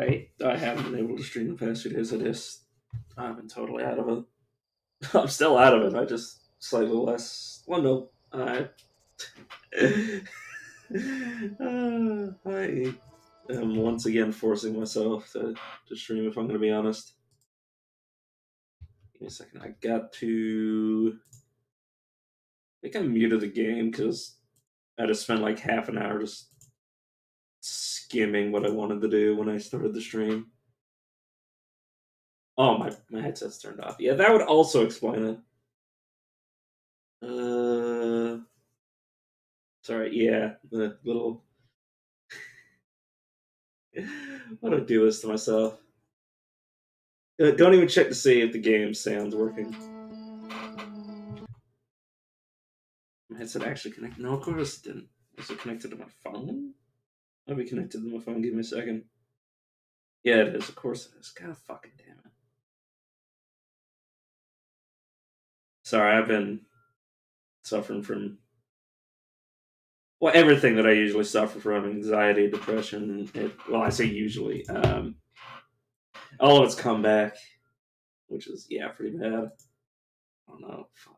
I haven't been able to stream the past few days. I've been totally out of it. I'm still out of it. I just slightly less. Well, no, I am once again forcing myself to stream. If I'm going to be honest, give me a second. I got to. I think I muted the game because I just spent like half an hour just skimming what I wanted to do when I started the stream. Oh, my headset's turned off. Yeah, that would also explain it. Sorry, yeah, the little. Why do I do this to myself? Don't even check to see if the game sound's working. My headset actually connected. No, of course it didn't. Was it connected to my phone? I'll be connected to my phone. Give me a second. Yeah, it is. Of course it is. God fucking damn it. Sorry, I've been suffering from everything that I usually suffer from: anxiety, depression. Well, I say usually. All of it's come back, which is pretty bad. I don't know. Fuck.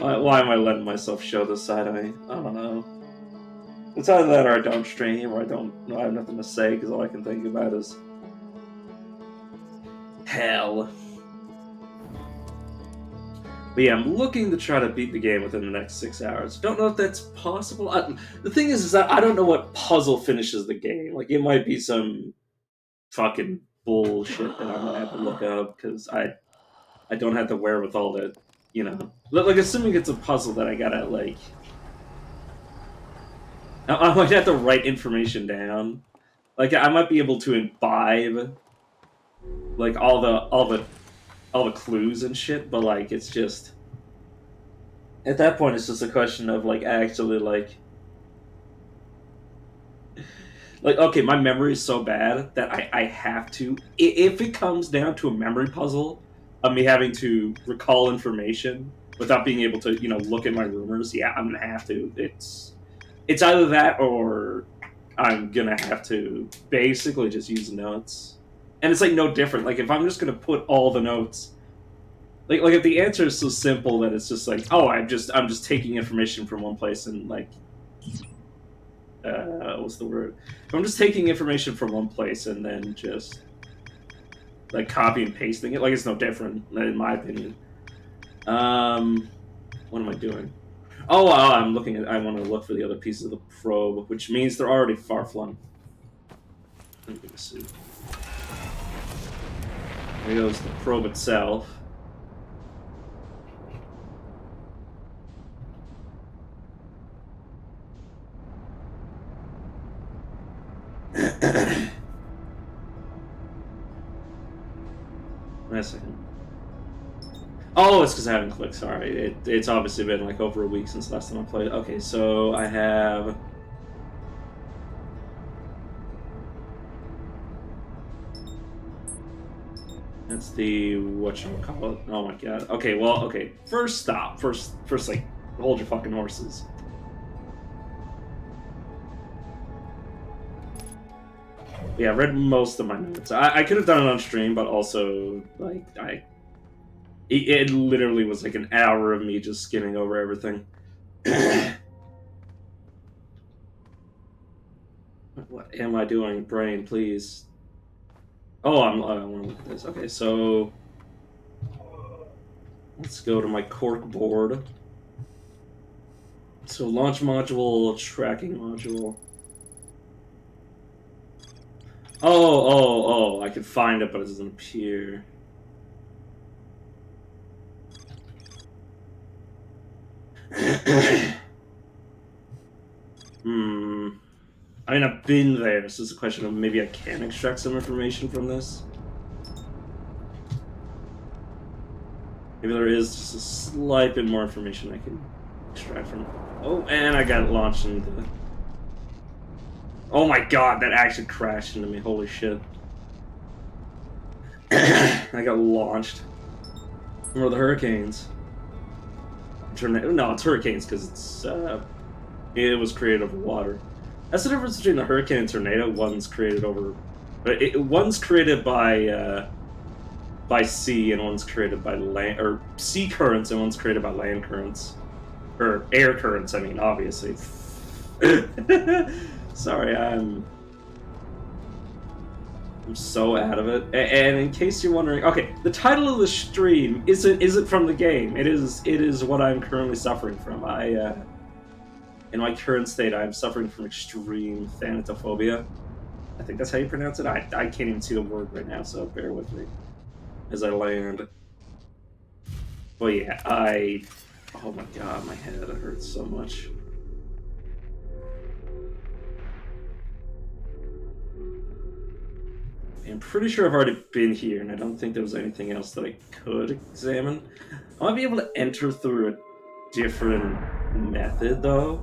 Why am I letting myself show this side of me? I don't know. It's either that or I don't stream, or I have nothing to say because all I can think about is hell. But yeah, I'm looking to try to beat the game within the next 6 hours. Don't know if that's possible. The thing is that I don't know what puzzle finishes the game. Like, it might be some fucking bullshit that I'm gonna have to look up because I don't have the wherewithal to, like, assuming it's a puzzle that I gotta like. I might have to write information down. Like, I might be able to imbibe like all the clues and shit, but like it's just at that point it's just a question of like actually like okay, my memory is so bad that I have to, if it comes down to a memory puzzle of me having to recall information without being able to look at my rumors. Yeah, I'm gonna have to. It's either that or I'm gonna have to basically just use notes. And it's like no different. Like if I'm just gonna put all the notes, like if the answer is so simple that it's just like, oh, I'm just taking information from one place and like, what's the word? If I'm just taking information from one place and then just like copy and pasting it, like it's no different in my opinion. What am I doing? Oh, I'm looking at. I want to look for the other pieces of the probe, which means they're already far flung. Let me see. There goes the probe itself. Wait a second. Oh, it's because I haven't clicked. Sorry, it's obviously been like over a week since last time I played. Okay, so I have. That's the whatchamacallit. Oh my god. Okay, well, okay. First stop. First, like, hold your fucking horses. Yeah, I read most of my notes. I could have done it on stream, but also, like, it literally was like an hour of me just skimming over everything. What am I doing, brain? Please. Oh, I want to look at this. Okay, so let's go to my cork board. So launch module, tracking module. Oh! I can find it, but it doesn't appear. I mean, I've been there, so it's a question of maybe I can extract some information from this. Maybe there is just a slight bit more information I can extract from it. Oh, and I got launched into the... Oh my god, that actually crashed into me. Holy shit. I got launched. Or the hurricanes. No, it's hurricanes because it was created over water. That's the difference between the hurricane and tornado. One's created one's created by sea, and one's created by land, or sea currents, and one's created by land currents, or air currents. I mean, obviously. Sorry, I'm so out of it. And in case you're wondering, okay, the title of the stream isn't from the game. It is what I'm currently suffering from. In my current state, I'm suffering from extreme Thanatophobia. I think that's how you pronounce it. I can't even see the word right now, so bear with me as I land. But yeah, oh my god, my head hurts so much. I'm pretty sure I've already been here, and I don't think there was anything else that I could examine. I might be able to enter through a different method, though.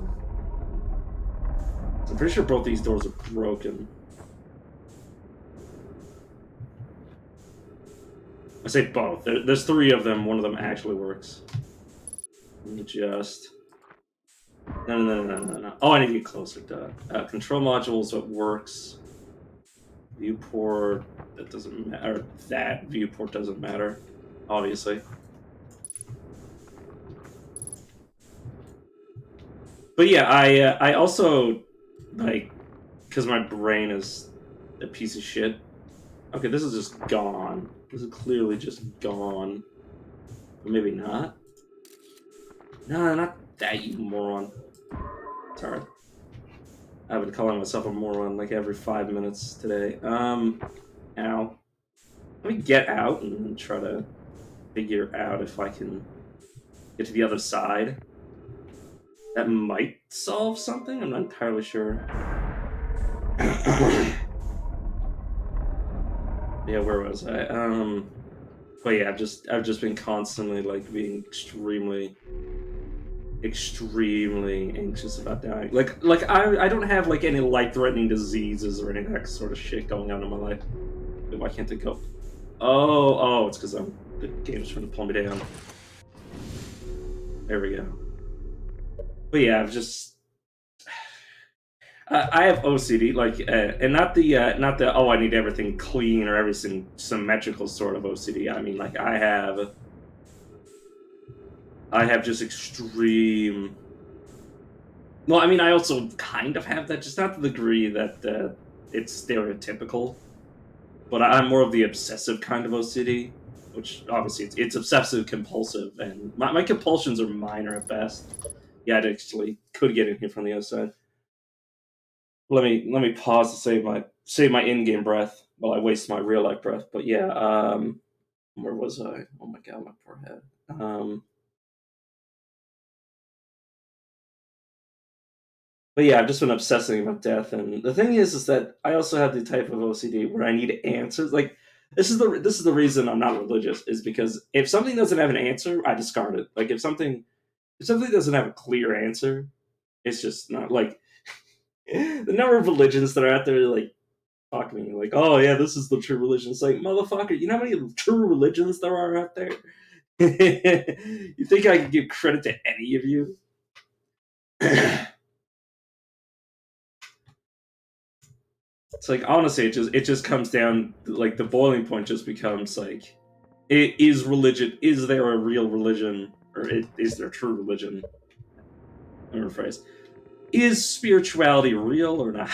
I'm pretty sure both these doors are broken. I say both. There's three of them. One of them actually works. Let me just... No. Oh, I need to get closer, duh. Control modules, what works. Viewport, that doesn't matter. That viewport doesn't matter, obviously. But yeah, I also, like, because my brain is a piece of shit. Okay, this is just gone. This is clearly just gone. But maybe not. No, not that, you moron. Sorry. I've been calling myself a moron like every 5 minutes today. Ow. Let me get out and try to figure out if I can get to the other side. That might solve something? I'm not entirely sure. Yeah, where was I? But yeah, I've just been constantly like being extremely anxious about dying. Like I don't have like any life-threatening diseases or any of that sort of shit going on in my life. But why can't they go? Oh, it's because the game's trying to pull me down. There we go. But yeah, I've just I have OCD, like, and not the oh, I need everything clean or everything symmetrical sort of OCD. I mean, like, I have just extreme. Well, I mean, I also kind of have that, just not to the degree that it's stereotypical. But I'm more of the obsessive kind of OCD, which obviously it's obsessive compulsive, and my compulsions are minor at best. Yeah, I actually could get in here from the other side. Let me pause to save my in-game breath while I waste my real life breath. But yeah, where was I? Oh my god, my poor head. But yeah, I've just been obsessing about death, and the thing is that I also have the type of OCD where I need answers. Like, this is the reason I'm not religious, is because if something doesn't have an answer, I discard it. Like, if something doesn't have a clear answer, it's just not like the number of religions that are out there, like, talking to me like, oh yeah, this is the true religion. It's like, motherfucker, you know how many true religions there are out there? You think I can give credit to any of you? It's like, honestly, it just comes down, like, the boiling point just becomes like, is religion, is there a real religion, or is there true religion? I'm gonna rephrase. Is spirituality real or not?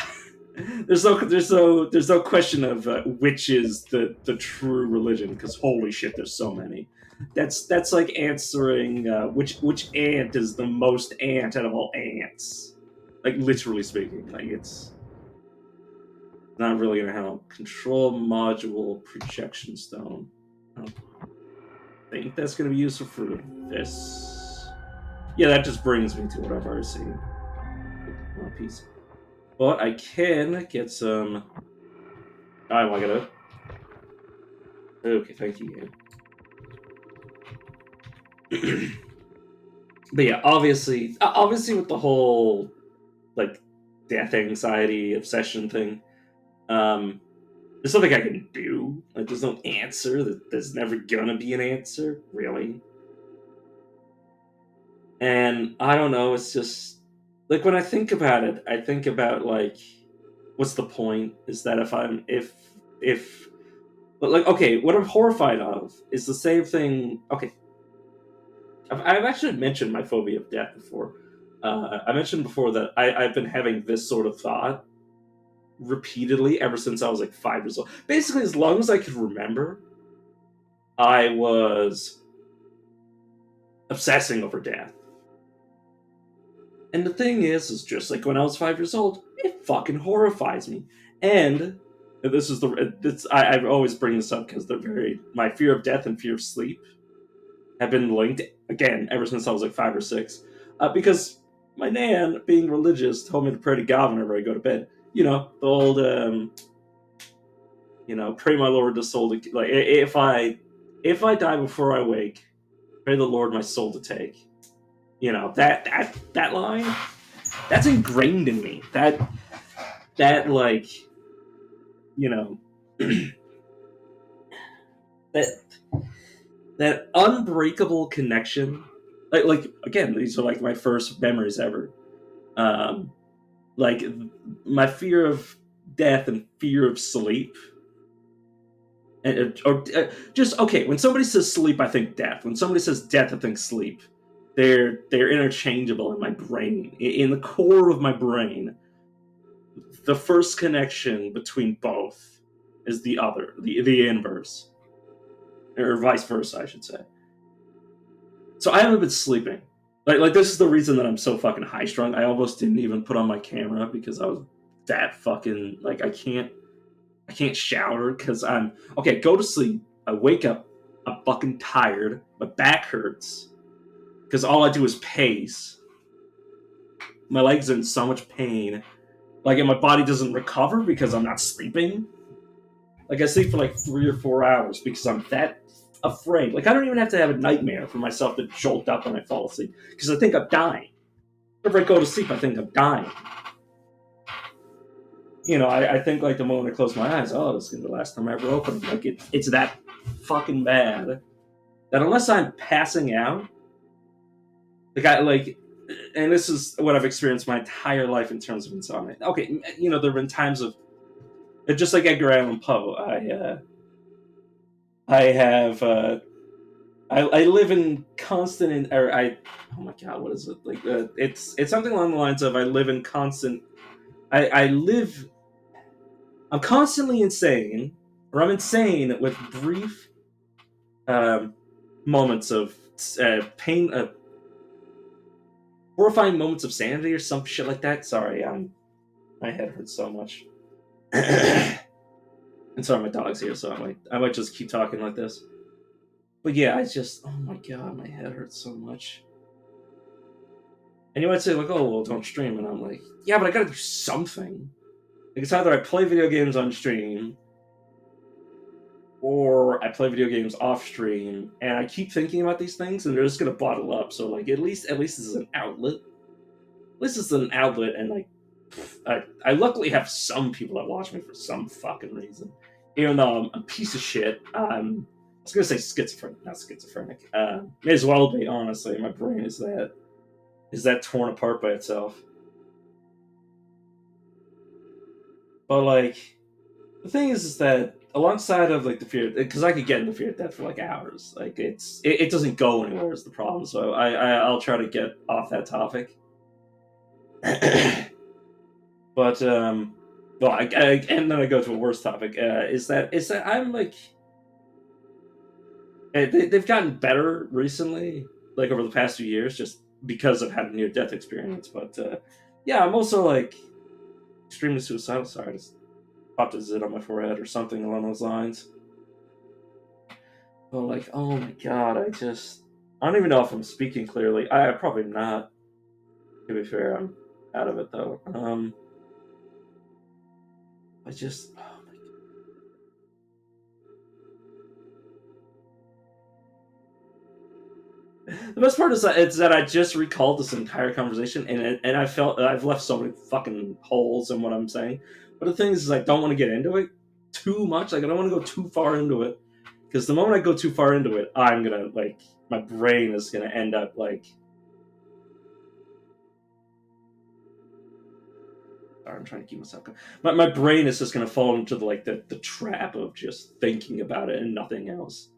There's no question of which is the true religion, because holy shit, there's so many. That's like answering which ant is the most ant out of all ants. Like, literally speaking, like, it's not really gonna help. Control module projection stone. I don't think that's gonna be useful for this. Yeah, that just brings me to what I've already seen. One piece. But I can get some. I want to get it. Okay, thank you, game. But yeah, obviously, with the whole like death anxiety obsession thing, there's nothing I can do. Like, there's no answer. There's never gonna be an answer, really. And I don't know. It's just like when I think about it, I think about like, what's the point? Is that if but like, okay, what I'm horrified of is the same thing. Okay, I've actually mentioned my phobia of death before. I mentioned before that I've been having this sort of thought repeatedly ever since I was like 5 years old. Basically, as long as I could remember, I was obsessing over death. And the thing is just like when I was 5 years old, it fucking horrifies me. And this is the this I always bring this up because they're very my fear of death and fear of sleep have been linked again ever since I was like 5 or 6. Because my nan, being religious, told me to pray to God whenever I go to bed. The old pray my Lord the soul to like if I die before I wake, pray the Lord my soul to take. That line, that's ingrained in me. That like you know that that unbreakable connection. Like again, these are like my first memories ever. Um, like my fear of death and fear of sleep, and or just okay. When somebody says sleep, I think death. When somebody says death, I think sleep. They're interchangeable in my brain. In the core of my brain, the first connection between both is the other, the inverse, or vice versa, I should say. So I haven't been sleeping. Like this is the reason that I'm so fucking high strung. I almost didn't even put on my camera because I was that fucking like I can't shower because I'm okay. Go to sleep. I wake up. I'm fucking tired. My back hurts because all I do is pace. My legs are in so much pain. Like, and my body doesn't recover because I'm not sleeping. Like I sleep for like 3 or 4 hours because I'm that afraid. Like I don't even have to have a nightmare for myself to jolt up when I fall asleep because I think I'm dying. Whenever I go to sleep, I think I'm dying. I think like the moment I close my eyes, oh, this is gonna be the last time I ever open them. Like it's that fucking bad that unless I'm passing out, like and this is what I've experienced my entire life in terms of insomnia. Okay, there've been times of just like Edgar Allan Poe. I have I live in constant or I oh my god, what is it like? It's something along the lines of I live in constant. I live. I'm constantly insane, or I'm insane with brief um, moments of pain, horrifying moments of sanity, or some shit like that. Sorry, my head hurts so much. And sorry, my dog's here, so I might just keep talking like this. But yeah, oh my god, my head hurts so much. And you might say like, oh well, don't stream, and I'm like, yeah, but I gotta do something. Like it's either I play video games on stream, or I play video games off stream, and I keep thinking about these things, and they're just gonna bottle up. So like, at least this is an outlet. At least this is an outlet, and like, I luckily have some people that watch me for some fucking reason. Even though I'm a piece of shit, I was gonna say schizophrenic, not schizophrenic. May as well be, honestly. My brain is that torn apart by itself. But like, the thing is that alongside of like the fear, because I could get into fear of death for like hours. Like it doesn't go anywhere is the problem. So I'll try to get off that topic. But well, and then I go to a worse topic. Is that I'm like they've gotten better recently, like over the past few years, just because I've had a near death experience. But yeah, I'm also like extremely suicidal. Sorry, I just popped a zit on my forehead or something along those lines. But like, oh my god, I don't even know if I'm speaking clearly. I probably not. To be fair, I'm out of it though. Oh my god. The best part is that I just recalled this entire conversation, and I felt I've left so many fucking holes in what I'm saying. But the thing is I don't want to get into it too much. Like I don't want to go too far into it because the moment I go too far into it, I'm gonna like my brain is gonna end up like Sorry, I'm trying to keep myself. My brain is just gonna fall into the trap of just thinking about it and nothing else.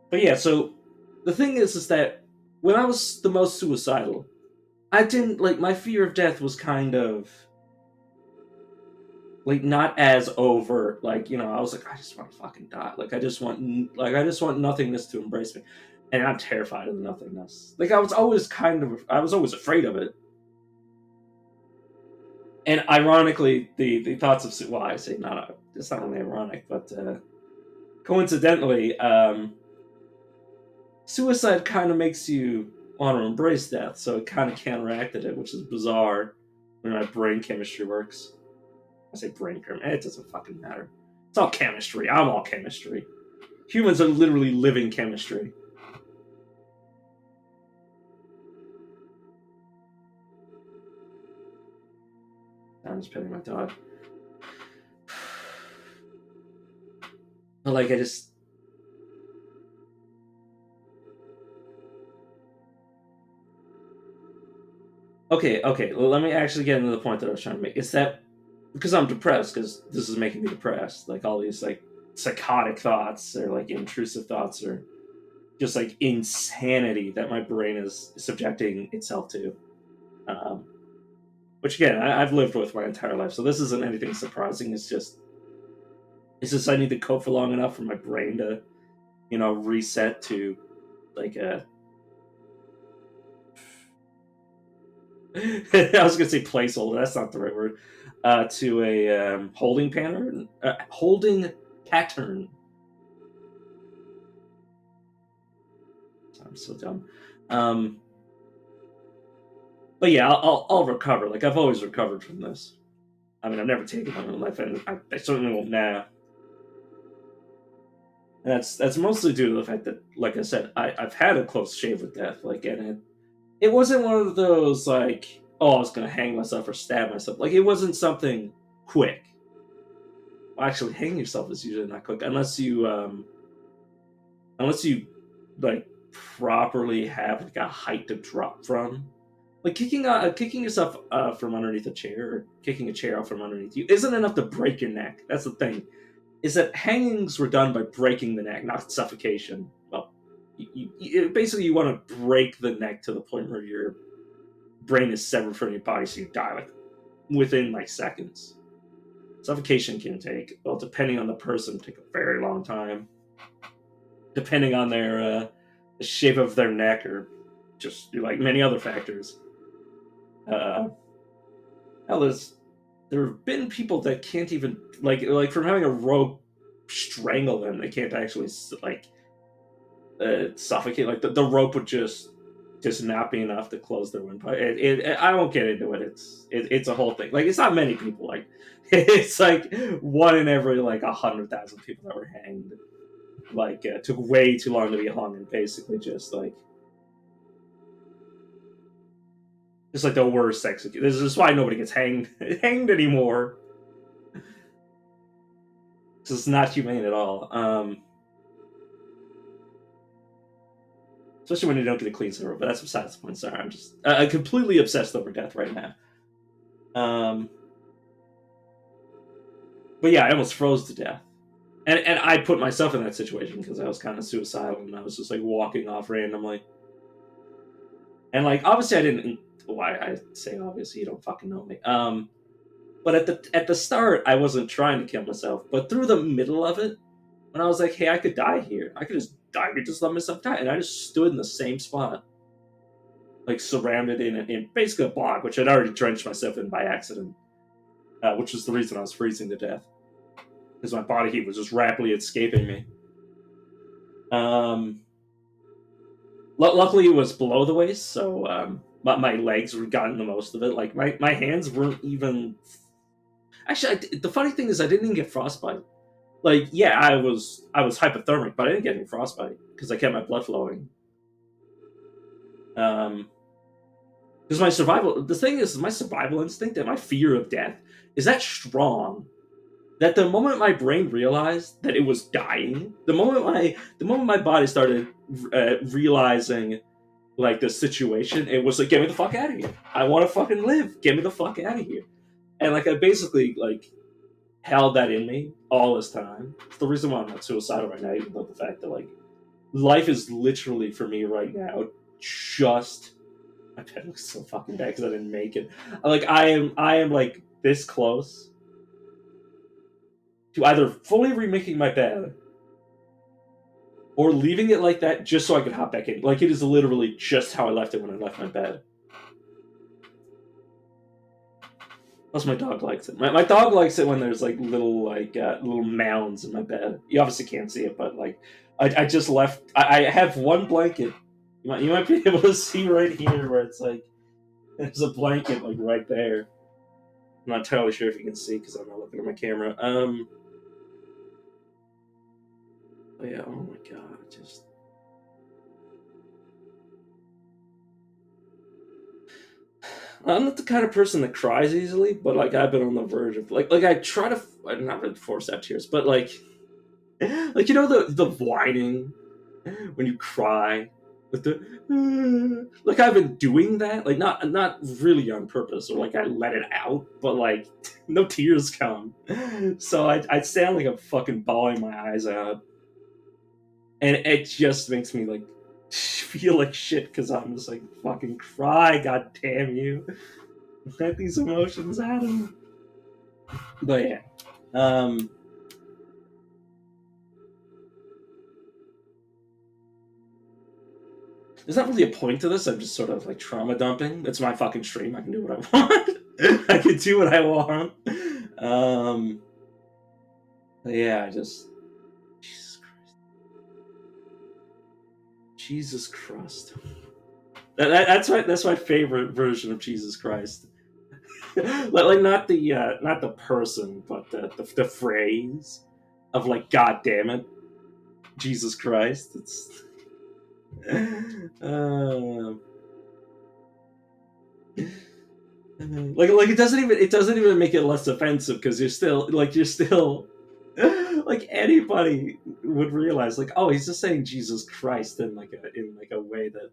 But yeah, so the thing is that when I was the most suicidal, I didn't like my fear of death was kind of like not as overt. Like I was like, I just want to fucking die. I just want nothingness to embrace me, and I'm terrified of nothingness. Like I was always afraid of it. And ironically, the thoughts of well, I say not it's not only ironic, but coincidentally, suicide kind of makes you want to embrace death, so it kind of counteracted it, which is bizarre when my brain chemistry works. I say brain chemistry, it doesn't fucking matter. It's all chemistry. I'm all chemistry. Humans are literally living chemistry. I'm just petting my dog. But like, I just. Okay. Well, let me actually get into the point that I was trying to make. It's that because I'm depressed, because this is making me depressed. Like all these like psychotic thoughts or like intrusive thoughts or just like insanity that my brain is subjecting itself to. Um, which again, I've lived with my entire life, so this isn't anything surprising. It's just I need to cope for long enough for my brain to, reset to like a. I was gonna say placeholder. That's not the right word. To a holding pattern. Holding pattern. I'm so dumb. Um, but yeah, I'll recover. Like I've always recovered from this. I mean, I've never taken my own life, and I certainly won't now. And that's mostly due to the fact that, like I said, I've had a close shave with death. Like, and it wasn't one of those like, oh, I was gonna hang myself or stab myself. Like, it wasn't something quick. Well, actually, hanging yourself is usually not quick unless you like properly have like a height to drop from. Like kicking yourself from underneath a chair or kicking a chair out from underneath you isn't enough to break your neck. That's the thing. Is that hangings were done by breaking the neck, not suffocation. Well, basically you want to break the neck to the point where your brain is severed from your body, so you die like within like seconds. Suffocation can take, well, depending on the person, take a very long time. Depending on the shape of their neck or just like many other factors. Uh, hell, there have been people that can't even like from having a rope strangle them. They can't actually like suffocate. Like the rope would just not be enough to close their windpipe. I won't get into it. It's a whole thing. Like it's not many people. Like it's like one in every like 100,000 people that were hanged. Like took way too long to be hung, and basically just like the worst execution. This is why nobody gets hanged anymore. It's not humane at all. Especially when you don't get a clean silver. But that's besides the point. Sorry, I'm just completely obsessed over death right now. Um, but yeah, I almost froze to death, and I put myself in that situation because I was kind of suicidal and I was just like walking off randomly, and like obviously I didn't. Why I say obviously you don't fucking know me. But at the start I wasn't trying to kill myself, but through the middle of it, when I was like, hey, I could die here. I could just die. I could just let myself die, and I just stood in the same spot like surrounded in basically a bog, which I'd already drenched myself in by accident, which is the reason I was freezing to death because my body heat was just rapidly escaping me. Um, luckily, it was below the waist, so my legs were gotten the most of it. Like my hands weren't even. Actually, the funny thing is, I didn't even get frostbite. Like, yeah, I was hypothermic, but I didn't get any frostbite because I kept my blood flowing. Um, because my survival, the thing is, my survival instinct and my fear of death is that strong that the moment my brain realized that it was dying, the moment my body started realizing like the situation. It was like, get me the fuck out of here. I want to fucking live. Get me the fuck out of here. And like I basically like held that in me all this time. It's the reason why I'm not suicidal right now, even though the fact that like life is literally for me right now just my bed looks so fucking bad because I didn't make it. Like I am like this close to either fully remaking my bed or leaving it like that just so I could hop back in. Like it is literally just how I left it when I left my bed. Plus, my dog likes it. My dog likes it when there's like little mounds in my bed. You obviously can't see it, but like I just left. I have one blanket. You might be able to see right here where it's like there's a blanket like right there. I'm not entirely sure if you can see because I'm not looking at my camera. But yeah. Oh my god. Just I'm not the kind of person that cries easily, but like I've been on the verge of like I try to not really force out tears, but like you know the whining when you cry with the like I've been doing that like not really on purpose or like I let it out, but like no tears come, so I sound like I'm fucking bawling my eyes out, and it just makes me like feel like shit because I'm just like fucking cry, god damn you, let these emotions out of me. But yeah, um, there's not really a point to this. I'm just sort of like trauma dumping. It's my fucking stream. I can do what I want. I can do what I want. Um, but yeah, I just Jesus Christ. Jesus Christ. That's my favorite version of Jesus Christ. Like not the person, but the phrase of like God damn it, Jesus Christ. It's uh, like it doesn't even make it less offensive because you're still like anybody would realize like, oh, he's just saying Jesus Christ in like a way that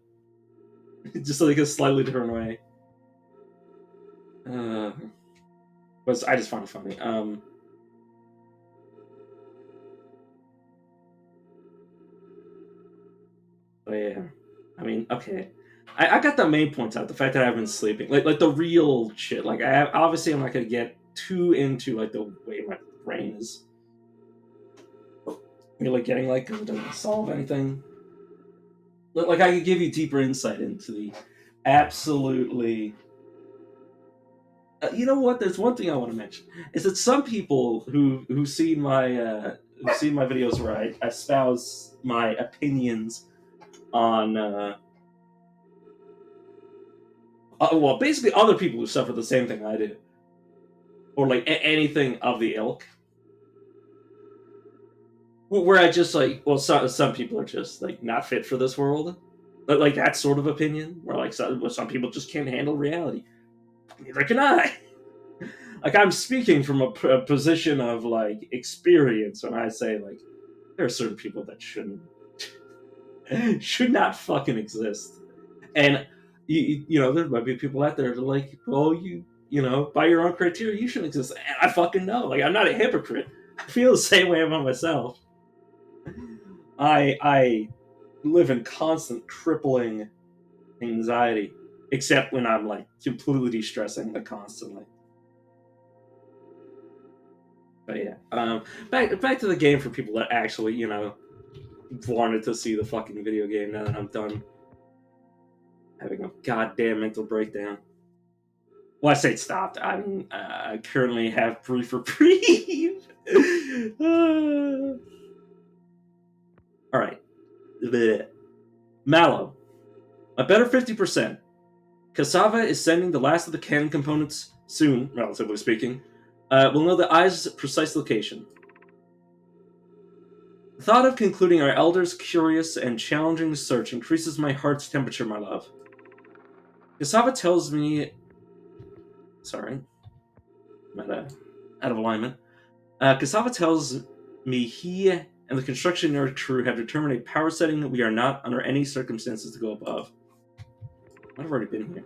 just like a slightly different way. uh but I just found it funny. But yeah, I mean, okay, I got the main points out. The fact that I've been sleeping, like the real shit. Like obviously I'm not gonna get too into like the way my brain is really getting like because it doesn't solve anything. Like I could give you deeper insight into the absolutely. You know what? There's one thing I want to mention is that some people who've seen my videos where I espouse my opinions on well, basically other people who suffer the same thing I do, or like anything of the ilk. Where I just like, well, some people are just like not fit for this world, but like that sort of opinion, where like some people just can't handle reality. Neither can I. Like I'm speaking from a position of like experience when I say like there are certain people that should not fucking exist, and there might be people out there that are like, oh, by your own criteria you shouldn't exist, and I fucking know, like I'm not a hypocrite. I feel the same way about myself. I live in constant crippling anxiety, except when I'm like completely de-stressing like constantly. But yeah, back to the game for people that actually wanted to see the fucking video game. Now that I'm done having a goddamn mental breakdown. Well, I say it stopped. I currently have brief reprieve. All right, Mallow, a better 50%. Cassava is sending the last of the cannon components soon, relatively speaking. We'll know the eye's precise location. The thought of concluding our elder's curious and challenging search increases my heart's temperature, my love. Cassava tells me. Sorry, I'm out of alignment. Cassava tells me he and the construction yard crew have determined a power setting that we are not under any circumstances to go above. I've already been here.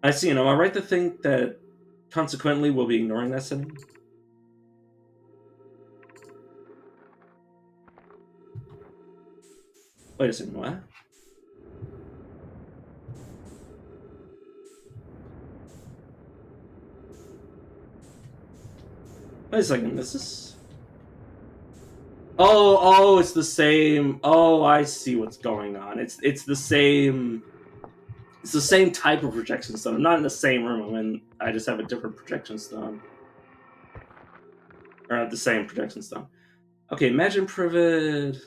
I see, and am I right to think that consequently we'll be ignoring that setting? Wait a second, what? Wait a second, this is... Oh, it's the same... Oh, I see what's going on. It's the same... It's the same type of projection stone. I'm not in the same room. I just have a different projection stone. Or the same projection stone. Okay, imagine Privet...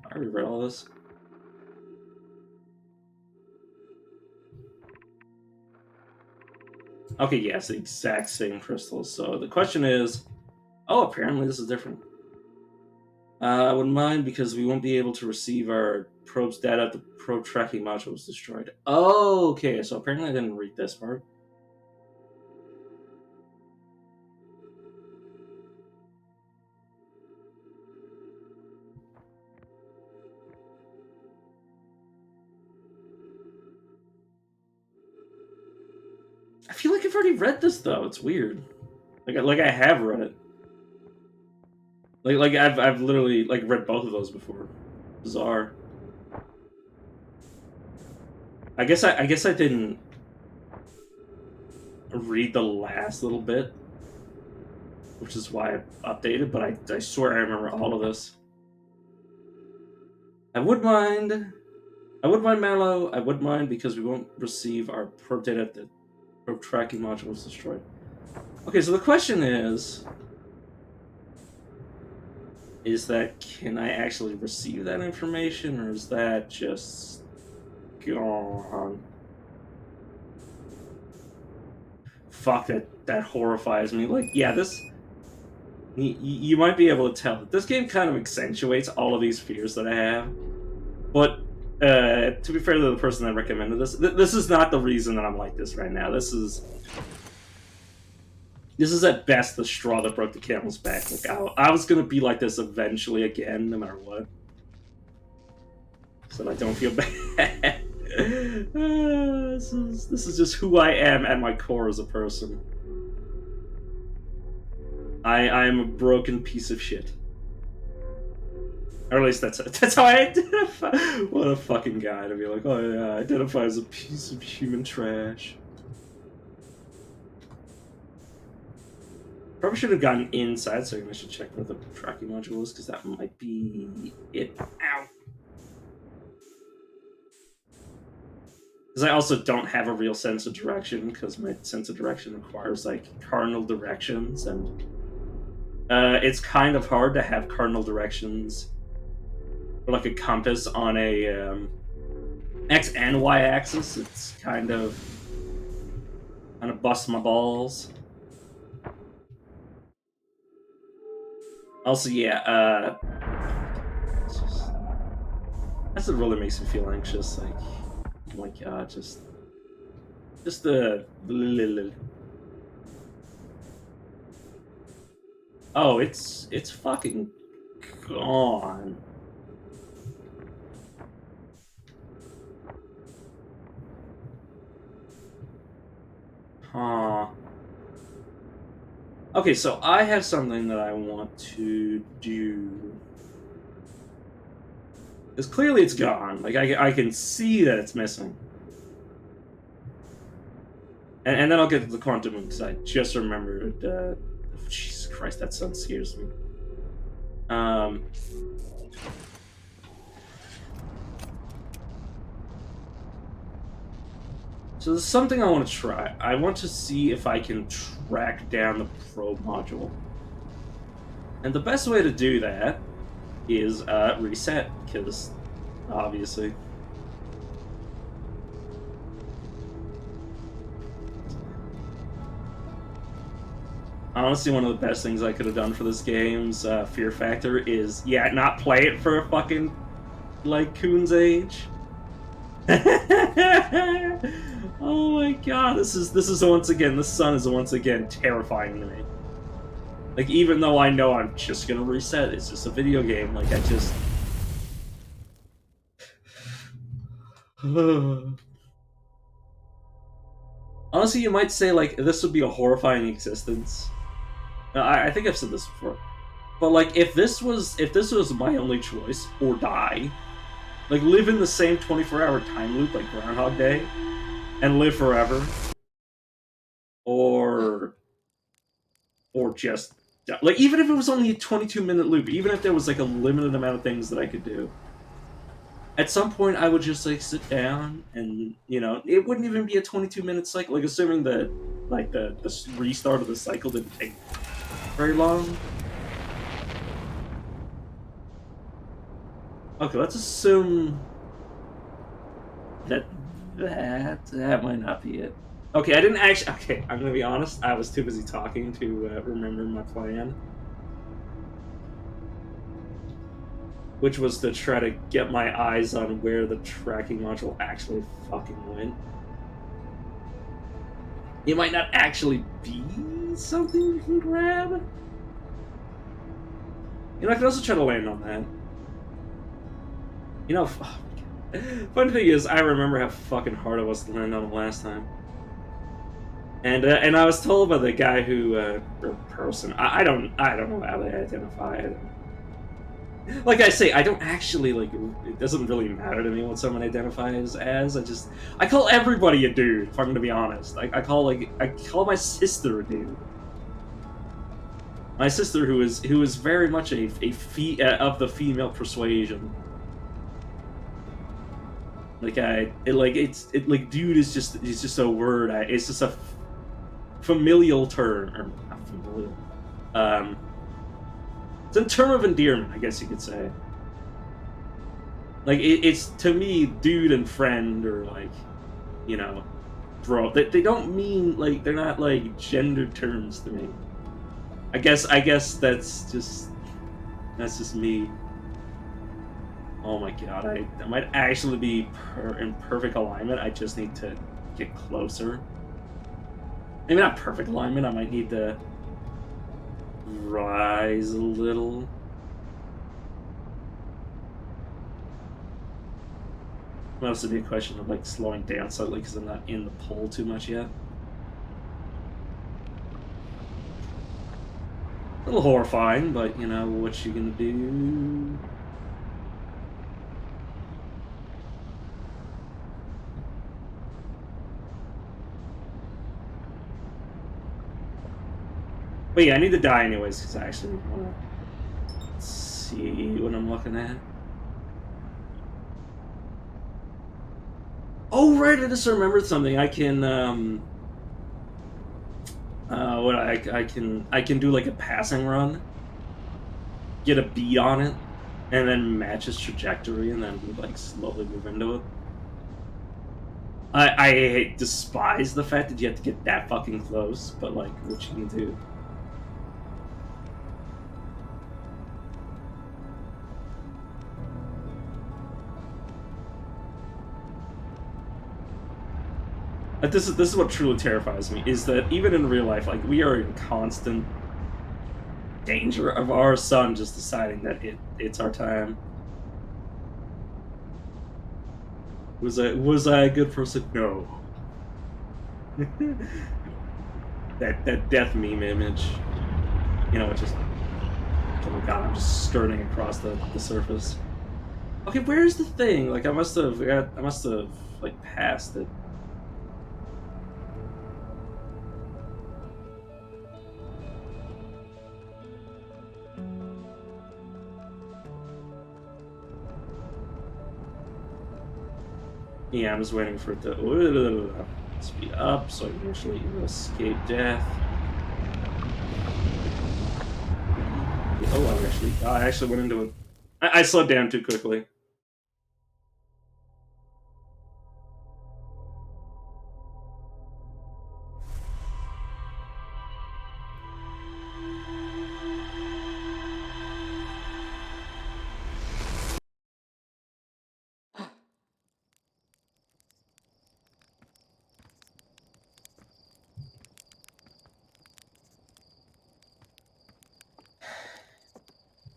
I already read all this. Okay, yes, the exact same crystals. So the question is... Oh, apparently this is different. I wouldn't mind because we won't be able to receive our probe's data if the probe tracking module was destroyed. Oh, okay, so apparently I didn't read this part. I feel like I've already read this though. It's weird. Like I have read it. Like I've literally like read both of those before. Bizarre. I guess I didn't read the last little bit, which is why I updated. But I swear I remember all of this. I would mind Mallow. I would mind because we won't receive our probe data if the probe tracking module was destroyed. Okay, so the question is that can I actually receive that information, or is that just gone? Fuck, that horrifies me. Like, yeah, this... You might be able to tell that this game kind of accentuates all of these fears that I have. But, to be fair to the person that recommended this, this is not the reason that I'm like this right now. This is at best the straw that broke the camel's back. Like, I was gonna be like this eventually again, no matter what. So I don't feel bad. This is just who I am at my core as a person. I am a broken piece of shit. Or at least that's how I identify. What a fucking guy to be like, oh yeah, I identify as a piece of human trash. Probably should have gotten inside, so I should check where the tracking module is, because that might be it. Ow! Because I also don't have a real sense of direction, because my sense of direction requires, like, cardinal directions, and it's kind of hard to have cardinal directions or, like, a compass on a X and Y axis. It's kind of busts my balls. Also, yeah, that's what really makes me feel anxious. Like, oh my god, just the. Oh, it's fucking gone. Huh. Okay, so I have something that I want to do. Because clearly it's gone. Like, I can see that it's missing. And then I'll get to the quantum moon, because I just remembered... Jesus Christ, that sun scares me. So there's something I want to try. I want to see if I can track down the probe module. And the best way to do that is reset, because obviously. Honestly, one of the best things I could have done for this game's fear factor is, yeah, not play it for a fucking, like, Coon's age. Oh my god, this is once again, the sun is once again terrifying to me. Like, even though I know I'm just gonna reset, it's just a video game, like, I just... Honestly, you might say like this would be a horrifying existence. I think I've said this before, but like if this was my only choice or die, like live in the same 24-hour time loop like Groundhog Day and live forever, or just like even if it was only a 22-minute loop, even if there was like a limited amount of things that I could do, at some point I would just like sit down and it wouldn't even be a 22-minute cycle. Like assuming that like the restart of the cycle didn't take very long. Okay, let's assume that that might not be it. Okay, I didn't actually. Okay, I'm gonna be honest. I was too busy talking to remember my plan, which was to try to get my eyes on where the tracking module actually fucking went. It might not actually be something you can grab. I could also try to land on that. Oh my God. Funny thing is, I remember how fucking hard it was to land on it last time. And I was told by the guy who or person, I don't know how they identify it. Like I say, I don't actually like. It doesn't really matter to me what someone identifies as. I call everybody a dude. If I'm going to be honest, I call my sister a dude. My sister, who is very much of the female persuasion. Like dude is just a word. It's just a familial term, or not familial. Um, it's a term of endearment, I guess you could say. Like it's to me, dude and friend, or like you know, bro. They don't mean like they're not like gender terms to me. I guess that's just me. Oh my god, I might actually be in perfect alignment. I just need to get closer. Maybe not perfect alignment. I might need to rise a little. Might also be a question of like slowing down slightly because I'm not in the pull too much yet. A little horrifying, but what you gonna do? But yeah, I need to die anyways because I actually want to see what I'm looking at. Oh right, I just remembered something. I can what I can do like a passing run, get a beat on it, and then match its trajectory, and then like slowly move into it. I despise the fact that you have to get that fucking close, but like, what you can do? This is what truly terrifies me, is that even in real life, like we are in constant danger of our sun just deciding that it's our time. Was I a good person? No. that death meme image, just oh my god, I'm just skirting across the surface. Okay, where's the thing? Like I must have like passed it. Yeah, I'm just waiting for it to speed up so I can actually escape death. Oh, I actually went into it. I slowed down too quickly.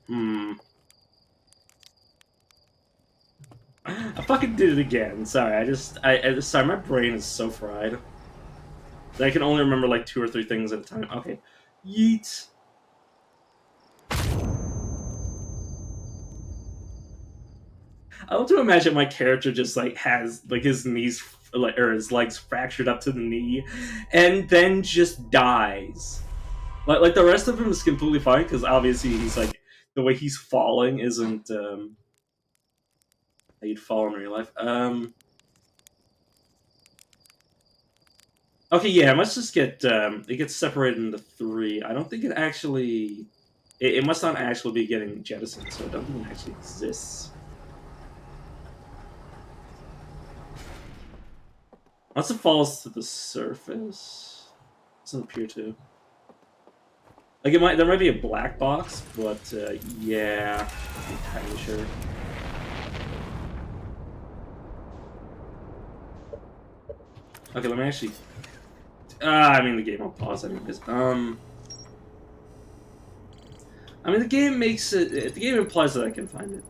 Hmm. I'm I fucking did it again. Sorry, sorry, my brain is so fried. I can only remember like 2 or 3 things at a time. Okay. Yeet. I love to imagine my character just like has like his knees like or his legs fractured up to the knee, and then just dies. Like the rest of him is completely fine because obviously he's like the way he's falling isn't how you'd fall in real life. Okay, yeah, it must just get it gets separated into 3. I don't think it actually it must not actually be getting jettisoned, so I don't think it actually exists. Unless it falls to the surface. Doesn't appear to. Like there might be a black box, but yeah, I'm entirely sure. Okay, let me actually. I mean, the game will pause anyways. I mean, the game makes it. The game implies that I can find it.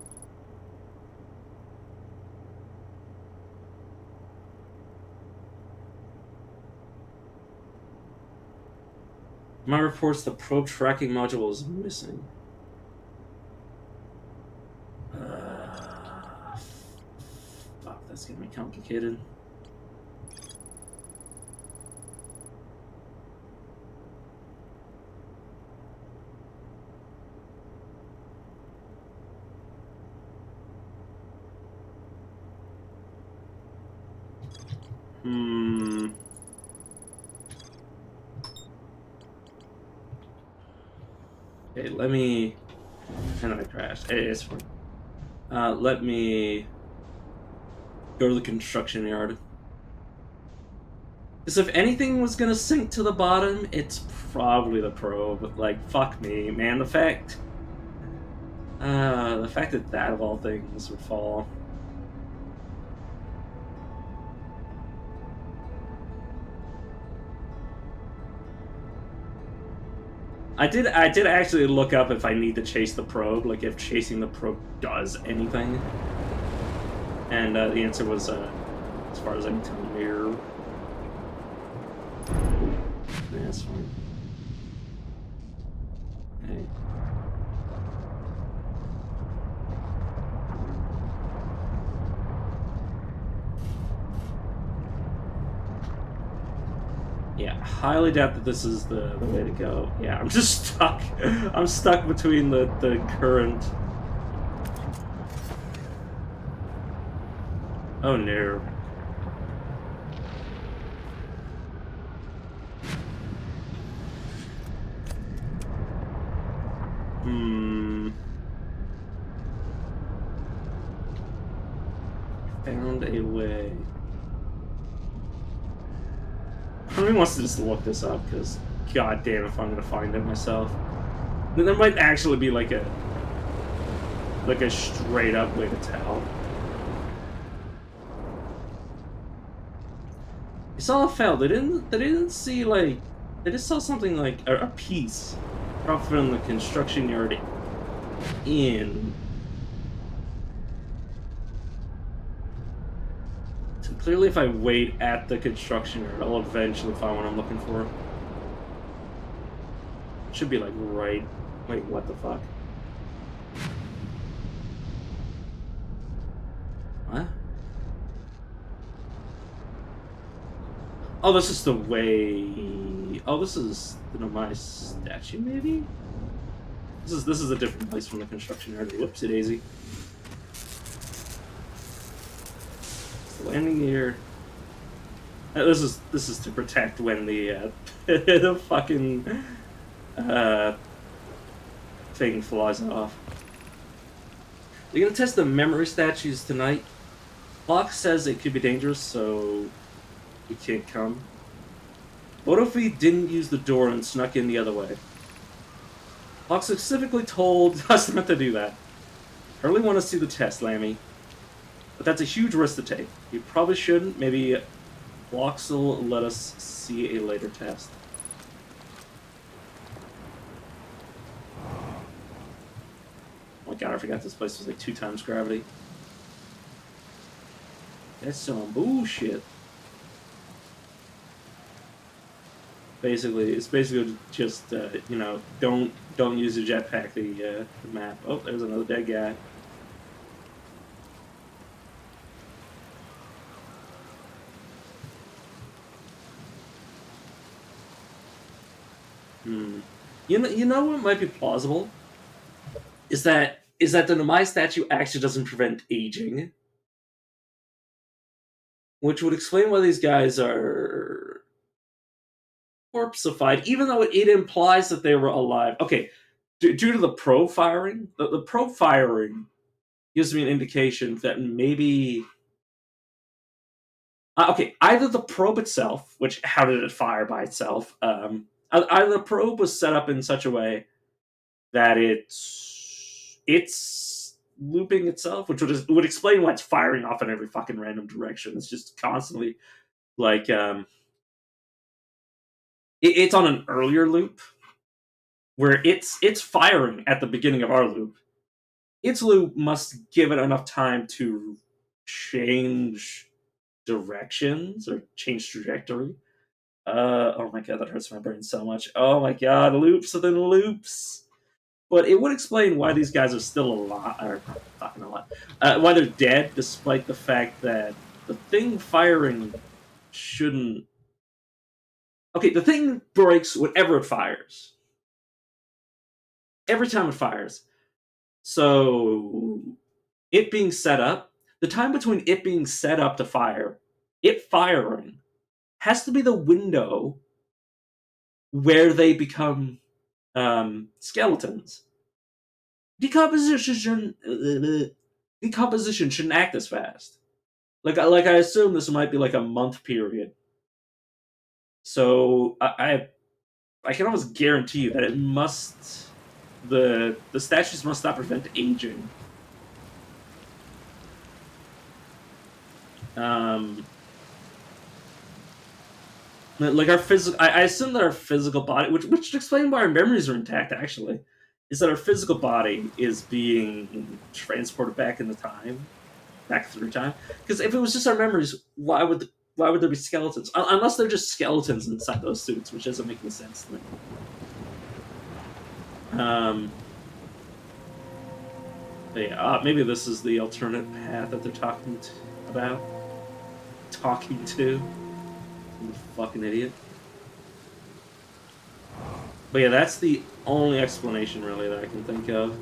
My reports the probe tracking module is missing. Fuck, that's gonna be complicated. Okay, let me. And then I crashed. It's fine. Let me go to the construction yard. Because if anything was gonna sink to the bottom, it's probably the probe. Like, fuck me, man. The fact that of all things would fall. I did actually look up if I need to chase the probe, like if chasing the probe does anything. And the answer was, as far as I can tell, no. Yeah, that's fine. Okay. Yeah, highly doubt that this is the way to go. Yeah, I'm just stuck. I'm stuck between the current. Oh no. Found a way. Part of me wants to just look this up, because god damn if I'm gonna find it myself. Then there might actually be like a straight up way to tell. You saw a fail. They didn't see like they just saw something like a piece drop from the construction yard in. So clearly if I wait at the construction yard, I'll eventually find what I'm looking for. It should be like right. Wait, what the fuck? What? Oh, this is the way. Oh, this is the my statue, maybe. This is a different place from the construction yard. Whoopsie daisy. It's the landing gear. This is to protect when the the fucking thing flies off. We're gonna test the memory statues tonight. Fox says it could be dangerous, so we can't come. What if we didn't use the door and snuck in the other way? Fox specifically told us not to do that. I really want to see the test, Lammy. But that's a huge risk to take. You probably shouldn't. Maybe Fox will let us see a later test. Oh my god, I forgot this place was like 2 times gravity. That's some bullshit. Basically, it's basically just don't use a jetpack. The map. Oh, there's another dead guy. Hmm. You know what might be plausible is that the Nomai statue actually doesn't prevent aging, which would explain why these guys are corpseified, even though it implies that they were alive. Okay, due to the probe firing, the probe firing gives me an indication that maybe. Okay, either the probe itself, which how did it fire by itself? Either the probe was set up in such a way that it's looping itself, which would explain why it's firing off in every fucking random direction. It's just constantly like it's on an earlier loop where it's firing at the beginning of our loop. Its loop must give it enough time to change directions or change trajectory. Oh my god, that hurts my brain so much. Oh my god, loops within loops. But it would explain why these guys are still alive, or fucking alive. Why they're dead, despite the fact that the thing firing shouldn't. Okay, the thing breaks whenever it fires. Every time it fires. So it being set up, the time between it being set up to fire, it firing, has to be the window where they become skeletons. Decomposition decomposition shouldn't act as fast. Like I assume this might be like a month period. So I can almost guarantee you that it must the statues must not prevent aging. Um, like our physical, I assume that our physical body, which explains why our memories are intact. Actually, is that our physical body is being transported back in the time, back through time. Because if it was just our memories, why would there be skeletons? Unless they're just skeletons inside those suits, which doesn't make any sense to me. Um, yeah, maybe this is the alternate path that they're talking about. Talking to. You fucking idiot. But yeah, that's the only explanation really that I can think of.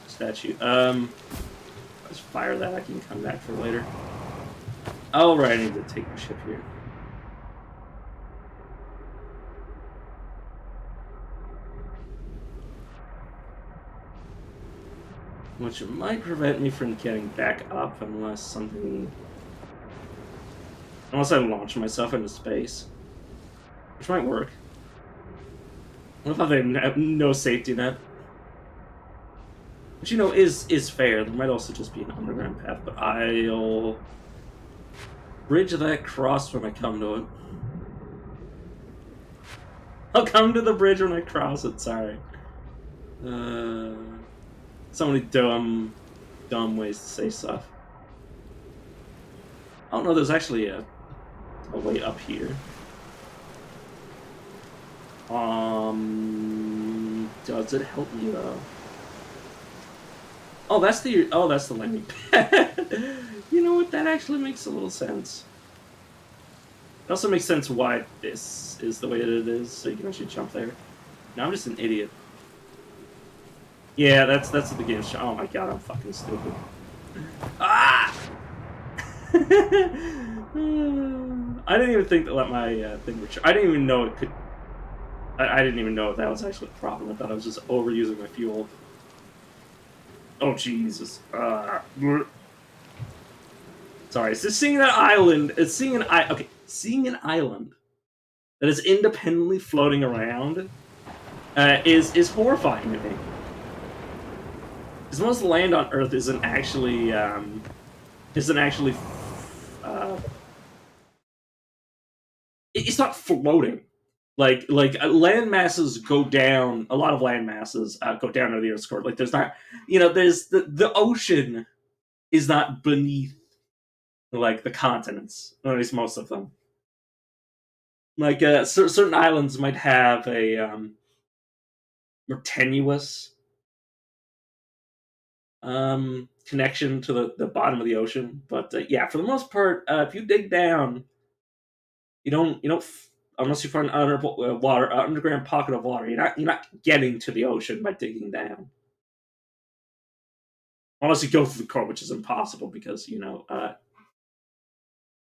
Statue. Let's fire that. I can come back for later. Oh right, I need to take the ship here. Which might prevent me from getting back up unless I launch myself into space. Which might work. I love how they have no safety net. Which, is fair. There might also just be an underground path, but I'll bridge that cross when I come to it. I'll come to the bridge when I cross it, sorry. So many dumb ways to say stuff. Oh no, there's actually a way up here. Does it help me though? Oh, that's the landing pad. You know what? That actually makes a little sense. It also makes sense why this is the way that it is, so you can actually jump there. No, I'm just an idiot. Yeah, that's what the game's. Oh my god, I'm fucking stupid. Ah! I didn't even think that my thing would. I didn't even know it could. I didn't even know that was actually a problem. I thought I was just overusing my fuel. Oh Jesus! Sorry, it's just seeing that island. It's seeing seeing an island that is independently floating around is horrifying to me. Because most land on Earth isn't actually it's not floating. Land masses go down. A lot of land masses go down to the Earth's core. Like there's not, there's the ocean is not beneath like the continents, or at least most of them. Like certain islands might have a more tenuous connection to the bottom of the ocean, but yeah, for the most part, if you dig down, you don't unless you find an underground pocket of water. You're not getting to the ocean by digging down. Unless you go through the core, which is impossible because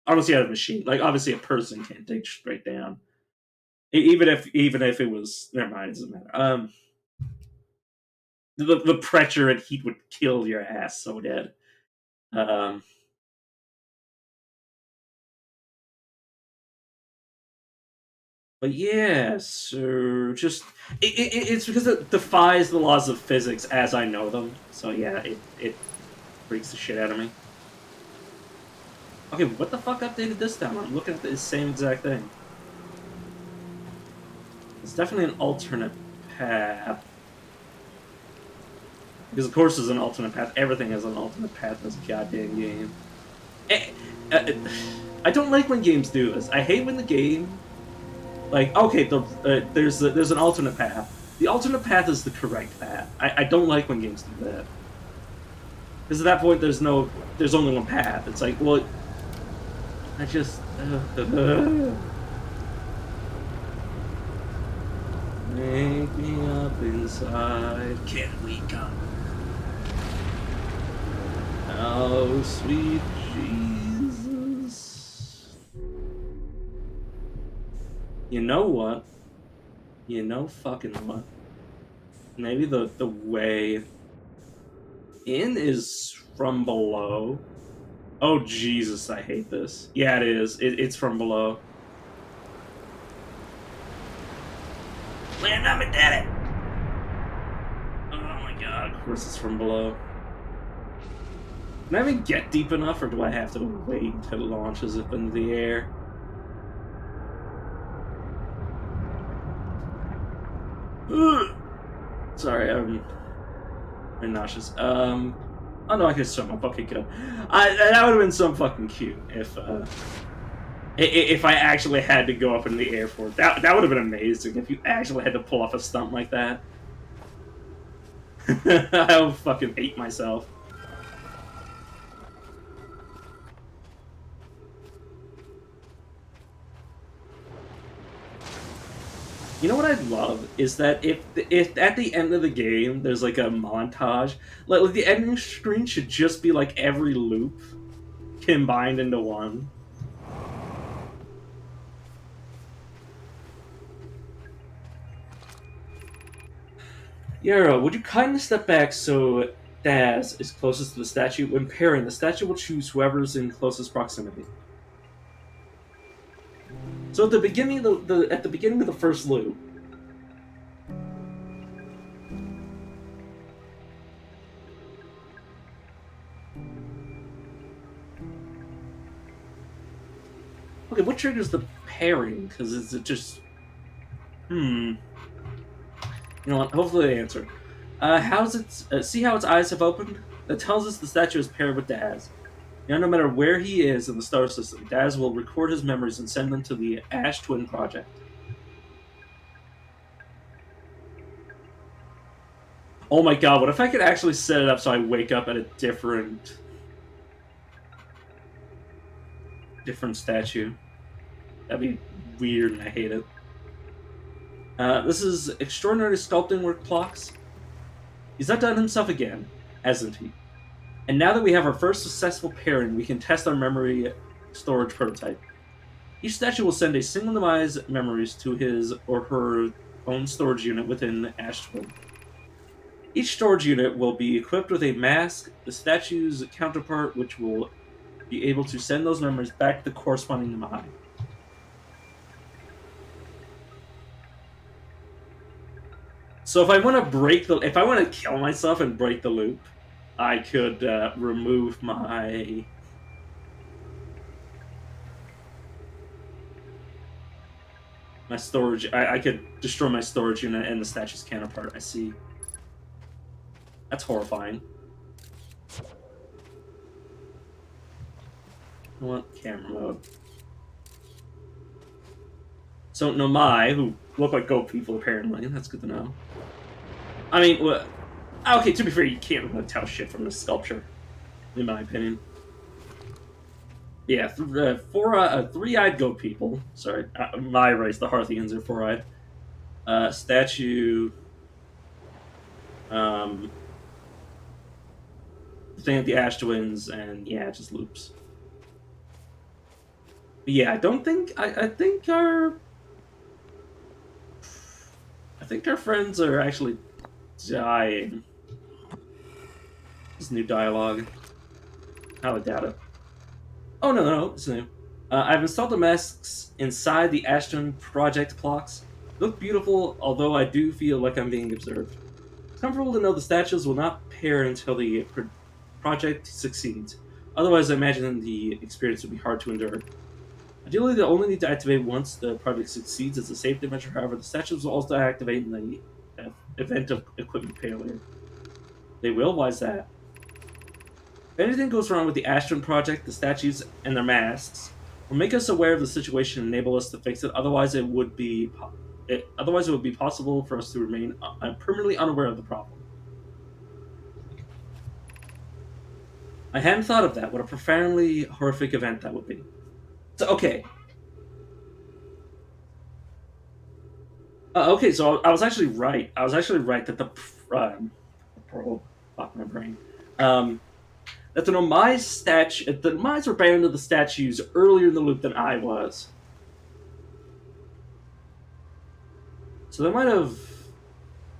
unless you have a machine. Like obviously, a person can't dig straight down. Even if it was, never mind, it doesn't matter. The pressure and heat would kill your ass so dead. Um, but yeah, so just it's because it defies the laws of physics as I know them. So yeah, it freaks the shit out of me. Okay, what the fuck updated this time? I'm looking at the same exact thing. It's definitely an alternate path. Because of course there's an alternate path. Everything has an alternate path in this goddamn game. Eh, uh, I don't like when games do this. I hate when the game, like, okay, there's an alternate path. The alternate path is the correct path. I don't like when games do that. Because at that point, there's only one path. It's like, well, I just make me up inside. Can we come? Oh, sweet Jesus. You know what? You know fucking what? Maybe the way in is from below. Oh Jesus, I hate this. Yeah, it is. It's from below. Land on me, daddy! Oh my god, of course it's from below. Can I even get deep enough, or do I have to wait until it launches up into the air? Ugh. Sorry, I'm nauseous. Oh no, I can swim up. Okay, good. That would have been so fucking cute if I actually had to go up in the air for it. That would have been amazing if you actually had to pull off a stunt like that. I would fucking hate myself. You know what I'd love is that if at the end of the game there's like a montage, like the ending screen should just be like every loop combined into one. Yaro, would you kindly step back so Daz is closest to the statue? When pairing, the statue will choose whoever's in closest proximity. So at the beginning of at the beginning of the first loop, okay, what triggers the pairing? Because is it just You know what? Hopefully they answer. How's it? See how its eyes have opened? That tells us the statue is paired with Daz. No matter where he is in the star system, Daz will record his memories and send them to the Ash Twin Project. Oh my god, what if I could actually set it up so I wake up at a different statue? That'd be weird and I hate it. This is extraordinary sculpting work, Plox. He's not done himself again, hasn't he? And now that we have our first successful pairing, we can test our memory storage prototype. Each statue will send a single device memories to his or her own storage unit within Ash Twin. Each storage unit will be equipped with a mask, the statue's counterpart, which will be able to send those memories back to the corresponding Nemai. So if I want to kill myself and break the loop, I could remove my. My storage. I could destroy my storage unit and the statue's counterpart. I see. That's horrifying. I want camera mode. So Nomai, who look like goat people apparently, that's good to know. I mean, well, okay, to be fair, you can't really tell shit from the sculpture, in my opinion. Yeah, three-eyed goat people. Sorry, my race, the Harthians, are four-eyed. Statue. Um, thing at the Ash Twins, and yeah, it just loops. But yeah, I don't think I think our friends are actually dying. This new dialogue. I would doubt it. Oh no, it's new. I've installed the masks inside the Ashton project blocks. Look beautiful, although I do feel like I'm being observed. It's comfortable to know the statues will not pair until the project succeeds. Otherwise, I imagine the experience would be hard to endure. Ideally, they'll only need to activate once the project succeeds as a safety measure. However, the statues will also activate in the event of equipment failure. They will? Why is that? If anything goes wrong with the Astron project, the statues, and their masks, will make us aware of the situation and enable us to fix it. Otherwise, it would be possible for us to remain permanently unaware of the problem. I hadn't thought of that. What a profoundly horrific event that would be. So, okay. So I was actually right. I was actually right that oh, fuck my brain. That the Nomais were banned of the statues earlier in the loop than I was. So they might have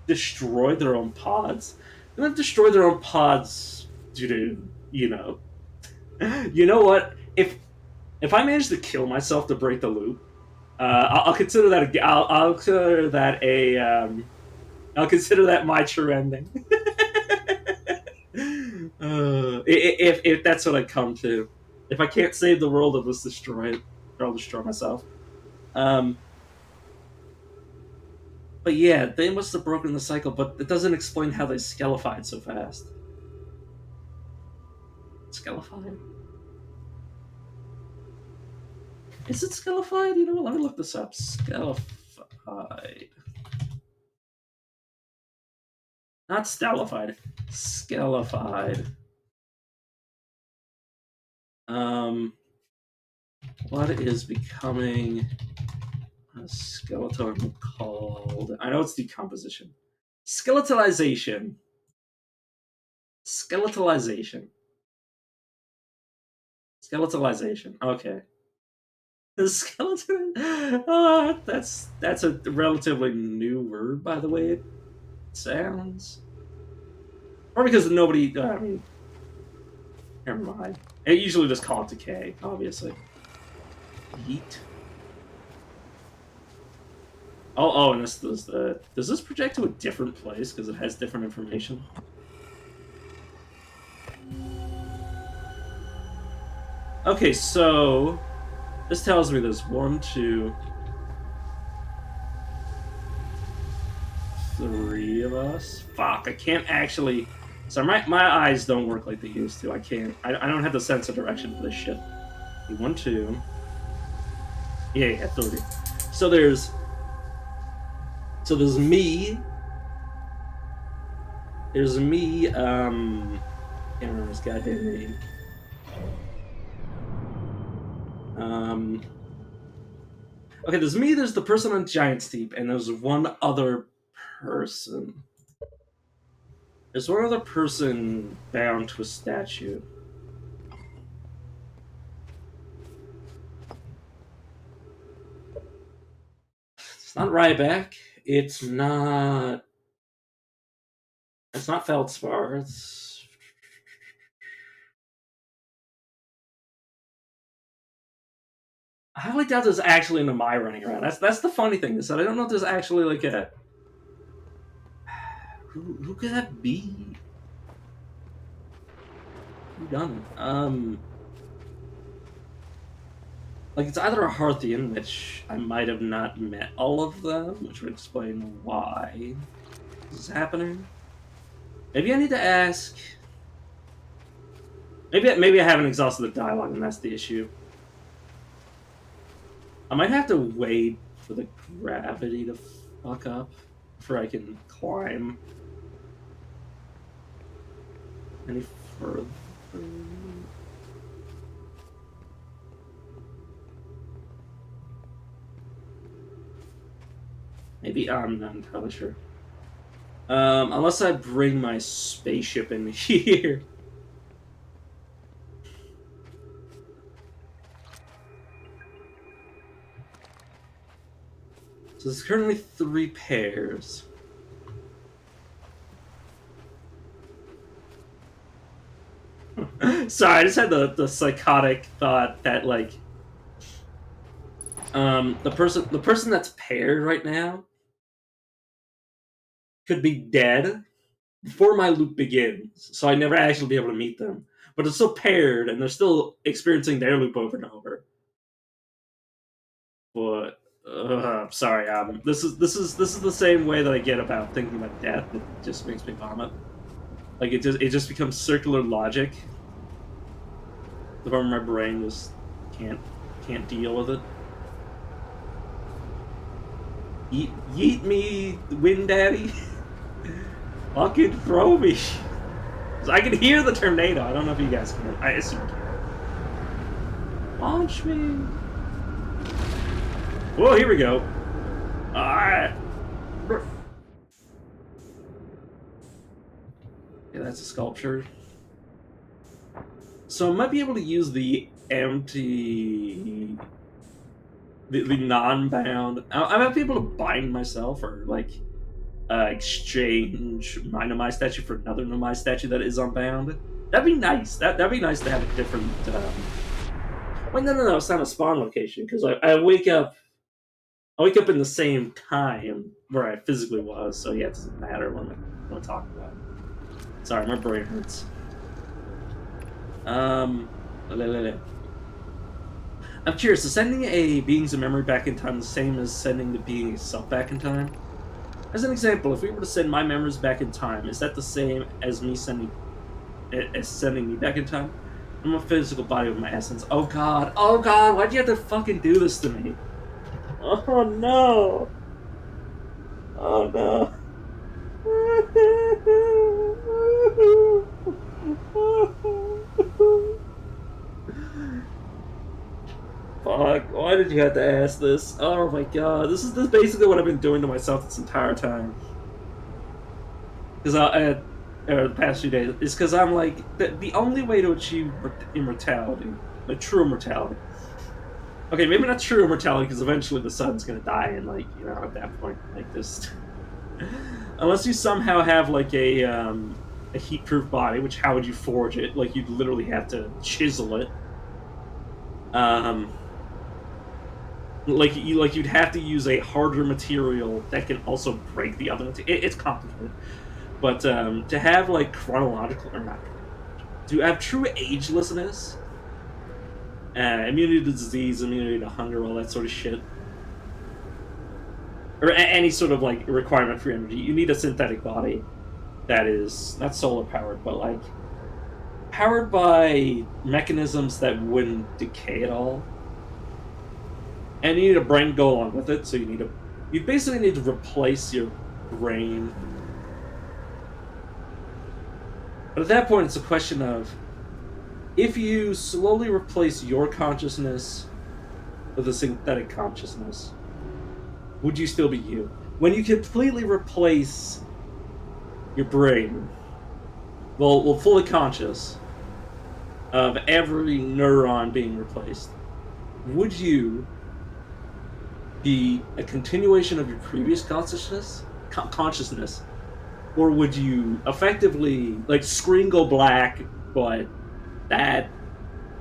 destroyed their own pods. They might have destroyed their own pods due to, you know what? If I manage to kill myself to break the loop, I'll consider that I'll consider that I'll consider that my true ending. If that's what I come to, if I can't save the world, I'll just destroy it, or I'll destroy myself. Um, but yeah, they must have broken the cycle, but it doesn't explain how they skelefied so fast. Skelefied? Is it skelefied? You know what? Let me look this up. Skelefied. Not stellified. Skelefied. Um, what is becoming a skeleton called? I know it's decomposition. Skeletalization. Skeletalization. Skeletalization. Okay. The skeleton. That's a relatively new word, by the way. It sounds. Or because nobody. I mean, never mind. They usually just call it decay, obviously. Yeet. And this does the. Does this project to a different place because it has different information? Okay, so this tells me there's 1, 2, 3 of us. Fuck, I can't actually. So my eyes don't work like they used to. I can't. I don't have the sense of direction for this shit. 1, 2. Yeah, 30. So there's. So there's me. There's me. Can't remember his goddamn name. Okay, there's me, there's the person on Giant Steep, and there's one other person. There's one other person bound to a statue. It's not Ryback. It's not. It's not Feldspar. It's. I highly doubt there's actually an Amai running around. That's the funny thing is that I don't know if there's actually like a. Who could that be? Who done it? Like, it's either a Hearthian, which I might have not met all of them, which would explain why this is happening. Maybe I need to ask. Maybe I haven't exhausted the dialogue, and that's the issue. I might have to wait for the gravity to fuck up before I can climb any further. Maybe I'm not entirely sure. Unless I bring my spaceship in here. So there's currently 3 pairs. Sorry, I just had the psychotic thought that like the person that's paired right now could be dead before my loop begins, so I never actually be able to meet them. But it's still paired, and they're still experiencing their loop over and over. But sorry, this is the same way that I get about thinking about death. It just makes me vomit. Like it just becomes circular logic. The part of my brain just can't deal with it. Yeet me, wind daddy. Fucking throw me. I can hear the tornado. I don't know if you guys can. I assume you can. Launch me. Whoa, here we go. Alright. Yeah, that's a sculpture. So I might be able to use the empty... The non-bound... I might be able to bind myself or, like, exchange my Nomai statue for another Nomai statue that is unbound. That'd be nice. That'd be nice to have a different... Wait, no, it's not a spawn location, because I wake up... I wake up in the same time where I physically was, so yeah, it doesn't matter when I talk about it. Sorry, my brain hurts. I'm curious, is sending a being's memory back in time the same as sending the being itself back in time? As an example, if we were to send my memories back in time, is that the same as me sending me back in time? I'm a physical body with my essence. Oh god, why'd you have to fucking do this to me? Oh no! Oh no! Fuck, why did you have to ask this? Oh my god, this is basically what I've been doing to myself this entire time. Because the past few days, is because I'm like, the only way to achieve immortality, like true immortality. Okay, maybe not true immortality, because eventually the sun's gonna die, and like, you know, at that point, like just... Unless you somehow have like a heat-proof body, which how would you forge it? Like, you'd literally have to chisel it. You'd have to use a harder material that can also break the other material. It's complicated, but to have like chronological or not, to have true agelessness, immunity to disease, immunity to hunger, all that sort of shit, or any sort of like requirement for energy, you need a synthetic body that is not solar powered, but like powered by mechanisms that wouldn't decay at all. And you need a brain to go along with it, so you basically need to replace your brain. But at that point, it's a question of, if you slowly replace your consciousness with a synthetic consciousness, would you still be you? When you completely replace your brain, well, fully conscious of every neuron being replaced, would you be a continuation of your previous consciousness, or would you effectively like screen go black, but that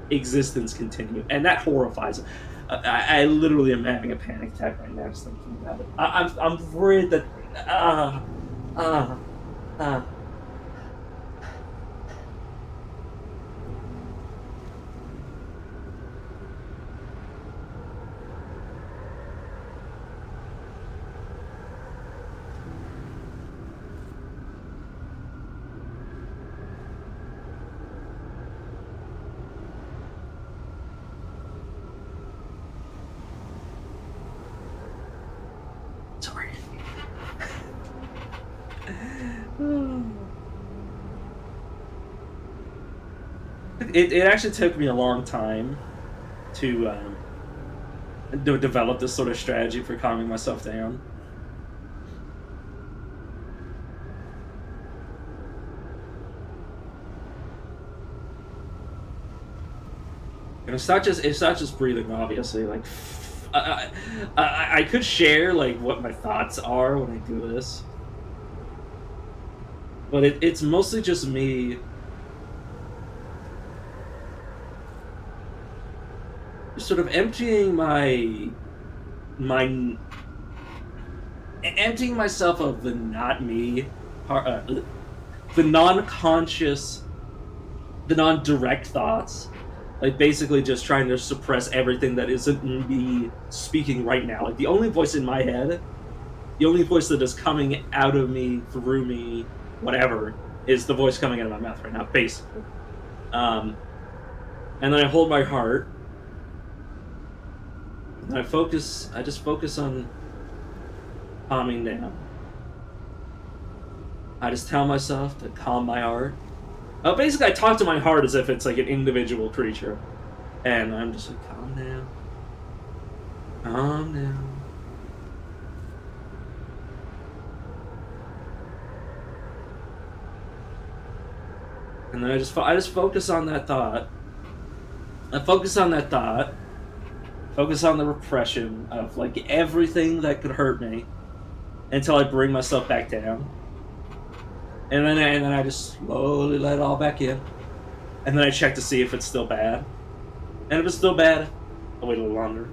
existence continue? And that horrifies. I literally am having a panic attack right now just thinking about it. I'm worried that It actually took me a long time to develop this sort of strategy for calming myself down. And it's not just breathing, obviously. Like, I could share like what my thoughts are when I do this, but it's mostly just me sort of my emptying myself of the not me part, the non-conscious, the non-direct thoughts, like basically just trying to suppress everything that isn't me speaking right now. Like the only voice in my head, the only voice that is coming out of me, through me, whatever, is the voice coming out of my mouth right now, basically. um and then I hold my heart, and I just focus on calming down. I just tell myself to calm my heart. Basically, I talk to my heart as if it's like an individual creature, and I'm just like, calm down, calm down. And then I just focus on that thought. I focus on that thought. Focus on the repression of like everything that could hurt me until I bring myself back down. And then I just slowly let it all back in. And then I check to see if it's still bad. And if it's still bad, I'll wait a little longer.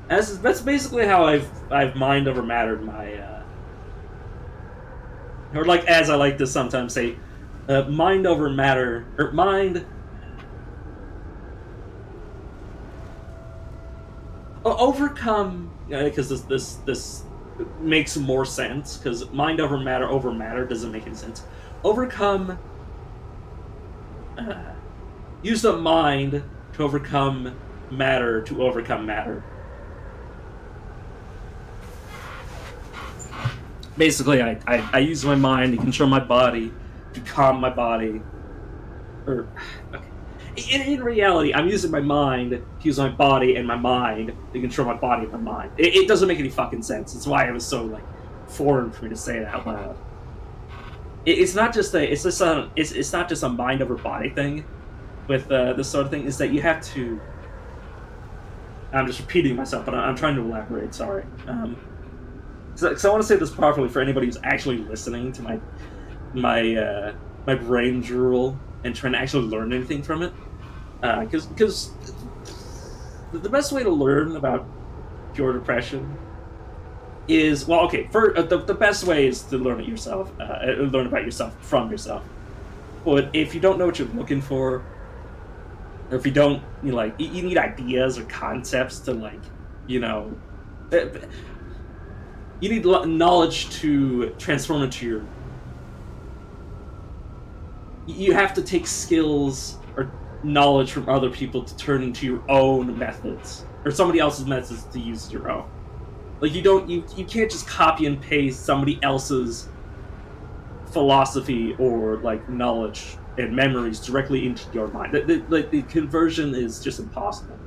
And that's basically how I've mind over mattered my or like, as I like to sometimes say, mind over matter, or mind overcome, because this makes more sense, because mind over matter doesn't make any sense. Overcome, use the mind to overcome matter, to overcome matter. Basically, I use my mind to control my body, to calm my body. Or, okay. In reality, I'm using my mind to use my body and my mind to control my body and my mind. It doesn't make any fucking sense. That's why it was so like foreign for me to say it out loud. It's not just it's not just a mind over body thing with this sort of thing. Is that you have to. I'm just repeating myself, but I'm trying to elaborate. Sorry. So I want to say this properly for anybody who's actually listening to my brain drool and trying to actually learn anything from it. Because the best way to learn about pure depression is, well, okay, the best way is to learn it yourself, learn about yourself from yourself. But if you don't know what you're looking for, or if you don't, you need ideas or concepts to you need knowledge to transform into your. You have to take skills or knowledge from other people to turn into your own methods, or somebody else's methods to use as your own. Like you can't just copy and paste somebody else's philosophy or like knowledge and memories directly into your mind. The conversion is just impossible.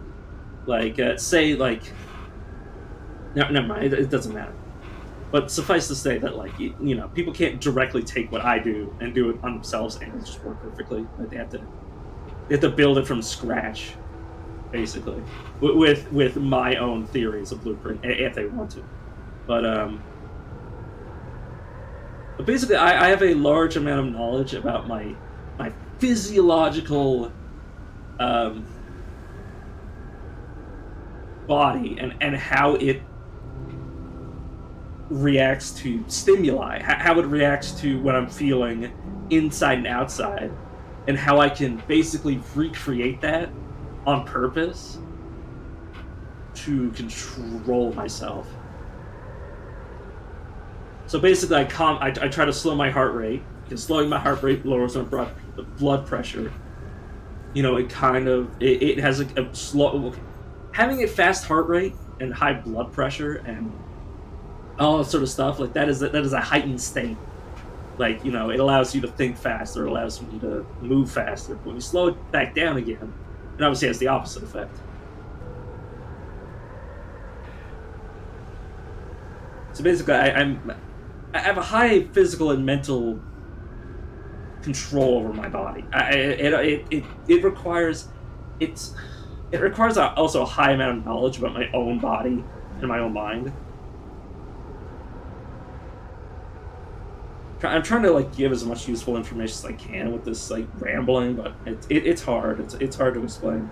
Say no, never mind. It doesn't matter. But suffice to say that people can't directly take what I do and do it on themselves and it just work perfectly. Like they have to build it from scratch, basically, with my own theories of blueprint if they want to. But basically, I have a large amount of knowledge about my physiological body and how it reacts to stimuli, how it reacts to what I'm feeling inside and outside, and how I can basically recreate that on purpose to control myself. So basically, I try to slow my heart rate, because slowing my heart rate lowers my blood pressure. It has a slow. Having a fast heart rate and high blood pressure and all that sort of stuff, like that is a heightened state. Like, it allows you to think faster, it allows you to move faster. But when you slow it back down again, it obviously has the opposite effect. So basically, I have a high physical and mental control over my body. It requires it's it requires also a high amount of knowledge about my own body and my own mind. I'm trying to like give as much useful information as I can with this like rambling, but it's hard. It's hard to explain.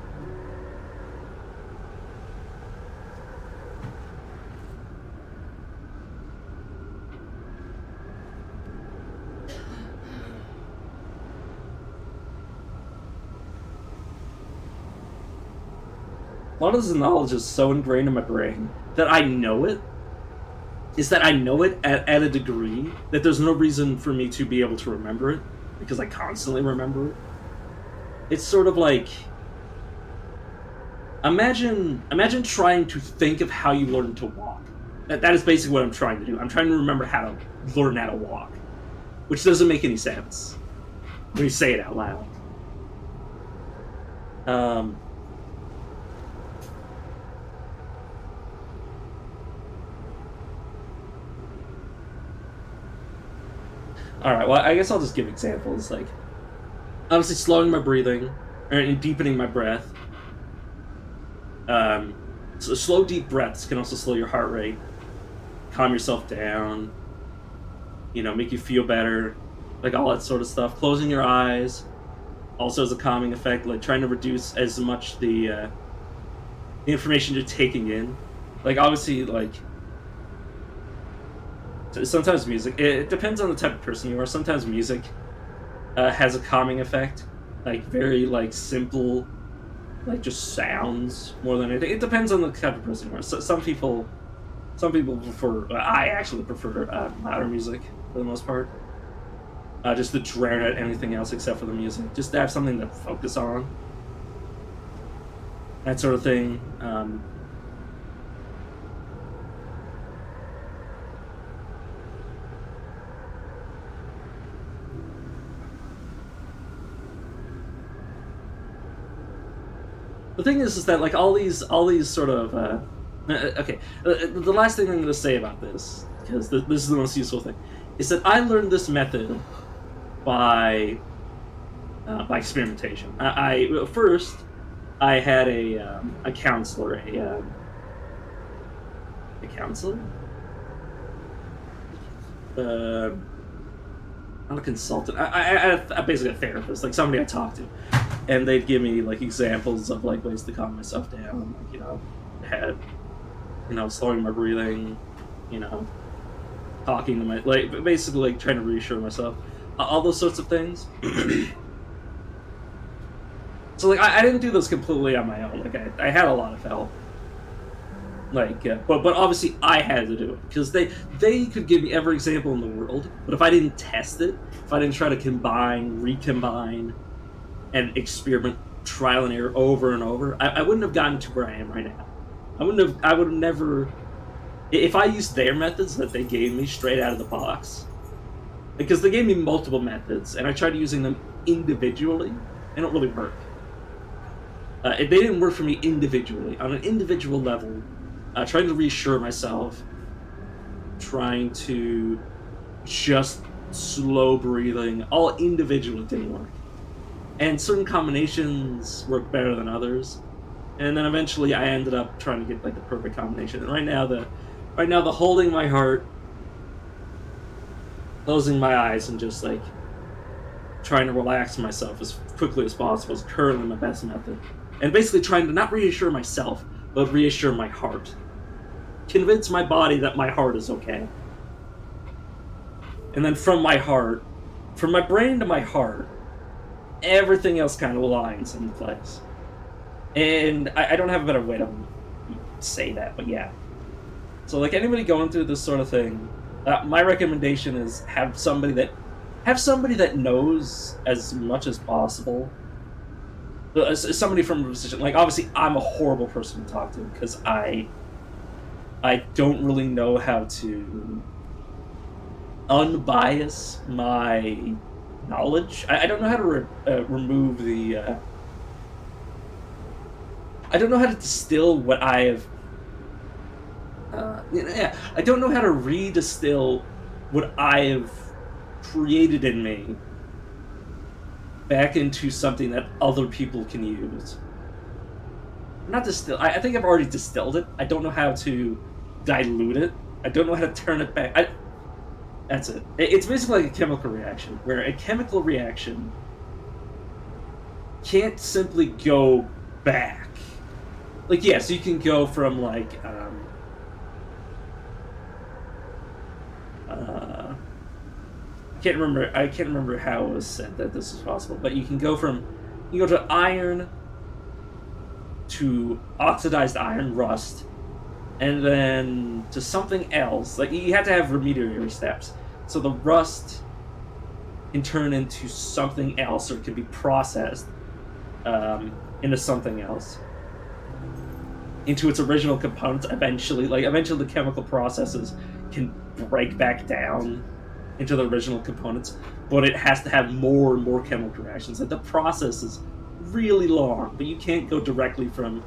A lot of this knowledge is so ingrained in my brain that I know it. Is that I know it at a degree that there's no reason for me to be able to remember it because I constantly remember it. It's sort of like imagine trying to think of how you learn to walk. That is basically what I'm trying to do. I'm trying to remember how to learn how to walk, which doesn't make any sense when you say it out loud. All right. Well, I guess I'll just give examples. Like, obviously, slowing my breathing and deepening my breath. So slow, deep breaths can also slow your heart rate, calm yourself down. Make you feel better, like all that sort of stuff. Closing your eyes also has a calming effect. Like trying to reduce as much the information you're taking in. Like obviously, like sometimes music. It depends on the type of person you are. Sometimes music has a calming effect, like very like simple, like just sounds more than anything. It depends on the type of person you are. So, some people prefer. I actually prefer louder music for the most part, just to drown out anything else except for the music. Just to have something to focus on, that sort of thing. The thing is that like all these sort of okay. The last thing I'm going to say about this, because this is the most useful thing, is that I learned this method by experimentation. First I had a counselor, a counselor, not a consultant. I basically a therapist, like somebody I talked to, and they'd give me like examples of like ways to calm myself down. Like, slowing my breathing, talking to my like basically like trying to reassure myself, all those sorts of things. So like I didn't do this completely on my own. Like I had a lot of help. Like, but obviously I had to do it because they could give me every example in the world, but if I didn't test it, if I didn't try to recombine, and experiment, trial and error over and over, I wouldn't have gotten to where I am right now. I would have never, if I used their methods that they gave me straight out of the box, because they gave me multiple methods and I tried using them individually, they don't really work. They didn't work for me individually. On an individual level, trying to reassure myself, trying to just slow breathing, all individually didn't work. And certain combinations work better than others. And then eventually I ended up trying to get like the perfect combination. And right now the holding my heart, closing my eyes, and just like trying to relax myself as quickly as possible is currently my best method. And basically trying to not reassure myself, but reassure my heart. Convince my body that my heart is okay. And then from my heart, from my brain to my heart, everything else kind of aligns in place. And I don't have a better way to say that, but yeah. So like anybody going through this sort of thing, my recommendation is have somebody that knows as much as possible. Somebody from a position, like obviously I'm a horrible person to talk to because I don't really know how to unbias my knowledge. I don't know how to remove the. I don't know how to distill what I have. Yeah, I don't know how to redistill what I have created in me back into something that other people can use. Not distill. I think I've already distilled it. I don't know how to dilute it. I don't know how to turn it back. That's it. It's basically like a chemical reaction, where a chemical reaction can't simply go back. Like, yes, you can go from like I can't remember how it was said that this is possible, but you go to iron to oxidized iron rust, and then to something else. Like, you have to have remediary steps. So the rust can turn into something else, or it can be processed into something else, into its original components. Eventually the chemical processes can break back down into the original components, but it has to have more and more chemical reactions. Like, the process is really long, but you can't go directly from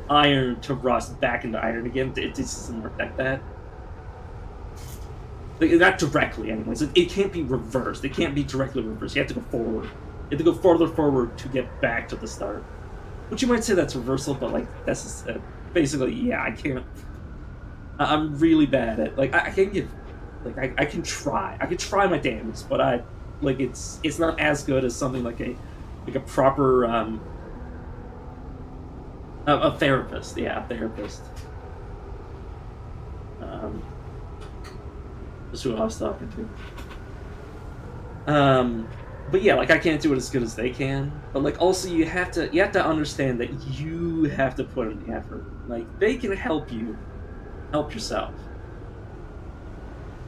iron to rust back into iron again. It just doesn't work like that. Like, not directly, anyways. It can't be reversed. It can't be directly reversed. You have to go forward. You have to go farther forward to get back to the start. Which you might say that's reversal, but like, that's basically, yeah, I can't. I'm really bad at, like, I can't give. Like, I can try my damnedest, but it's not as good as something like a proper a therapist. Yeah, a therapist. That's who I was talking to. But yeah, like, I can't do it as good as they can. But like, also you have to understand that you have to put in the effort. Like, they can help you, help yourself.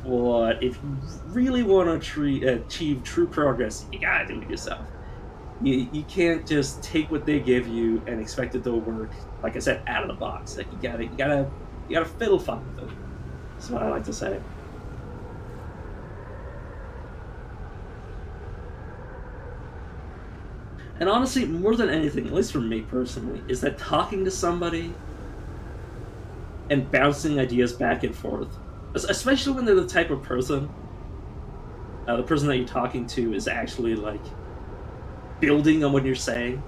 But if you really want to achieve true progress, you gotta do it yourself. You can't just take what they give you and expect it to work. Like I said, out of the box. Like, you gotta fiddle fuck with it. That's what I like to say. And honestly, more than anything, at least for me personally, is that talking to somebody and bouncing ideas back and forth, especially when they're the type of person, the person that you're talking to is actually like building on what you're saying.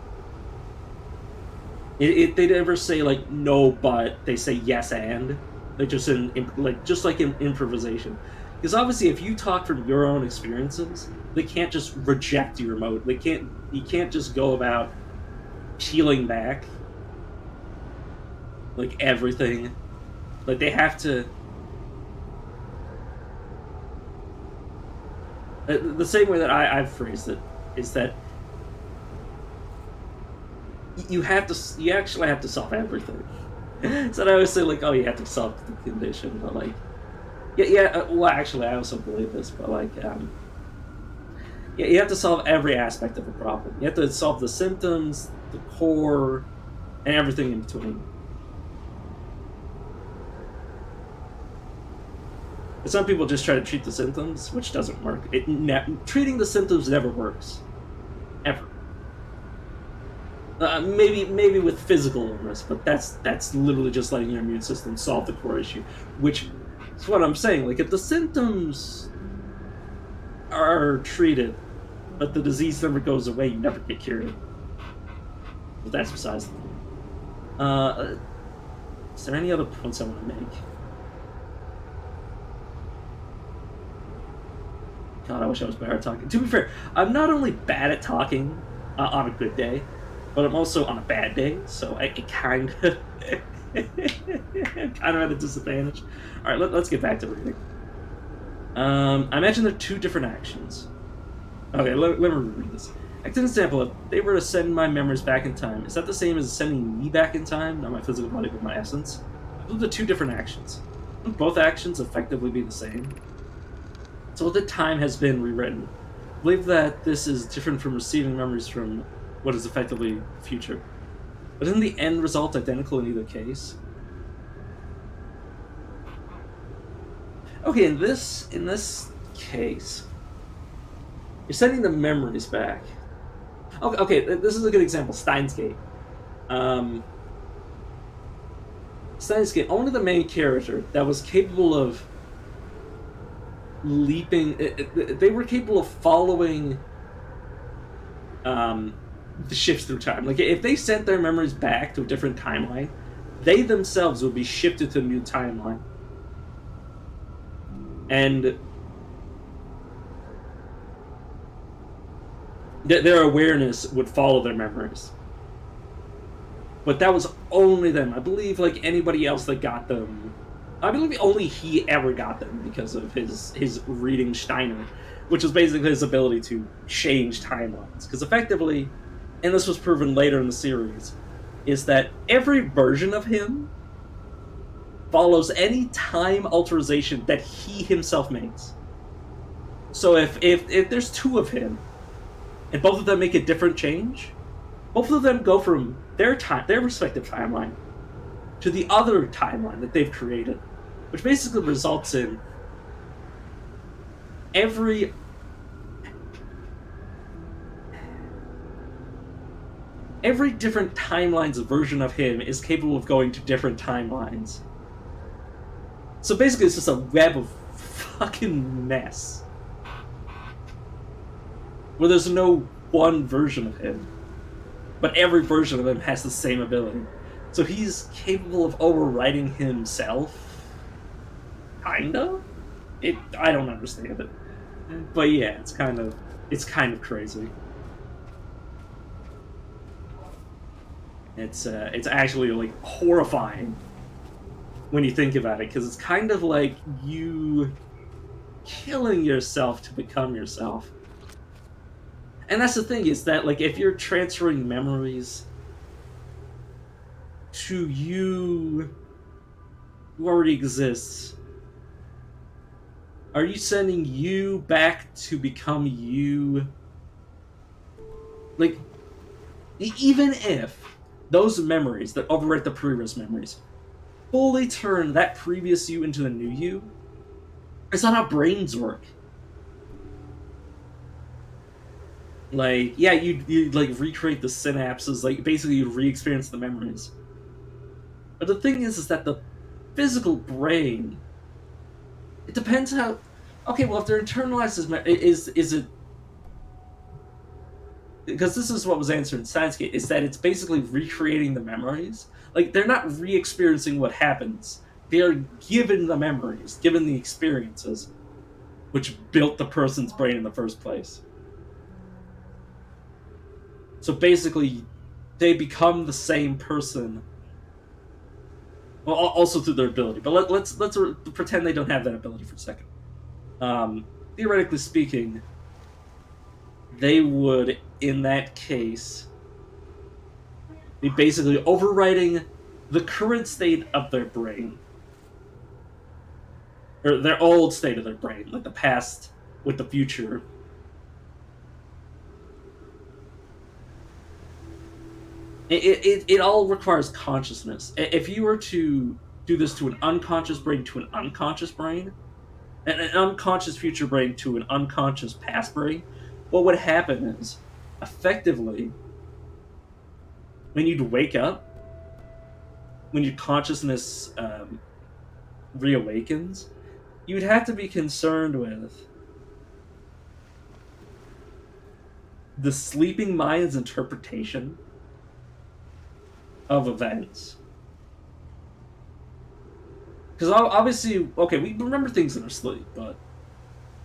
They never say like no, but they say yes and. Like, just in improvisation. Because obviously, if you talk from your own experiences, they can't just reject your emote. You can't just go about peeling back like everything. Like, they have to. The same way that I've phrased it is that you actually have to solve everything. So I always say, like, oh, you have to solve the condition, but like, well, actually, I also believe this, but like, yeah, you have to solve every aspect of the problem. You have to solve the symptoms, the core, and everything in between. But some people just try to treat the symptoms, which doesn't work. Treating the symptoms never works, ever. Maybe with physical illness, but that's literally just letting your immune system solve the core issue, which is what I'm saying. Like, if the symptoms are treated, but the disease never goes away, you never get cured. But that's besides the point. Is there any other points I want to make? God, I wish I was better at talking. To be fair, I'm not only bad at talking on a good day, but I'm also on a bad day, so I kind of at a disadvantage. All right, let's get back to reading. I mentioned there are two different actions. Okay, let me read this. Active example: if they were to send my memories back in time, is that the same as sending me back in time? Not my physical body, but my essence. Those are two different actions. Would both actions effectively be the same? So the time has been rewritten. I believe that this is different from receiving memories from what is effectively the future. But isn't the end result identical in either case? Okay, in this case, you're sending the memories back. Okay, this is a good example. Steins Gate. Steins Gate, only the main character that was capable of leaping. They were capable of following the shifts through time. Like, if they sent their memories back to a different timeline, they themselves would be shifted to a new timeline. And their awareness would follow their memories. But that was only them. I believe, like, anybody else that got them, I believe only he ever got them because of his reading Steiner, which was basically his ability to change timelines. Because effectively, and this was proven later in the series, is that every version of him follows any time alteration that he himself makes. So if there's two of him, and both of them make a different change, both of them go from their respective timeline to the other timeline that they've created, which basically results in every different timeline's version of him is capable of going to different timelines. So basically it's just a web of fucking mess, where there's no one version of him, but every version of him has the same ability. So he's capable of overwriting himself, kinda. I don't understand it, but yeah, it's kind of crazy. It's actually, like, horrifying when you think about it, because it's kind of like you killing yourself to become yourself. And that's the thing, is that, like, if you're transferring memories to you who already exists, are you sending you back to become you? Like, even if those memories that overwrite the previous memories fully turn that previous you into the new you, it's not how brains work. Like, yeah, you like recreate the synapses, like basically you re-experience the memories. But the thing is that the physical brain, it depends how. Okay, well, if they're internalized is it? Because this is what was answered in Science Gate, is that it's basically recreating the memories. Like, they're not re-experiencing what happens. They are given the memories, given the experiences, which built the person's brain in the first place. So basically, they become the same person. Well, also through their ability, but let's pretend they don't have that ability for a second. Theoretically speaking, they would, in that case, be basically overwriting the current state of their brain, or their old state of their brain, like the past with the future. It all requires consciousness. If you were to do this to an unconscious brain to an unconscious brain, and an unconscious future brain to an unconscious past brain, what would happen is, effectively, when you'd wake up, when your consciousness reawakens, you'd have to be concerned with the sleeping mind's interpretation of events. Because obviously, okay, we remember things in our sleep, but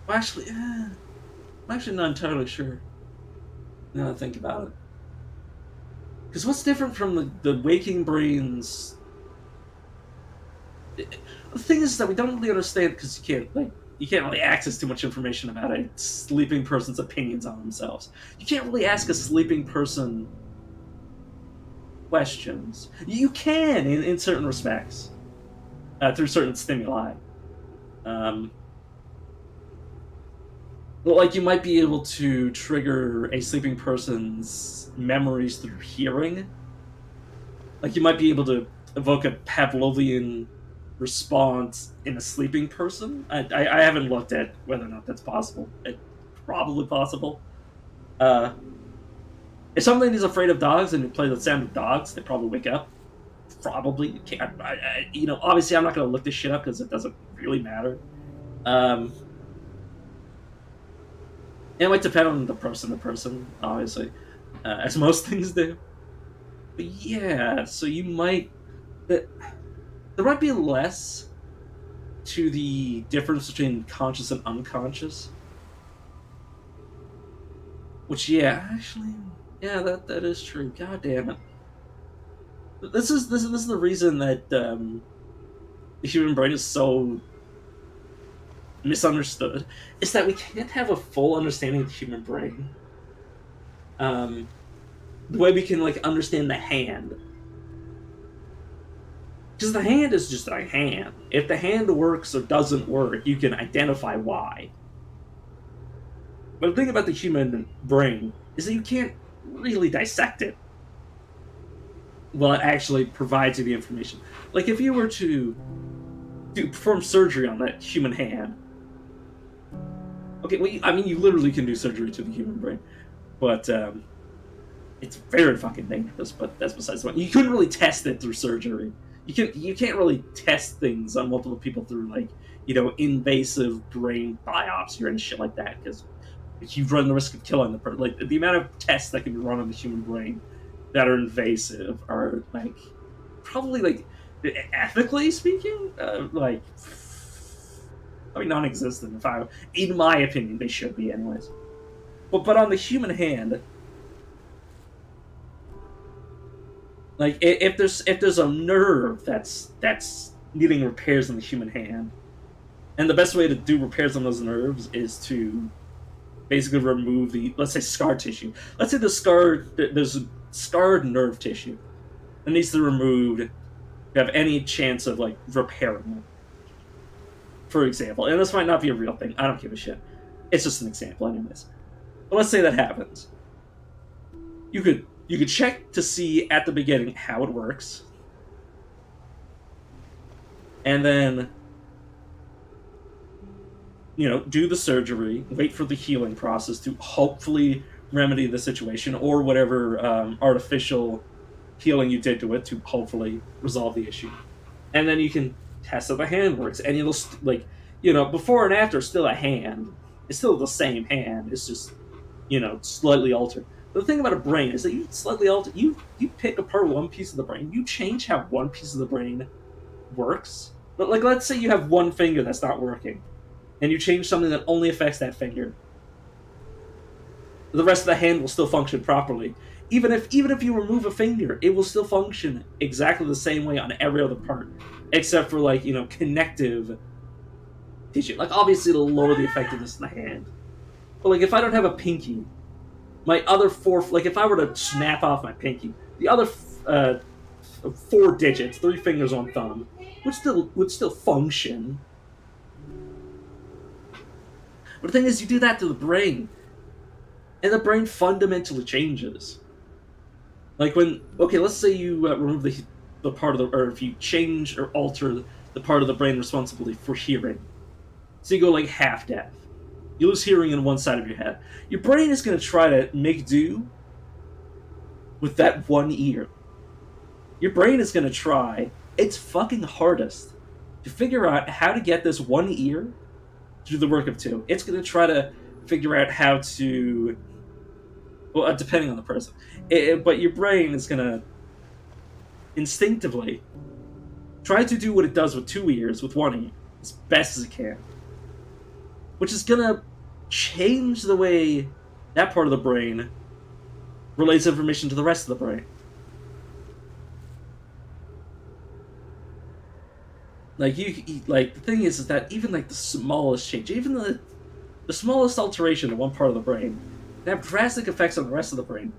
I'm actually not entirely sure now that I think about it. Because what's different from the waking brains? The thing is that we don't really understand, because you can't really access too much information about a sleeping person's opinions on themselves. You can't really ask a sleeping person questions. You can, in certain respects, through certain stimuli. Well, like, you might be able to trigger a sleeping person's memories through hearing. Like, you might be able to evoke a Pavlovian response in a sleeping person. I haven't looked at whether or not that's possible. It's probably possible. Uh, if something is afraid of dogs and you play the sound of dogs, they probably wake up. Probably you can't. Obviously, I'm not going to look this shit up because it doesn't really matter. Um, it might depend on the person to person, obviously, as most things do. But yeah, so you might there might be less to the difference between conscious and unconscious. Which, yeah, actually, yeah, that is true. God damn it. This is the reason that the human brain is so misunderstood. Is that we can't have a full understanding of the human brain. Um, the way we can like understand the hand, because the hand is just a hand. If the hand works or doesn't work, you can identify why. But the thing about the human brain is that you can't really dissect it. Well, it actually provides you the information. Like if you were to perform surgery on that human hand. Okay, well, I mean, you literally can do surgery to the human brain, but it's very fucking dangerous. But that's besides the point. You couldn't really test it through surgery. You can't really test things on multiple people through like invasive brain biopsy and shit like that because you run the risk of killing the person. Like the amount of tests that can be run on the human brain that are invasive are like probably like ethically speaking, like I mean non-existent. If I, in my opinion, they should be anyways. But on the human hand, like if there's a nerve that's needing repairs in the human hand, and the best way to do repairs on those nerves is to basically remove the, let's say, scar tissue. Let's say there's scarred nerve tissue that needs to be removed to have any chance of like repairing it. For example, and this might not be a real thing. I don't give a shit. It's just an example, anyways. But let's say that happens. You could check to see at the beginning how it works, and then do the surgery, wait for the healing process to hopefully remedy the situation or whatever artificial healing you did to it to hopefully resolve the issue. And then you can test how the hand works. And it'll, like, before and after, still a hand. It's still the same hand. It's just, slightly altered. But the thing about a brain is that you slightly alter, you pick apart one piece of the brain, you change how one piece of the brain works. But, like, let's say you have one finger that's not working and you change something that only affects that finger, the rest of the hand will still function properly. Even if you remove a finger, it will still function exactly the same way on every other part, except for like connective tissue. Like obviously it'll lower the effectiveness in the hand, but like if I don't have a pinky, my other like if I were to snap off my pinky, the other 4 digits, 3 fingers on thumb, would still function. But the thing is, you do that to the brain, and the brain fundamentally changes. Like let's say you remove the part of or if you change or alter the part of the brain responsible for hearing. So you go like half deaf. You lose hearing in one side of your head. Your brain is going to try to make do with that one ear. Your brain is going to try its fucking hardest to figure out how to get this one ear to do the work of two. It's going to try to figure out how to, well, depending on the person. But your brain is going to instinctively try to do what it does with 2 ears with 1 ear as best as it can. Which is going to change the way that part of the brain relates information to the rest of the brain. Like the thing is that even like the smallest change, even the smallest alteration in one part of the brain, can have drastic effects on the rest of the brain,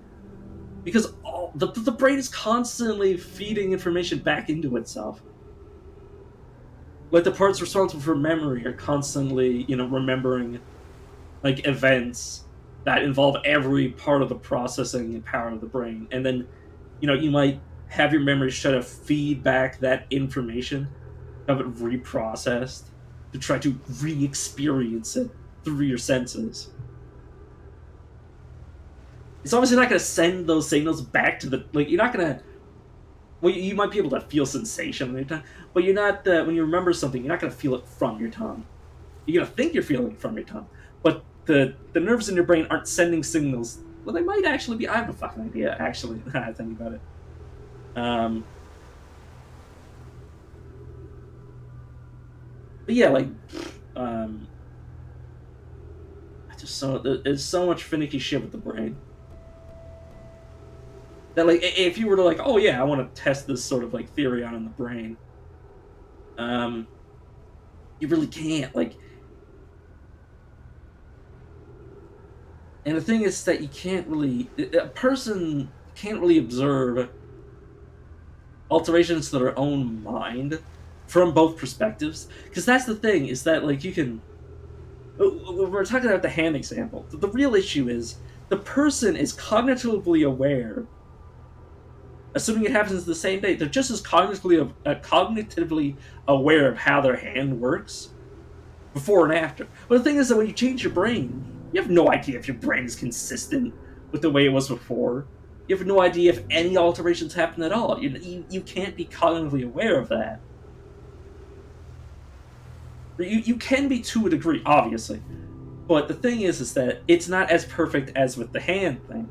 because the brain is constantly feeding information back into itself. Like the parts responsible for memory are constantly, remembering like events that involve every part of the processing power of the brain, and then, you might have your memory try to feed back that information have it reprocessed to try to re-experience it through your senses. It's obviously not going to send those signals back to the like. You're not going to. Well, you might be able to feel sensation on your tongue, but you're not. When you remember something, you're not going to feel it from your tongue. You're going to think you're feeling it from your tongue, but the nerves in your brain aren't sending signals. Well, they might actually be. I have a fucking idea. Actually, I think about it. Um, but yeah, like, um, I just so there's so much finicky shit with the brain that like if you were to like, oh yeah, I want to test this sort of like theory on in the brain, um, you really can't like. And the thing is that you can't really a person can't really observe alterations to their own mind from both perspectives because that's the thing is that like you can we're talking about the hand example. The real issue is the person is cognitively aware, assuming it happens the same day. They're just as cognitively aware of how their hand works before and after. But the thing is that when you change your brain, you have no idea if your brain is consistent with the way it was before. You have no idea if any alterations happen at all. You can't be cognitively aware of that. You can be to a degree, obviously. But the thing is that it's not as perfect as with the hand thing.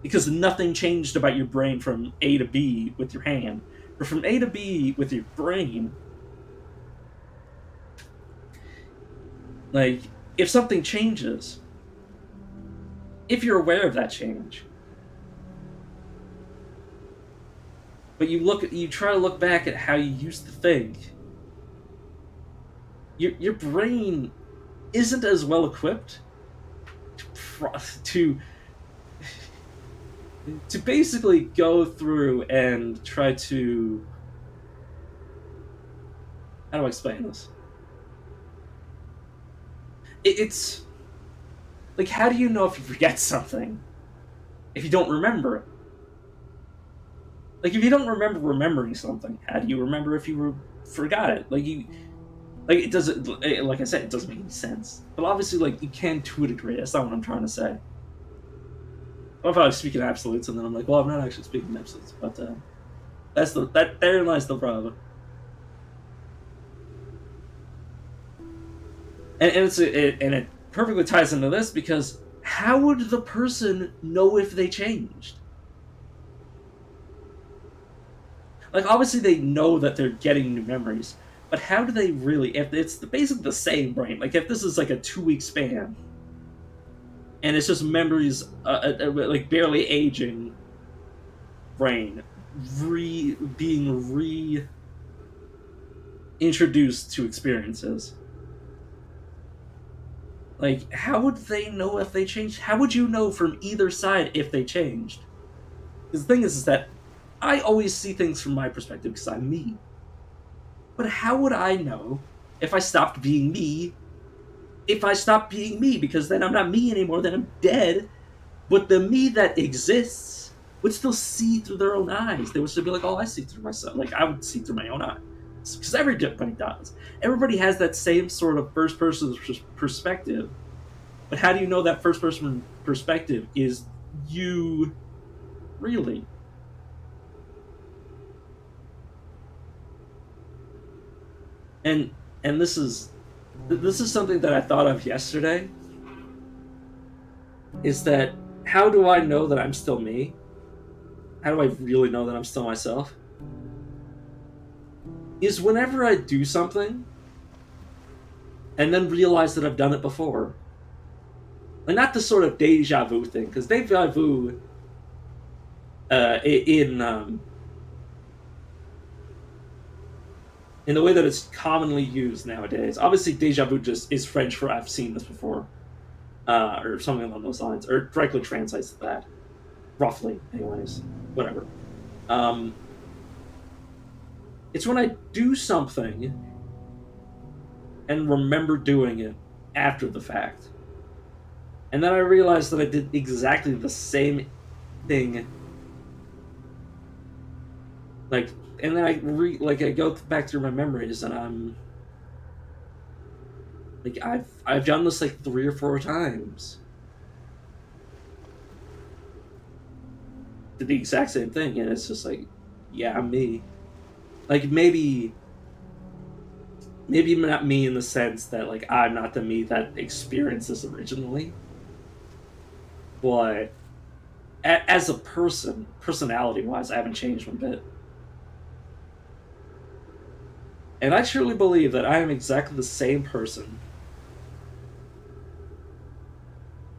Because nothing changed about your brain from A to B with your hand. But from A to B with your brain, like, if something changes, if you're aware of that change, but you try to look back at how you used to think, your brain isn't as well equipped to to basically go through and try to how do I explain this? It's like how do you know if you forget something if you don't remember it? Like if you don't remember remembering something, how do you remember if you forgot it? Like it doesn't like I said, it doesn't make any sense. But obviously, like you can to a degree. That's not what I'm trying to say. Well, if I was speaking absolutes, and then I'm like, well, I'm not actually speaking absolutes. But that there lies the rub. And it perfectly ties into this because how would the person know if they changed? Like obviously they know that they're getting new memories, but how do they really? If it's basically the same brain, like if this is like a 2 week span, and it's just memories, like barely aging brain, being reintroduced to experiences. Like, how would they know if they changed? How would you know from either side if they changed? Because the thing is that I always see things from my perspective because I'm me. But how would I know if I stopped being me? If I stopped being me, because then I'm not me anymore, then I'm dead. But the me that exists would still see through their own eyes. They would still be like, oh, I see through myself. Like, I would see through my own eyes. Because everybody does. Everybody has that same sort of first person perspective. But how do you know that first person perspective is you really? And and this is something that I thought of yesterday. Is that how do I know that I'm still me? How do I really know that I'm still myself? Is whenever I do something and then realize that I've done it before. Like not the sort of deja vu thing, because deja vu in the way that it's commonly used nowadays. Obviously, deja vu just is French for "I've seen this before," or something along those lines, or directly translates to that, roughly. Anyways, whatever. Um, it's when I do something and remember doing it after the fact, and then I realize that I did exactly the same thing Like, and then I go back through my memories, and I'm like, I've done this like 3 or 4 times. Did the exact same thing, and it's just like, yeah, I'm me. Like maybe not me in the sense that like I'm not the me that experienced this originally, but as a person, personality wise, I haven't changed one bit. And I truly believe that I am exactly the same person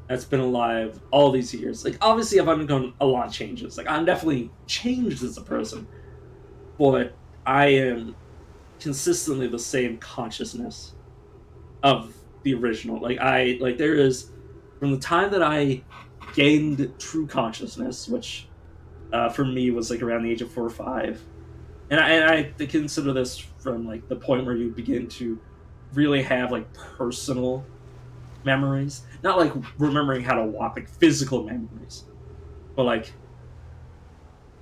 that's been alive all these years. Like, obviously, I've undergone a lot of changes. Like, I'm definitely changed as a person, but I am consistently the same consciousness of the original. There is, from the time that I gained true consciousness, which for me was like around the age of 4 or 5, and I consider this from like the point where you begin to really have like personal memories, not like remembering how to walk, like physical memories, but like,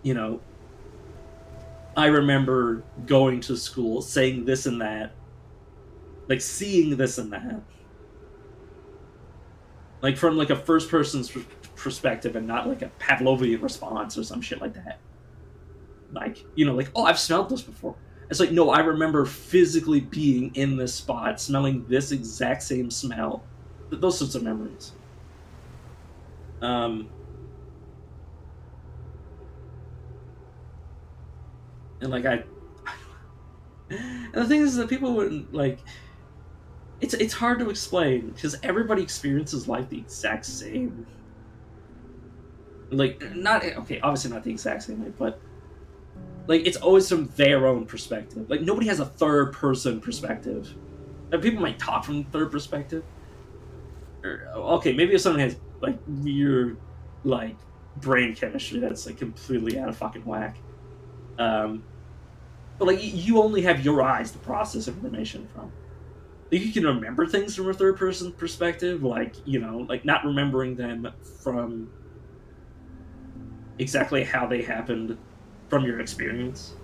you know, I remember going to school, saying this and that, like seeing this and that, like from like a first person's perspective, and not like a Pavlovian response or some shit like that. Like, like, oh, I've smelled this before. It's like, no, I remember physically being in this spot, smelling this exact same smell. Those sorts of memories. Um, and like and the thing is that people wouldn't like. It's hard to explain because everybody experiences life the exact same. Like, not okay, obviously not the exact same way, but like it's always from their own perspective. Like, nobody has a third person perspective. And people might talk from third perspective. Or, okay, maybe if someone has like weird like brain chemistry that's like completely out of fucking whack. Um, but like you only have your eyes to process information from. Like, you can remember things from a third person perspective, like, like not remembering them from exactly how they happened from your experience.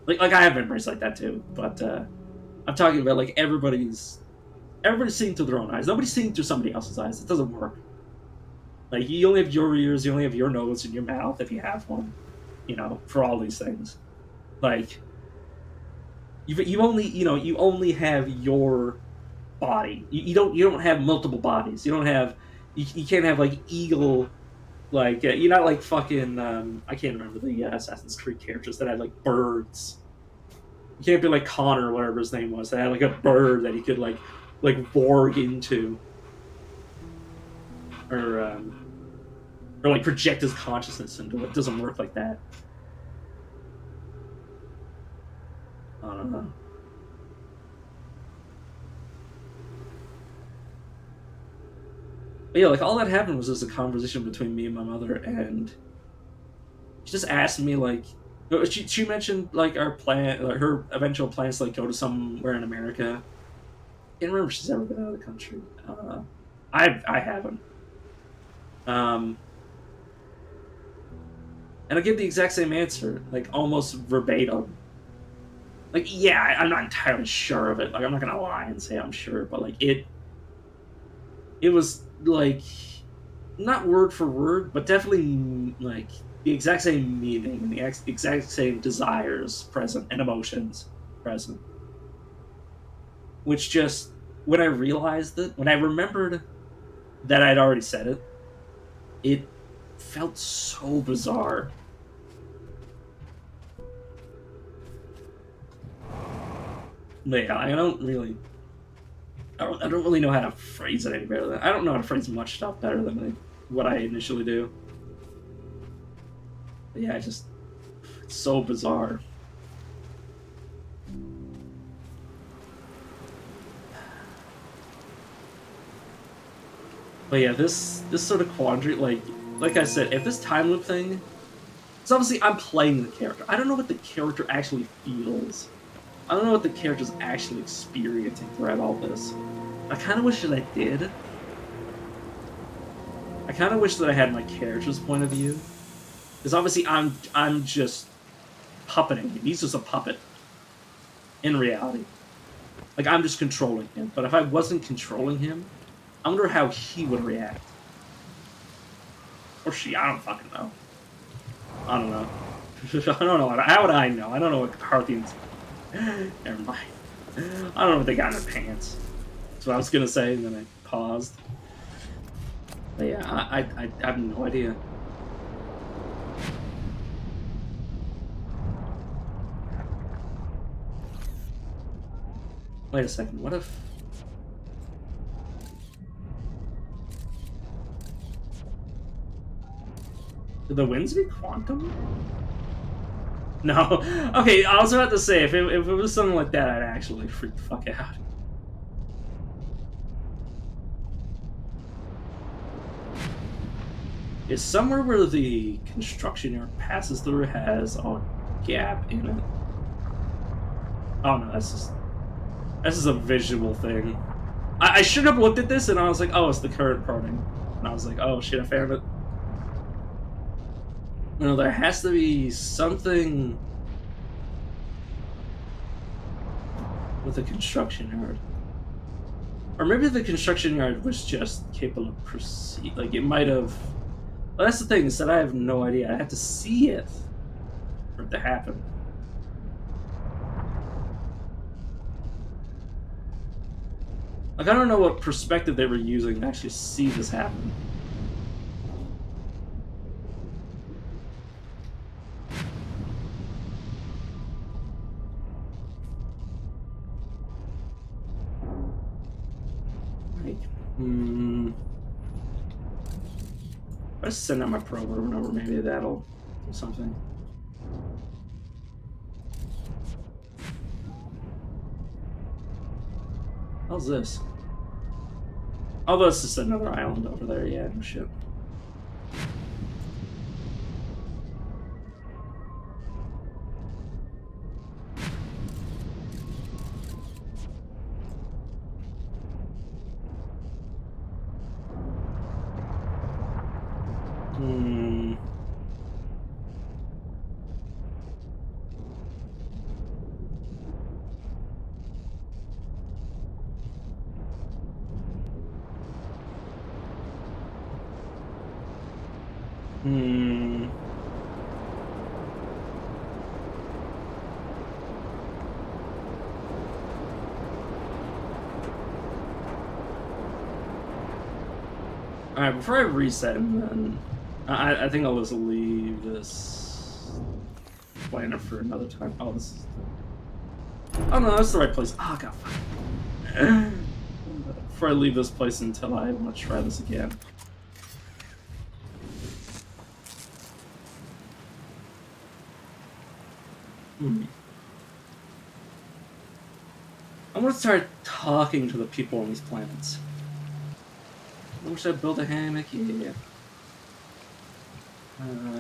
Like I have memories like that too, but I'm talking about like everybody's seeing through their own eyes. Nobody's seeing through somebody else's eyes. It doesn't work. Like, you only have your ears, you only have your nose and your mouth if you have one. For all these things. Like, you only have your body. You don't have multiple bodies. You can't have like eagle, like you're not like fucking I can't remember the Assassin's Creed characters that had like birds. You can't be like Connor or whatever his name was that had like a bird that he could like warg into, or like project his consciousness into. It doesn't work like that. I don't know. But yeah, like all that happened was just a conversation between me and my mother, and she just asked me like, she mentioned like our plan, like her eventual plans to like go to somewhere in America. I can't remember if she's ever been out of the country. I haven't. Um, and I give the exact same answer, like almost verbatim. Like, yeah, I'm not entirely sure of it. Like, I'm not gonna lie and say I'm sure, but like it was like not word for word, but definitely like the exact same meaning and the exact same desires present and emotions present. Which just, when I realized it, when I remembered that I'd already said it, it felt so bizarre. But yeah, I don't really know how to phrase it any better than I don't know how to phrase much stuff better than what I initially do. But yeah, it's so bizarre. But yeah, this sort of quandary, like I said, if this time loop thing, so obviously I'm playing the character. I don't know what the character actually feels. I don't know what the character's actually experiencing throughout all this. I kind of wish that I did. I kind of wish that I had my character's point of view, because obviously I'm just puppeting him. He's just a puppet. In reality. Like, I'm just controlling him. But if I wasn't controlling him, I wonder how he would react. Or she, I don't fucking know. I don't know. I don't know. How would I know? I don't know what Parthians... Never mind. I don't know what they got in their pants. That's what I was gonna say, and then I paused. But yeah, I have no idea. Wait a second, what if... Did the winds be quantum? No. Okay, I was about to say, if it was something like that, I'd actually freak the fuck out. Is somewhere where the construction yard passes through has a gap in it? Oh no, this is a visual thing. I should have looked at this and I was like, oh, it's the current parting. And I was like, oh shit, I found it. No, there has to be something with the construction yard. Or maybe the construction yard was just capable of proceed. Like, it might have... Well, that's the thing, is that I have no idea. I have to see it for it to happen. Like, I don't know what perspective they were using to actually see this happen. Let's send out my probe over and over. Maybe that'll do something. How's this? Oh, that's just another island over there. Yeah, no shit. Alright, before I reset, then I think I'll just leave this planner for another time. Oh, this is the... Oh no, that's the right place. Oh god, fuck. Before I leave this place until I want to try this again. I'm gonna start talking to the people on these planets. Should I build a hammock? Yeah.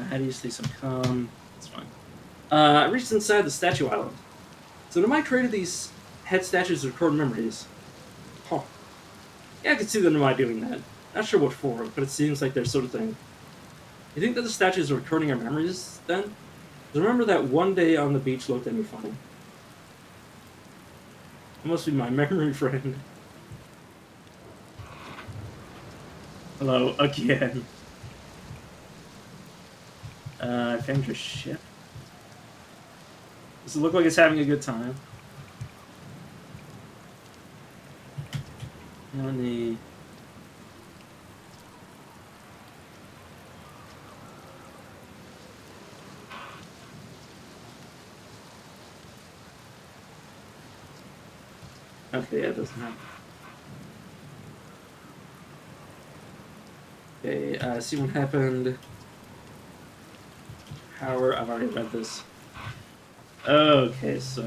How do you stay some calm? That's fine. I reached inside the statue island. So Nomai created these head statues to record memories. Huh. Yeah, I can see the Nomai doing that. Not sure what for, but it seems like their sort of thing. You think that the statues are recording our memories, then? 'Cause remember that one day on the beach looked at me funny. It must be my memory friend. Hello, again. I found your ship. Does it look like it's having a good time? Money. Okay, yeah, it doesn't have. Okay, see what happened. Power, I've already read this. Okay, so...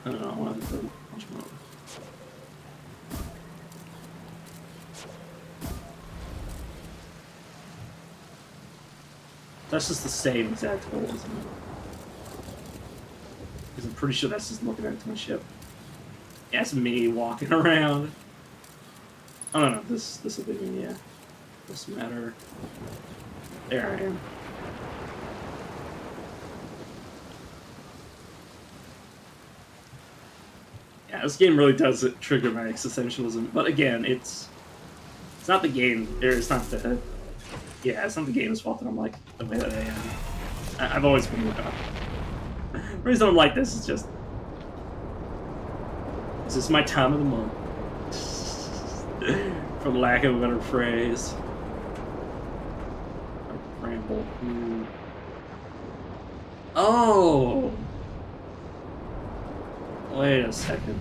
I don't know, I want to do much more. That's just the same exact hole, isn't it? Because I'm pretty sure that's just looking into my ship. Yeah, it's me walking around. Oh no, this will be me, yeah. Doesn't matter. There I am. Yeah, this game really does trigger my existentialism, but again, it's not the game, or it's not the it's not the game's fault that I'm like the way that I am. I've always been like that. The reason I'm like this is just this is my time of the month, for lack of a better phrase. Ramble. Oh. Wait a second.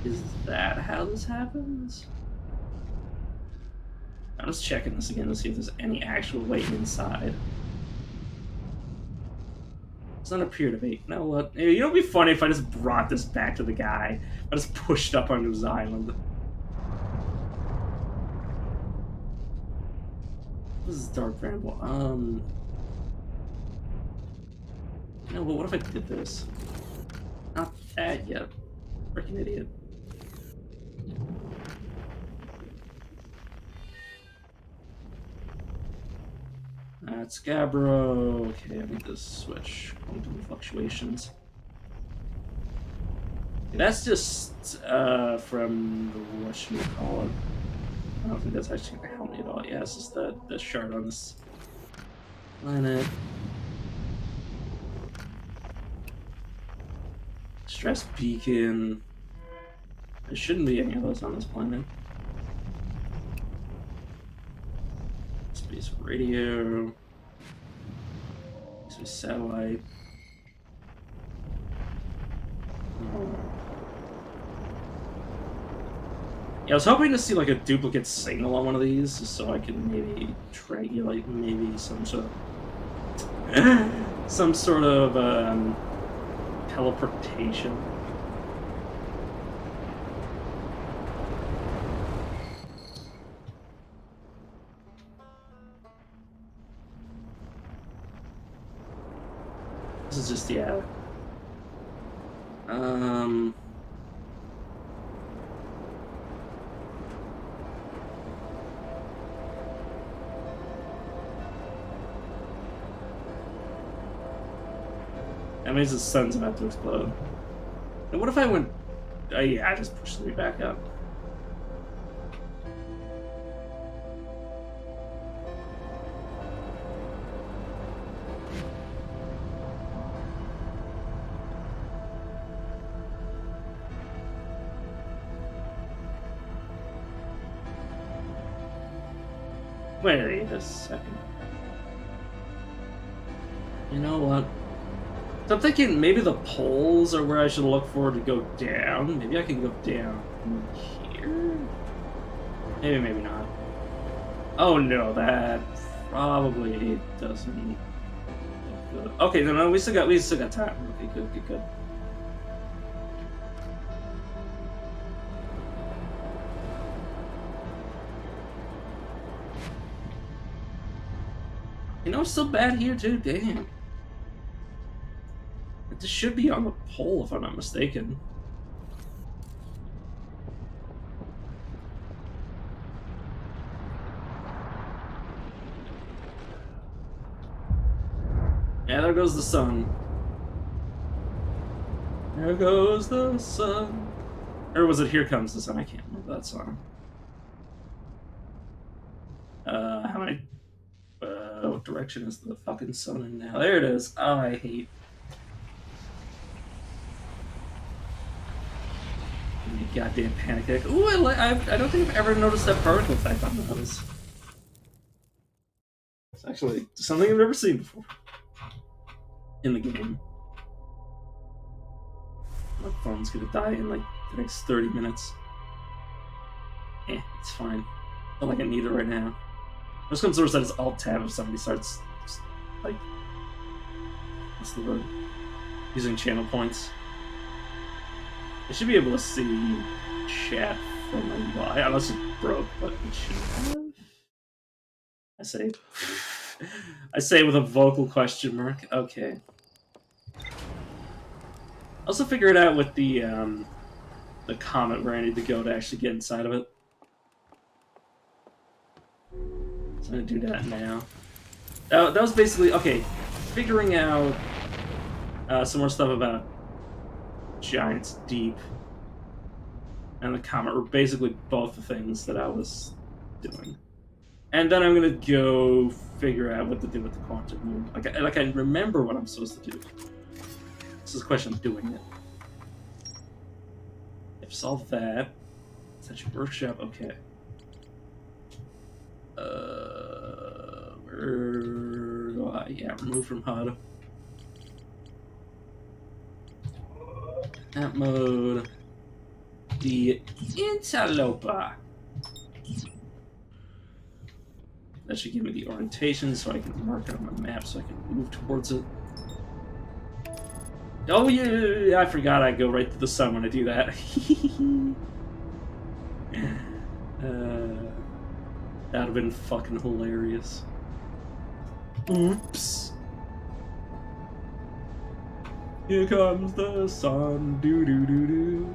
Is that how this happens? I'm just checking this again to see if there's any actual weight inside. Doesn't appear to be. You know what? You know, it'd be funny if I just brought this back to the guy. I just pushed up onto his island. This is Dark Ramble. You know what if I did this? Not that yet. Freaking idiot. That's Gabbro. Okay, I need to switch quantum fluctuations. That's just from the whatchamacallit. I don't think that's actually gonna help me at all. Yeah, it's just the shard on this planet. Stress beacon. There shouldn't be any of those on this planet. Space radio. Space satellite. Oh. Yeah, I was hoping to see like a duplicate signal on one of these, just so I can maybe triangulate maybe some sort of teleportation. This is just that means the sun's about to explode. And what if I went... I just pushed me back up. Wait a second. You know what? So I'm thinking maybe the poles are where I should look for to go down. Maybe I can go down here? Maybe, maybe not. Oh no, that probably doesn't look good. Okay, no, we still got time. Okay, good. You know, it's still bad here too, damn. This should be on the pole, if I'm not mistaken. Yeah, there goes the sun. There goes the sun. Or was it Here Comes the Sun? I can't remember that song. How many... what direction is the fucking sun in now? There it is. Oh, I hate... Goddamn panic deck. Ooh, I don't think I've ever noticed that particle effect on those. It's actually something I've never seen before in the game. My phone's gonna die in like the next 30 minutes. It's fine. Not like I need it right now. Most consumers said it's Alt-Tab if somebody starts, like, what's the word? Using channel points. I should be able to see chat from my UI, unless it broke, but it should have. I say with a vocal question mark. Okay. Also figure it out with the comet where I need to go to actually get inside of it. I'm gonna do that now. That was basically okay. Figuring out some more stuff about Giants Deep and the comet were basically both the things that I was doing. And then I'm gonna go figure out what to do with the quantum moon. Like I remember what I'm supposed to do. This is a question of doing it. I've solved that. Such a workshop. Okay. Where do I? Yeah, remove from HUD. App mode. The interloper. That should give me the orientation so I can mark it on my map so I can move towards it. Oh yeah, I forgot I go right to the sun when I do that. That would have been fucking hilarious. Oops. Here comes the sun. Do do do do.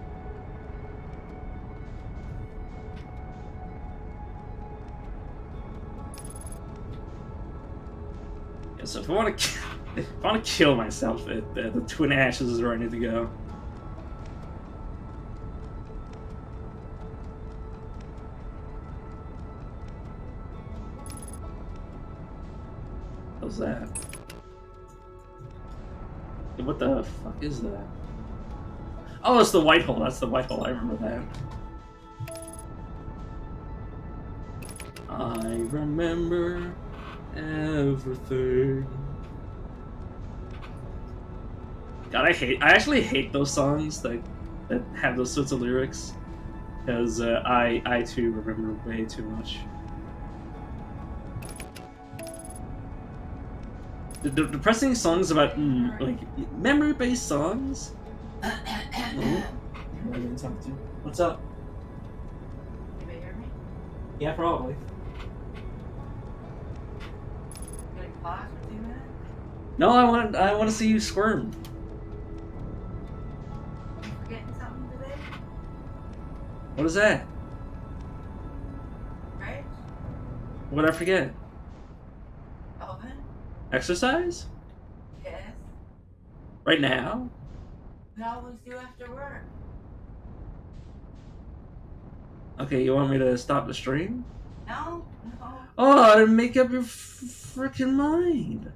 Yeah, so if I want to kill myself, the Twin Ashes is where I need to go. What's that? What the fuck is that? Oh, it's the white hole. That's the white hole. I remember that. I remember everything. God, I actually hate those songs that have those sorts of lyrics, because I too remember way too much. The depressing songs about like memory-based songs. What's up? Can you hear me? Yeah, probably. Gonna pause for 2 minutes? No, I want to see you squirm. You forgetting something today? What is that? Right? What'd I forget? Oven? Exercise? Yes. Right now? We always do after work. Okay, you want me to stop the stream? No? Oh, make up your freaking mind.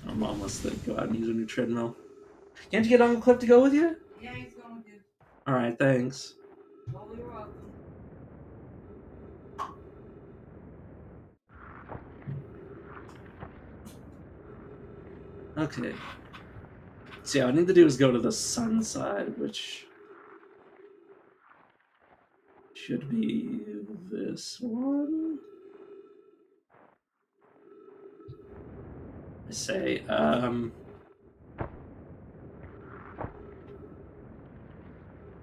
Our mom wants to go out and use a new treadmill. Can't you get Uncle Cliff to go with you? Yeah, he's going to. Alright, thanks. Well, you're welcome. Okay. See, all I need to do is go to the sun side, which should be this one. I say,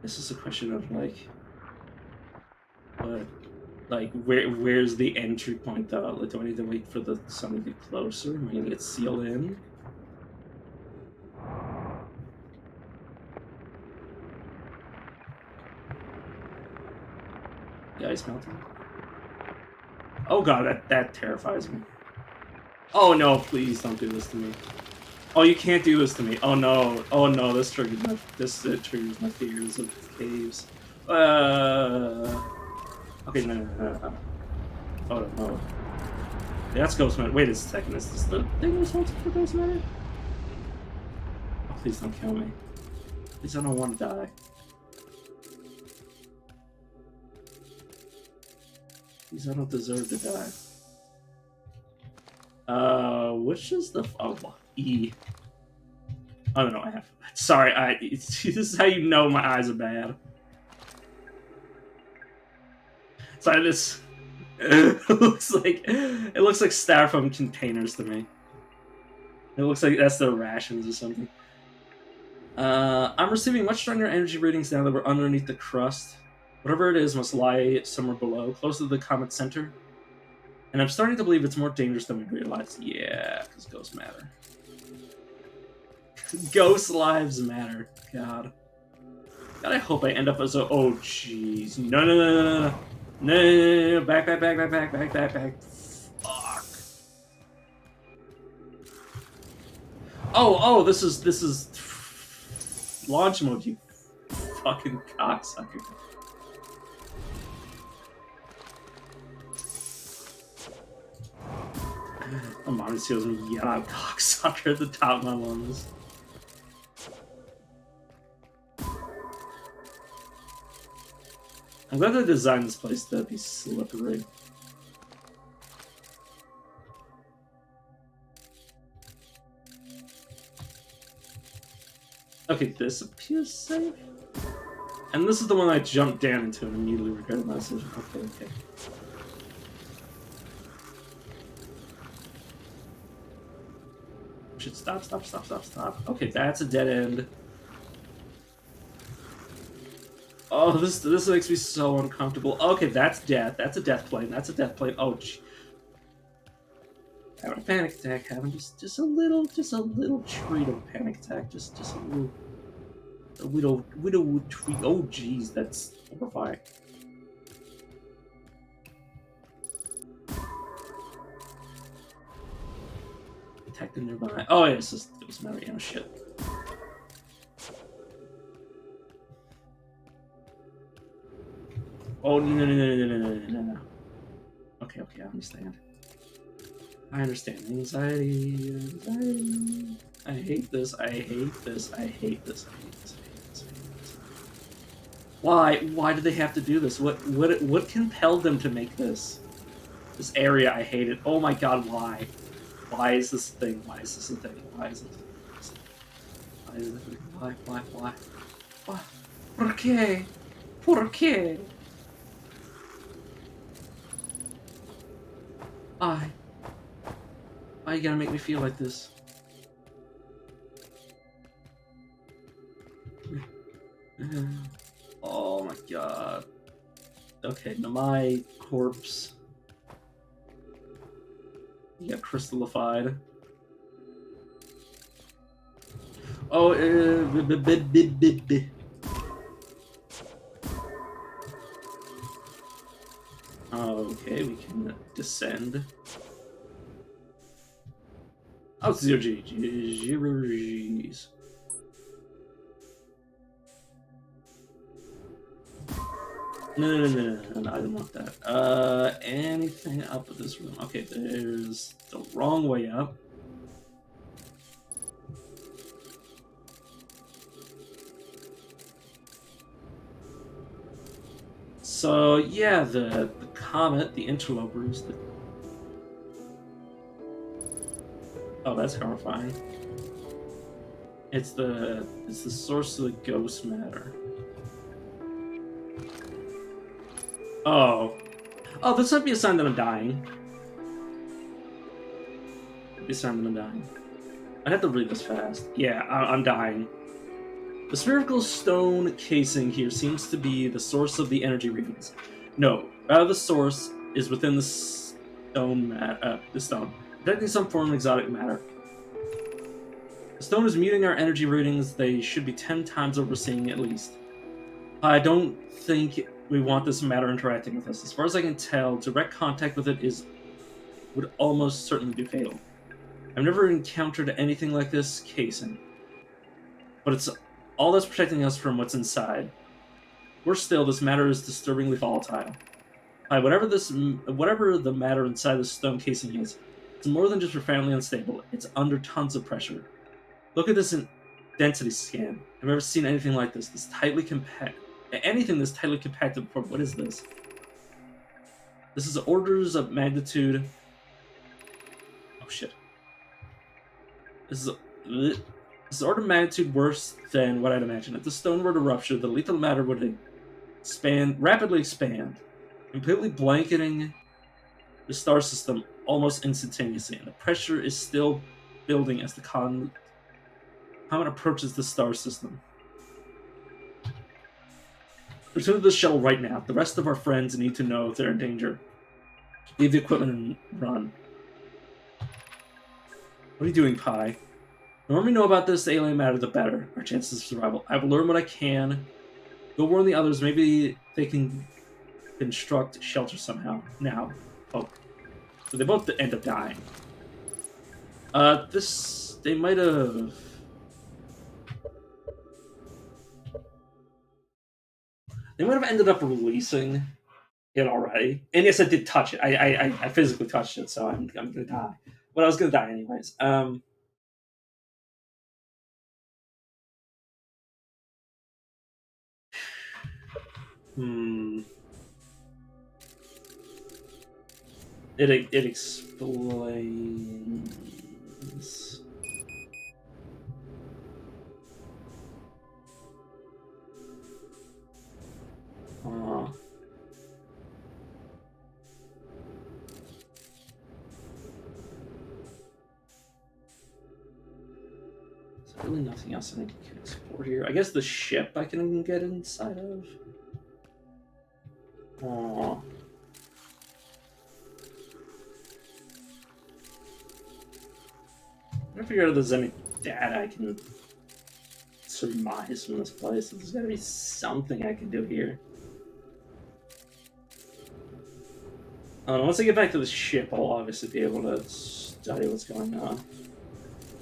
this is a question of like, what, like where's the entry point though? Like, do I need to wait for the sun to get closer? Am I gonna get sealed in? The ice melting. Oh god, that terrifies me. Oh no, please don't do this to me. Oh, you can't do this to me. Oh no, this triggers my fears of caves. Okay, no. Oh no. That's Ghost Matter. Wait a second, is this the thing responsible for Ghost Matter? Oh, please don't kill me. Please, I don't want to die. Please, I don't deserve to die. Which is the E? Oh no, I have. Sorry, this is how you know my eyes are bad. Sorry, this it looks like styrofoam containers to me. It looks like that's their rations or something. I'm receiving much stronger energy readings now that we're underneath the crust. Whatever it is must lie somewhere below, close to the comet's center. And I'm starting to believe it's more dangerous than we realize. Yeah, because ghosts matter. Ghost lives matter. God. God, I hope I end up as a. Oh, jeez. No, no, no, no, no, no. No, no, no, no. Back, back, back, back, back, back, back, back. Fuck. Oh, this is launch mode, you fucking cocksucker. My mom sees me yell out cocksucker at the top of my lungs. I'm glad they designed this place to be slippery. Okay, this appears safe. And this is the one I jumped down into and immediately regretted my decision. Okay. Should stop. Okay, that's a dead end. Oh, this makes me so uncomfortable. Okay, that's death. That's a death plane. Oh, gee. Having a panic attack. Having just a little treat of a panic attack. Just a little treat. Oh, jeez, that's horrifying. Attack the nearby. Oh, yeah, it was Mariano shit. Oh, no. Okay, I understand. Anxiety. I hate this. Why did they have to do this? What compelled them to make this area? I hate it. Oh my god, why? Why is this a thing? Why is this a thing? Why is it? Why is it? Why? ¿Por qué? ¿Por qué? Why you gotta make me feel like this? Oh my god. Okay, now my corpse. You got crystallified. Oh, okay, we can descend. Oh, it's 0G. 0Gs. No, I don't want that. Anything up with this room? Okay, there's the wrong way up. So, yeah, the comet, the interlopers, Oh, that's horrifying. It's the source of the ghost matter. Oh, this might be a sign that I'm dying. It'd be a sign that I'm dying. I'd have to read this fast. Yeah, I'm dying. The spherical stone casing here seems to be the source of the energy readings. No, the source is within the stone, protecting some form of exotic matter. The stone is muting our energy readings. They should be 10 times overseeing at least. I don't think we want this matter interacting with us. As far as I can tell, direct contact with it would almost certainly be fatal. I've never encountered anything like this casing. But it's all that's protecting us from what's inside. Worse still, this matter is disturbingly volatile. Whatever the matter inside the stone casing is, it's more than just profoundly unstable. It's under tons of pressure. Look at this density scan. I've never seen anything like this. Anything this tightly compacted before. What is this? This is orders of magnitude. Oh shit. This is order of magnitude worse than what I'd imagine. If the stone were to rupture, the lethal matter would rapidly expand, completely blanketing the star system almost instantaneously. And the pressure is still building as the comet approaches the star system. Return to the shuttle right now. The rest of our friends need to know if they're in danger. Leave the equipment and run. What are you doing, Pi? The more we know about this alien matter, the better. Our chances of survival. I will learn what I can Go warn the others. Maybe they can construct shelter somehow. Now, oh, so they both end up dying. This they might have. They might have ended up releasing it already. And yes, I did touch it. I physically touched it, so I'm gonna die. But I was gonna die anyways. Hmm. It explains. Uh, there's really nothing else I can explore here. I guess the ship I can get inside of. Oh, I figure out if there's any data I can surmise from this place. There's got to be something I can do here. Once I get back to the ship, I'll obviously be able to study what's going on.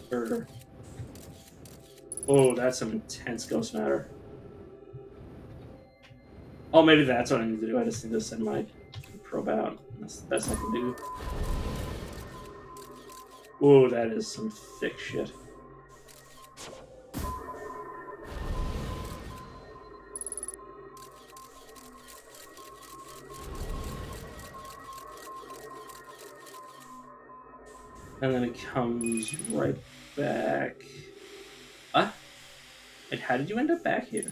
Or, oh, that's some intense ghost matter. Oh, maybe that's what I need to do. I just need to send my probe out. That's the best I can do. Whoa, that is some thick shit. And then it comes right back. Ah, wait, how did you end up back here?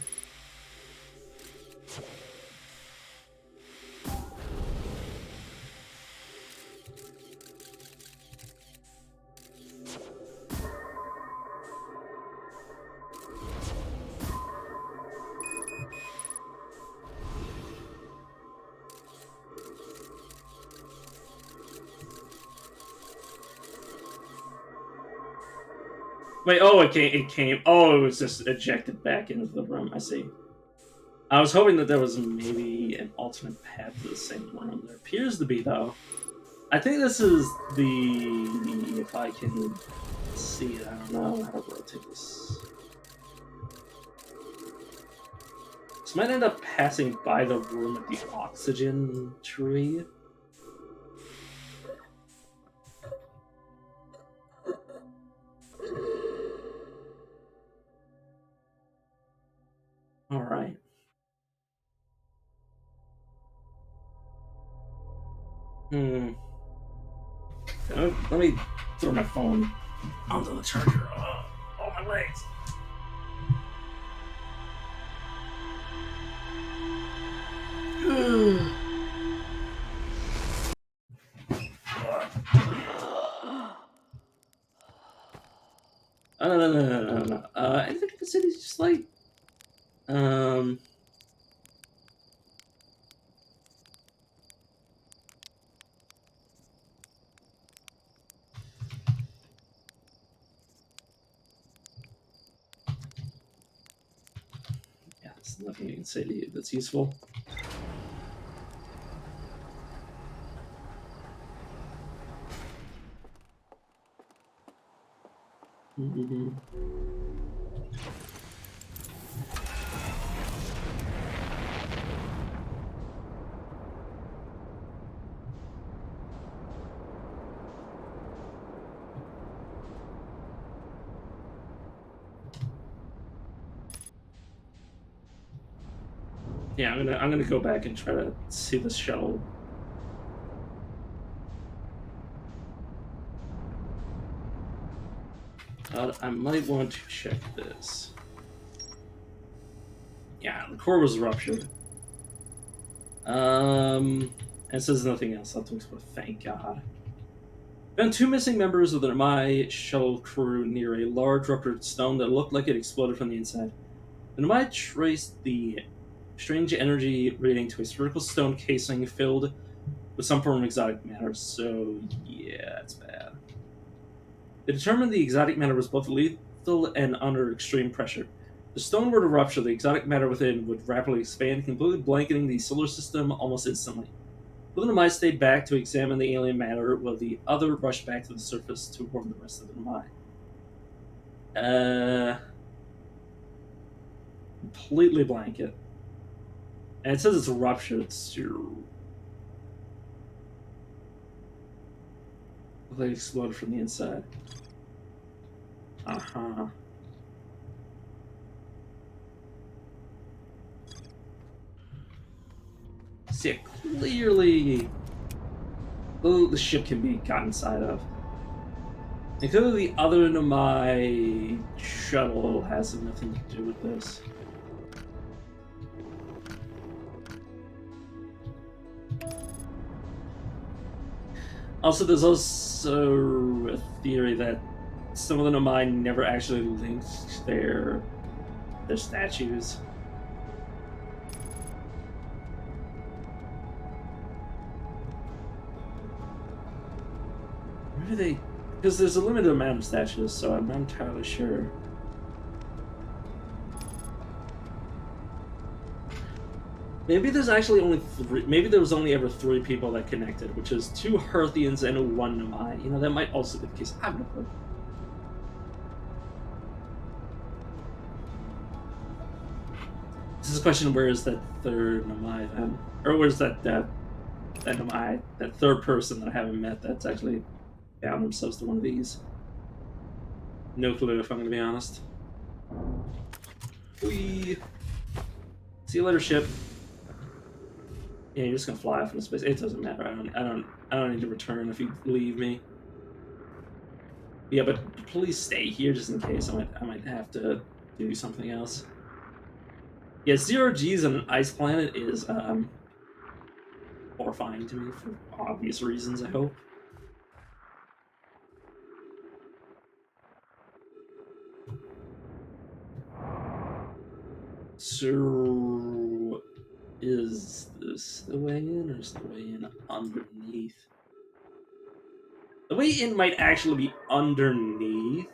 Wait, oh, it came. Oh, it was just ejected back into the room. I see. I was hoping that there was maybe an alternate path to the same room. There appears to be, though. I think this is the. If I can see it, I don't know how to rotate this. This might end up passing by the room with the oxygen tree. All right. Hmm. Let me throw my phone onto the charger. Oh, my legs. No. Anything in the city's just like, um, yeah, there's nothing you can say to you that's useful. Mm-hmm. Yeah, I'm gonna go back and try to see this shuttle. I might want to check this. Yeah, the core was ruptured. And it says nothing else. I'll have to explore. Thank God. Found two missing members of the Namai shuttle crew near a large ruptured stone that looked like it exploded from the inside. The Namai traced the strange energy reading to a spherical stone casing filled with some form of exotic matter, so yeah, it's bad. They determined the exotic matter was both lethal and under extreme pressure. The stone were to rupture, the exotic matter within would rapidly expand, completely blanketing the solar system almost instantly. One of the Nomai stayed back to examine the alien matter, while the other rushed back to the surface to warn the rest of the Nomai. Completely blanket. And it says it's ruptured. They exploded from the inside. Uh-huh. See, clearly the ship can be got inside of. And clearly the other Nomai shuttle has nothing to do with this. Also, there's also a theory that some of the Nomai never actually linked their statues. Where do they? Because there's a limited amount of statues, so I'm not entirely sure. Maybe there's actually only three. Maybe there was only ever three people that connected, which is two Hearthians and one Nomai. You know, that might also be the case. I have no clue. This is a question: where is that third Nomai then, or where's that Nomai, that third person that I haven't met that's actually bound themselves to one of these? No clue, if I'm going to be honest. Whee! See you later, ship. Yeah, you're just gonna fly off into space. It doesn't matter. I don't need to return if you leave me. Yeah, but please stay here just in case. I might have to do something else. Yeah, 0Gs on an ice planet is horrifying to me for obvious reasons, I hope. So, is this the way in, or is the way in underneath? The way in might actually be underneath.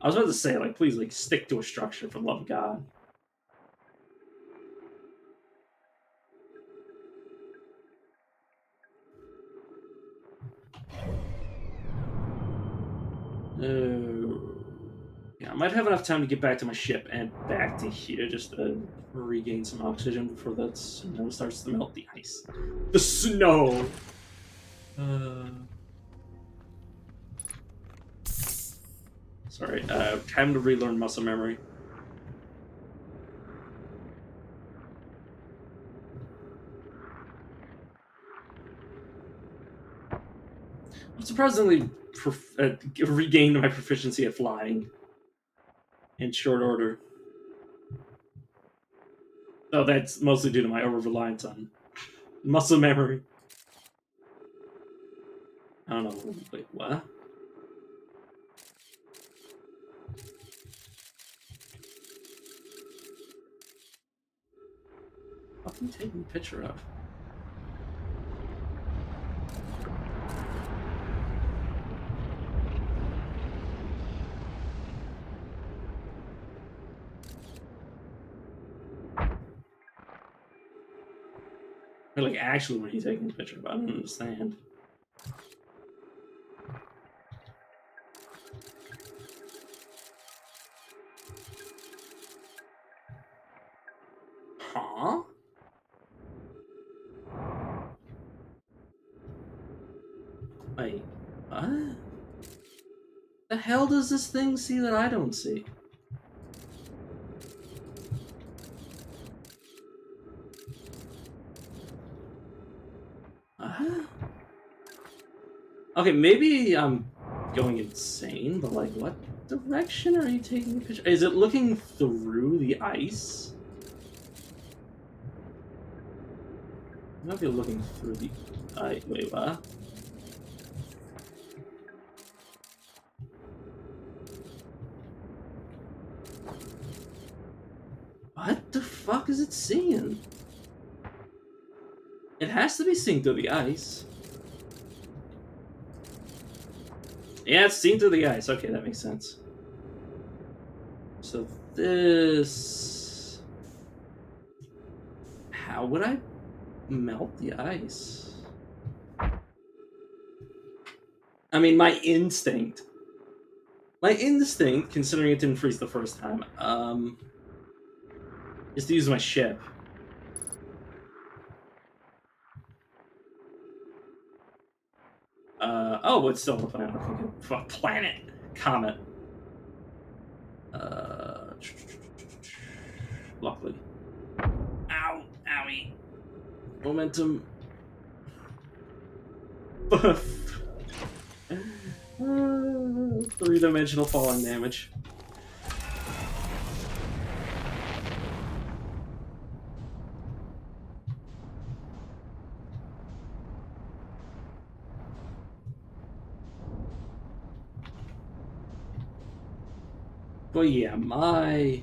I was about to say, like, please, like, stick to a structure for the love of God. Yeah, I might have enough time to get back to my ship and back to here just to regain some oxygen before that snow starts to melt the ice. The snow! Sorry, time to relearn muscle memory. I'm surprisingly regained my proficiency at flying in short order. Oh, that's mostly due to my over-reliance on muscle memory. I don't know. Wait, what? What are you taking a picture of? Or, like, actually, what are you taking a picture of? I don't understand. Huh? Wait, what? The hell does this thing see that I don't see? Okay, maybe I'm going insane, but like, what direction are you taking a picture? Is it looking through the ice? I might be looking through the ice. Wait, what? What the fuck is it seeing? It has to be seeing through the ice. Yeah, it's seen through the ice. Okay, that makes sense. So this... How would I melt the ice? I mean, my instinct, considering it didn't freeze the first time, is to use my ship. Oh, it's still on the planet. Okay, good. Fuck, planet, comet. Uh, luckily. Ow, owie. Momentum. Three-dimensional falling damage. But yeah, my...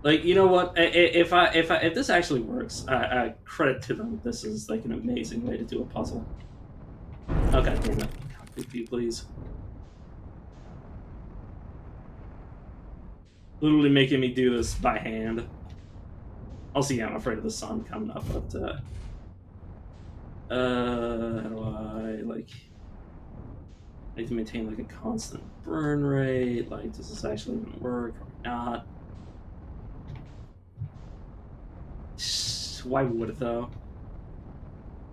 Like, you know what? If this actually works, credit to them. This is like an amazing way to do a puzzle. Oh god damn it! Copy, please. Literally making me do this by hand. Also, yeah, I'm afraid of the sun coming up, but how do I like? I need to maintain like a constant burn rate. Like, does this actually even work? Probably not. Why would it though?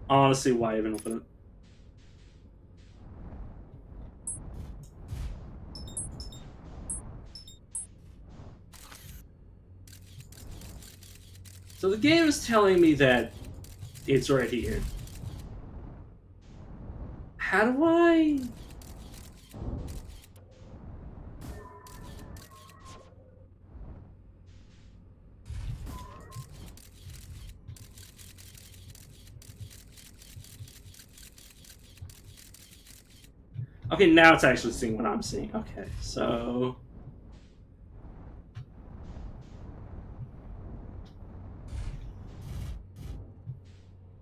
Honestly, why even open it? So the game is telling me that it's right here. How do I? Okay, now it's actually seeing what I'm seeing. Okay, so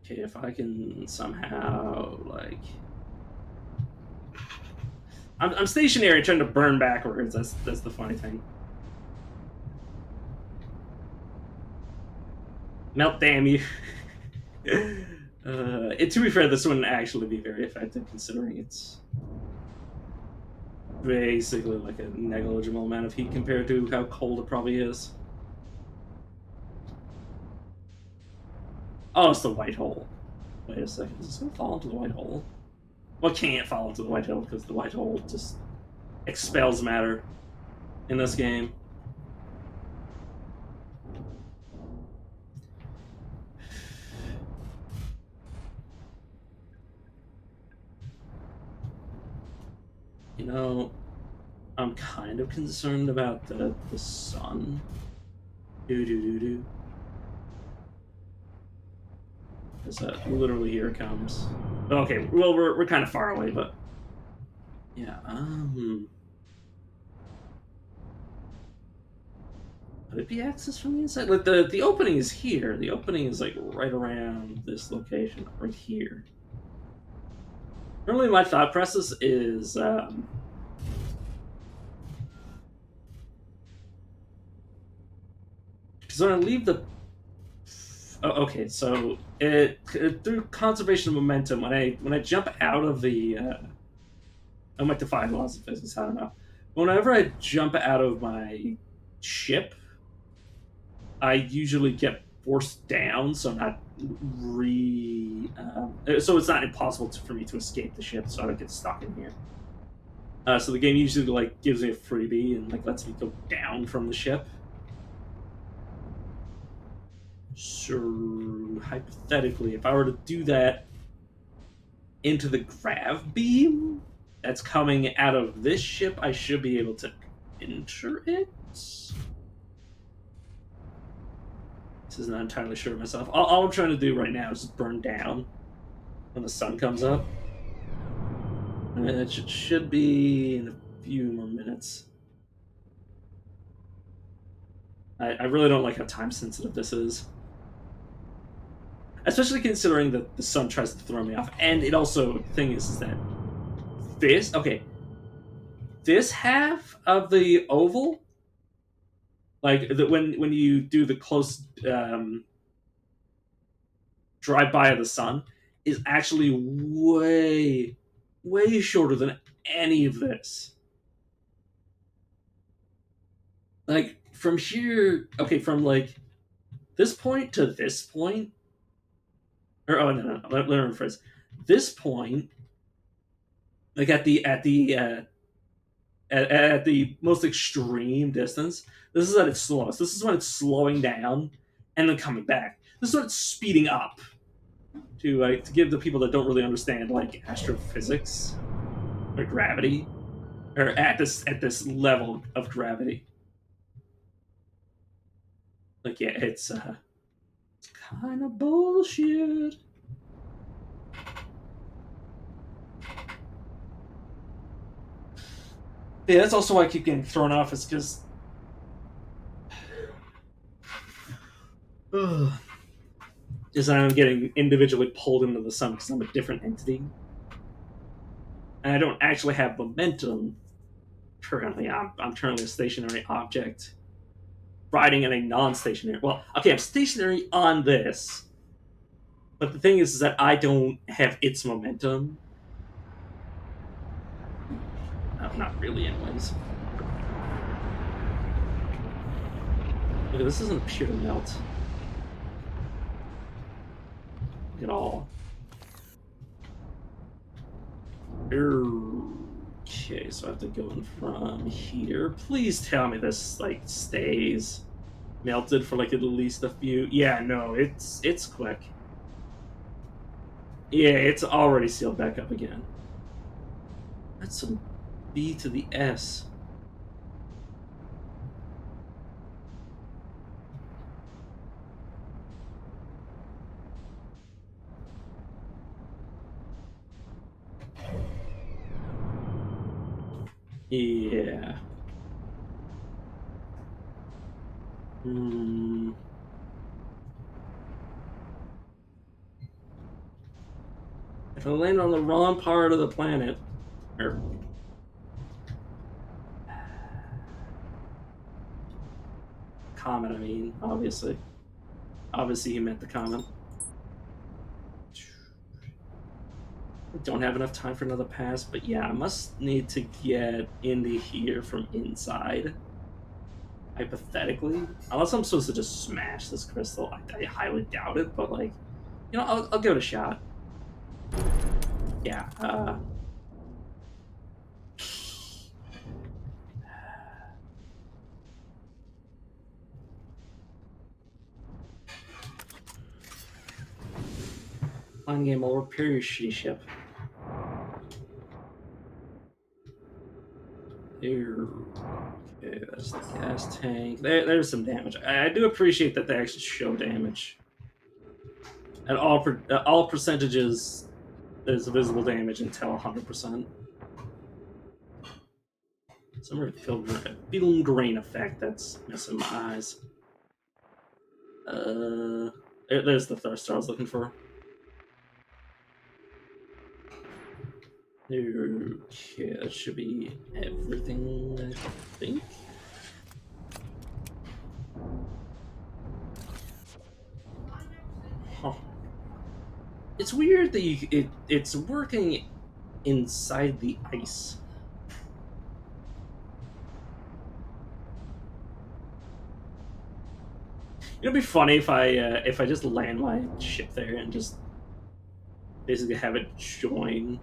okay, if I can somehow like, I'm stationary trying to burn backwards. That's the funny thing. Melt, damn you. To be fair, this wouldn't actually be very effective considering it's basically like a negligible amount of heat compared to how cold it probably is. Oh, it's the white hole. Wait a second, is this gonna fall into the white hole? Well, it can't fall into the white hole because the white hole just expels matter in this game. You know, I'm kind of concerned about the sun. Do do do do. Because literally here it comes. Okay, well we're kind of far away, but yeah. Could it be accessed from the inside? Like the opening is here. The opening is like right around this location, right here. Normally, my thought process is because when I leave the okay, so through conservation of momentum, when I jump out of the I might defy the laws of physics. I don't know. Whenever I jump out of my ship, I usually get forced down, so I'm not so it's not impossible for me to escape the ship, so I don't get stuck in here. So the game usually like gives me a freebie and like lets me go down from the ship. So hypothetically, if I were to do that into the grav beam that's coming out of this ship, I should be able to enter it. This is not entirely sure of myself. All I'm trying to do right now is just burn down when the sun comes up. And it should be in a few more minutes. I really don't like how time sensitive this is, especially considering that the sun tries to throw me off. And it also the thing is that this okay, this half of the oval, like when you do the close drive by of the sun, is actually way shorter than any of this. Like from here, okay, from like this point to this point, or oh no, let me rephrase. This point, like at the most extreme distance, this is at its slowest. This is when it's slowing down and then coming back. This is when it's speeding up to give the people that don't really understand like astrophysics or gravity or at this level of gravity. Like yeah, it's kind of bullshit. Yeah, that's also why I keep getting thrown off. Is because is I'm getting individually pulled into the sun because I'm a different entity, and I don't actually have momentum currently. I'm currently a stationary object riding in a non-stationary. Well, okay, I'm stationary on this, but the thing is that I don't have its momentum. No, not really, anyways. Look, this doesn't appear to melt at all. Okay, so I have to go in from here. Please tell me this like stays melted for like at least a few. Yeah, no, it's quick. Yeah, it's already sealed back up again. That's some B to the S. Yeah. Hmm. If I land on the wrong part of the planet, or comet, I mean, obviously he meant the comet. I don't have enough time for another pass, but yeah, I must need to get into here from inside. Hypothetically, unless I'm supposed to just smash this crystal, I highly doubt it. But like, I'll give it a shot. Yeah. Fine game. I'll repair your shitty ship. Here. Okay, that's the gas tank. There's some damage. I do appreciate that they actually show damage. At all percentages, there's visible damage until 100%. Some sort of film grain effect that's messing my eyes. There's the thruster I was looking for. Okay, that should be everything, I think. Huh. It's weird that it's working inside the ice. It'd be funny if I just land my ship there and just basically have it join.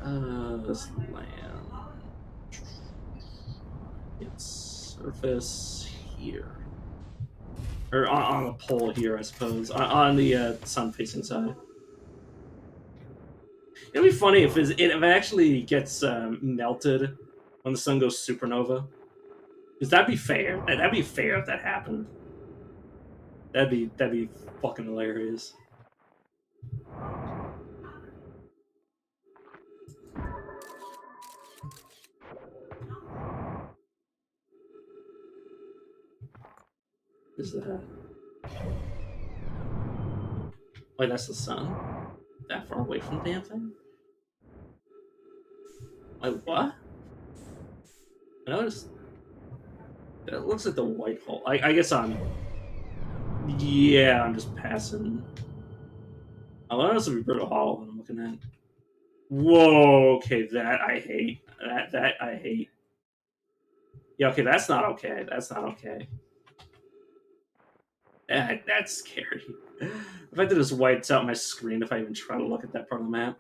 Let's land. Its surface here, or on the pole here, I suppose, on the sun-facing side. It'd be funny if it actually gets melted when the sun goes supernova. Because that'd be fair. That'd be fair if that happened. That'd be fucking hilarious. Is that? Wait, that's the sun? That far away from the damn thing? Wait, what? I noticed. It looks like the white hole. I guess I'm. Yeah, I'm just passing. I noticed it'll be Brittle Hollow that I'm looking at. Whoa, okay, that I hate. That I hate. Yeah, okay, that's not okay. That's not okay. That's scary. The fact that it just wipes out my screen if I even try to look at that part of the map.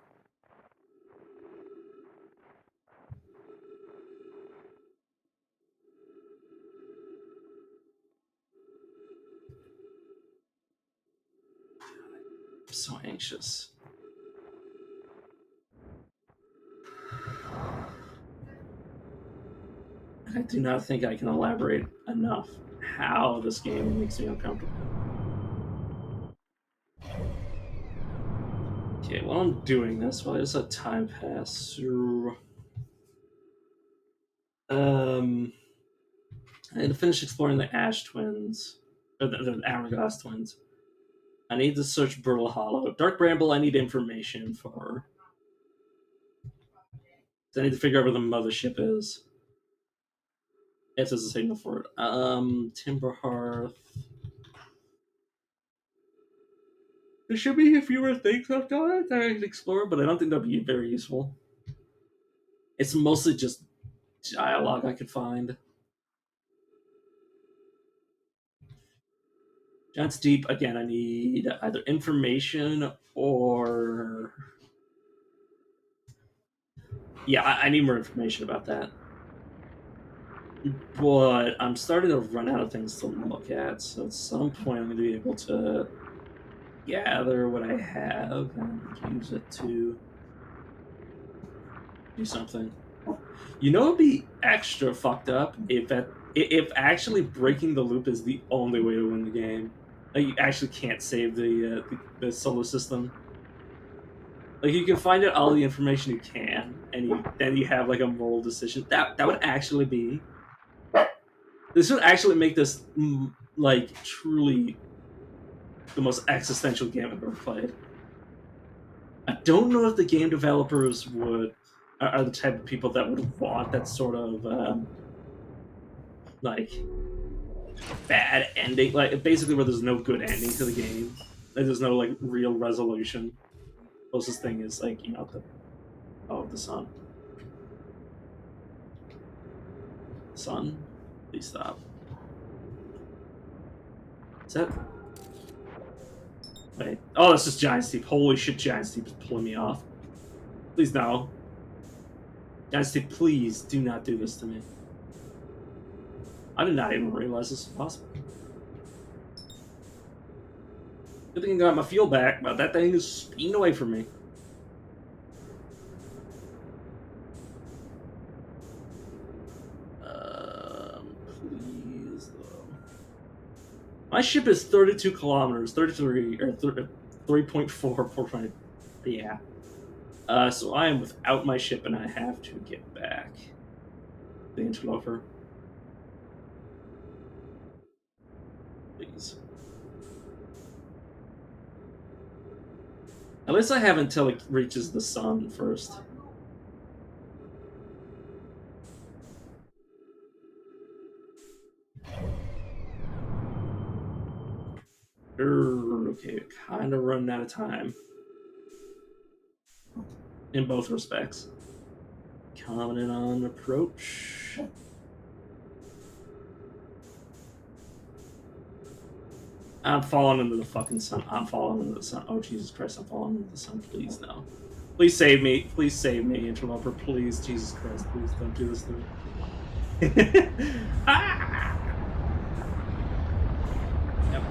I'm so anxious. I do not think I can elaborate enough how this game makes me uncomfortable. Okay, while I'm doing this, while there's a time pass through, I need to finish exploring the Ash Twins, or the Hourglass Twins. I need to search Brittle Hollow. Dark Bramble, I need information for. I need to figure out where the mothership is. If there's a signal for it. Timber Hearth. There should be a fewer things I've done that I can explore, but I don't think that'll be very useful. It's mostly just dialogue I could find. Giant's Deep, again, I need either information or. Yeah, I need more information about that. But I'm starting to run out of things to look at, so at some point I'm going to be able to gather what I have and use it to do something. You know, it'd be extra fucked up if actually breaking the loop is the only way to win the game. Like, you actually can't save the solar system. Like, you can find out all the information you can, and then you have like a moral decision. That would actually be. This would actually make this like truly the most existential game I've ever played. I don't know if the game developers are the type of people that would want that sort of like bad ending, like basically where there's no good ending to the game. Like, there's no like real resolution. Closest thing is like the sun. Sun, please stop. Is that? Wait. Oh, that's just Giant Steep. Holy shit, Giant Steep is pulling me off. Please no. Giant Steep, please do not do this to me. I did not even realize this was possible. Good thing I got my fuel back, but that thing is speeding away from me. Please, though. My ship is 32 kilometers, 33, or 3.4, yeah. So I am without my ship, and I have to get back. The interloper. Please. At least I have until it reaches the sun first. Okay, kind of running out of time. In both respects. Coming in on approach. I'm falling into the fucking sun. I'm falling into the sun. Oh, Jesus Christ, I'm falling into the sun. Please, no. Please save me. Please save me, interloper. Please, Jesus Christ, please don't do this to me. Ah! Yep.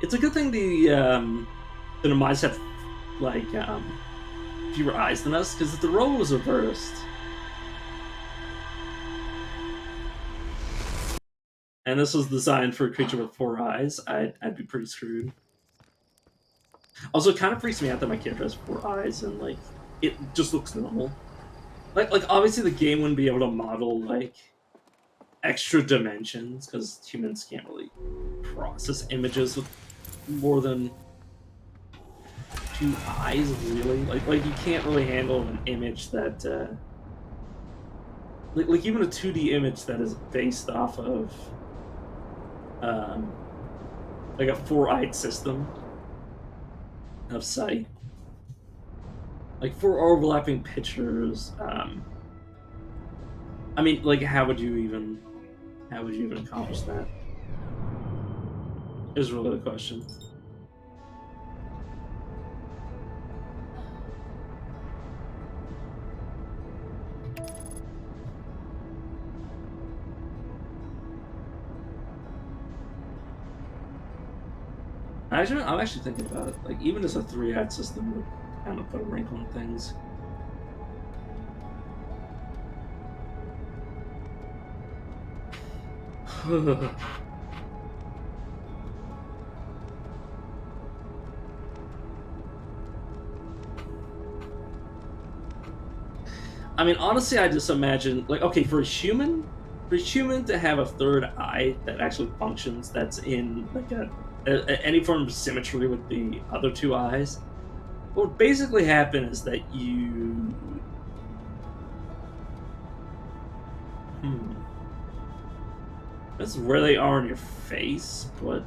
It's a good thing the mice have like fewer eyes than us, because if the role was reversed, and this was designed for a creature with 4 eyes, I'd be pretty screwed. Also, it kind of freaks me out that my character has 4 eyes and like it just looks normal. Like obviously the game wouldn't be able to model like extra dimensions because humans can't really process images with more than 2 eyes, really. Like you can't really handle an image that like even a 2D image that is based off of um like a 4-eyed system of sight. Like 4 overlapping pictures. I mean, like how would you even accomplish that? Is really the question. I'm actually thinking about it. Like even as a 3-eyed system would kind of put a wrinkle in things. I mean, honestly, I just imagine like okay, for a human to have a third eye that actually functions, that's in like any form of symmetry with the other 2 eyes. What would basically happen is that hmm, that's where they are in your face, but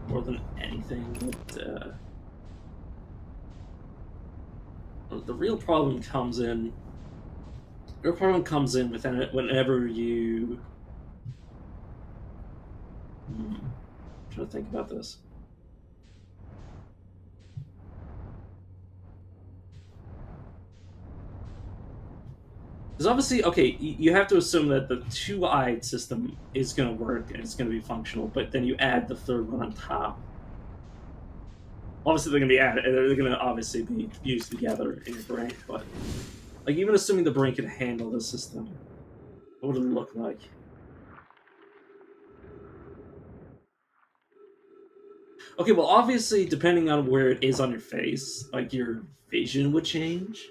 more than anything, the real problem comes in. The real problem comes in within it whenever you. I'm trying to think about this. Because obviously, okay, you have to assume that the 2-eyed system is going to work and it's going to be functional, but then you add the third one on top. Obviously, they're going to be added. They're going to obviously be fused together in your brain, but like even assuming the brain can handle the system, what would it look like? Okay, well, obviously, depending on where it is on your face, like your vision would change.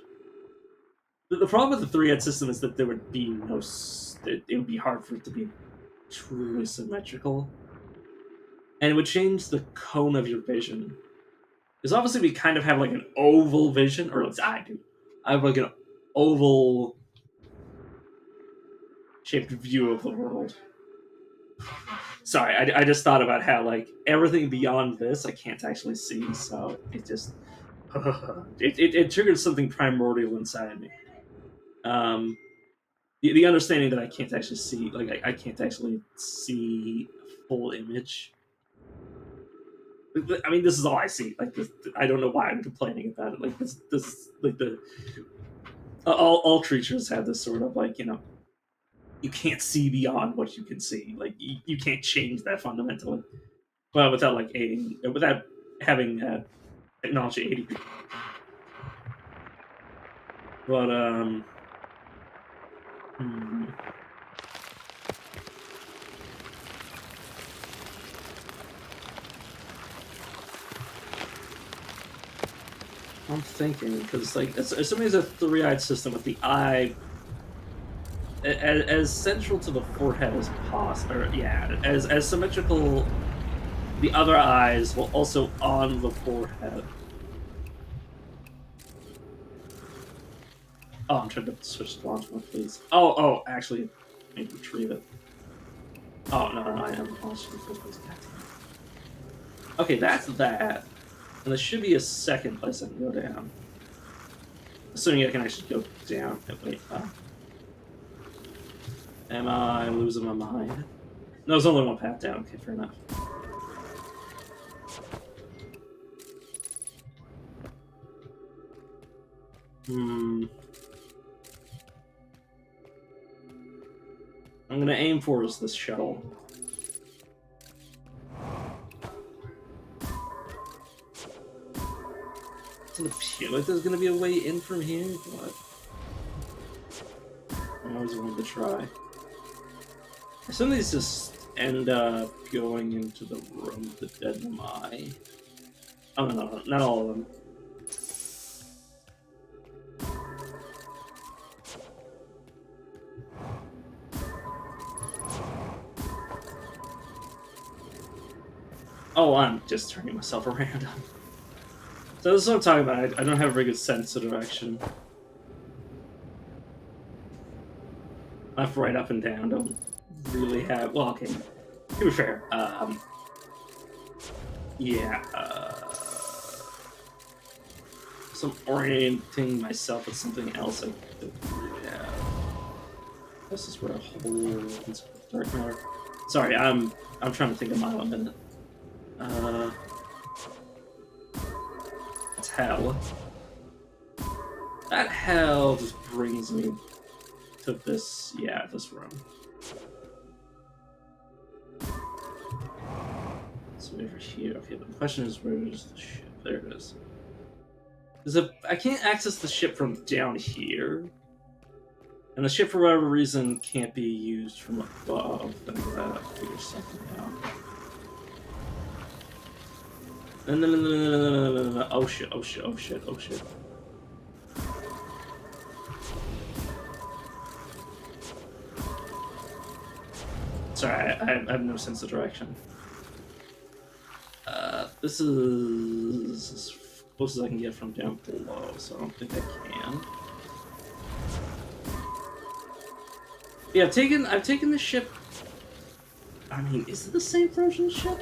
The problem with the 3-eyed system is that there would be no. It would be hard for it to be truly symmetrical, and it would change the cone of your vision. Because obviously, we kind of have like an oval vision, or at least I do. I have like an oval shaped view of the world. Sorry, I just thought about how like everything beyond this I can't actually see, so it just it triggered something primordial inside me. Um, the understanding that I can't actually see, like I can't actually see a full image. I mean, this is all I see. Like, I don't know why I'm complaining about it. Like this, like the all creatures have this sort of like you can't see beyond what you can see. Like you can't change that fundamentally. Well, without like aiding, without having technology aiding. But hmm, I'm thinking because like assuming it's a 3-eyed system with the eye as central to the forehead as possible, or yeah, as symmetrical. The other eyes will also on the forehead. Oh, I'm trying to switch to launch mode, please. Actually, maybe retrieve it. Oh no, I am launching the please. Okay, that's that. And there should be a second place I can go down. Assuming I can actually go down. Wait, am I losing my mind? No, there's only one path down. Okay, fair enough. Hmm. I'm gonna aim for is this shuttle. Doesn't appear like there's gonna be a way in from here, but I'm always willing to try. Some of these just end up going into the room with the dead Mai. Oh no, not all of them. Oh, I'm just turning myself around. So this is what I'm talking about. I don't have a very good sense of direction. Left, right, up, and down. Don't really have. Well, okay. To be fair, yeah. So I'm orienting myself with something else. I don't really have. This is where a whole dark matter. Sorry, I'm trying to think of my own minute. That's hell. That hell just brings me to this, yeah, this room. So over here. Okay, but the question is, where is the ship? There it is. I can't access the ship from down here. And the ship, for whatever reason, can't be used from above. Then I gotta figure something out. No. Oh shit, oh shit, oh shit, oh shit. Sorry, I have no sense of direction. This is as close as I can get from down below, so I don't think I can. Yeah, I've taken the ship. I mean, is it the same version of ship?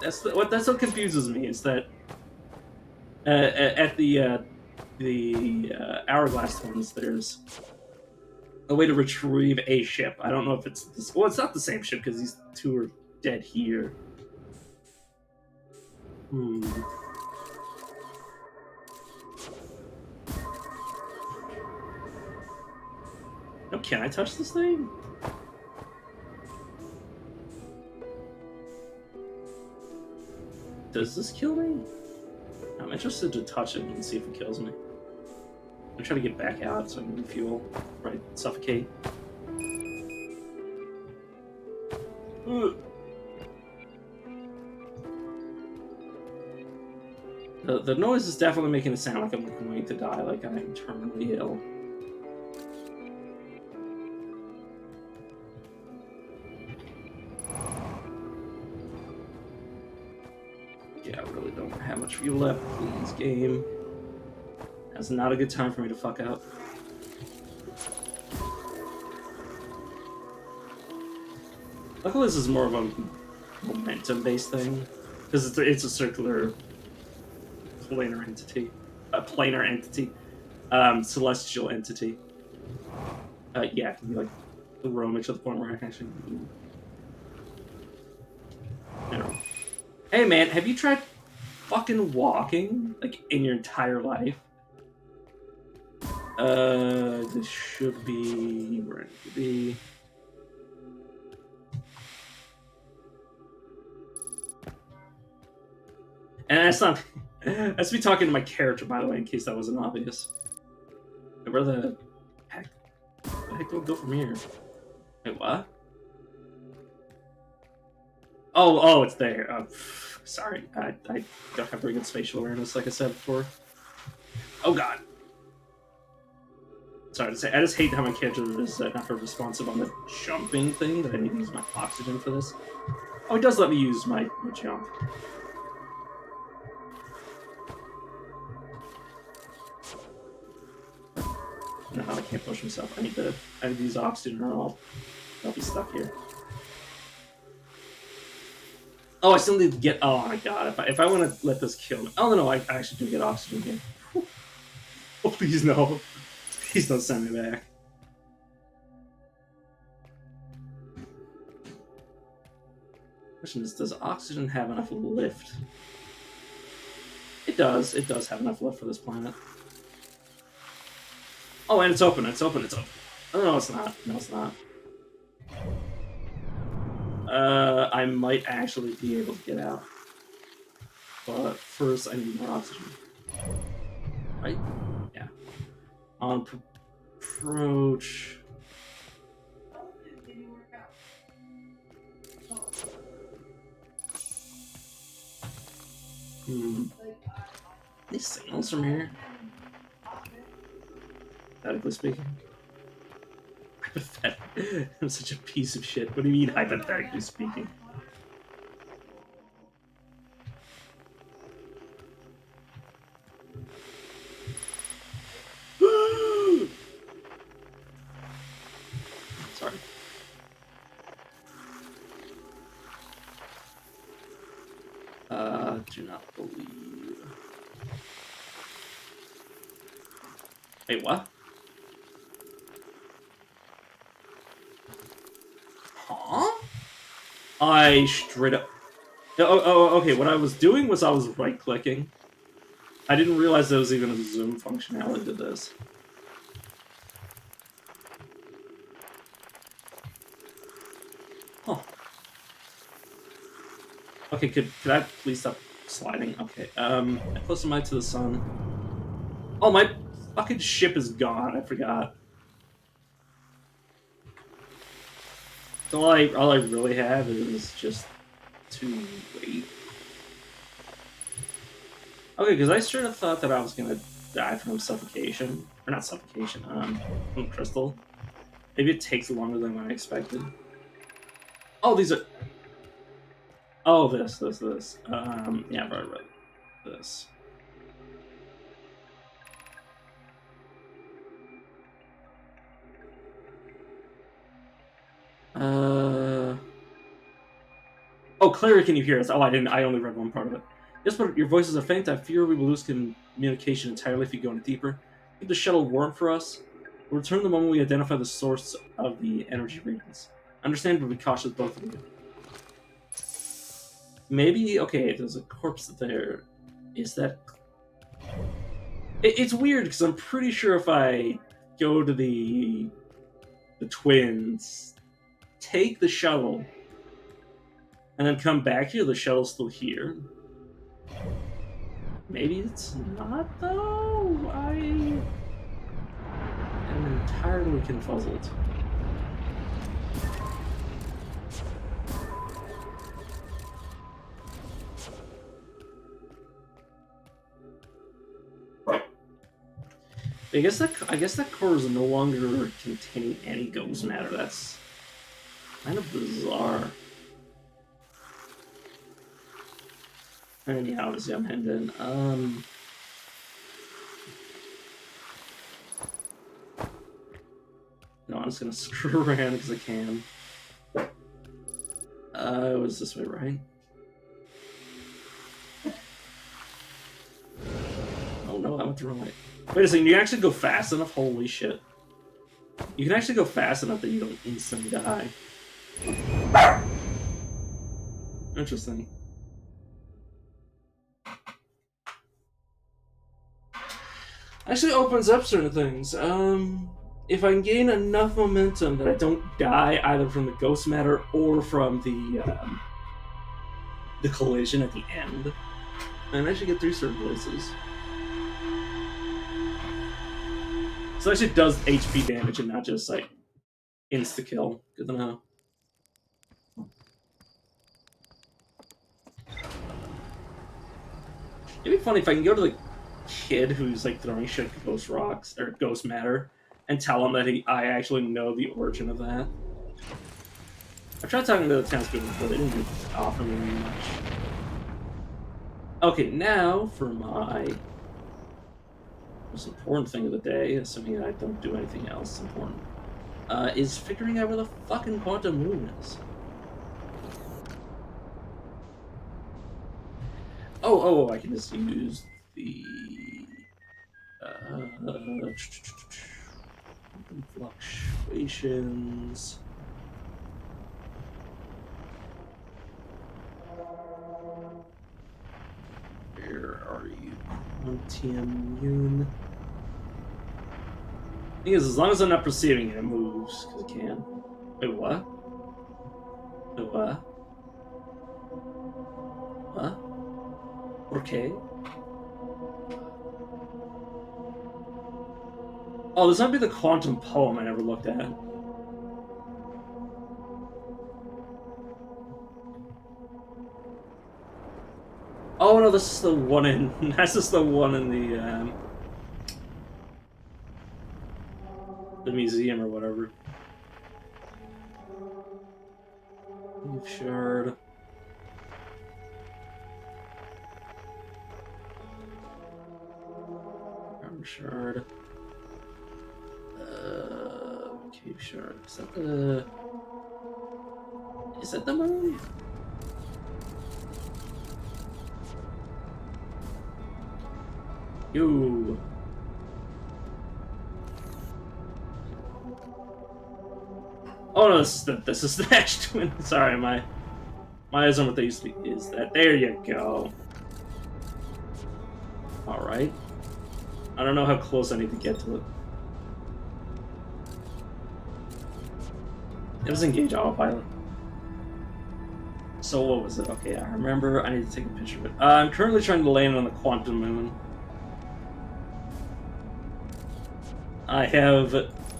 That's what confuses me is that at the hourglass ones, there's a way to retrieve a ship. I don't know if it's this. Well, it's not the same ship because these two are dead here. No, can I touch this thing? Does this kill me? I'm interested to touch it and see if it kills me. I'm trying to get back out so I can refuel, right? Suffocate. The noise is definitely making it sound like I'm going to die, like I'm terminally ill. Yeah, I really don't have much fuel left. Please, game. That's not a good time for me to fuck up. Luckily, this is more of a momentum-based thing because it's a circular planar entity, celestial entity. Yeah, it can be like the Romic to the point where I can actually move. No. Hey man, have you tried fucking walking like in your entire life? This should be where it need to be. And that's not. That's me talking to my character, by the way, in case that wasn't obvious. Where the heck? The heck do I go from here? Wait, what? Oh, it's there. Sorry, I don't have very good spatial awareness, like I said before. Oh god. Sorry to say, I just hate how my character is not very responsive on the jumping thing, that I need to use my oxygen for this. Oh, it does let me use my jump. No, I can't push myself. I need to use oxygen or I'll be stuck here. Oh, I still need to get. Oh my god! If I want to let this kill me. Oh no, I actually do get oxygen here. Oh please no! Please don't send me back. Question is, does oxygen have enough lift? It does. It does have enough lift for this planet. Oh, and it's open. It's open. It's open. Oh no, it's not. No, it's not. I might actually be able to get out. But first, I need more oxygen. Right? Yeah. On approach. Hmm. Any signals from here? Hypothetically speaking. I'm such a piece of shit. What do you mean, hypothetically speaking? Sorry. Do not believe. Wait, what? Huh? I straight up. Okay. What I was doing was I was right clicking. I didn't realize there was even a zoom functionality to this. Huh. Okay, could I please stop sliding? Okay. How close am I to the sun? Oh, my fucking ship is gone. I forgot. So all I really have is just to wait. Okay, because I sort of thought that I was gonna die from suffocation, or not suffocation, from crystal. Maybe it takes longer than what I expected. Oh, these are. Oh, this. Yeah, right. This. Uh. Oh, Clary, can you hear us? Oh, I didn't. I only read one part of it. Yes, but your voices are faint. I fear we will lose communication entirely if you go any deeper. Keep the shuttle warm for us. We'll return the moment we identify the source of the energy readings. Understand, but be cautious, both of you. Maybe okay. There's a corpse there. Is that? It's weird because I'm pretty sure if I go to the twins, take the shuttle, and then come back here, the shuttle's still here. Maybe it's not though. I am entirely confuzzled. I guess that core is no longer containing any ghost matter. That's kind of bizarre. And yeah, obviously I'm heading in. No, I'm just gonna screw around because I can. It was this way, right? Oh no, I went the wrong way. Wait a second, you can actually go fast enough? Holy shit. You can actually go fast enough that you don't instantly die. Interesting. Actually opens up certain things. If I can gain enough momentum that I don't die either from the ghost matter or from the collision at the end, then I should get through certain places. So it actually does HP damage and not just like insta kill. Good to know. It'd be funny if I can go to the kid who's like throwing shit at ghost rocks or ghost matter and tell him that I actually know the origin of that. I tried talking to the townspeople before, they didn't offer me much. Okay, now for my most important thing of the day, assuming I don't do anything else important, is figuring out where the fucking quantum moon is. I can just use the fluctuations. Where are you? Quantum Moon. Thing is, as long as I'm not perceiving it, it moves because it can. Wait, what? Wait, what? What? Okay. Oh, this might be the quantum poem I never looked at. Oh no, this is the one in. That's just the one in the museum or whatever. You've shared. I'm shared. Cave shard. Is that the? Is that the moon? Yo. Oh no, this is the Ash Twin. Sorry, my eyes on what they used to be. Is that? There you go. All right. I don't know how close I need to get to it. It was engage autopilot. So what was it? Okay, I remember. I need to take a picture of it. I'm currently trying to land on the quantum moon. I have,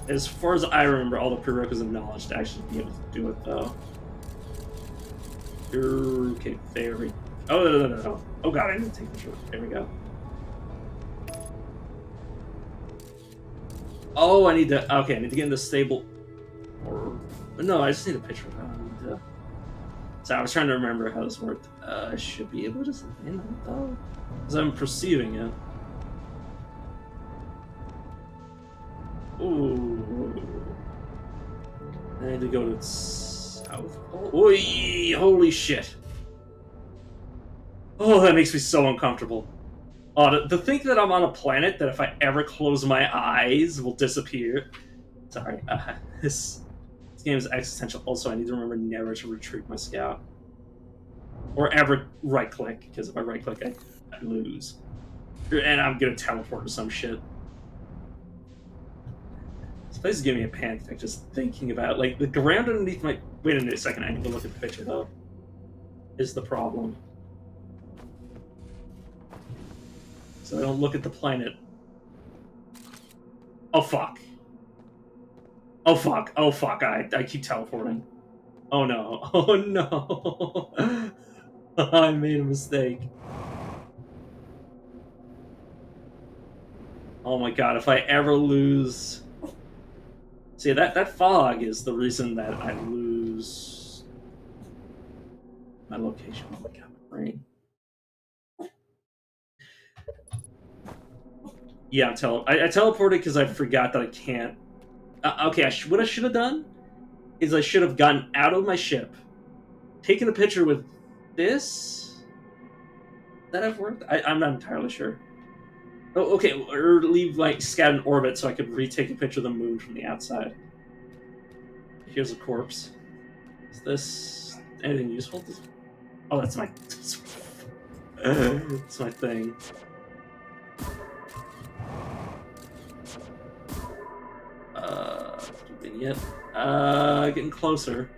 as far as I remember, all the prerequisite knowledge to actually be able to do it, though. Okay, there we go. Oh, no. Oh god, I need to take a picture. There we go. Oh, I need to. Okay, I need to get into stable. Or no, I just need a picture. So I was trying to remember how this worked. I should be able to just land on it though, because I'm perceiving it. Ooh. I need to go to south. Oi! Holy shit! Oh, that makes me so uncomfortable. Oh, to think that I'm on a planet that if I ever close my eyes will disappear. Sorry, this game is existential. Also, I need to remember never to retrieve my scout. Or ever right-click, because if I right-click, I lose. And I'm gonna teleport to some shit. This place is giving me a panic attack just thinking about it. Like, the ground underneath my... Wait a second, I need to look at the picture, though. Is the problem. So I don't look at the planet. Oh, fuck. Oh, fuck. Oh, fuck. I keep teleporting. Oh, no. Oh, no. I made a mistake. Oh, my God. If I ever lose... See, that fog is the reason that I lose my location. Oh, my God. My brain. Yeah, I teleported because I forgot that I can't... okay, what I should have done is I should have gotten out of my ship, taken a picture with this. That have worked? I'm not entirely sure. Oh, okay, or leave like scout in orbit so I could retake a picture of the moon from the outside. Here's a corpse. Is this anything useful? Oh, that's my. That's my thing. Yet. Getting closer.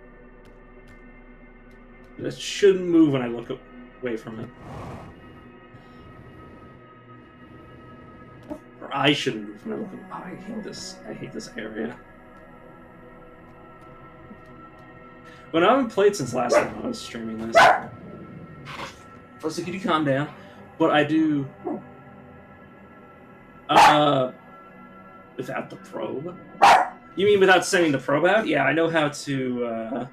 It shouldn't move when I look away from it. Or I shouldn't move when I look. Oh, I hate this. I hate this area. But I haven't played since last time I was streaming this. So could you calm down? But I do. Without the probe. You mean without sending the probe out? Yeah, I know how to.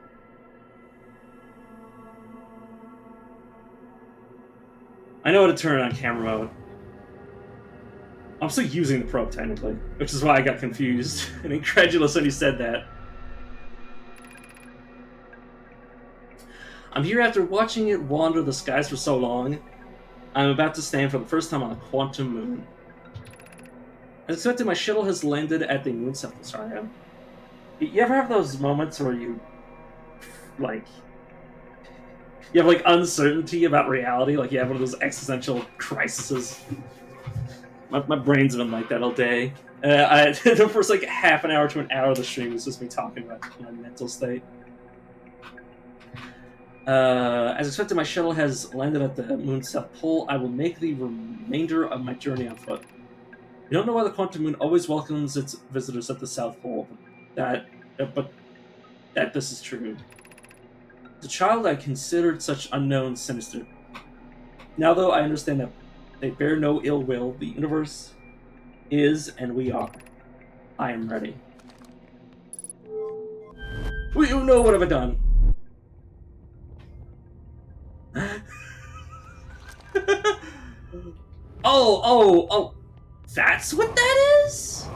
I know how to turn it on camera mode. I'm still using the probe technically, which is why I got confused and incredulous when you said that. I'm here after watching it wander the skies for so long. I'm about to stand for the first time on a quantum moon. As expected, my shuttle has landed at the moon sepulchre. You ever have those moments where you have like uncertainty about reality, like you have one of those existential crises? My brain's been like that all day. The first like half an hour to an hour of the stream is just me talking about my mental state. As expected, my shuttle has landed at the moon's south pole. I will make the remainder of my journey on foot. I don't know why the quantum moon always welcomes its visitors at the South Pole, but that this is true. As a child, I considered such unknown sinister. Now, though, I understand that they bear no ill will. The universe is, and we are. I am ready. Well, you know what have I done? Oh! That's what that is?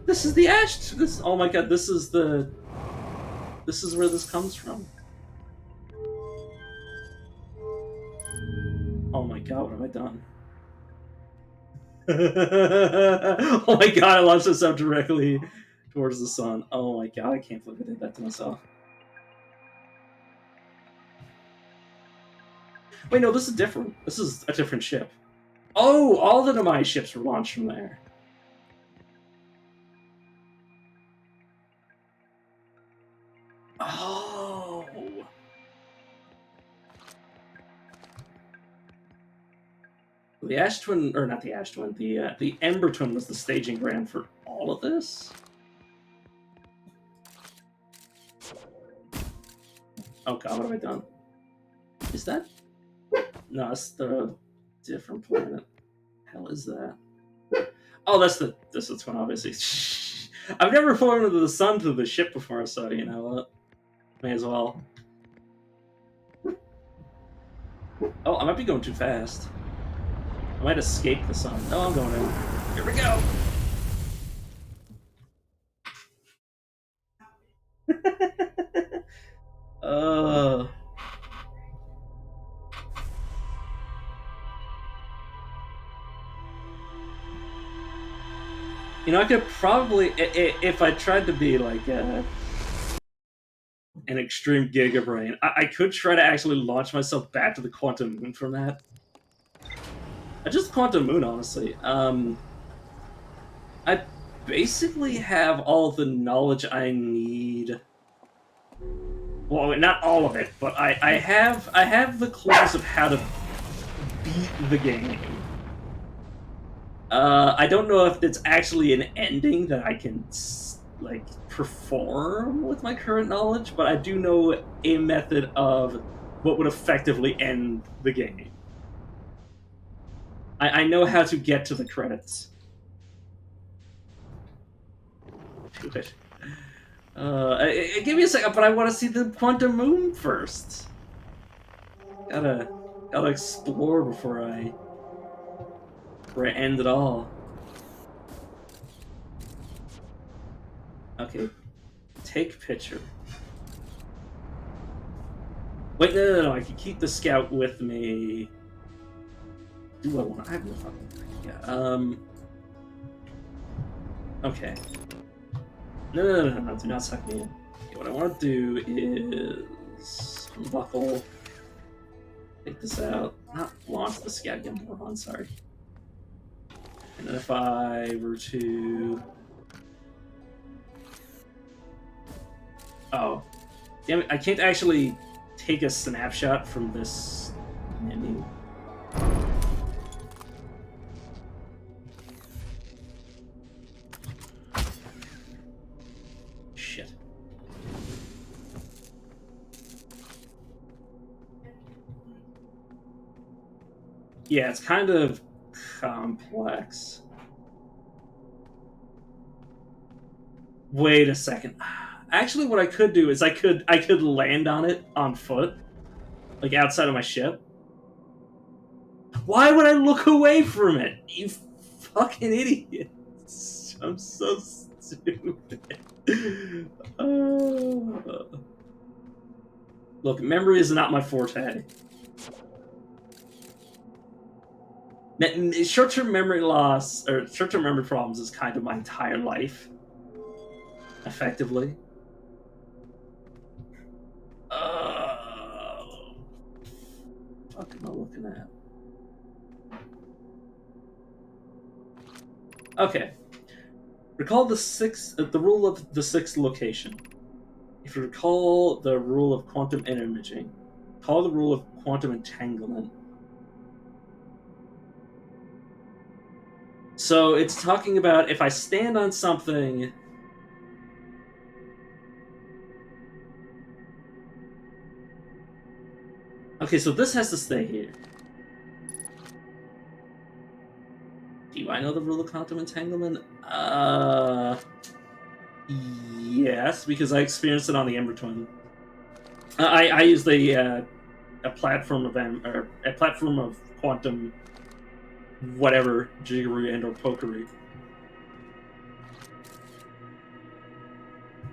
This is the ash. This. Oh my god! This is the. This is where this comes from. Oh my god! What have I done? Oh my god! I launched this up directly towards the sun. Oh my god! I can't believe I did that to myself. Wait, no, this is different. This is a different ship. Oh, all the Nemai ships were launched from there. Oh. The Ash Twin, or not the Ash Twin, the Ember Twin was the staging ground for all of this. Oh god, what have I done? Is that? No, that's the different planet. Hell is that? Oh, that's the twin, obviously. I've never flown into the sun to the ship before, so you know what? May as well. Oh, I might be going too fast. I might escape the sun. No, I'm going in. Here we go. uh. You know, I could probably, if I tried to be like an extreme giga brain, I could try to actually launch myself back to the quantum moon from that. Just quantum moon, honestly. I basically have all the knowledge I need. Well, not all of it, but I have the clues of how to beat the game. I don't know if it's actually an ending that I can like perform with my current knowledge, but I do know a method of what would effectively end the game. I know how to get to the credits. Give me a second, but I want to see the quantum moon first. Gotta explore before I end it all. Okay, take picture. Wait, no. I can keep the scout with me. Do I want? I have no fucking idea. Okay. No. Do not suck me in. Okay, what I want to do is unbuckle. Take this out. Not launch the scout again, moron. Sorry. And then if I were to. Oh. Damn it, I can't actually take a snapshot from this menu. Shit. Yeah, it's kind of complex. Wait a second. Actually, what I could do is I could land on it on foot, like outside of my ship. Why would I look away from it? You fucking idiots! I'm so stupid. Look, memory is not my forte. Short-term memory loss or short-term memory problems is kind of my entire life, effectively. Fuck am I looking at? Okay. Recall the rule of the sixth location. If you recall the rule of quantum imaging, call the rule of quantum entanglement. So it's talking about if I stand on something. Okay, so this has to stay here. Do I know the rule of quantum entanglement? Yes, because I experienced it on the Ember Twin. I used a platform of or a platform of quantum whatever jiggery and or pokery.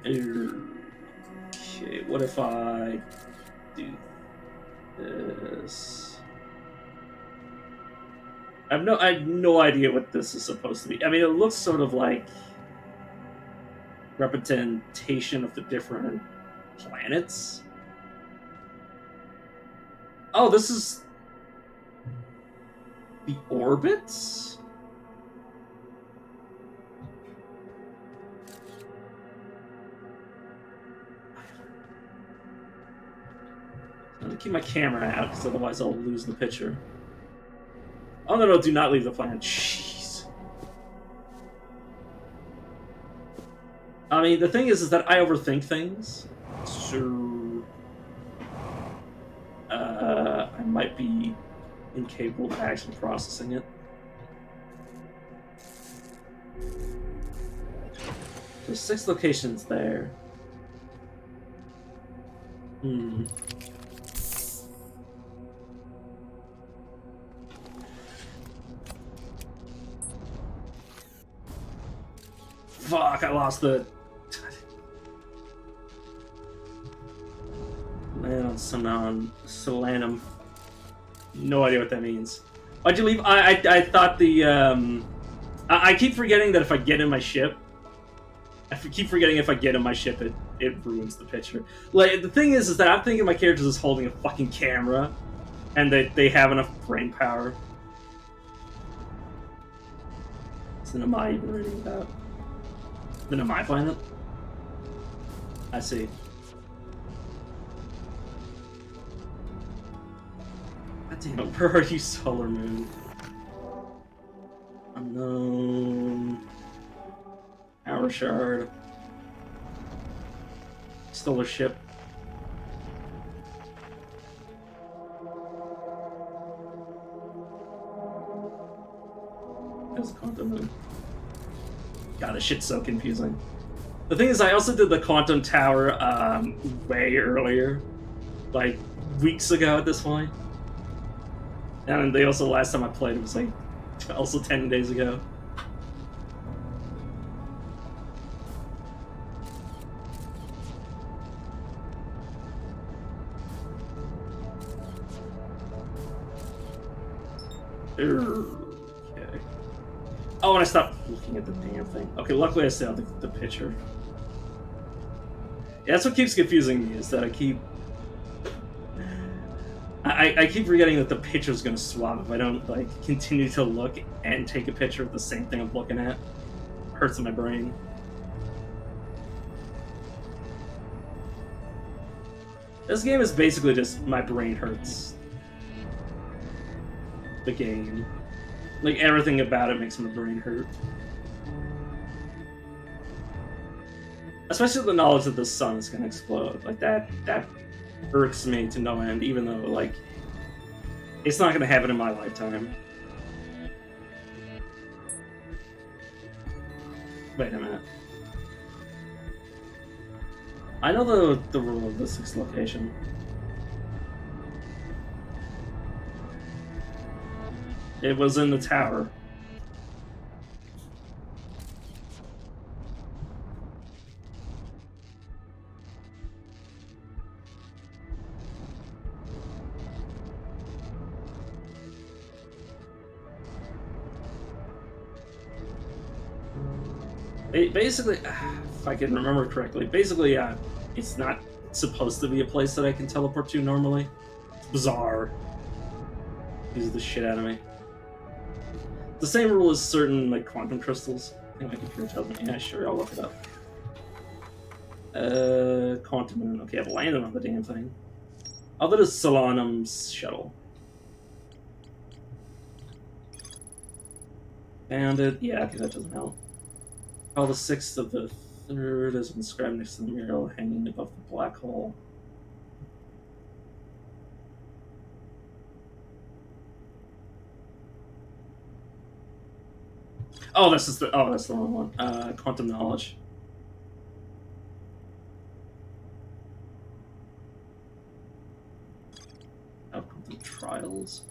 Okay, what if I do this? I have no idea what this is supposed to be. I mean, it looks sort of like representation of the different planets. Oh, this is the orbits? I'm gonna keep my camera out because otherwise I'll lose the picture. Oh no, do not leave the planet. Jeez. I mean, the thing is that I overthink things. So I might be incapable of actually processing it. There's 6 locations there. Hmm. Fuck, I lost the... Man on Solanum. No idea what that means. Why'd you leave? I thought the... I keep forgetting that if I get in my ship... keep forgetting if I get in my ship, it ruins the picture. Like, the thing is that I'm thinking my character is holding a fucking camera, and that they have enough brain power. So am I even reading about? Then am I planet? I see. God damn it, where are you, Solar Moon? Unknown. Power Shard. Stole a ship. There's Quantum Moon. God, this shit's so confusing. The thing is, I also did the Quantum Tower way earlier. Like, weeks ago at this point. And they also, last time I played, it was like, also 10 days ago. Okay. Oh, and I stopped looking at the damn thing. Okay, luckily I still have the picture. Yeah, that's what keeps confusing me, is that I keep forgetting that the picture's gonna swap if I don't like continue to look and take a picture of the same thing I'm looking at. It hurts my brain. This game is basically just my brain hurts. The game. Like, everything about it makes my brain hurt. Especially the knowledge that the sun is gonna explode. Like, that irks me to no end, even though, like, it's not gonna happen in my lifetime. Wait a minute. I know the rule of the 6th location. It was in the tower. Basically, if I can remember correctly, basically, it's not supposed to be a place that I can teleport to normally. It's bizarre. Uses the shit out of me. The same rule as certain, like, quantum crystals. I think my computer tells me. Yeah, sure, I'll look it up. Quantum Moon. Okay, I've landed on the damn thing. Oh, that is Solanum's shuttle. Found it. Yeah, okay, that doesn't help. Oh, the 6th of the 3rd is inscribed next to the mural hanging above the black hole. Oh, that's the wrong one. Quantum knowledge. Oh, quantum trials.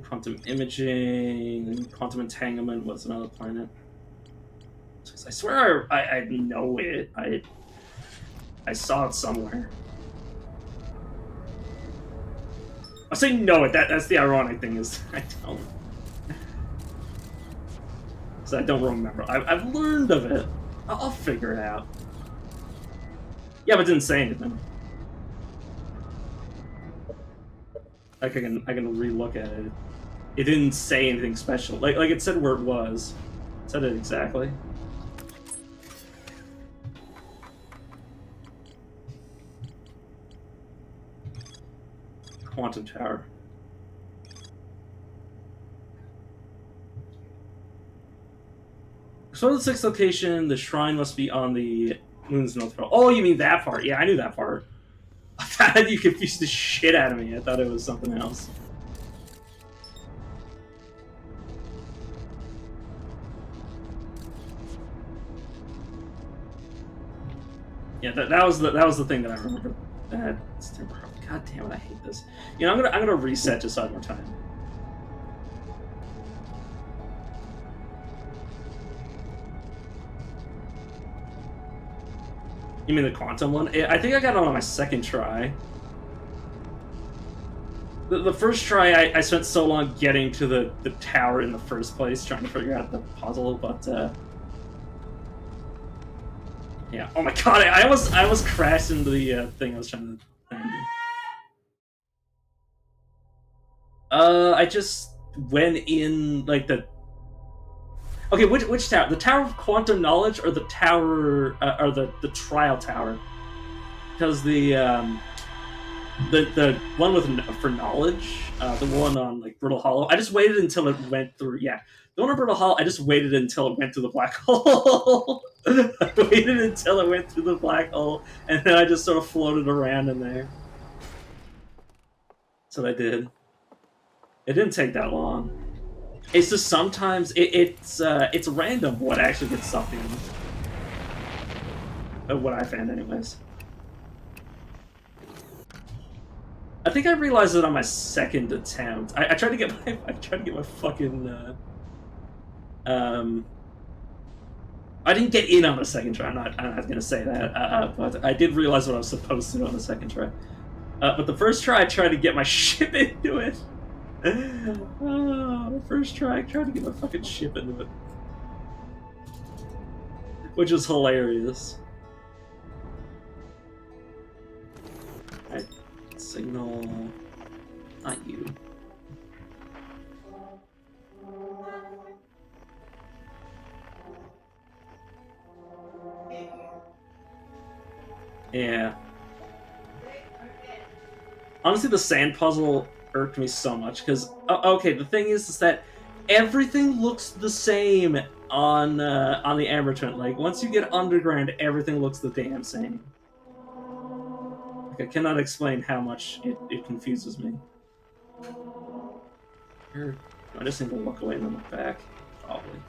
Quantum imaging, quantum entanglement was another planet. I swear I know it. I saw it somewhere. I say know it. That's the ironic thing is I don't. So I don't remember. I've learned of it. I'll figure it out. Yeah, but it didn't say anything. Like I can relook at it. It didn't say anything special. Like it said where it was. It said it exactly. Quantum tower. So the sixth location, the shrine must be on the moon's north pole. Oh, you mean that part? Yeah, I knew that part. I thought you confused the shit out of me. I thought it was something else. Yeah, that was the thing that I remember. That's temporary. God damn it, I hate this. You know, I'm gonna reset just so I have more time. You mean the quantum one? I think I got it on my second try. The first try, I spent so long getting to the tower in the first place, trying to figure out the puzzle, but yeah. Oh my god, I almost crashed into the thing I was trying to do. I just went in like the. Okay, which tower? The Tower of Quantum Knowledge or the tower or the Trial Tower? Because the one with for knowledge, the one on like Brittle Hollow. I just waited until it went through. Yeah, the one on Brittle Hollow. I just waited until it went through the black hole. I waited until it went through the black hole, and then I just sort of floated around in there. That's what I did. It didn't take that long. It's just sometimes it's random what actually gets sucked in. What I found, anyways. I think I realized it on my second attempt. I tried to get my fucking I didn't get in on the second try. I'm not gonna say that, but I did realize what I was supposed to do on the second try. But the first try, I tried to get my ship into it. The first try, I tried to get my fucking ship into it, which was hilarious. Right. Signal, not you. Yeah. Honestly, the sand puzzle irked me so much because okay, the thing is that everything looks the same on the Amberton. Like once you get underground, everything looks the damn same. Like I cannot explain how much it confuses me. Here, I just need to look away and then look back. Probably.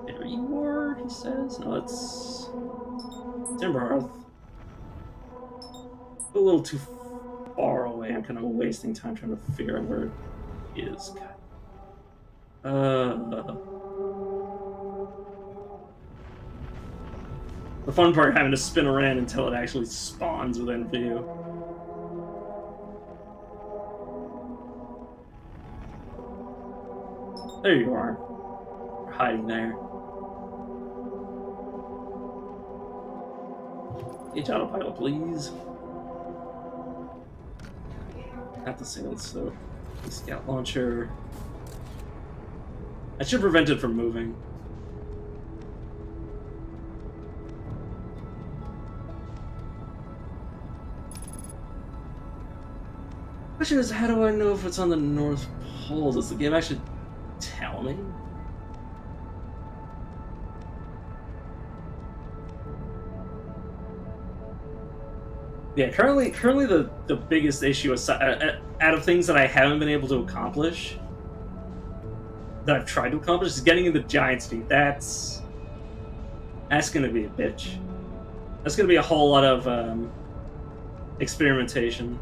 There you are, he says. No, it's Timberhearth. A little too far away. I'm kind of wasting time trying to figure out where it is. God. The fun part having to spin around until it actually spawns within view. There you are. You're hiding there. H autopilot, please. Got the single so the scout launcher. I should prevent it from moving. Question is, how do I know if it's on the North Pole? Does the game actually tell me? Yeah, currently the biggest issue out of things that I haven't been able to accomplish, that I've tried to accomplish, is getting into Giant Steep. That's gonna be a bitch. That's gonna be a whole lot of experimentation.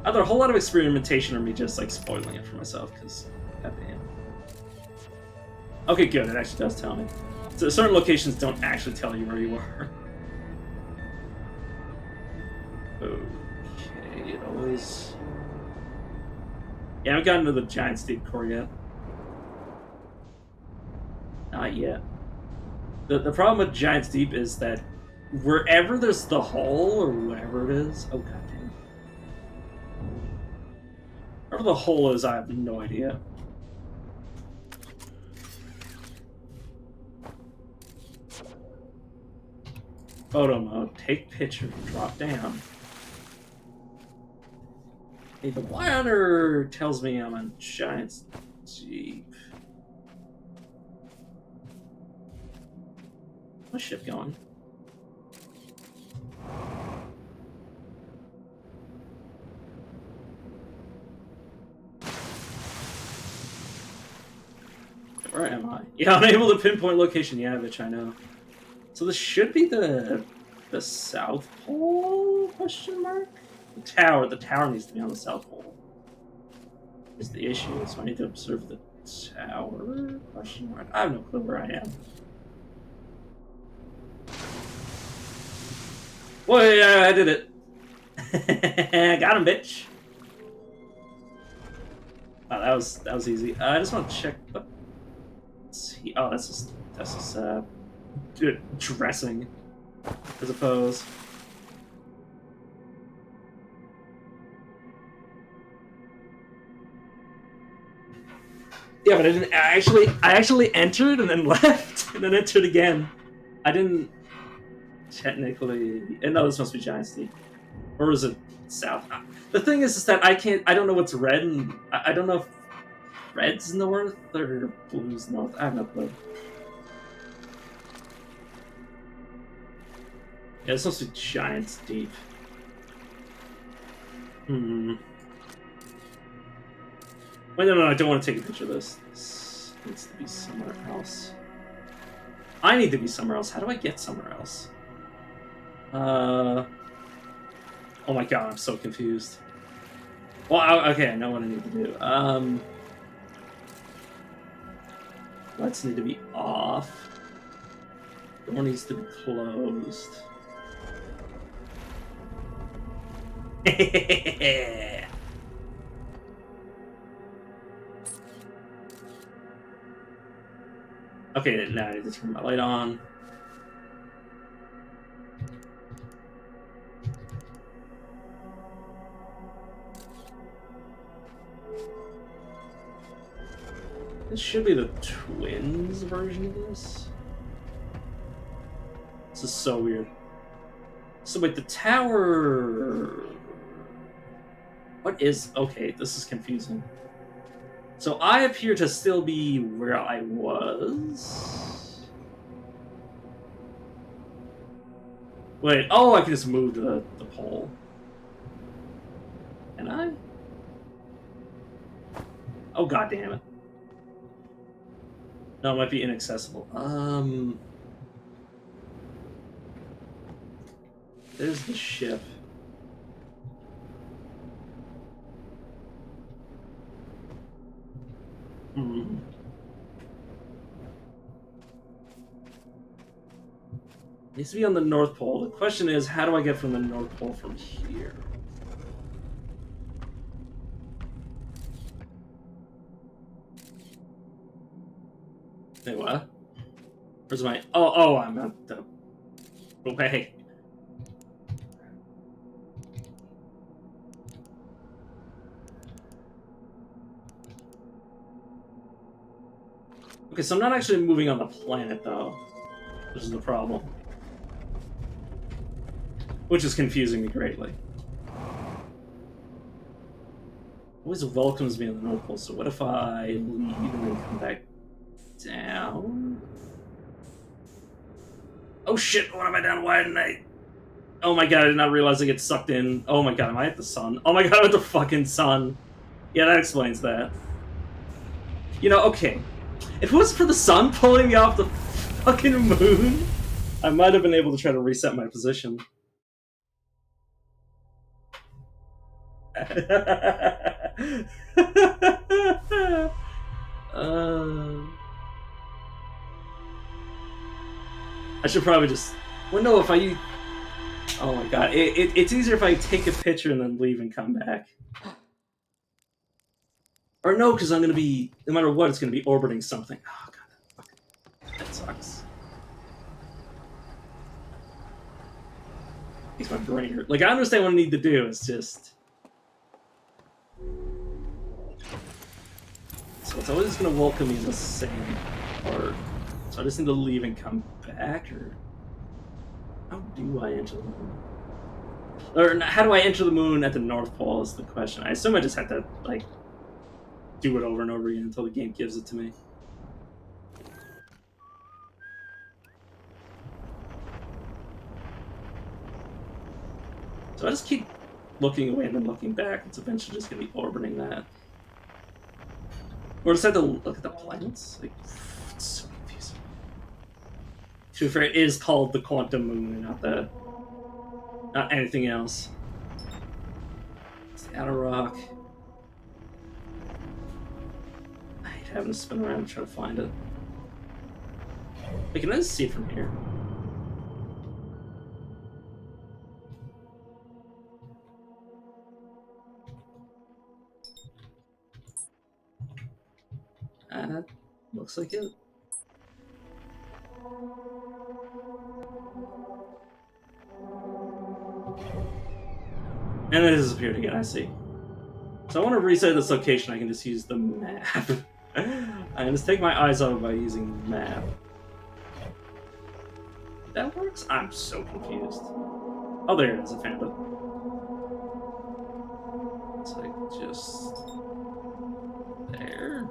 Either a whole lot of experimentation or me just like spoiling it for myself, because goddamn. Okay, good. It actually does tell me. So certain locations don't actually tell you where you are. Okay, it always. Yeah, I haven't gotten to the Giant Steep core yet. Not yet. The problem with Giant Steep is that wherever there's the hole or whatever it is, oh goddamn. Wherever the hole is, I have no idea. Photo mode, take picture, drop down. Hey, the water tells me I'm on Giant Steep. Where's ship going? Where am I? Yeah, unable to pinpoint location. Yeah, bitch, I know. So this should be the South Pole? Question mark. The tower. The tower needs to be on the South Pole. Is the issue? So I need to observe the tower? Question mark. I have no clue where I am. Well, yeah, I did it. Got him, bitch. Oh, that was easy. I just want to check. Let's see. Oh, that's just dressing, I suppose. Yeah, but I actually entered and then left and then entered again. I didn't technically. No, this must be Giant Steep, or is it South? The thing is that I don't know what's red, and I don't know if red's north or blue's north. I have no clue. Yeah, it's supposed to be Giant Steep. Hmm. Wait, no, I don't want to take a picture of this. This needs to be somewhere else. I need to be somewhere else. How do I get somewhere else? Oh my god, I'm so confused. Well, okay, I know what I need to do. Lights need to be off. Door needs to be closed. Okay, now I need to turn my light on. This should be the twins version of this. This is so weird. So wait, the tower... What is... Okay, this is confusing. So I appear to still be where I was. Wait, oh, I can just move the pole. Can I? Oh, god damn it. No, it might be inaccessible. There's the ship. Hmm. Needs to be on the North Pole. The question is, how do I get from the North Pole from here? Wait, what? Where's my... Oh, I'm at the... Okay. Okay, so I'm not actually moving on the planet, though. Which is the problem. Which is confusing me greatly. Always welcomes me on the North Pole, so what if I leave and then come back down? Oh shit, what am I down? Why didn't I? Oh my god, I did not realize I get sucked in. Oh my god, am I at the sun? Oh my god, I'm at the fucking sun. Yeah, that explains that. You know, okay. If it wasn't for the sun pulling me off the fucking moon, I might have been able to try to reset my position. I should probably just. Well, no, if I. Oh my god, it's easier if I take a picture and then leave and come back. Or no, because I'm gonna be. No matter what, it's gonna be orbiting something. Oh god, that sucks. Makes my brain hurt. Like, I understand what I need to do, it's just. So it's always gonna welcome me in the same part. So I just need to leave and come back, or. How do I enter the moon? Or how do I enter the moon at the North Pole is the question. I assume I just have to, like, do it over and over again until the game gives it to me. So I just keep looking away and then looking back. It's eventually just going to be orbiting that. Or just have to look at the planets. Like, it's so confusing. To be fair, it is called the Quantum Moon, not anything else. It's the outer rock. I hate having to spin around and try to find it. Wait, can I just see it from here? Looks like it. And it disappeared again, I see. So I want to reset this location, I can just use the map. I can just take my eyes off by using the map. That works? I'm so confused. Oh, there it is, I found it. It's like just there.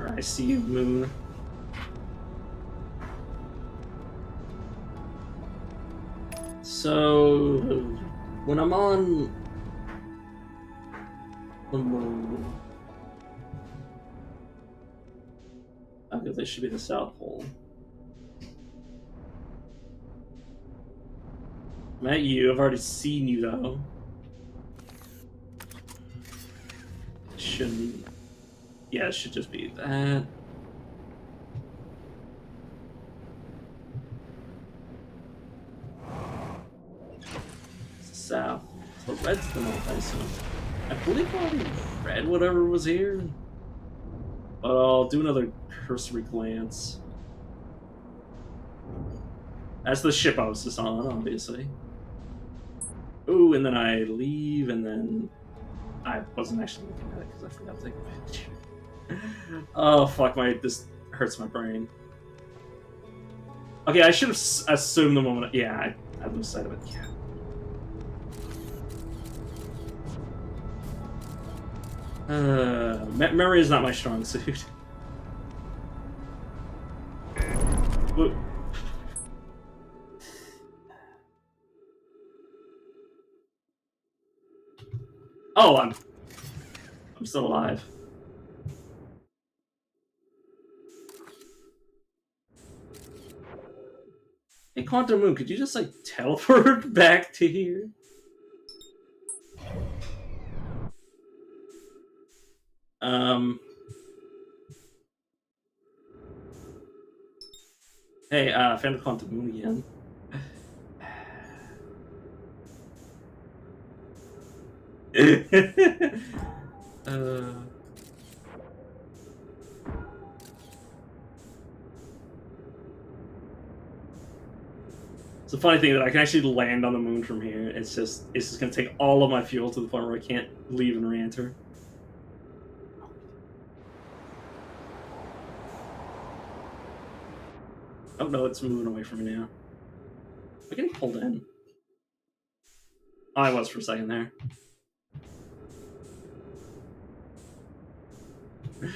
I see you, moon. So when I'm on the moon, okay, this should be the South Pole. Met you. I've already seen you though. Shouldn't. Yeah, it should just be that. It's the South. So the red's the north, I assume. I believe I already read whatever was here. But I'll do another cursory glance. That's the ship I was just on, obviously. Ooh, and then I leave, and then I wasn't actually looking at it because I forgot to take a picture. Oh fuck! This hurts my brain. Okay, I should have assumed the moment. Yeah, I lose sight of it. Yeah. Memory is not my strong suit. Oh, I'm still alive. Hey, Quantum Moon, could you just like teleport back to here? Hey, I found a Quantum Moon again. It's a funny thing that I can actually land on the moon from here. It's just gonna take all of my fuel to the point where I can't leave and re-enter. Oh no, it's moving away from me now. I'm getting pulled in. Oh, I was for a second there.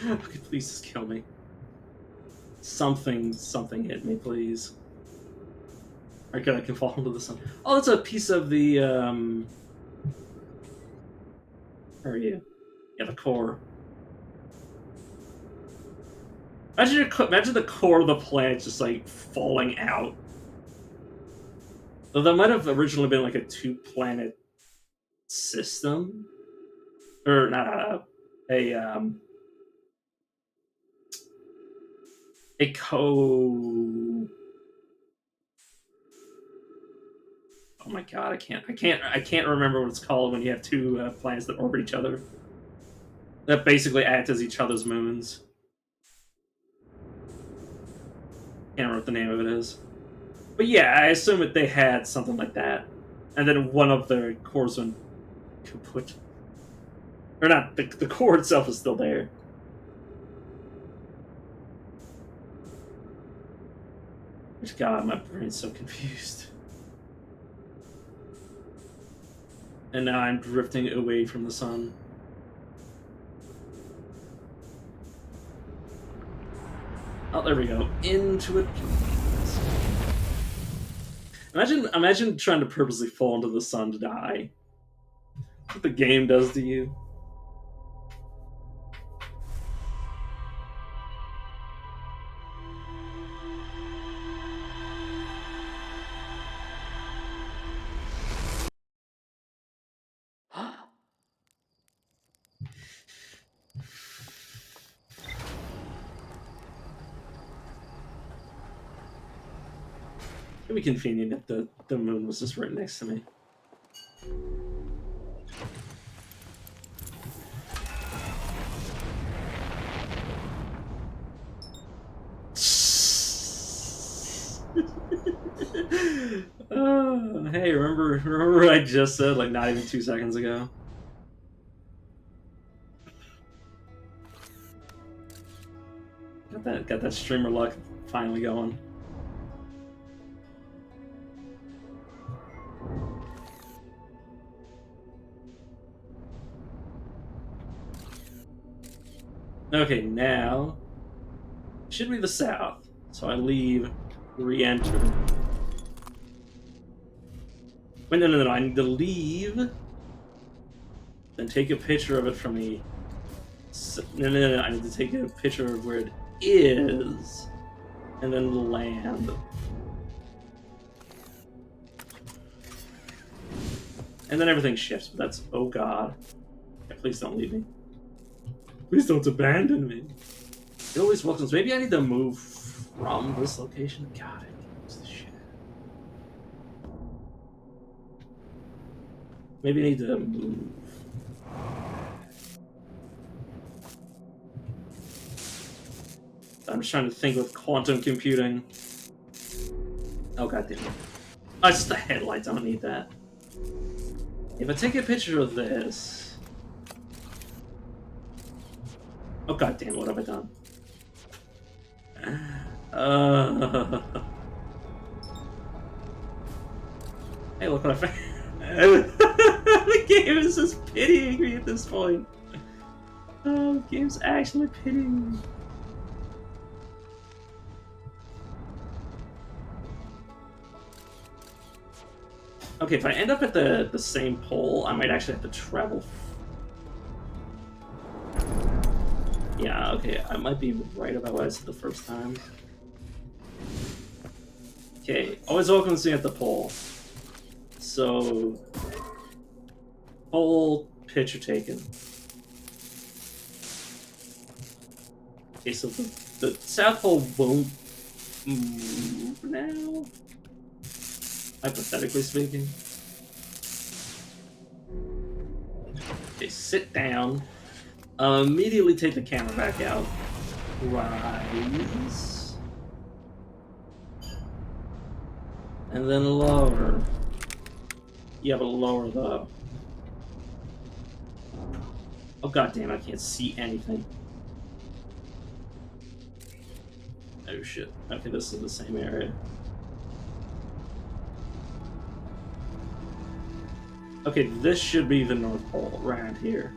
Okay, please just kill me. Something hit me, please. I can fall into the sun. Oh, that's a piece of the, Where are you? Yeah, the core. Imagine the core of the planet just, like, falling out. Though that might have originally been, like, a two-planet system. Or, not a co... Oh my god, I can't remember what it's called when you have two planets that orbit each other. That basically act as each other's moons. Can't remember what the name of it is. But yeah, I assume that they had something like that. And then one of the cores went kaput. Or not, the core itself is still there. God, my brain's so confused. And now I'm drifting away from the sun. Oh, there we go. Into it. Imagine trying to purposely fall into the sun to die. What the game does to you. It'd be convenient if the moon was just right next to me. Hey, remember what I just said like not even 2 seconds ago? Got that streamer luck finally going. Okay, now should be the south. So I leave, re-enter. Wait, no. I need to leave, then take a picture of it from the. No. I need to take a picture of where it is, and then land. And then everything shifts, but that's. Oh god. Yeah, please don't leave me. Please don't abandon me. It always welcomes. Maybe I need to move from this location. God, I use this shit. Maybe I need to move. I'm just trying to think with quantum computing. Oh god damn it. Oh, it's just the headlights. I don't need that. If I take a picture of this. Oh god damn, what have I done? Hey, look what I found. The game is just pitying me at this point. Oh, the game's actually pitying me. Okay, if I end up at the same pole, I might actually have to travel. Yeah, okay, I might be right about what I said the first time. Okay, always welcome to see at the pole. So, pole picture taken. Okay, so the South Pole won't move now? Hypothetically speaking. Okay, sit down. Immediately take the camera back out. Rise. And then lower. Yeah, but lower though. Oh god damn, I can't see anything. Oh shit. Okay, this is the same area. Okay, this should be the North Pole, around here.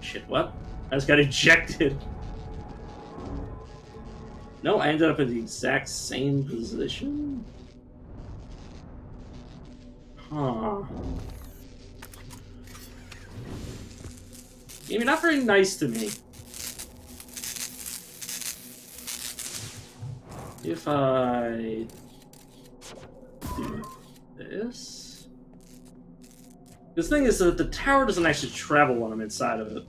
Shit, what? I just got ejected. No, I ended up in the exact same position? Huh. Maybe not very nice to me. If I do this... This thing is that the tower doesn't actually travel when I'm inside of it.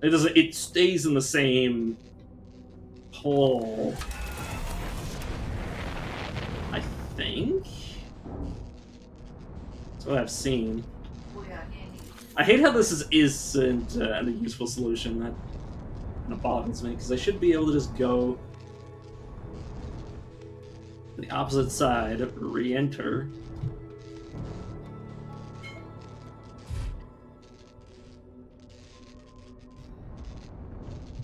It doesn't. It stays in the same hole. I think. That's what I've seen. I hate how this isn't a useful solution. That kind of bothers me because I should be able to just go to the opposite side, re-enter.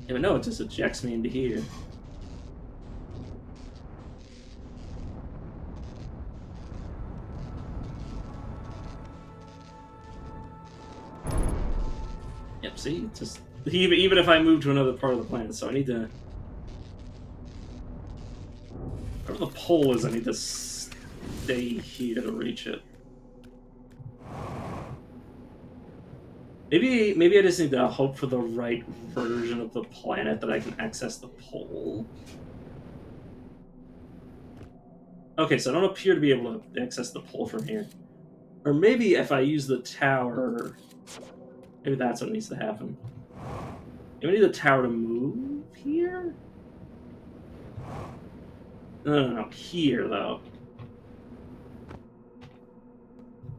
Yeah, but no, it just ejects me into here. Yep, see? Just even if I move to another part of the planet, so I need to... Wherever the pole is, I need to stay here to reach it. Maybe I just need to hope for the right version of the planet that I can access the pole. Okay, so I don't appear to be able to access the pole from here. Or maybe if I use the tower... Maybe that's what needs to happen. Do I need the tower to move here? No, here, though.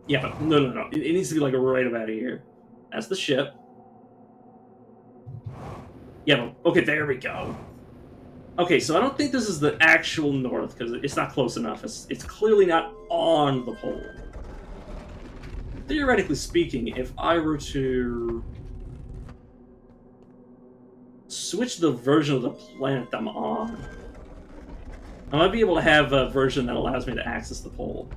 Yeah, but no. It needs to be, like, right about here. That's the ship. Yeah, but, okay, there we go. Okay, so I don't think this is the actual north, because it's not close enough. It's clearly not on the pole. Theoretically speaking, if I were to switch the version of the planet I'm on, I might be able to have a version that allows me to access the pole.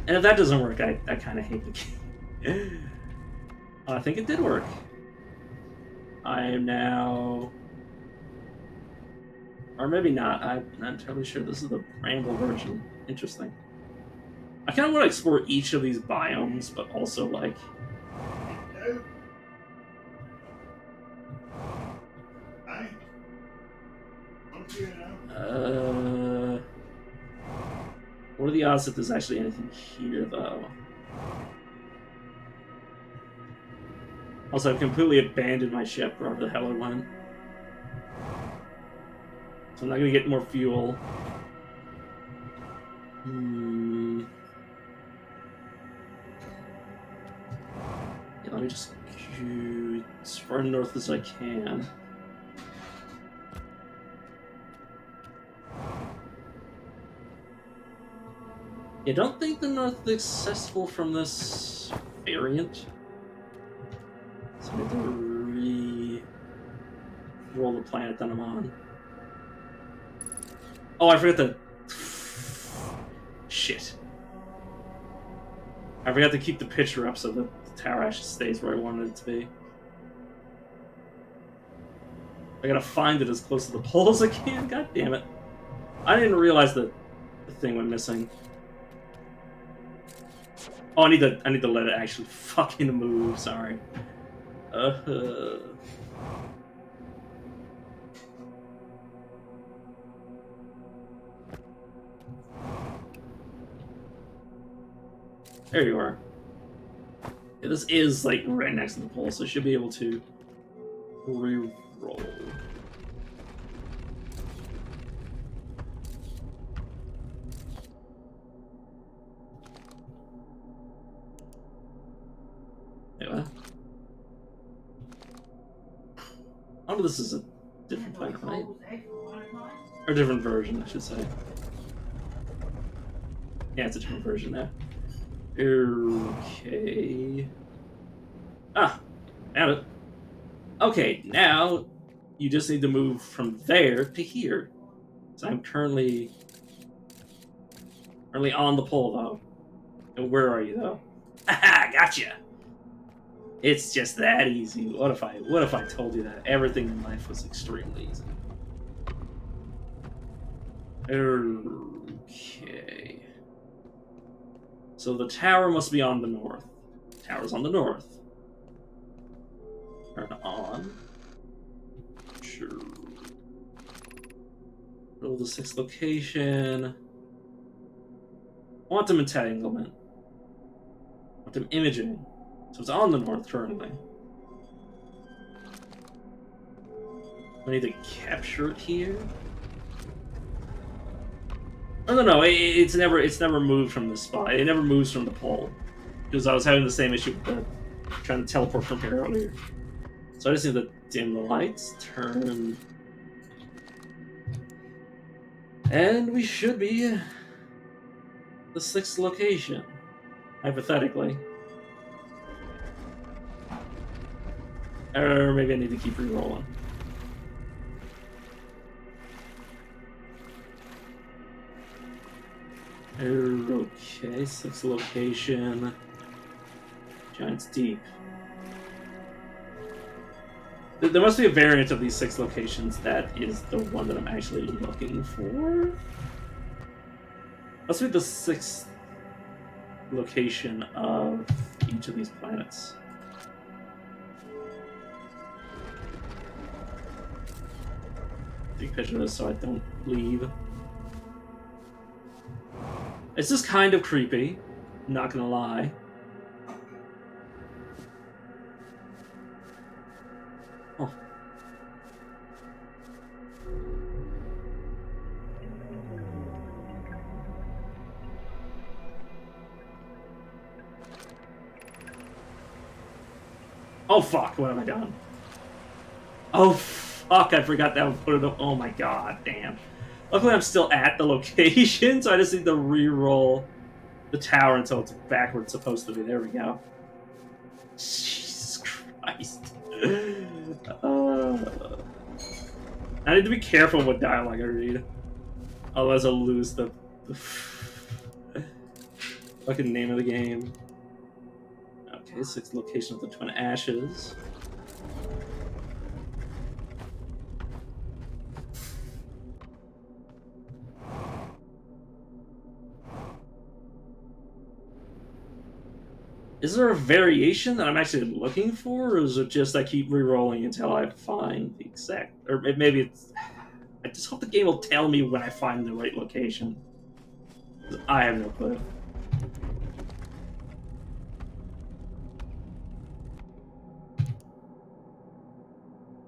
And if that doesn't work, I kind of hate the game. I think it did work. I am now... Or maybe not. I'm not entirely sure. This is the Ramble version. Interesting. I kind of want to explore each of these biomes, but also, like... What are the odds that there's actually anything here, though? Also, I've completely abandoned my ship, wherever the hell it went. So I'm not going to get more fuel. Yeah, let me just go as far north as I can. I don't think the north is accessible from this variant. So I need to re-roll the planet that I'm on. Oh, I forgot to... Shit. I forgot to keep the picture up so that the tower actually stays where I wanted it to be. I gotta find it as close to the pole as I can. God damn it. I didn't realize that the thing went missing. Oh, I need to let it actually fucking move. Sorry. There you are. Yeah, this is like right next to the pole, so I should be able to re-roll. Anyway. Oh, this is a different planet, right? Or a different version, I should say. Yeah, it's a different version now. Okay. Ah, found it. Okay, now you just need to move from there to here. So I'm currently on the pole though. And where are you though? Haha, gotcha. It's just that easy. What if I told you that everything in life was extremely easy? Okay. So the tower must be on the north. Tower's on the north. Turn on. Sure. Roll the sixth location. Quantum entanglement. Quantum imaging. So it's on the north currently. I need to capture it here. Oh no, it's never moved from this spot. It never moves from the pole because I was having the same issue with trying to teleport from here earlier. So I just need to dim the lights, turn, and we should be the sixth location, hypothetically. Or maybe I need to keep re-rolling. Okay, sixth location. Giant's Deep. There must be a variant of these six locations that is the one that I'm actually looking for. Must be the sixth location of each of these planets. Take a picture of this so I don't leave. It's just kind of creepy, not gonna lie. Oh. Oh fuck, what have I done? Oh fuck, I forgot that I put it up. Oh my god, damn. Luckily I'm still at the location, so I just need to re-roll the tower until it's back where it's supposed to be. There we go. Jesus Christ. I need to be careful what dialogue I read. Otherwise I'll lose the fucking name of the game. Okay, sixth location of the Twin Ashes. Is there a variation that I'm actually looking for, or is it just I keep re-rolling until I find the exact... Or maybe it's... I just hope the game will tell me when I find the right location. I have no clue.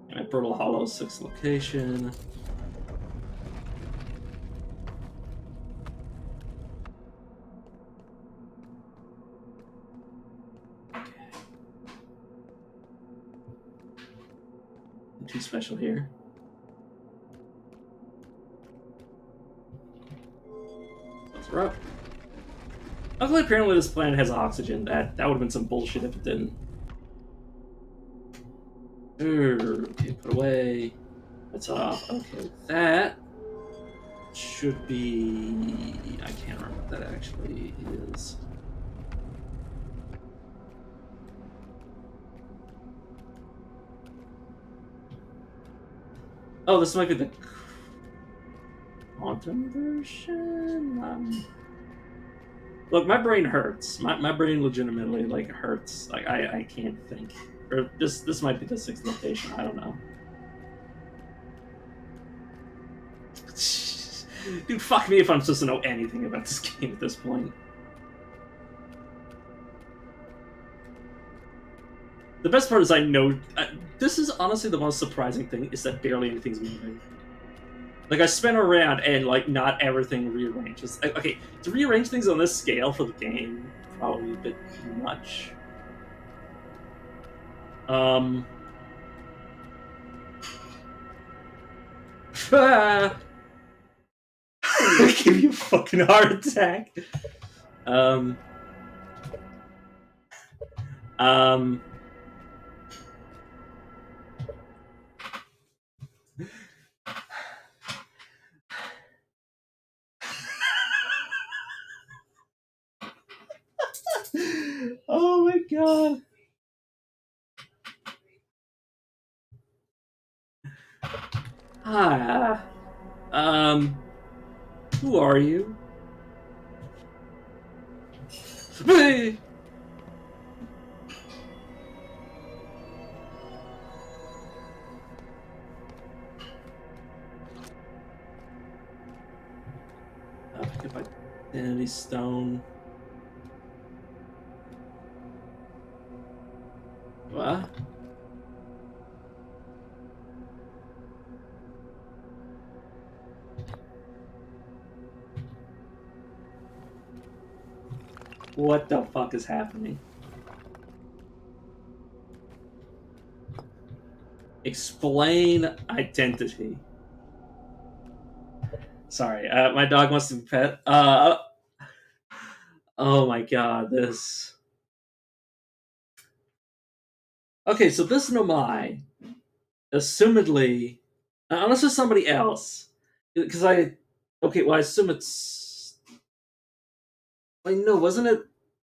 Alright, Brittle Hollow, sixth location. Too special here. Those are up. Luckily, apparently this planet has oxygen. That would have been some bullshit if it didn't. Okay, put away. That's off. Okay, that should be... I can't remember what that actually is. Oh, this might be the quantum version? Look, my brain hurts. My brain legitimately, like, hurts. Like, I can't think. Or this might be the sixth location. I don't know. Dude, fuck me if I'm supposed to know anything about this game at this point. The best part is I know... this is honestly the most surprising thing, is that barely anything's moving. Like, I spin around and, like, not everything rearranges. Okay, to rearrange things on this scale for the game, probably a bit too much. Give you a fucking heart attack. Um. Um. Oh my god. Hi. Who are you? Hey! Pick up identity stone. What? What the fuck is happening? Explain identity. Sorry, my dog wants to be pet. Oh my god, this. Okay, so this Nomai, assumedly, unless it's somebody else, because I. Okay, well, I assume it's. Wait, no, wasn't it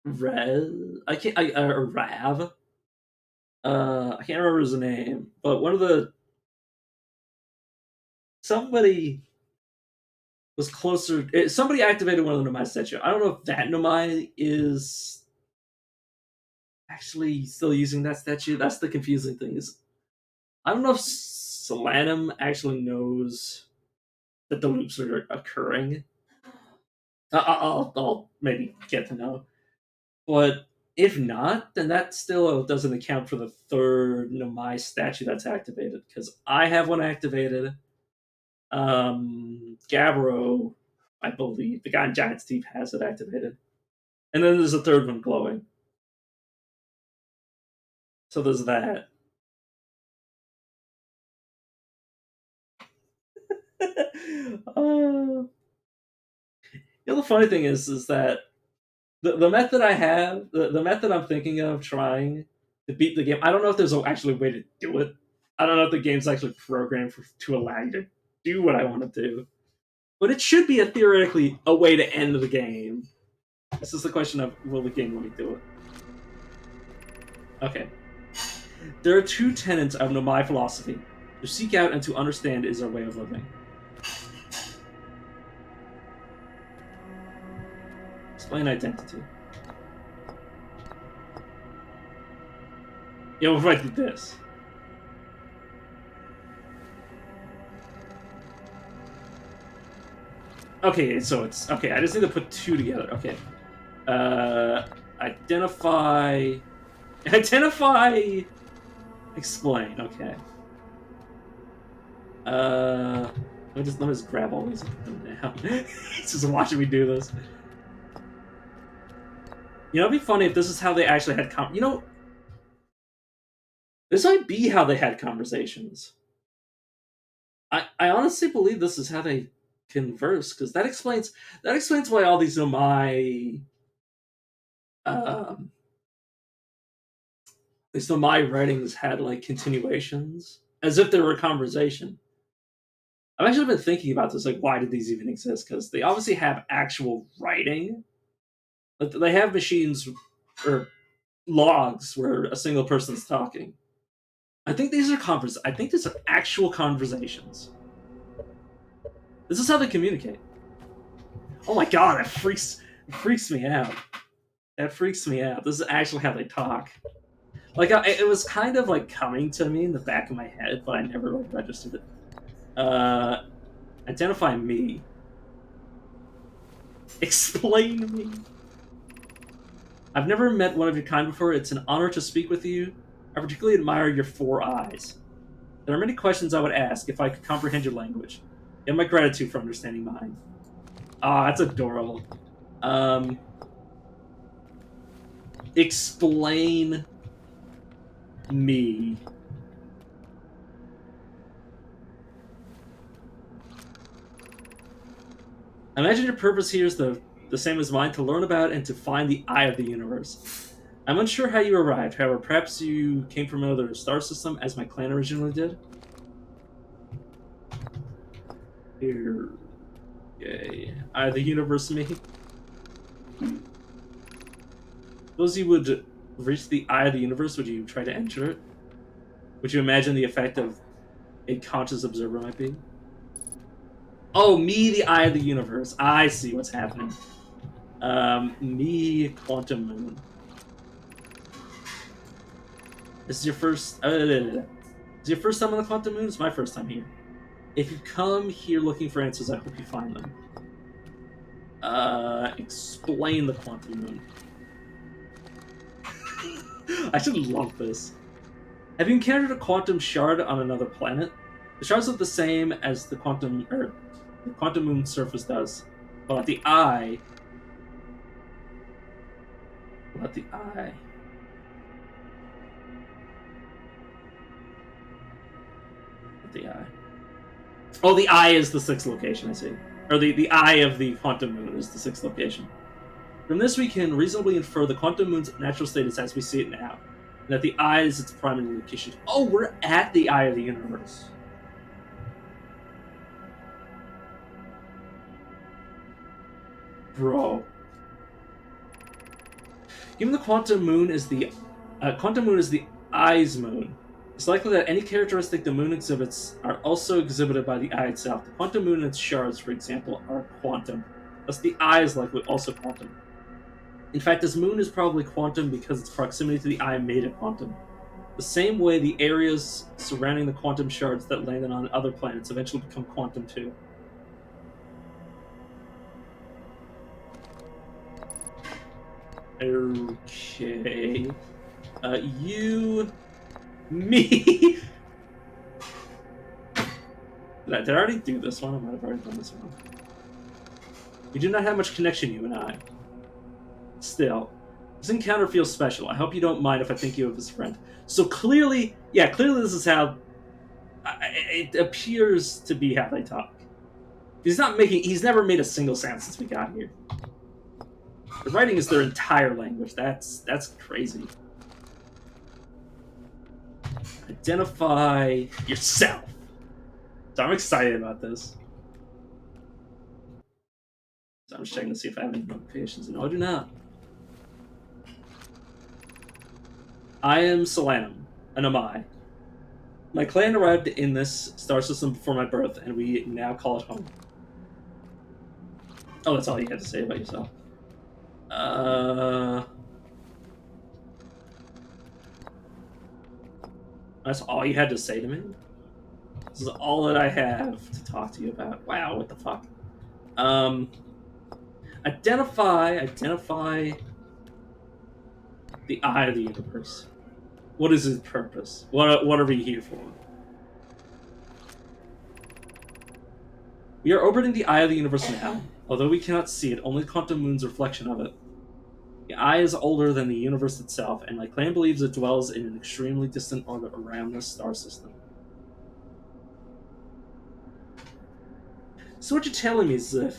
Rez? I can't. Rav. I can't remember his name, but one of the somebody was closer. Somebody activated one of the Nomai statue. I don't know if that Nomai is actually still using that statue. That's the confusing thing. Is I don't know if Solanum actually knows that the loops are occurring. I'll maybe get to know, but if not, then that still doesn't account for the third Nomai statue that's activated because I have one activated. Gabro, I believe the guy in Giant Steve has it activated, and then there's a third one glowing. So there's that. uh, the funny thing is that the method I have, the method I'm thinking of trying to beat the game, I don't know if there's actually a way to do it. I don't know if the game's actually programmed to allow you to do what I want to do. But it should be theoretically a way to end the game. This is the question of will the game let me do it? Okay. There are two tenets of Nomai philosophy. To seek out and to understand is our way of living. Explain identity. Yeah, we'll write this. Okay, so it's okay. I just need to put two together. Okay. Identify. Identify. Explain. Okay. Let me just grab all these and put them down. He's just watching me do this. You know, it'd be funny if this is how they actually had this might be how they had conversations. I honestly believe this is how they converse because that explains why all these Nomai um these Nomai writings had like continuations as if they were a conversation. I've actually been thinking about this, like why did these even exist? Because they obviously have actual writing. Like they have machines or logs where a single person's talking. I think these are I think these are actual conversations. This is how they communicate. Oh my god, it freaks me out. That freaks me out. This is actually how they talk. Like it was kind of like coming to me in the back of my head, but I never like registered it. Uh, identify me. Explain me. I've never met one of your kind before. It's an honor to speak with you. I particularly admire your four eyes. There are many questions I would ask if I could comprehend your language. You have my gratitude for understanding mine. Ah, that's adorable. Um, explain me. I imagine your purpose here is the same as mine, to learn about and to find the eye of the universe. I'm unsure how you arrived, however, perhaps you came from another star system, as my clan originally did. Here, okay. Eye of the universe, me. Suppose you would reach the eye of the universe, would you try to enter it? Would you imagine the effect of a conscious observer might be? Oh, me, the eye of the universe. I see what's happening. Me, quantum moon. This is your first. This is your first time on the quantum moon. It's my first time here. If you come here looking for answers, I hope you find them. Explain the quantum moon. I should love this. Have you encountered a quantum shard on another planet? The shards look the same as the quantum moon surface does, but the eye. What the eye? What the eye? Oh, the eye is the sixth location. I see. Or the eye of the quantum moon is the sixth location. From this, we can reasonably infer the quantum moon's natural state is as we see it now, and that the eye is its primary location. Oh, we're at the eye of the universe. Bro. Given the quantum moon is the eye's moon, it's likely that any characteristic the moon exhibits are also exhibited by the eye itself. The quantum moon and its shards, for example, are quantum. Thus, the eye is likely also quantum. In fact, this moon is probably quantum because its proximity to the eye made it quantum. The same way the areas surrounding the quantum shards that landed on other planets eventually become quantum too. Okay. You... Me! Did I already do this one? I might have already done this one. We do not have much connection, you and I. Still, this encounter feels special. I hope you don't mind if I think you of as a friend. So clearly, yeah, clearly this is how... it appears to be how they talk. He's never made a single sentence since we got here. The writing is their entire language. That's crazy. Identify yourself. So I'm excited about this. So I'm just checking to see if I have any notifications. No, I do not. I am Solanum, and am I. My clan arrived in this star system before my birth, and we now call it home. Oh, that's all you had to say about yourself. That's all you had to say to me? This is all that I have to talk to you about. Wow, what the fuck? Identify the eye of the universe. What is its purpose? What are we here for? We are orbiting the eye of the universe now. Although we cannot see it, only quantum moon's reflection of it. The eye is older than the universe itself, and my clan believes it dwells in an extremely distant orbit around this star system. So what you're telling me is if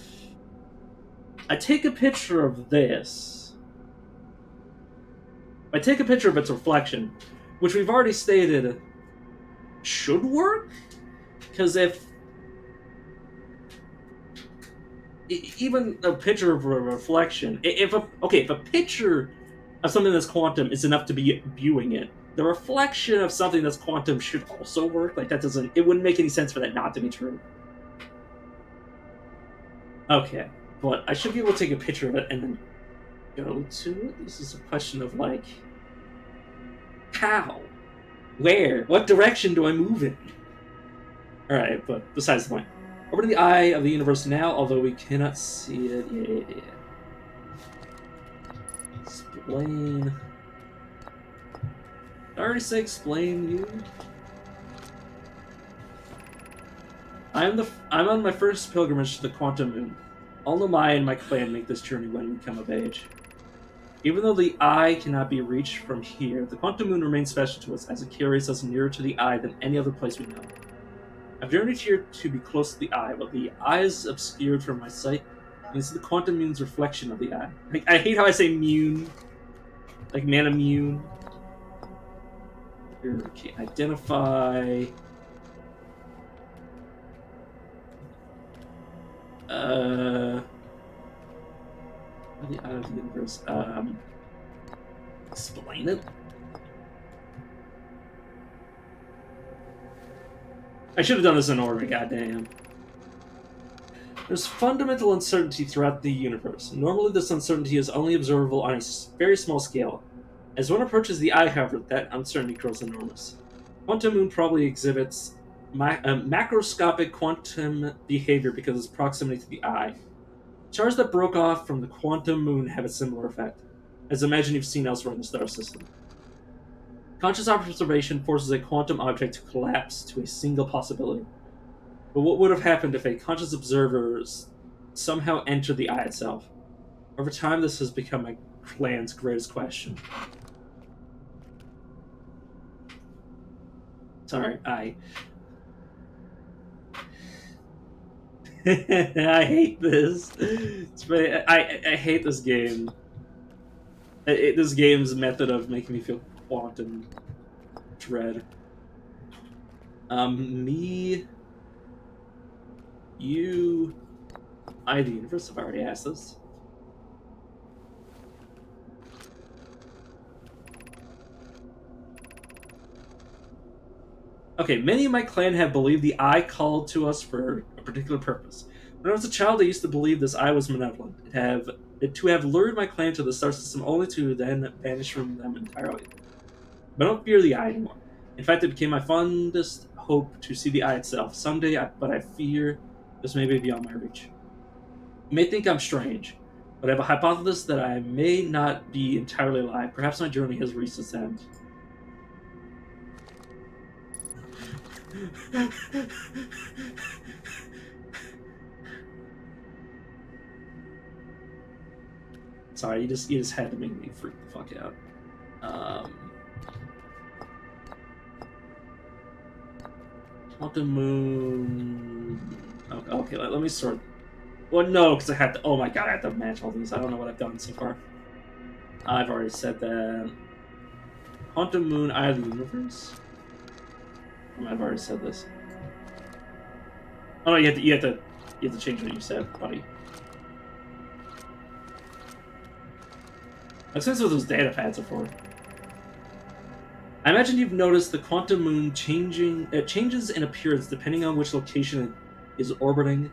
I take a picture of this, I take a picture of its reflection, which we've already stated should work, because if even a picture of a reflection, if a picture of something that's quantum is enough to be viewing it, the reflection of something that's quantum should also work. Like, it wouldn't make any sense for that not to be true. Okay, but I should be able to take a picture of it and then go to it. This is a question of, like, how? Where? What direction do I move in? Alright, but besides the point. Over to the eye of the universe now, although we cannot see it. Yeah. Explain. Did I already say explain you? I'm on my first pilgrimage to the quantum moon. All Nomai and my clan make this journey when we come of age. Even though the eye cannot be reached from here, the quantum moon remains special to us as it carries us nearer to the eye than any other place we know. I've journeyed here to be close to the eye, but the eye is obscured from my sight It's the quantum mune's reflection of the eye. I hate how I say mune, like mana mune. Okay, identify. Uh, the eye of the universe. Explain it. I should have done this in order. Goddamn. There's fundamental uncertainty throughout the universe. Normally, this uncertainty is only observable on a very small scale. As one approaches the eye, however, that uncertainty grows enormous. Quantum Moon probably exhibits macroscopic quantum behavior because of its proximity to the eye. Stars that broke off from the quantum moon have a similar effect, as imagine you've seen elsewhere in the star system. Conscious observation forces a quantum object to collapse to a single possibility. But what would have happened if a conscious observer somehow entered the eye itself? Over time, this has become my clan's greatest question. Sorry, I hate this. I hate this game. This game's method of making me feel quantum dread. Me, you, I, the universe. I've already asked this. Okay, many in my clan have believed the eye called to us for a particular purpose. When I was a child, I used to believe this eye was malevolent. To have lured my clan to the star system only to then vanish from them entirely. But I don't fear the eye anymore. In fact, it became my fondest hope to see the eye itself someday, but I fear this may be beyond my reach. You may think I'm strange, but I have a hypothesis that I may not be entirely alive. Perhaps my journey has reached its end. Sorry, you just had to make me freak the fuck out. Quantum Moon. Okay, let me sort. Well, no, because I had to. Oh my god, I have to match all these. I don't know what I've done so far. I've already said that. Quantum Moon, Eye of the Universe. I've already said this. Oh no, you have to change what you said, buddy. That's what those data pads are for. I imagine you've noticed the quantum moon changes in appearance depending on which location it is orbiting.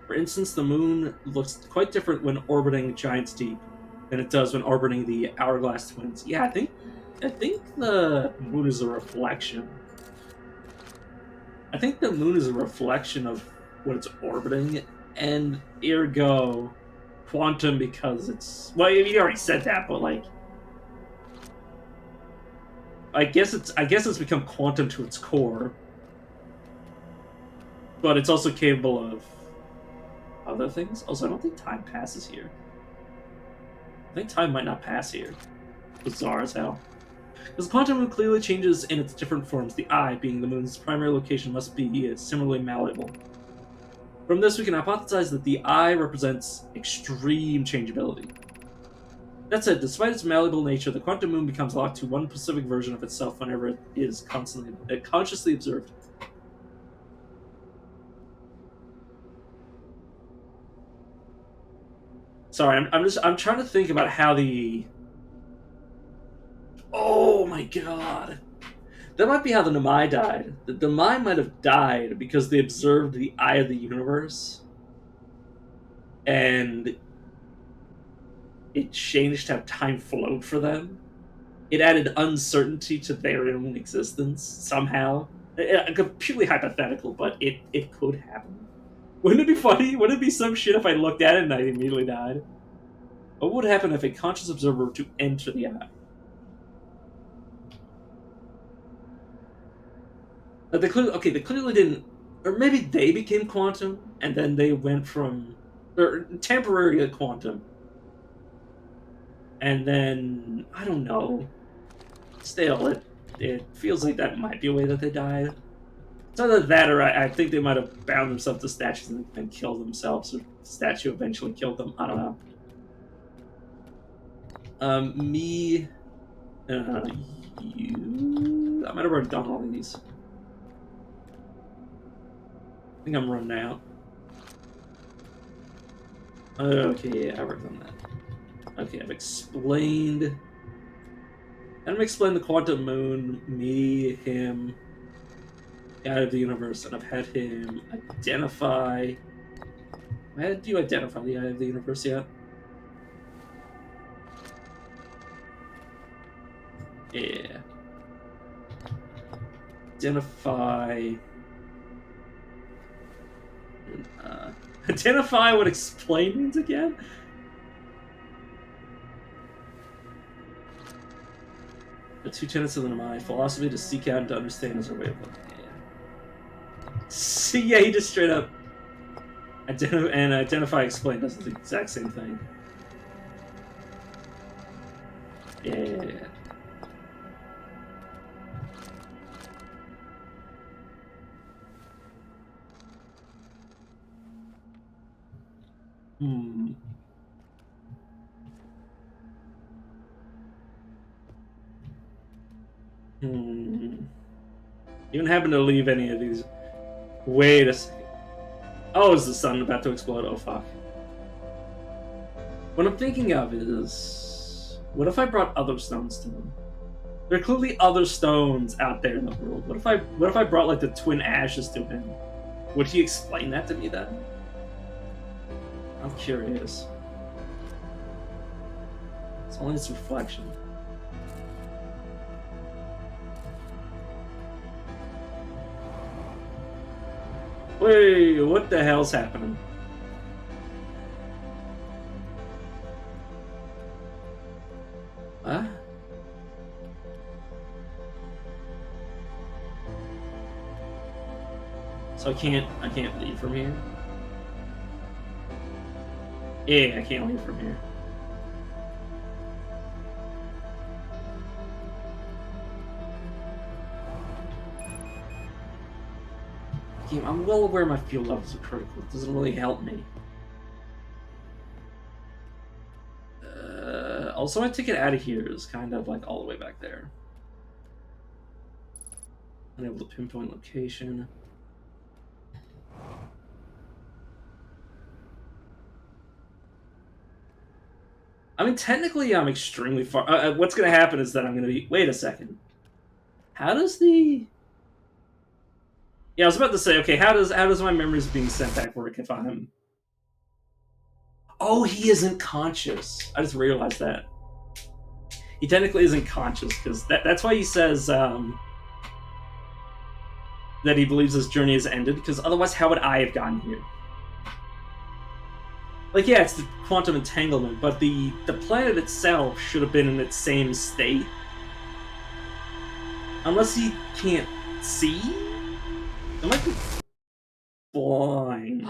For instance, the moon looks quite different when orbiting Giant's Deep than it does when orbiting the Hourglass Twins. Yeah, I think the moon is a reflection. I think the moon is a reflection of what it's orbiting, and ergo quantum because it's well, you already said that, but like I guess it's become quantum to its core, but it's also capable of other things. Also, I don't think time passes here. I think time might not pass here. Bizarre as hell. Because quantum moon clearly changes in its different forms. The eye, being the moon's primary location, must be similarly malleable. From this, we can hypothesize that the eye represents extreme changeability. That said, despite its malleable nature, the quantum moon becomes locked to one specific version of itself whenever it is consciously observed. Sorry, I'm trying to think about how the. Oh my god, that might be how the Namai died. The Namai might have died because they observed the eye of the universe, and it changed how time flowed for them. It added uncertainty to their own existence somehow. Completely hypothetical, but it could happen. Wouldn't it be funny? Wouldn't it be some shit if I looked at it and I immediately died? What would happen if a conscious observer were to enter the eye? They clearly didn't, or maybe they became quantum and then they went from, or temporary quantum, and then I don't know. Still, it feels like that might be a way that they died. It's either that or I think they might have bound themselves to statues and killed themselves, or the statue eventually killed them. I don't know. Me, uh, you. I might have already done all of these. I think I'm running out. Okay, yeah, I've already done that. Okay, I've explained. Adam explained the quantum moon, me, him, the eye of the universe, and I've had him identify. Do you identify the eye of the universe yet? Yeah. Identify. Uh, identify what explain means again? The two tenets of the mind philosophy to seek out and to understand is our way of looking. Yeah. See, yeah, he just straight up identify explain does the exact same thing. Yeah. Hmm. Hmm. You don't happen to leave any of these. Wait a second. Oh, is the sun about to explode? Oh, fuck. What I'm thinking of is. What if I brought other stones to him? There are clearly other stones out there in the world. What if I brought like the twin ashes to him? Would he explain that to me then? I'm curious. It's only its reflection. Wait, what the hell's happening? Huh? So I can't leave from here? Yeah, I can't leave from here. I'm well aware my fuel levels are critical. It doesn't really help me. Also, my ticket out of here is kind of like all the way back there. Unable to pinpoint location. I mean, technically, I'm extremely far. What's going to happen is that I'm going to be. Wait a second. How does the? Yeah, I was about to say. Okay, how does my memories being sent back work if I'm? Oh, he isn't conscious. I just realized that he technically isn't conscious because that's why he says that he believes his journey has ended. Because otherwise, how would I have gotten here? Like, yeah, it's the quantum entanglement, but the planet itself should have been in its same state. Unless he can't see? It might be blind.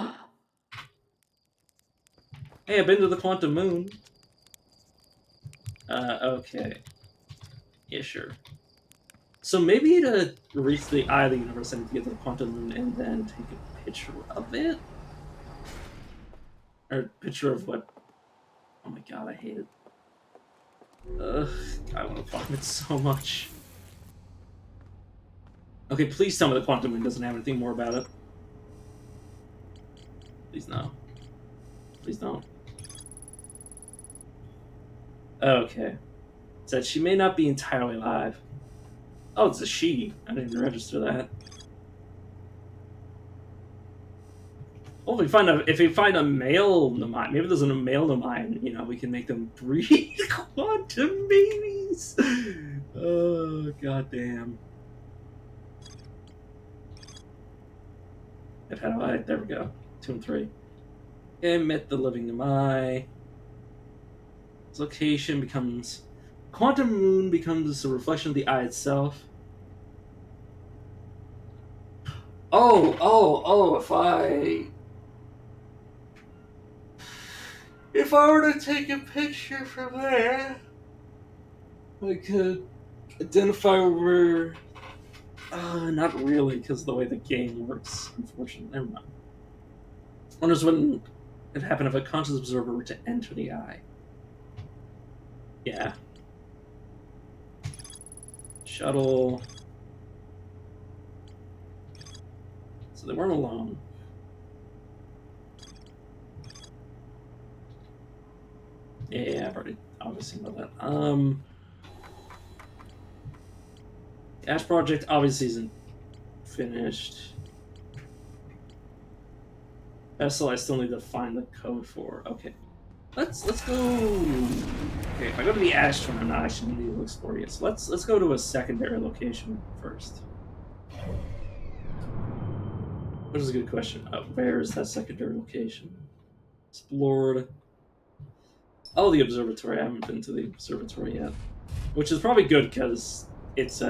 Hey, I've been to the quantum moon. Okay. Yeah, sure. So maybe to reach the eye of the universe, I need to get to the quantum moon and then take a picture of it? Or a picture of what? Oh my god, I hate it. Ugh, I want to fuck it so much. Okay, please tell me the quantum moon doesn't have anything more about it. Please no. Please don't. Okay. It said she may not be entirely alive. Oh, it's a she. I didn't even register that. Well, if we find a male Nomine, maybe there's a male Nomine, we can make them breed quantum babies. Oh, goddamn. How do I? There we go. 2 and 3. Okay, met the living Nomai. Its location becomes. Quantum moon becomes a reflection of the eye itself. Oh, if I were to take a picture from there, I could identify where Not really, because the way the game works, unfortunately. Never mind. Wonders what would happen if a conscious observer were to enter the eye. Yeah. Shuttle. So they weren't alone. Yeah, I've already obviously know that. Ash Project obviously isn't finished. Vessel I still need to find the code for. Okay. Let's go. Okay, if I go to the Ash one, I'm not actually need to explore yet. So let's go to a secondary location first. Which is a good question. Where is that secondary location? Explored. Oh, the observatory. I haven't been to the observatory yet, which is probably good because it's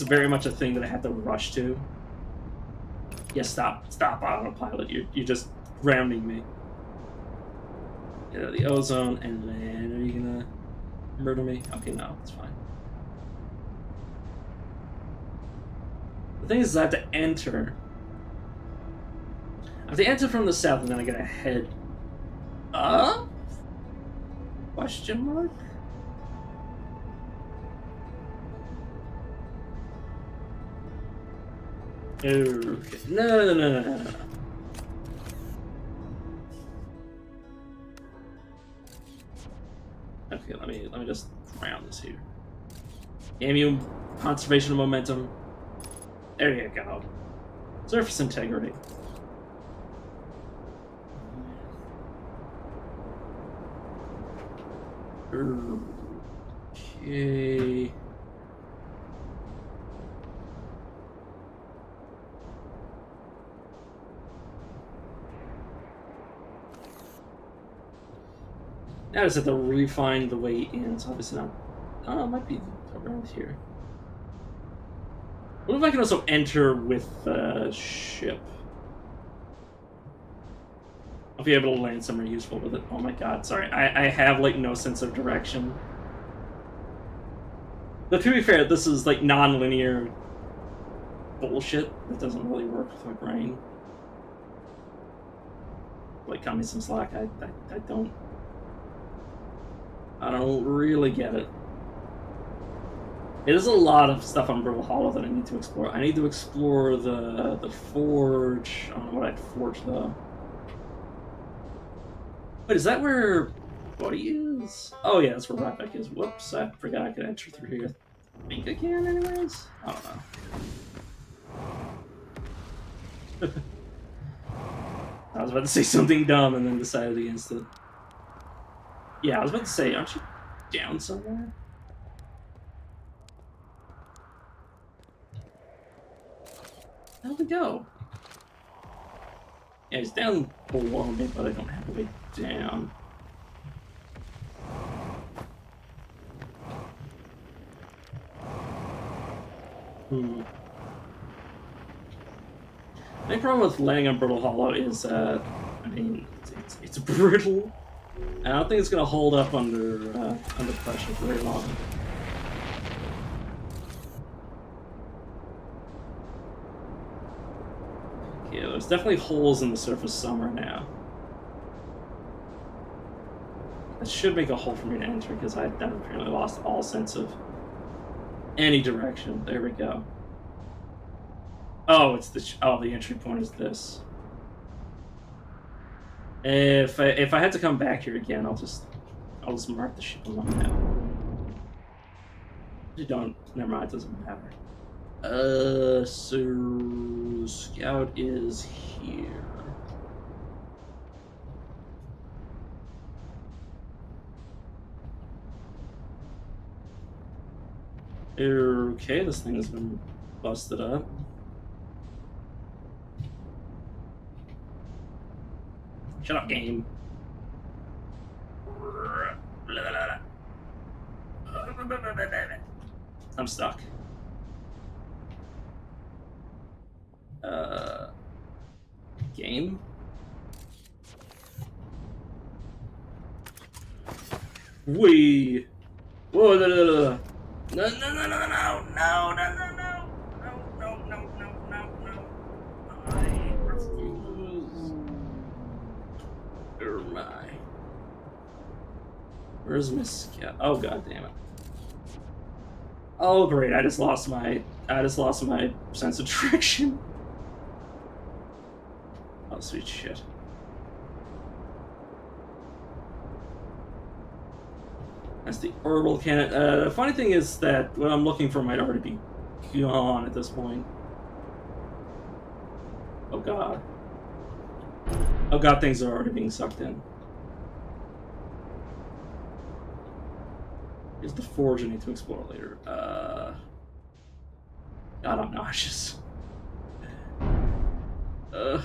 very much a thing that I have to rush to. Yeah, stop autopilot. You're just grounding me. Get out of the ozone, and then are you gonna murder me? Okay, no, it's fine. The thing is, I have to enter. I have to enter from the south, and then I gotta head up? Question mark? Okay. No. Okay, let me just round this here. Damn conservation of momentum. There you go. Surface integrity. Okay. Now I just have to refine the way in. It's obviously not. Oh, it might be around here. What if I can also enter with the ship? I'll be able to land somewhere useful with it. Oh my god, sorry. I have, like, no sense of direction. But to be fair, this is, like, non-linear bullshit that doesn't really work with my brain. Like, cut me some slack. I don't really get it. It is a lot of stuff on Brittle Hollow that I need to explore. I need to explore the forge. I don't know what I'd forge though. Wait, is that where Buddy is? Oh yeah, that's where Ryback is. Whoops, I forgot I could enter through here. I think I can anyways? I don't know. I was about to say something dumb and then decided against it. Yeah, I was about to say, aren't you down somewhere? How'd it go? Yeah, he's down below me, but I don't have to be down. My problem with landing on Brittle Hollow is, I mean, it's brittle. I don't think it's gonna hold up under pressure for very long. Yeah, there's definitely holes in the surface somewhere now. That should make a hole for me to enter because I've apparently lost all sense of any direction. There we go. Oh, it's the entry point is this. If I had to come back here again, I'll just mark the ship on my map. You don't. Never mind. It doesn't matter. So Scout is here. Okay, this thing has been busted up. Shut up, game. I'm stuck. Game? Whoa, no. No. Oh my. Where's Miss Cat? Oh god damn it. Oh great, I just lost my sense of direction. Oh sweet shit. That's the herbal cannon. The funny thing is that what I'm looking for might already be gone at this point. Oh god. Oh god, things are already being sucked in. Here's the forge I need to explore later. God, I'm nauseous. Uh,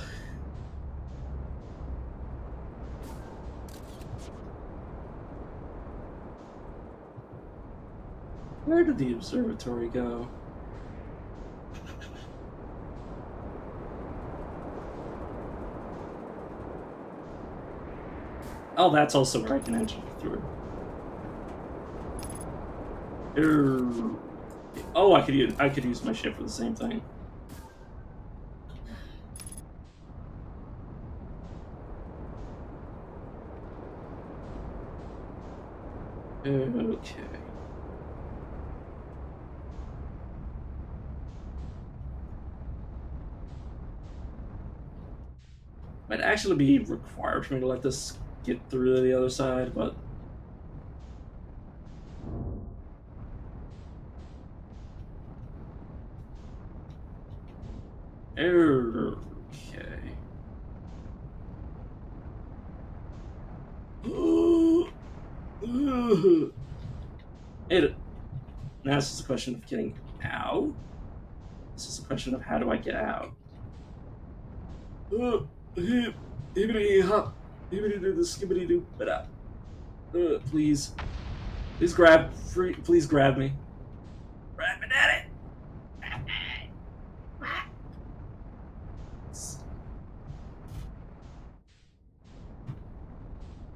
where did the observatory go? Oh, that's also where I can enter through. Oh, I could use my ship for the same thing. Okay. Might actually be required for me to let this get through to the other side, but okay. It now it's just a question of getting out. This is a question of how do I get out. Hibbity hop, hibbity do the skibbity doo, but please, please grab me, grab me, daddy.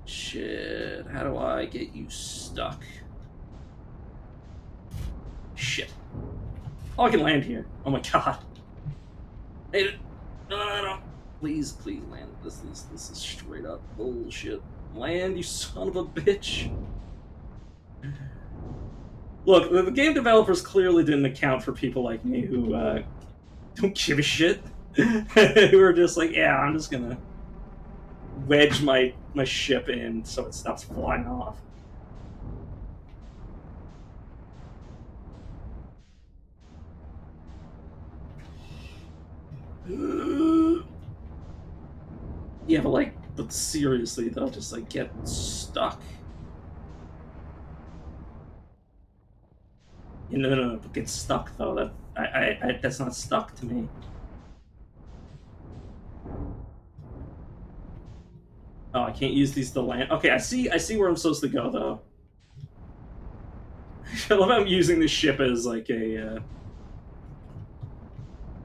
Shit, how do I get you stuck? Shit. Oh, I can land here. Oh my god. Hey, no. Please, please land. This is straight up bullshit. Land, you son of a bitch. Look, the game developers clearly didn't account for people like me who don't give a shit. Who are just like, yeah, I'm just gonna wedge my ship in so it stops flying off. Yeah, but seriously though, just like get stuck. No, but get stuck though. That's not stuck to me. Oh, I can't use these to land. Okay, I see where I'm supposed to go though. I love how I'm using this ship as like a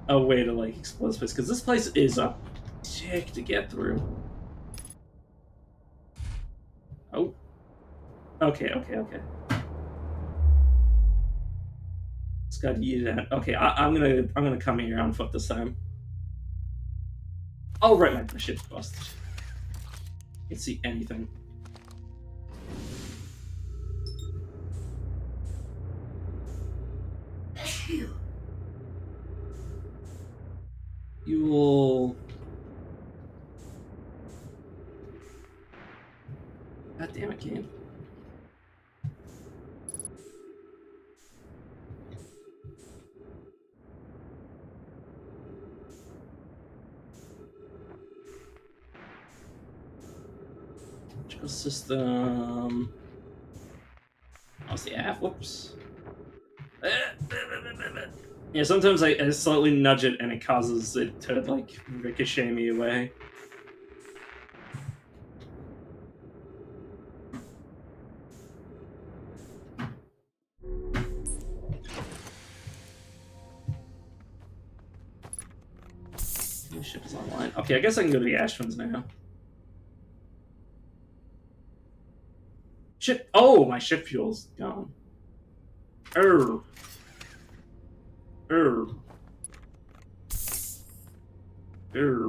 way to like explore this place because this place is a dick to get through. Oh, okay. Just gotta use that. Okay, I'm gonna come here on foot this time. Oh right, my ship's busted. Can't see anything. You will. God damn it, game. System. Oh, it's the app. Whoops. Yeah, sometimes I slightly nudge it and it causes it to like ricochet me away. The ship is online. Okay, I guess I can go to the Ashwins now. Shit! Oh, my ship fuel's gone. Err. Err. Err.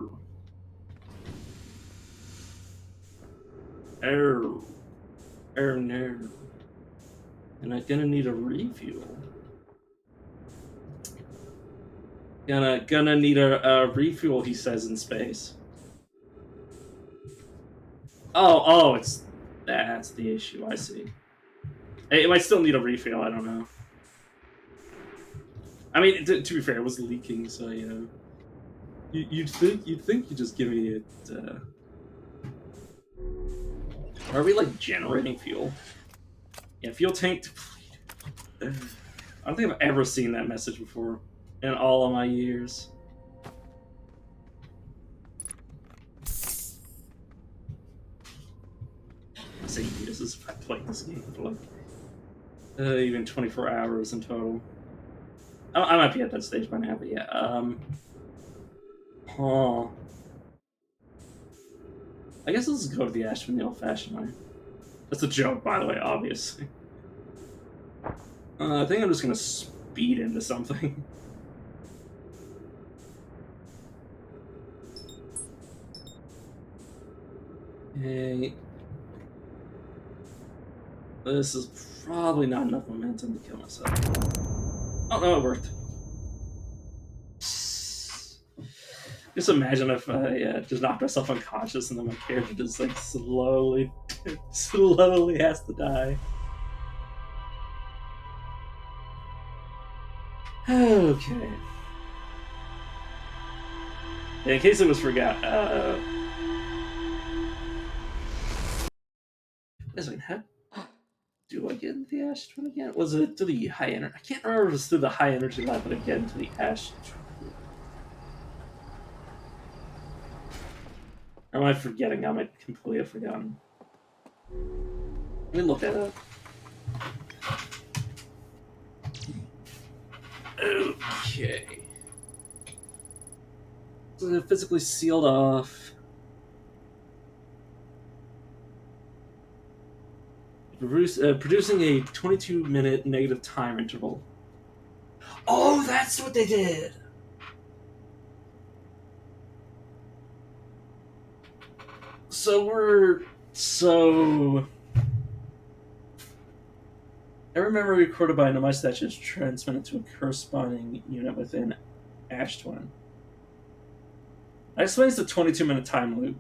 Oh, oh no. And I'm gonna need a refuel. Gonna need a refuel, he says in space. Oh, it's that's the issue. I see. It might still need a refill. I don't know. I mean, to be fair, it was leaking, so you know. You'd think you just give me it. Are we like generating fuel? Yeah, fuel tank depleted. I don't think I've ever seen that message before in all of my years. I say years as if I played this game for like even 24 hours in total. I might be at that stage by now, but yeah. Huh. I guess let's go to the Ashman the old-fashioned way. That's a joke, by the way, obviously. I think I'm just gonna speed into something. Hey, this is probably not enough momentum to kill myself. Oh no, it worked. Just imagine if I just knocked myself unconscious and then my character just like slowly, slowly has to die. Okay. Yeah, in case it was forgot. Wait a second, how do I get into the Ash Twin again? Was it to the high energy? I can't remember if it was to the high energy lab, but again to the Ash Twin. Or am I forgetting? I might completely have forgotten. Let me look that up. Okay. So they're physically sealed off. Producing a 22-minute negative time interval. Oh, that's what they did! So we're... So... Every memory recorded by an statue is transmitted to a corresponding unit within Ash Twin. That explains the 22-minute time loop.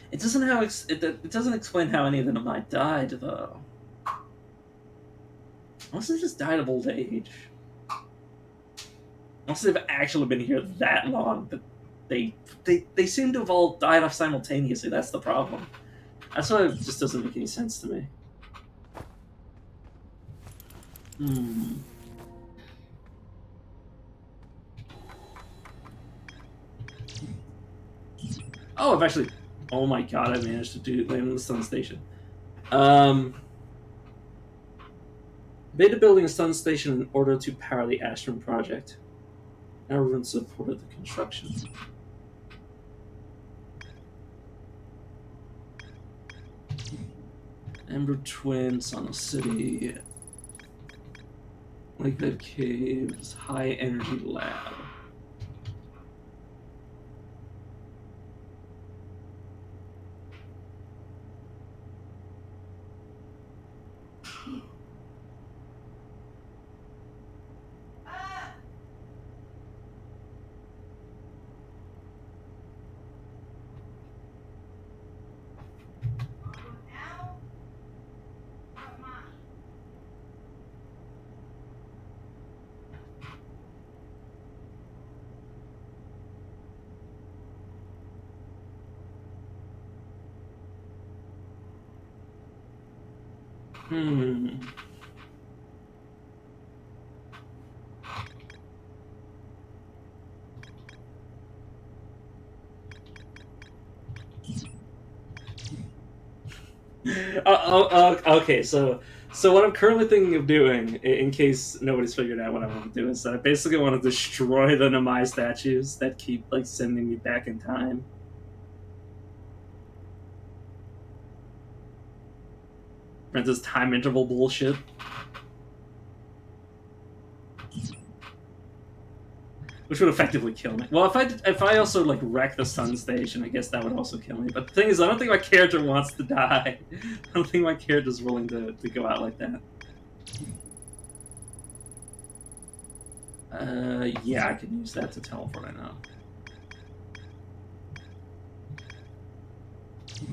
It doesn't explain how any of them might died though. Unless they just died of old age. Unless they've actually been here that long, but they seem to have all died off simultaneously. That's the problem. That's why it just doesn't make any sense to me. Hmm. Oh, I've actually. Oh my god, I managed to do land on the sun station. Beta building a sun station in order to power the Ashton project. Everyone supported the construction. Ember Twin, Sun City, Lake Bed Caves, High Energy Lab. Hmm. Okay, so what I'm currently thinking of doing, in case nobody's figured out what I want to do, is that I basically want to destroy the Namai statues that keep like sending me back in time. For this time interval bullshit. which would effectively kill me. Well, if I also like wreck the sun station, I guess that would also kill me. But the thing is, I don't think my character wants to die. I don't think my character's willing to go out like that. Yeah, I can use that to teleport. I know.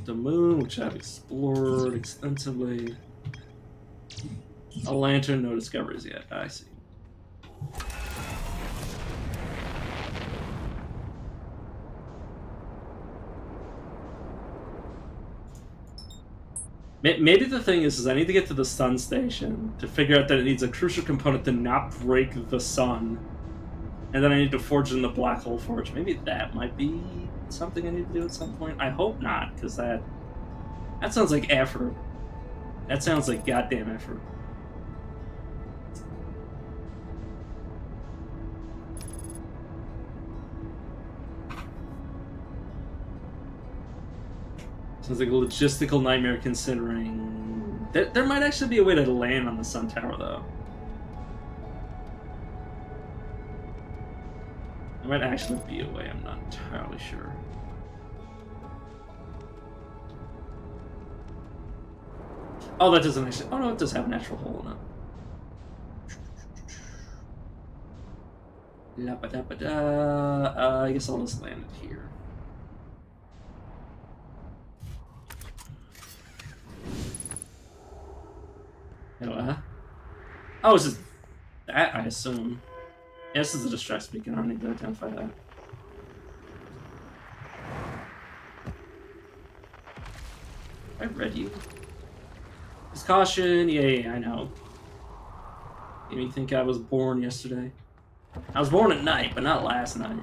The moon, which I've explored extensively. A lantern, no discoveries yet. I see. Maybe the thing is I need to get to the sun station to figure out that it needs a crucial component to not break the sun. And then I need to forge in the black hole forge. Maybe that might be something I need to do at some point. I hope not, because that sounds like effort. That sounds like goddamn effort. Sounds like a logistical nightmare considering... There might actually be a way to land on the sun tower, though. There might actually be a way, I'm not entirely sure. Oh, that doesn't actually... Oh, no, it does have a natural hole in it. La-ba-da-ba-da. I guess I'll just land it here. Hello? Oh, it's just that, I assume. Yeah, this is a distress beacon. I don't need to identify that. I read you. Just caution. Yeah, I know. Made me think I was born yesterday. I was born at night, but not last night.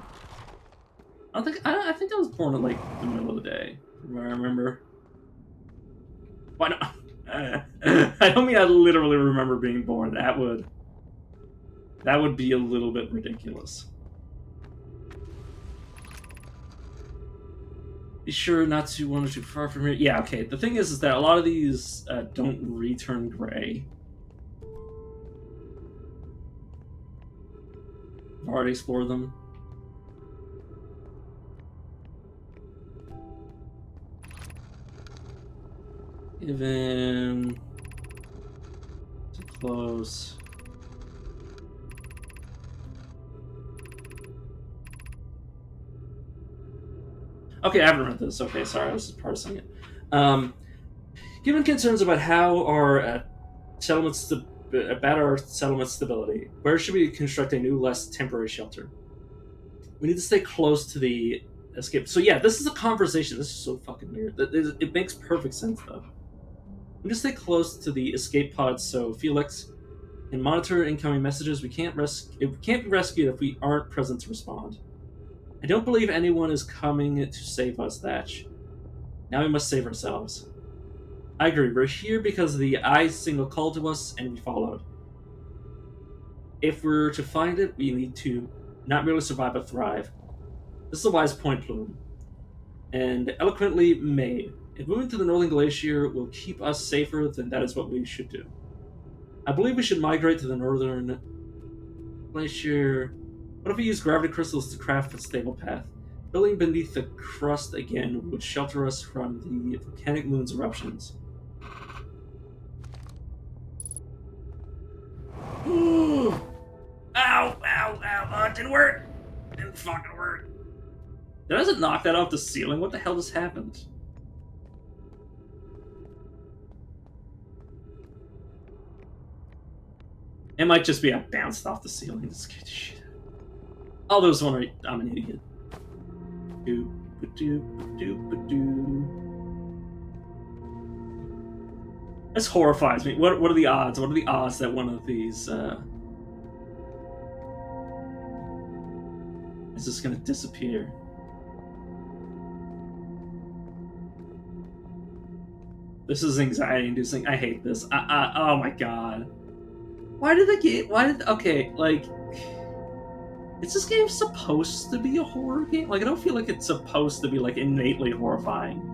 I think I was born at like the middle of the day, from what I remember. Why not? I don't mean I literally remember being born. That would be a little bit ridiculous. Be sure not to wander too far from here. Yeah, okay. The thing is that a lot of these don't return gray. I've already explored them. Even too close. Okay, I haven't read this. Okay, sorry, I was just parsing it. Given concerns about how our settlements about our settlement stability, where should we construct a new, less temporary shelter? We need to stay close to the escape. So yeah, this is a conversation. This is so fucking weird. It makes perfect sense though. We need to stay close to the escape pods so Felix can monitor incoming messages. We can't be rescued if we aren't present to respond. I don't believe anyone is coming to save us, Thatch. Now we must save ourselves. I agree. We're here because the I signal called to us and we followed. If we're to find it, we need to not merely survive but thrive. This is a wise point, Plume. And eloquently made. If moving to the Northern Glacier will keep us safer, then that is what we should do. I believe we should migrate to the Northern Glacier. What if we use gravity crystals to craft a stable path? Building beneath the crust again would shelter us from the volcanic moon's eruptions. Ooh. Ow, ow, ow. Oh, it didn't work. It didn't fucking work. Did I just knock that off the ceiling? What the hell just happened? It might just be I bounced off the ceiling. It scared the shit out of me. Oh, there was one right. I'm an idiot. This horrifies me. What are the odds? What are the odds that one of these is just gonna disappear? This is anxiety-inducing. I hate this. Oh my god. Why did they get? Okay, like, is this game supposed to be a horror game? Like, I don't feel like it's supposed to be like innately horrifying.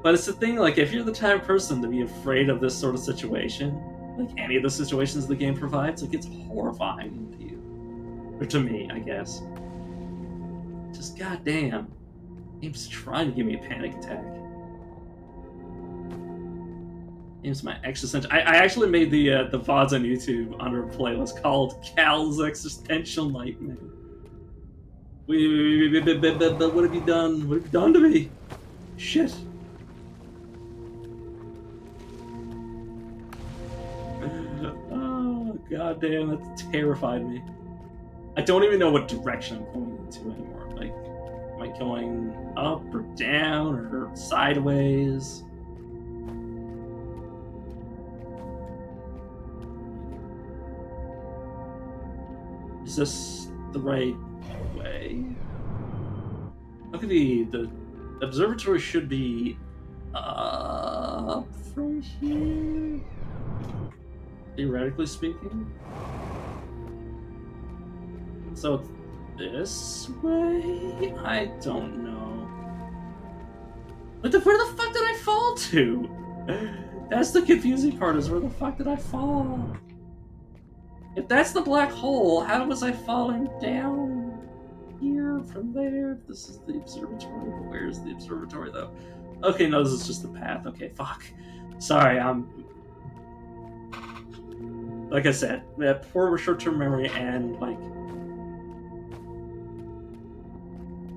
But it's the thing, like, if you're the type of person to be afraid of this sort of situation, like any of the situations the game provides, like, it's horrifying to you. Or to me, I guess. Just goddamn. Game's trying to give me a panic attack. Game's my existential. I actually made the VODs on YouTube under a playlist called Cal's Existential Nightmare. What have you done? What have you done to me? Shit. Oh, goddamn, that terrified me. I don't even know what direction I'm going into anymore. Like, am I going up or down or sideways? Is this the right way? Okay, the observatory should be up from here, theoretically speaking. So this way? I don't know. Where the fuck did I fall to? That's the confusing part, is where the fuck did I fall? If that's the black hole, how was I falling down here from there? This is the observatory, but where's the observatory though? Okay, no, this is just the path. Okay, fuck. Sorry, like I said, poor short-term memory and like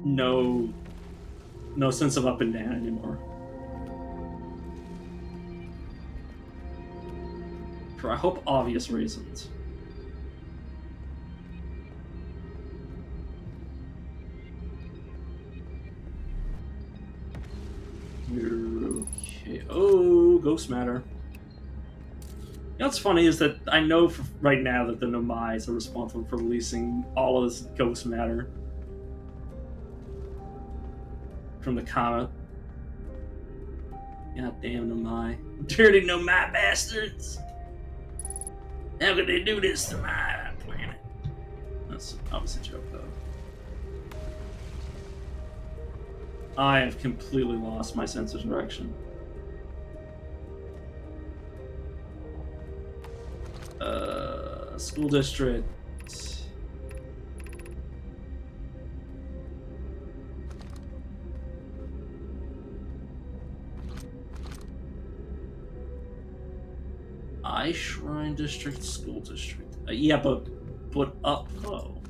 no sense of up and down anymore. For I hope obvious reasons. Okay. Oh, ghost matter. You know what's funny is that I know right now that the Nomais are responsible for releasing all of this ghost matter from the comet. Goddamn Nomai. Dirty Nomai bastards! How could they do this to my planet? That's obviously a joke, though. I have completely lost my sense of direction. School district. I Shrine District, School District. Yeah, but up low.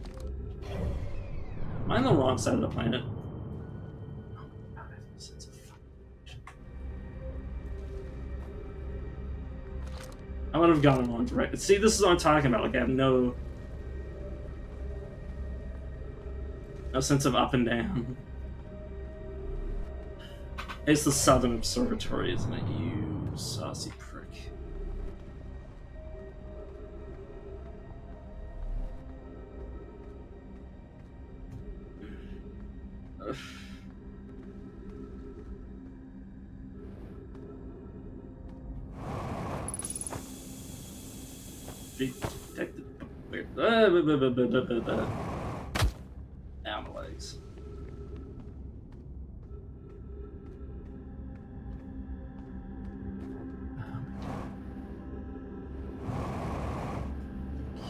Am I on the wrong side of the planet? I would have gone in one direction. See, this is what I'm talking about. Like, I have no sense of up and down. It's the Southern Observatory, isn't it? You saucy prick. Ugh. Detected. Down my legs.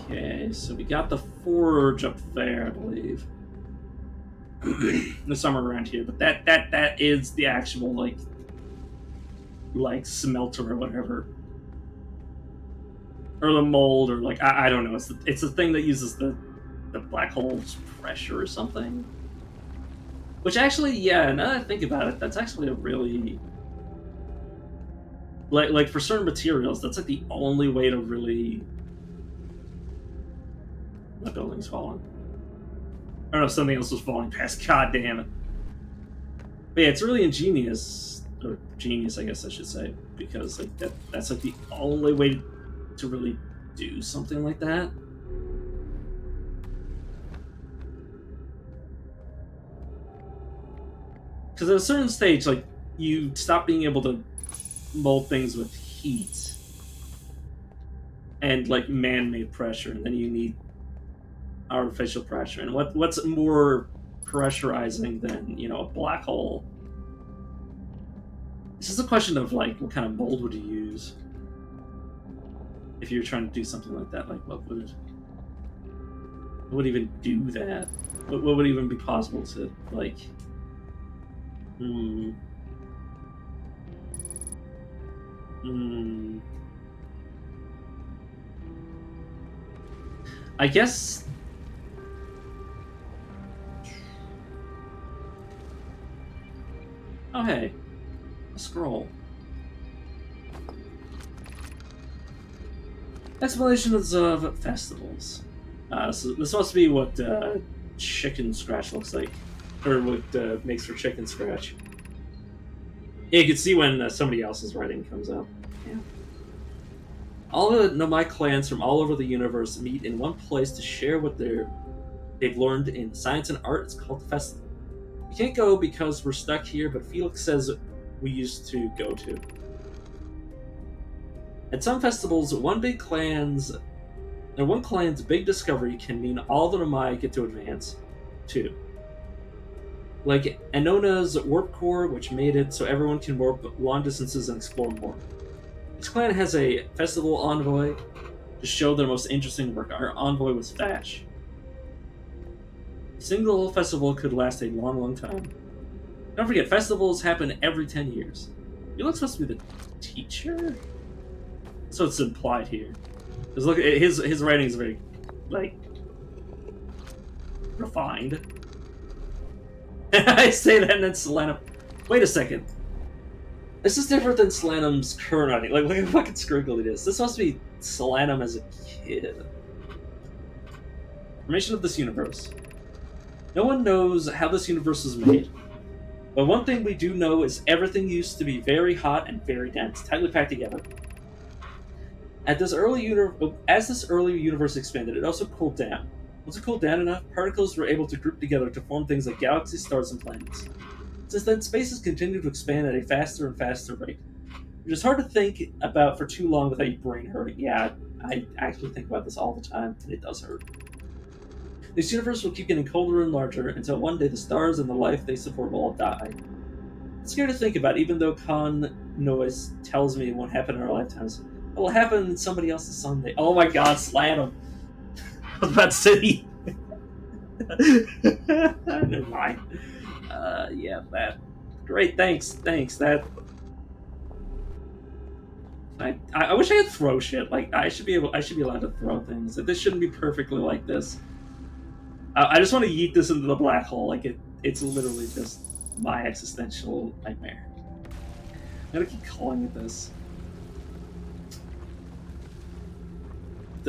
Okay, so we got the forge up there, I believe. There's somewhere around here, but that is the actual like smelter or whatever, or the mold, or like I don't know. It's the thing that uses the black hole's pressure or something. Which actually, yeah, now that I think about it, that's actually a really like for certain materials, that's like the only way to really. My building's falling. I don't know if something else was falling past. God damn it. But yeah, it's really ingenious, or genius, I guess I should say, because like that's like the only way to really do something like that. Because at a certain stage, like, you stop being able to mold things with heat and like man-made pressure, and then you need artificial pressure. And what's more pressurizing than, you know, a black hole? It's just a question of like what kind of mold would you use if you're trying to do something like that. Like, what would would even do that? What would even be possible to like? Hmm. Hmm. I guess. Oh hey, a scroll. Explanations of festivals. So this must be what chicken scratch looks like, or what makes for chicken scratch. Yeah, you can see when somebody else's writing comes up. Yeah. All the Nomai clans from all over the universe meet in one place to share what they've learned in science and art. It's called the festival. We can't go because we're stuck here, but Felix says we used to go to. At some festivals, one clan's big discovery can mean all the Nomai get to advance, too. Like Anona's warp core, which made it so everyone can warp long distances and explore more. Each clan has a festival envoy to show their most interesting work. Our envoy was Thatch. A single festival could last a long, long time. Don't forget, festivals happen every 10 years. You look supposed to be the teacher? So it's implied here. Because look, his writing is very, like, refined. I say that and then Solanum. Wait a second. This is different than Solanum's current writing. Like, look how fucking scriggly it is. This must be Solanum as a kid. Formation of this universe. No one knows how this universe was made. But one thing we do know is everything used to be very hot and very dense, tightly packed together. As this early universe expanded, it also cooled down. Once it cooled down enough, particles were able to group together to form things like galaxies, stars, and planets. Since then, space has continued to expand at a faster and faster rate, which is hard to think about for too long without your brain hurting. Yeah, I actually think about this all the time, and it does hurt. This universe will keep getting colder and larger until one day the stars and the life they support will all die. It's scary to think about, even though Con Noise tells me it won't happen in our lifetimes. It will happen in somebody else's someday. Oh my god, slam him. I was about to say. Never mind. Yeah, that. Great, thanks. That. I wish I could throw shit. Like I should be able. I should be allowed to throw things. This shouldn't be perfectly like this. I just want to yeet this into the black hole. Like it's literally just my existential nightmare. I'm gonna keep calling it this. At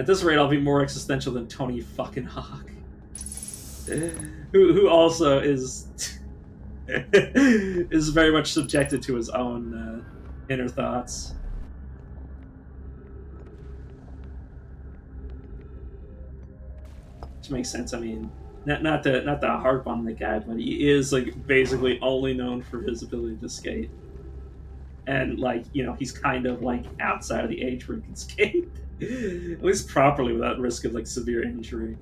this rate, I'll be more existential than Tony fucking Hawk, who also is is very much subjected to his own inner thoughts. Which makes sense. I mean, not to harp on the guy, but he is like basically only known for his ability to skate, and like he's kind of like outside of the age where he can skate, at least properly without risk of like severe injury.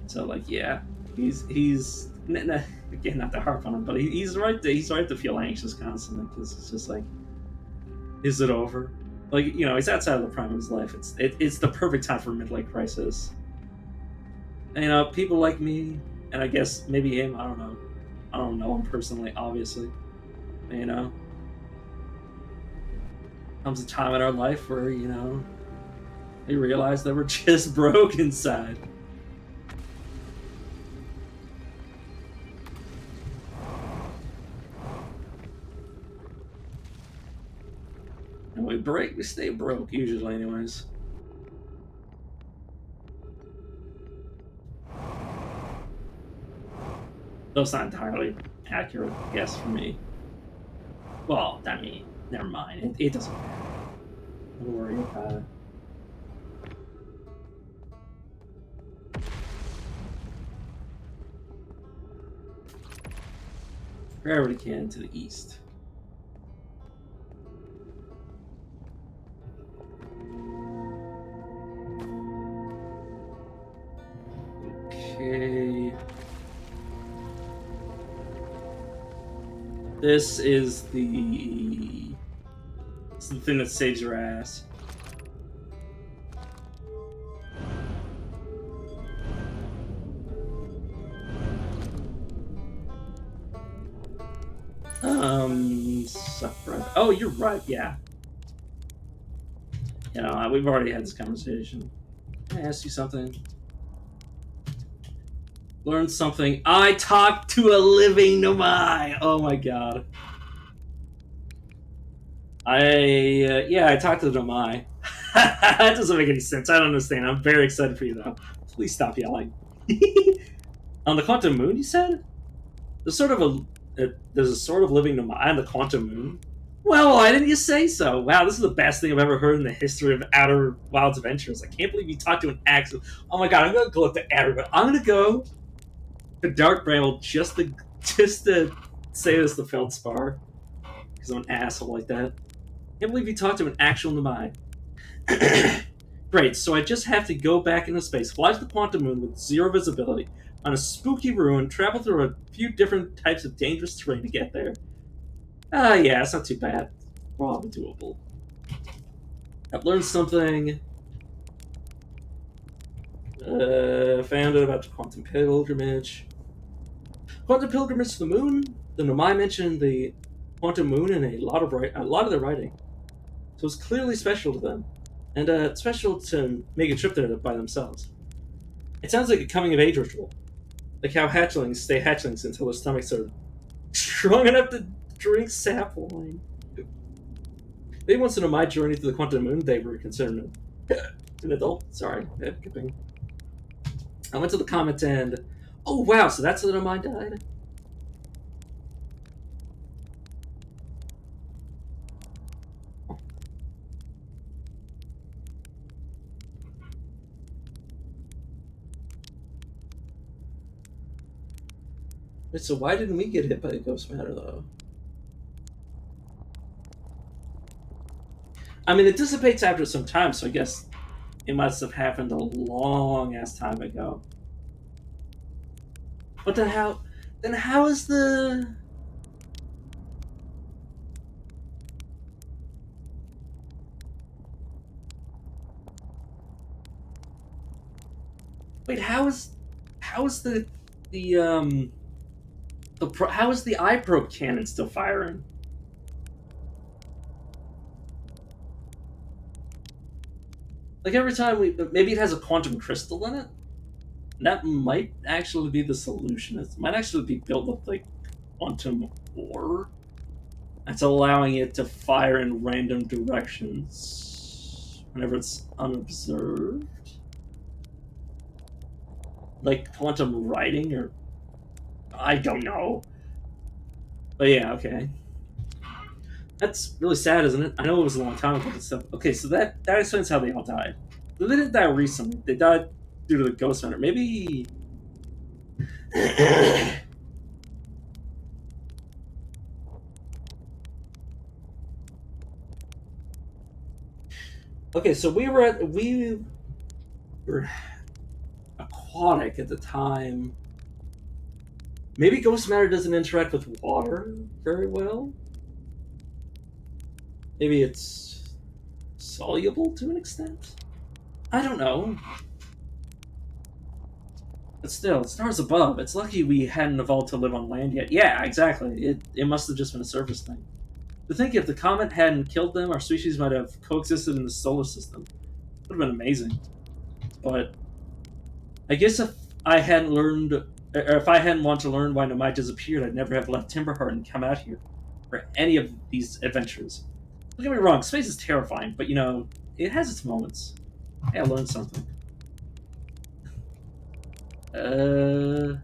So like yeah, again not to harp on him, but he's right to feel anxious constantly because it's just like, is it over? Like he's outside of the prime of his life. It's the perfect time for a midlife crisis. And, people like me, and I guess maybe him. I don't know. I don't know him personally, obviously. You know, comes a time in our life where we realize that we're just broke inside. And we stay broke usually, anyways. That's not entirely accurate guess for me. Well, I mean, never mind. It doesn't matter. Don't worry about it. Gravity cannon to the east. Okay. This is the thing that saves your ass. Suffer. Oh, you're right. Yeah. You know, we've already had this conversation. Can I ask you something? Learn something. I talked to a living Nomai. Oh my god. I talked to the Nomai. That doesn't make any sense. I don't understand. I'm very excited for you though. Please stop yelling. On the quantum moon, you said? There's a sort of living Nomai on the quantum moon. Well, why didn't you say so? Wow, this is the best thing I've ever heard in the history of Outer Wilds Adventures. I can't believe you talked to an actual. Oh my god, I'm gonna go up to everybody. I'm gonna go to Dark Bramble just to say this to Feldspar because I'm an asshole like that. I can't believe you talked to an actual Nomai. Great, so I just have to go back into space, fly to the quantum moon with zero visibility, on a spooky ruin, travel through a few different types of dangerous terrain to get there. Yeah, it's not too bad. Probably doable. I've learned something. Found out about the quantum pilgrimage. Quantum pilgrimage to the moon. The Nomai mentioned the quantum moon in a lot of their writing, so it's clearly special to them, and special to make a trip there by themselves. It sounds like a coming of age ritual, like how hatchlings stay hatchlings until their stomachs are strong enough to drink sap wine. Maybe once in a my journey to the quantum moon, they were considered an adult. Sorry, kidding. I went to the comet and oh wow, so that's how the Nomai died. Wait, so why didn't we get hit by a ghost matter though? I mean, it dissipates after some time, so I guess it must have happened a long ass time ago. But then how? Then how is the? Wait, how is the how is the eye probe cannon still firing? Like every time maybe it has a quantum crystal in it. That might actually be the solution. It might actually be built with like quantum ore. That's allowing it to fire in random directions whenever it's unobserved. Like quantum writing, or I don't know. But yeah, okay. That's really sad, isn't it? I know it was a long time ago, but stuff. Okay, so that explains how they all died. But they didn't die recently. They died due to the ghost hunter. Maybe. Okay, so we were aquatic at the time. Maybe ghost matter doesn't interact with water very well. Maybe it's soluble to an extent. I don't know. But still, stars above. It's lucky we hadn't evolved to live on land yet. Yeah, exactly. It must have just been a surface thing. To think if the comet hadn't killed them, our species might have coexisted in the solar system. Would have been amazing. But I guess if I hadn't wanted to learn why Nomai disappeared, I'd never have left Timberheart and come out here for any of these adventures. Don't get me wrong, space is terrifying, but you know, it has its moments. Hey, I learned something. I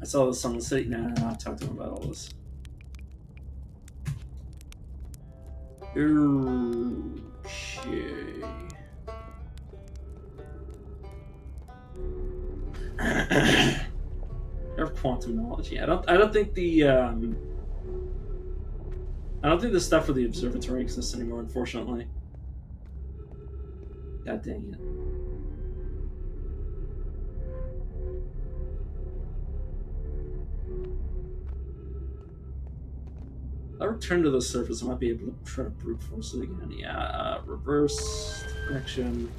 saw this on the city. No, I'll talk to him about all this. Okay. Or quantum knowledge. Yeah, I don't think the stuff for the observatory exists anymore, unfortunately. God dang it. I'll return to the surface. I might be able to try to brute force it again. Yeah, reverse direction.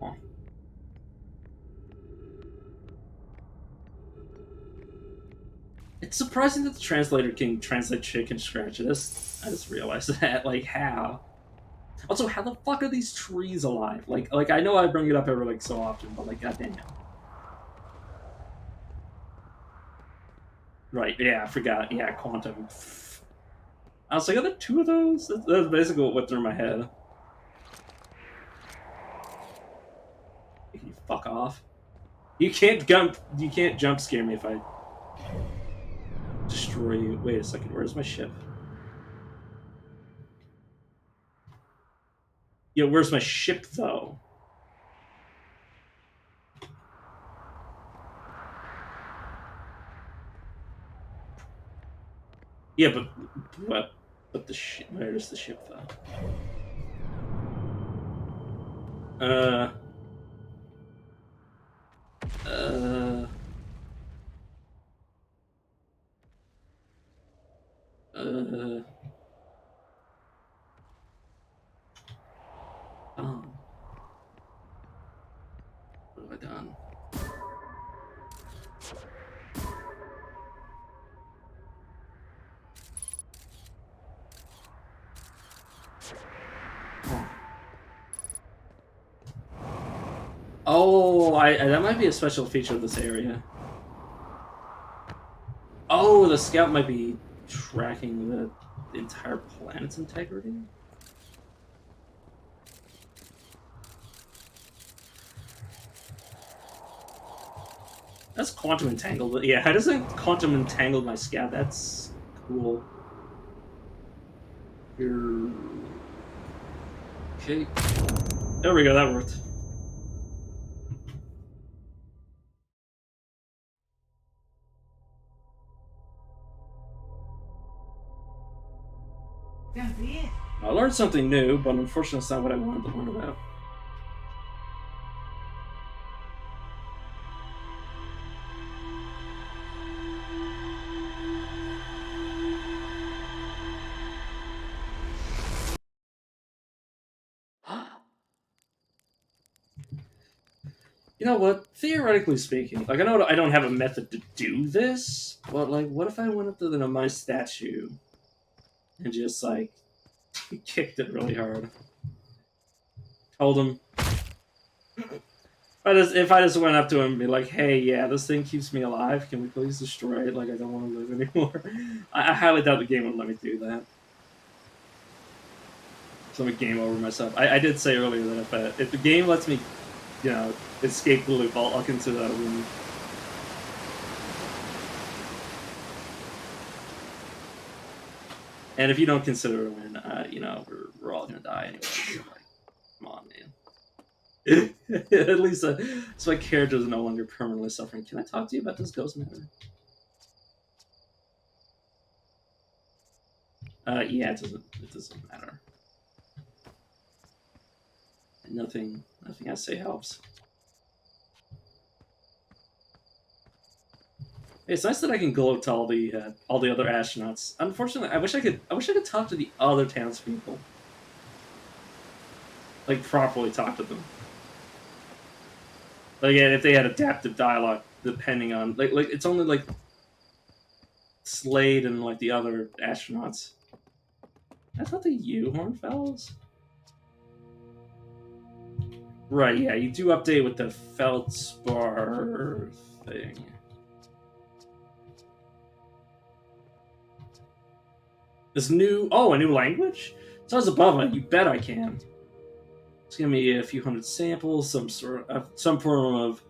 Oh. It's surprising that the translator can translate chicken scratch. I just realized that. Like, how? Also, how the fuck are these trees alive? Like I know I bring it up every like so often, but like, goddamn. Right? Yeah, I forgot. Yeah, quantum. I was like, are there two of those? That's basically what went through my head. You fuck off. You can't jump. You can't jump scare me if I destroy you. Wait a second. Where's my ship? Yeah, where's my ship though? Yeah, but what? But the ship. Where's the ship though? Uh. Uh. Uh. Oh, what have I done? Oh, that might be a special feature of this area. Oh, the scout might be tracking the entire planet's integrity. That's quantum entangled. Yeah, how does it quantum entangle my scout? That's cool. Here. Okay. There we go. That worked. Gonna be it. I learned something new, but unfortunately, it's not what I wanted to learn about. You know what? Theoretically speaking, like I know I don't have a method to do this, but like, what if I went up to my statue and just like kicked it really hard? Told him if I just went up to him and be like, "Hey, yeah, this thing keeps me alive. Can we please destroy it? Like, I don't want to live anymore." I highly doubt the game would let me do that. So I'm a game over myself. I did say earlier that if the game lets me, you know, escape the loop, I'll consider that a win. And if you don't consider it a win, you know, we're all gonna die anyway. So like, come on, man. At least so my character is no longer permanently suffering. Can I talk to you about this ghost matter? Yeah, it doesn't matter. Nothing I say helps. It's nice that I can go up to all the other astronauts. Unfortunately, I wish I could talk to the other townspeople, like properly talk to them. But again, if they had adaptive dialogue, depending on like it's only like Slade and like the other astronauts. That's not the U-horn fellows. Right, yeah, you do update with the feldspar thing. This new a new language? So as above it, you bet I can. It's gonna be a few hundred samples, some form of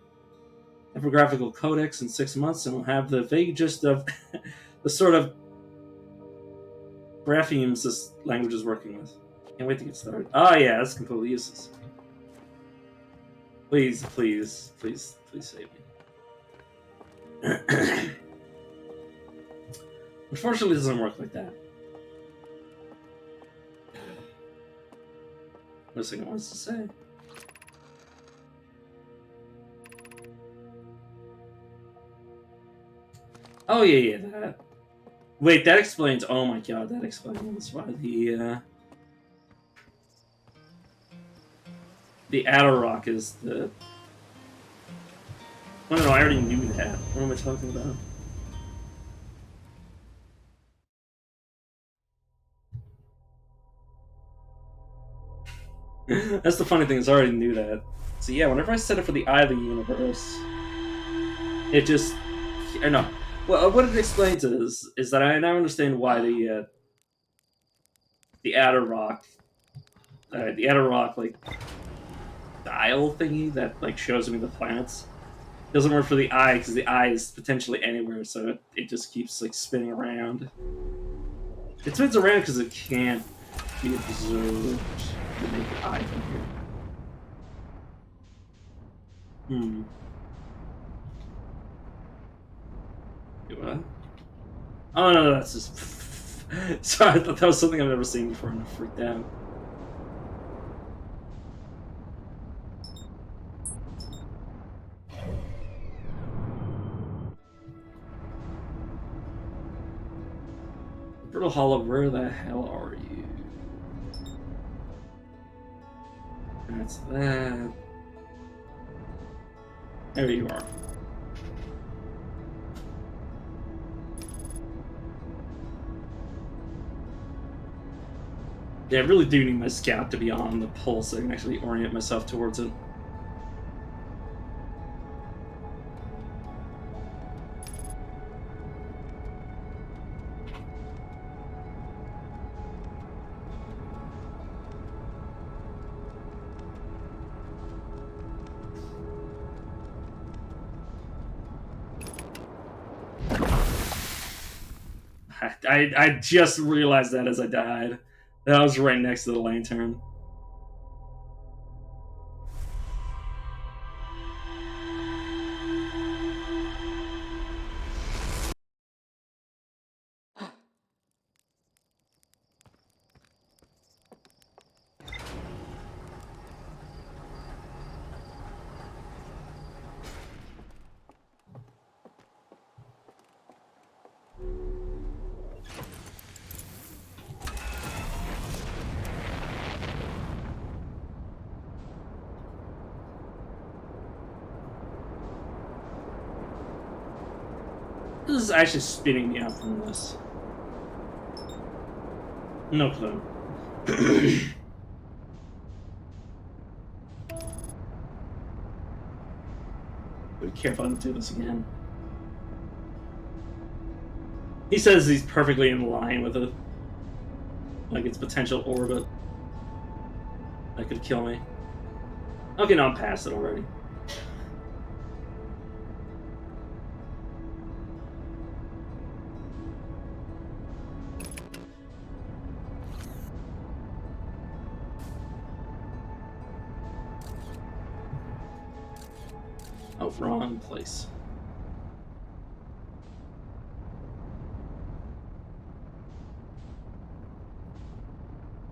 epigraphical codex in 6 months, and we'll have the vague gist of the sort of graphemes this language is working with. Can't wait to get started. Oh yeah, that's completely useless. Please, please, please, please save me. Unfortunately, it doesn't work like that. What was I wants to say? Oh yeah, yeah. That. Wait, that explains. Oh my god, that explains why the Adderrock is the. I don't know. I already knew that. What am I talking about? That's the funny thing is I already knew that. So yeah, whenever I set it for the eye of the universe, it just or no. Well, what it explains is that I now understand why the the Adderrock like dial thingy that like shows me the planets doesn't work for the eye because the eye is potentially anywhere, so it just keeps like spinning around. It spins around because it can't be observed to make the eye from here. Hmm. Wait, what? Oh no, that's just. Sorry, I thought that was something I've never seen before, and I freaked out. Brittle Hollow, where the hell are you? That's that. There you are. Yeah, I really do need my scout to be on the pulse so I can actually orient myself towards it. I just realized that as I died. That was right next to the lantern. This is actually spinning me out from this. No clue. Be careful I don't do this again. He says he's perfectly in line with it. Like its potential orbit. That could kill me. Okay, no, I'm past it already. Oh, wrong place.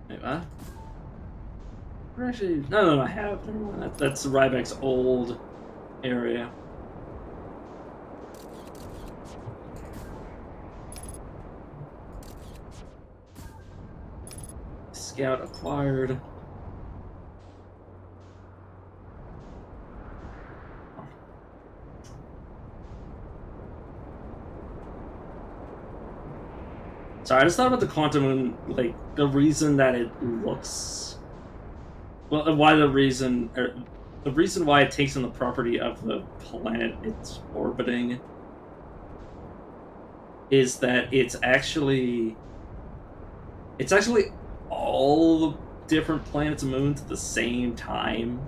Wait, what? Actually, no, I have. Never mind. That's Ryback's old area. Scout acquired. Sorry, I just thought about the quantum moon, like the reason that it looks, well, why the reason, or the reason why it takes on the property of the planet it's orbiting, is that it's actually all the different planets and moons at the same time,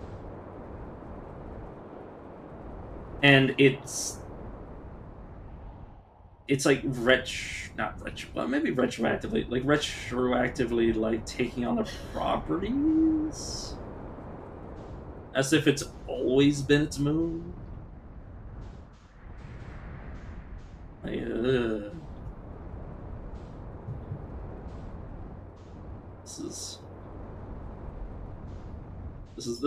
and it's like well, maybe retroactively like taking on the properties as if it's always been its moon. Like, This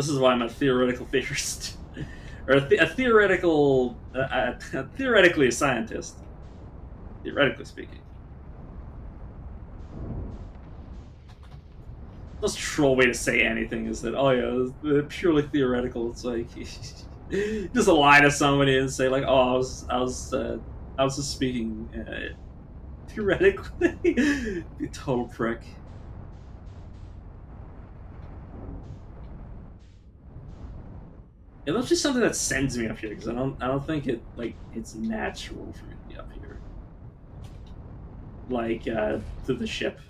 is why I'm a theoretical theorist, or a theoretical, theoretically a scientist. Theoretically speaking, most troll way to say anything is that, oh yeah, purely theoretical. It's like just lie to somebody and say like, oh, I was just speaking theoretically. You total prick. It looks just something that sends me up here because I don't think it's natural for me to be up here. Like to the ship.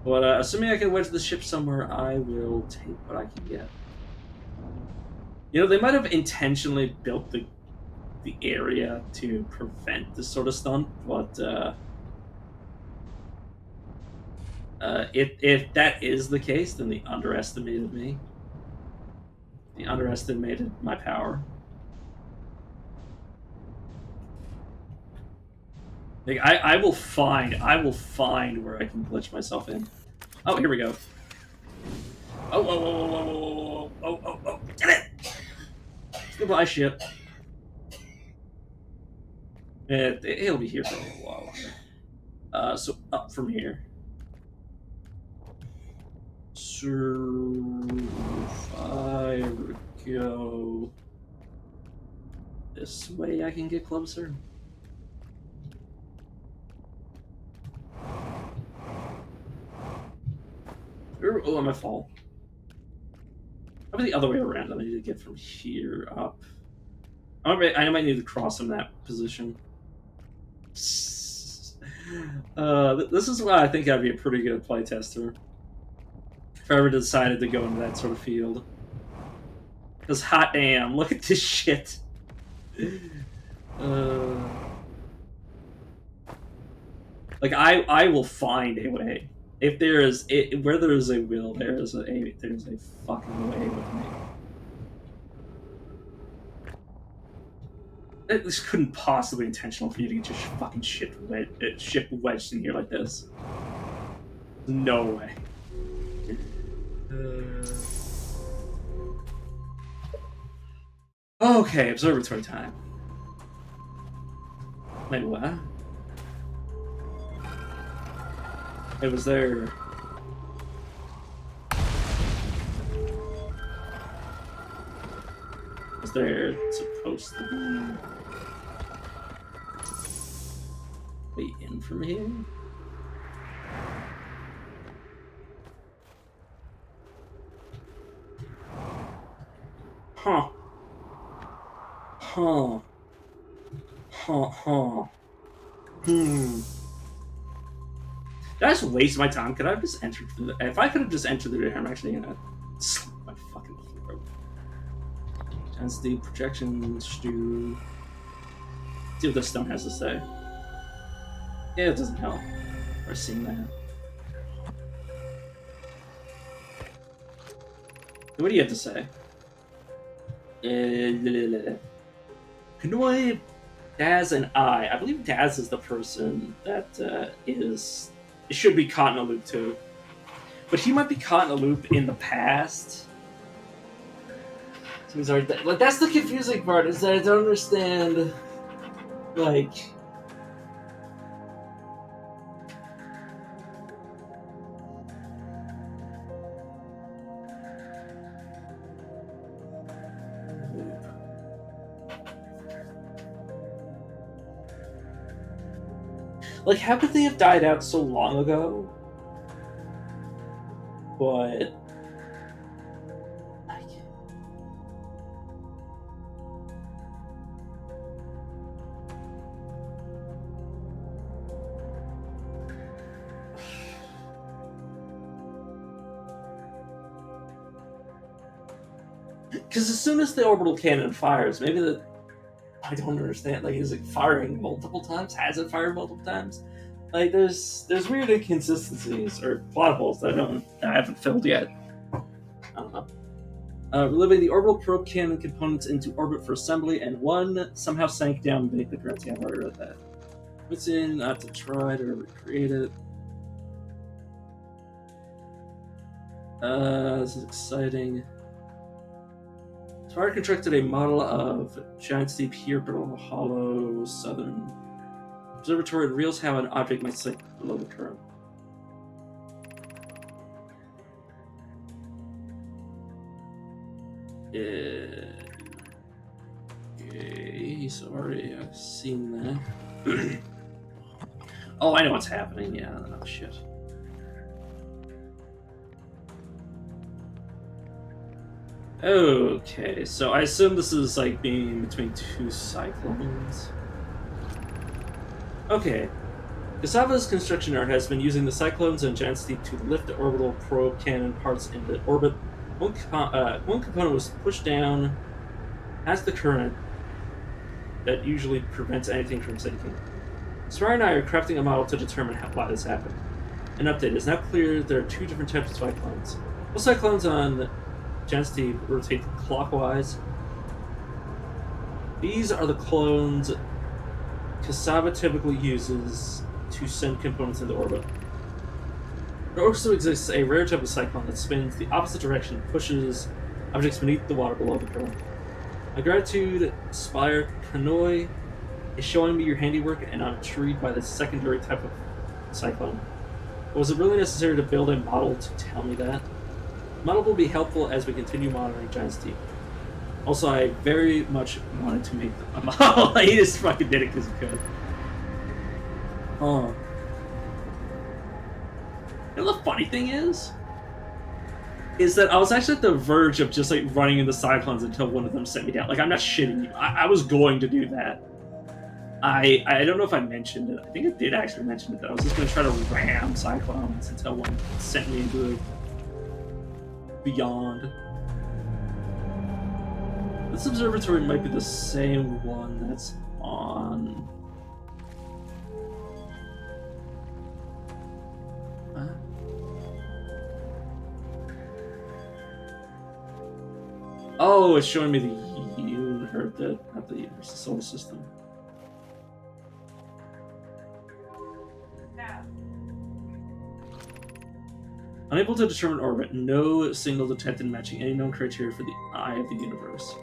But assuming I can wedge the ship somewhere, I will take what I can get. You know, they might have intentionally built the area to prevent this sort of stunt, but if that is the case, then they underestimated me. They underestimated my power. Like I will find where I can glitch myself in. Oh, here we go. Oh, whoa, whoa, whoa, whoa, whoa, whoa, oh, oh, get it! Goodbye, ship. It'll be here for a little while. So up from here. So if I go this way, I can get closer. Oh, I might fall. How about the other way around? I need to get from here up. I might need to cross in that position. This is why I think I'd be a pretty good playtester if I ever decided to go into that sort of field. Because hot damn, look at this shit. Like I will find a way. If there is where there is a will, there's a fucking way with me. This couldn't possibly be intentional for you to get your fucking ship wedged in here like this. No way. Okay, observatory time. Wait, what? It was there. Was there supposed to be way in from here? Huh. Huh. Huh. Huh. Hmm. Did I just waste my time? Could I have just entered through the... If I could have just entered through there, I'm actually gonna slit my fucking throat. Density, projection, stew. See what this stone has to say. Yeah, it doesn't help. We're seeing that. What do you have to say? Hanoi, Daz, and I believe Daz is the person that should be caught in a loop too. But he might be caught in a loop in the past. So he's already like that's the confusing part is that I don't understand like how could they have died out so long ago? But because as soon as the orbital cannon fires, maybe the I don't understand. Like, is it firing multiple times? Has it fired multiple times? Like, there's weird inconsistencies or plot holes that I haven't filled yet. I don't know. Reliving the orbital probe cannon components into orbit for assembly, and one somehow sank down beneath the ground. Yeah, I've already read that. What's in? I have to try to recreate it. This is exciting. Spire constructed a model of giant steep here, but hollow southern observatory reveals how an object might sink below the current. Okay, sorry, I've seen that. Oh, I know what's happening. Yeah, oh shit. Okay, so I assume this is like being between two cyclones. Okay. Cassava's construction art has been using the cyclones and giant steep to lift the orbital probe cannon parts into orbit. One component was pushed down as the current that usually prevents anything from sinking. Spire and I are crafting a model to determine why this happened. An update. It is now clear there are two different types of cyclones. Most cyclones on giant steep rotate clockwise. These are the clones Cassava typically uses to send components into orbit. There also exists a rare type of cyclone that spins the opposite direction and pushes objects beneath the water below the current. My gratitude, Spire Kanoi, is showing me your handiwork, and I'm intrigued by this secondary type of cyclone. Was it really necessary to build a model to tell me that? The model will be helpful as we continue monitoring Giant Steep. Also, I very much wanted to make a model. He just fucking did it because he could. Oh. You know the funny thing is that I was actually at the verge of just like running into cyclones until one of them sent me down. Like, I'm not shitting you. I was going to do that. I don't know if I mentioned it. I think I did actually mention it, that I was just going to try to ram cyclones until one sent me into beyond. This observatory might be the same one that's on... Oh, it's showing me the not the universe, the solar system. Yeah. Unable to determine orbit. No signal detected matching any known criteria for the eye of the universe.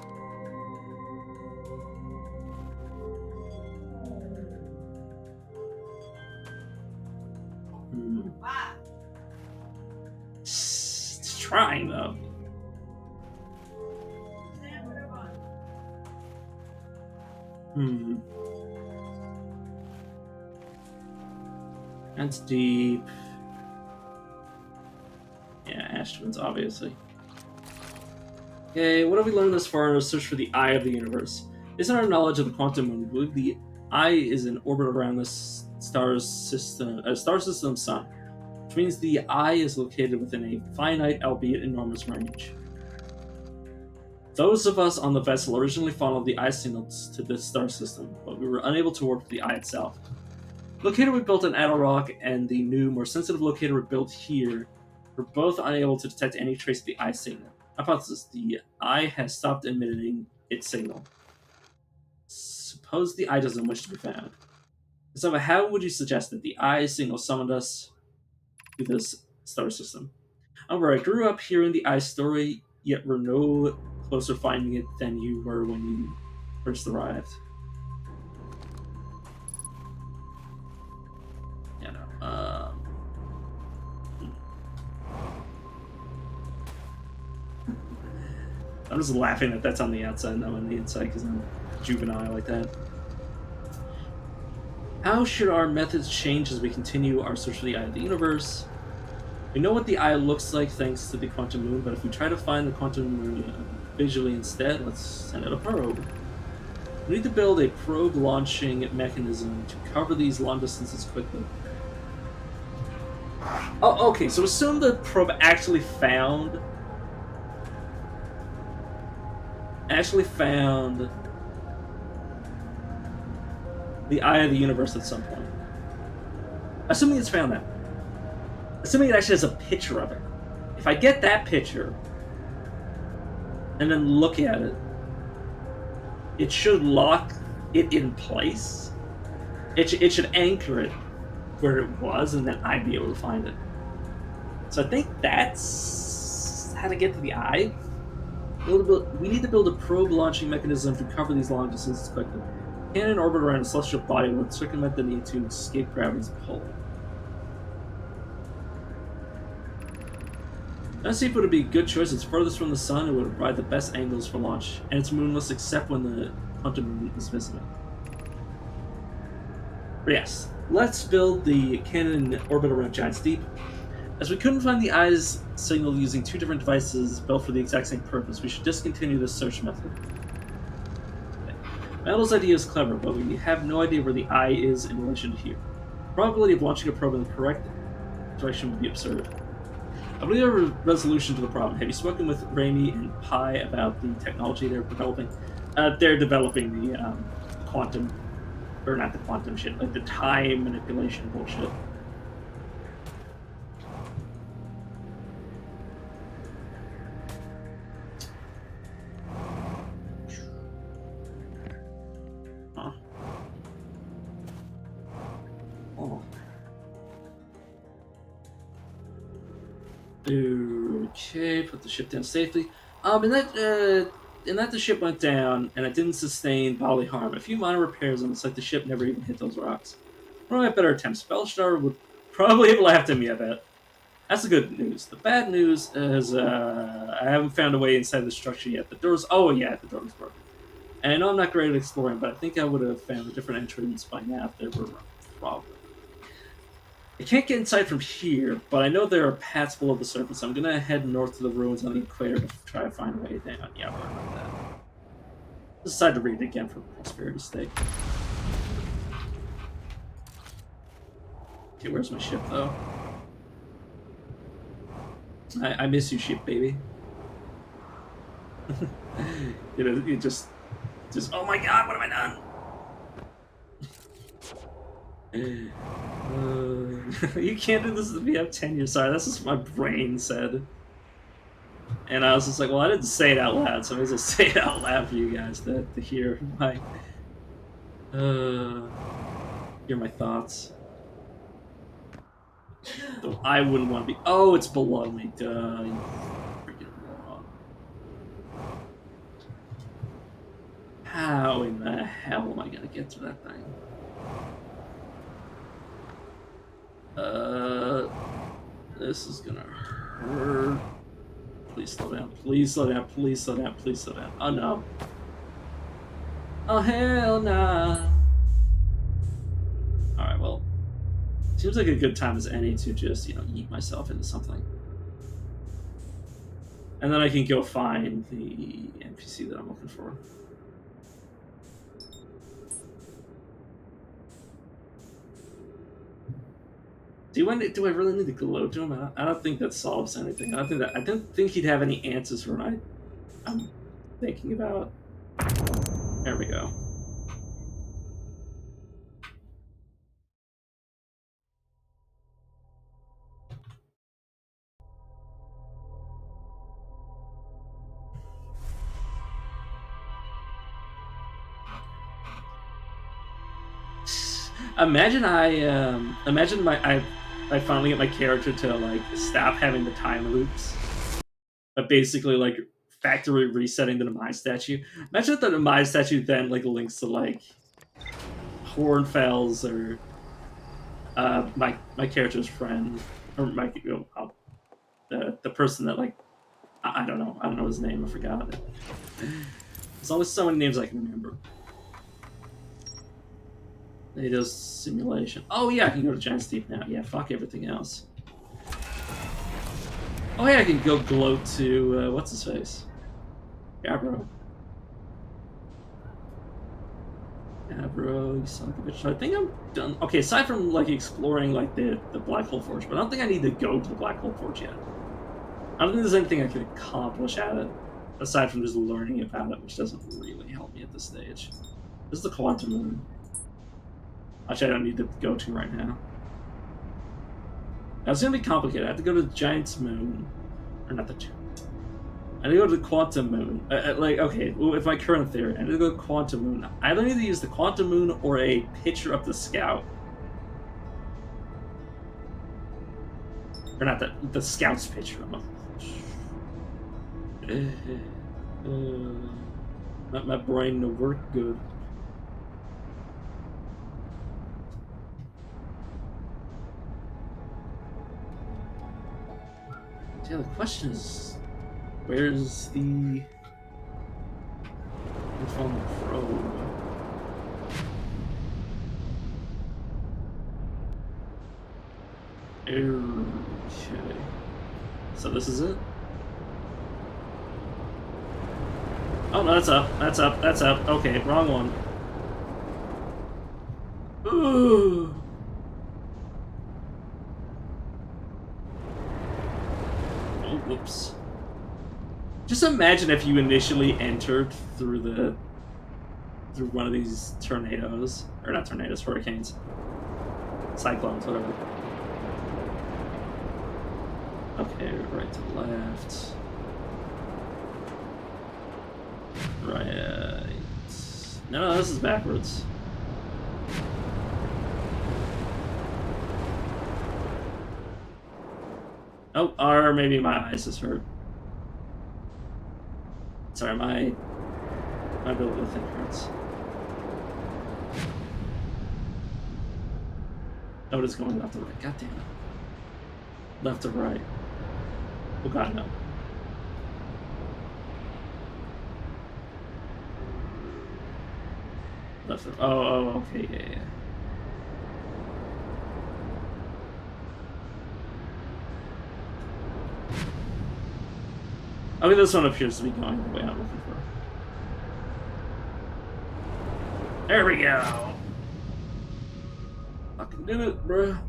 Wow. It's trying though. That's deep. Yeah, Ash Twins, obviously. Okay, what have we learned thus far in our search for the eye of the universe? Based on our knowledge of the quantum moon, we believe the eye is in orbit around the star system sun, which means the eye is located within a finite, albeit enormous, range. Those of us on the vessel originally followed the eye signals to this star system, but we were unable to work with the eye itself. The locator we built in Adelrock and the new, more sensitive locator we built here were both unable to detect any trace of the eye signal. Hypothesis: the eye has stopped emitting its signal. Suppose the eye doesn't wish to be found. So, how would you suggest that the eye signal summoned us to this star system? However, I grew up hearing the eye story, yet we're no closer finding it than you were when you first arrived. Yeah, no. I'm just laughing that that's on the outside, not on the inside, because I'm juvenile like that. How should our methods change as we continue our search for the eye of the universe? We know what the eye looks like thanks to the quantum moon, but if we try to find the quantum moon visually instead, let's send out a probe. We need to build a probe launching mechanism to cover these long distances quickly. Oh, okay, so assume the probe actually found the eye of the universe at some point. Assuming it's found that. Assuming it actually has a picture of it. If I get that picture and then look at it, it should lock it in place. It should anchor it where it was, and then I'd be able to find it. So I think that's how to get to the eye. We need to build a probe launching mechanism to cover these long distances quickly. Can in orbit around a celestial body would circumvent the need to escape gravity's pull. Thanatophobia would be a good choice. It's furthest from the sun and would provide the best angles for launch, and it's moonless except when the quantum moon is visible. But yes, let's build the cannon in orbit around Giant's Deep. As we couldn't find the eye's signal using two different devices built for the exact same purpose, we should discontinue this search method. Okay. Metal's idea is clever, but we have no idea where the eye is in relation to here. The probability of launching a probe in the correct direction would be absurd. I believe I have a resolution to the problem. Have you spoken with Raimi and Pi about the technology they're developing? They're developing the quantum, or not the quantum shit, like the time manipulation bullshit. Huh. Oh. Okay, put the ship down safely. In that the ship went down and it didn't sustain bodily harm. A few minor repairs and it's like the ship never even hit those rocks. One of my better attempts. Bellstar would probably laugh at me, I bet. That's the good news. The bad news is I haven't found a way inside the structure yet. The door was broken. And I know I'm not great at exploring, but I think I would have found a different entrance by now if there were a problem. I can't get inside from here, but I know there are paths below the surface. I'm gonna head north to the ruins on the equator to try to find a way down. Yeah, I'll worry about that. Decide to read it again for prosperity's sake. Okay, where's my ship though? I miss you, ship baby. You just oh my god, what have I done? You can't do this if you have tenure. Sorry, that's just what my brain said. And I was just like, well, I didn't say it out loud, so I just say it out loud for you guys to hear my thoughts. Though I wouldn't want to be. Oh, it's below me. Duh, you freaking moron. How in the hell am I gonna get to that thing? This is gonna hurt. Please slow down. Please slow down. Please slow down. Please slow down. Oh no. Oh hell nah. Alright, well. Seems like a good time as any to just, eat myself into something. And then I can go find the NPC that I'm looking for. Do I really need to glow to him? I don't think that solves anything. I don't think he'd have any answers for what I'm thinking about. There we go. Imagine I finally get my character to like stop having the time loops, but basically like factory resetting the demise statue. Imagine if the demise statue then like links to like Hornfels or my character's friend or the person that like I don't know his name. I forgot it. There's always so many names I can remember. It does simulation. Oh yeah, I can go to Giant's Deep now. Yeah, fuck everything else. Oh yeah, I can go gloat to what's his face? Yeah, bro. Yeah, bro, you son of a bitch. I think I'm done. Okay, aside from like exploring like the Black Hole Forge, but I don't think I need to go to the Black Hole Forge yet. I don't think there's anything I could accomplish at it aside from just learning about it, which doesn't really help me at this stage. This is the Quantum Moon. Actually, I don't need to go to right now. Now, it's gonna be complicated. I have to go to the Giant's Moon. Or not the I need to go to the Quantum Moon. Okay, with my current theory, I need to go to the Quantum Moon. I either need to use the Quantum Moon or a picture of the Scout. Or not the Scout's picture. Not my brain to work good. Yeah, the question is, where's the info on the probe? Okay. So this is it? Oh, no, that's up. That's up. That's up. Okay, wrong one. Ooh. Oh, whoops. Just imagine if you initially entered through one of these tornadoes. Or not tornadoes, hurricanes. Cyclones, whatever. Okay, right to left. Right. No, this is backwards. Oh, or maybe my eyes just hurt. Sorry, my ability to think hurts. Oh, it is going left to right. God damn it. Left to right. Oh god, no. Left to... Oh, okay, yeah. Okay, this one appears to be going the way I'm looking for. There we go. Fucking did it, bruh.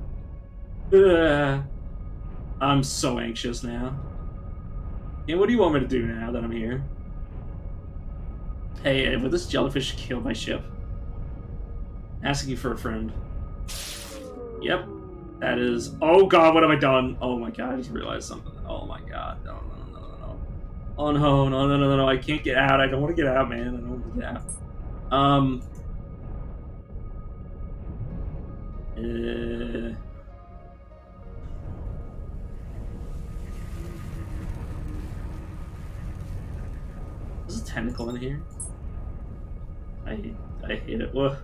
I'm so anxious now. Yeah, what do you want me to do now that I'm here? Hey, would this jellyfish kill my ship? Asking you for a friend. Yep. That is... Oh god, what have I done? Oh my god, I just realized something. Oh my god. No. Oh no. I can't get out. I don't want to get out, man. I don't want to get out. There's a tentacle in here. I hate it. Whoa.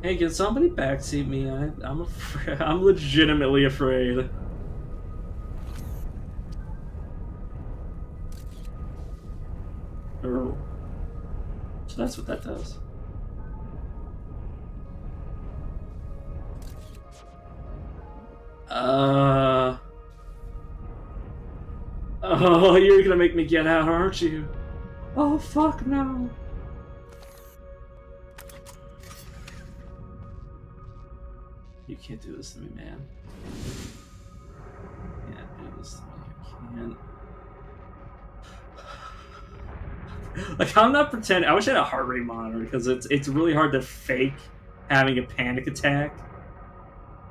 Hey, can somebody backseat me? I'm afraid. I'm legitimately afraid. Oh. So that's what that does. Oh, you're gonna make me get out, aren't you? Oh, fuck no. You can't do this to me, man. You can't do this to me. You can't. Like, I'm not pretending. I wish I had a heart rate monitor because it's really hard to fake having a panic attack.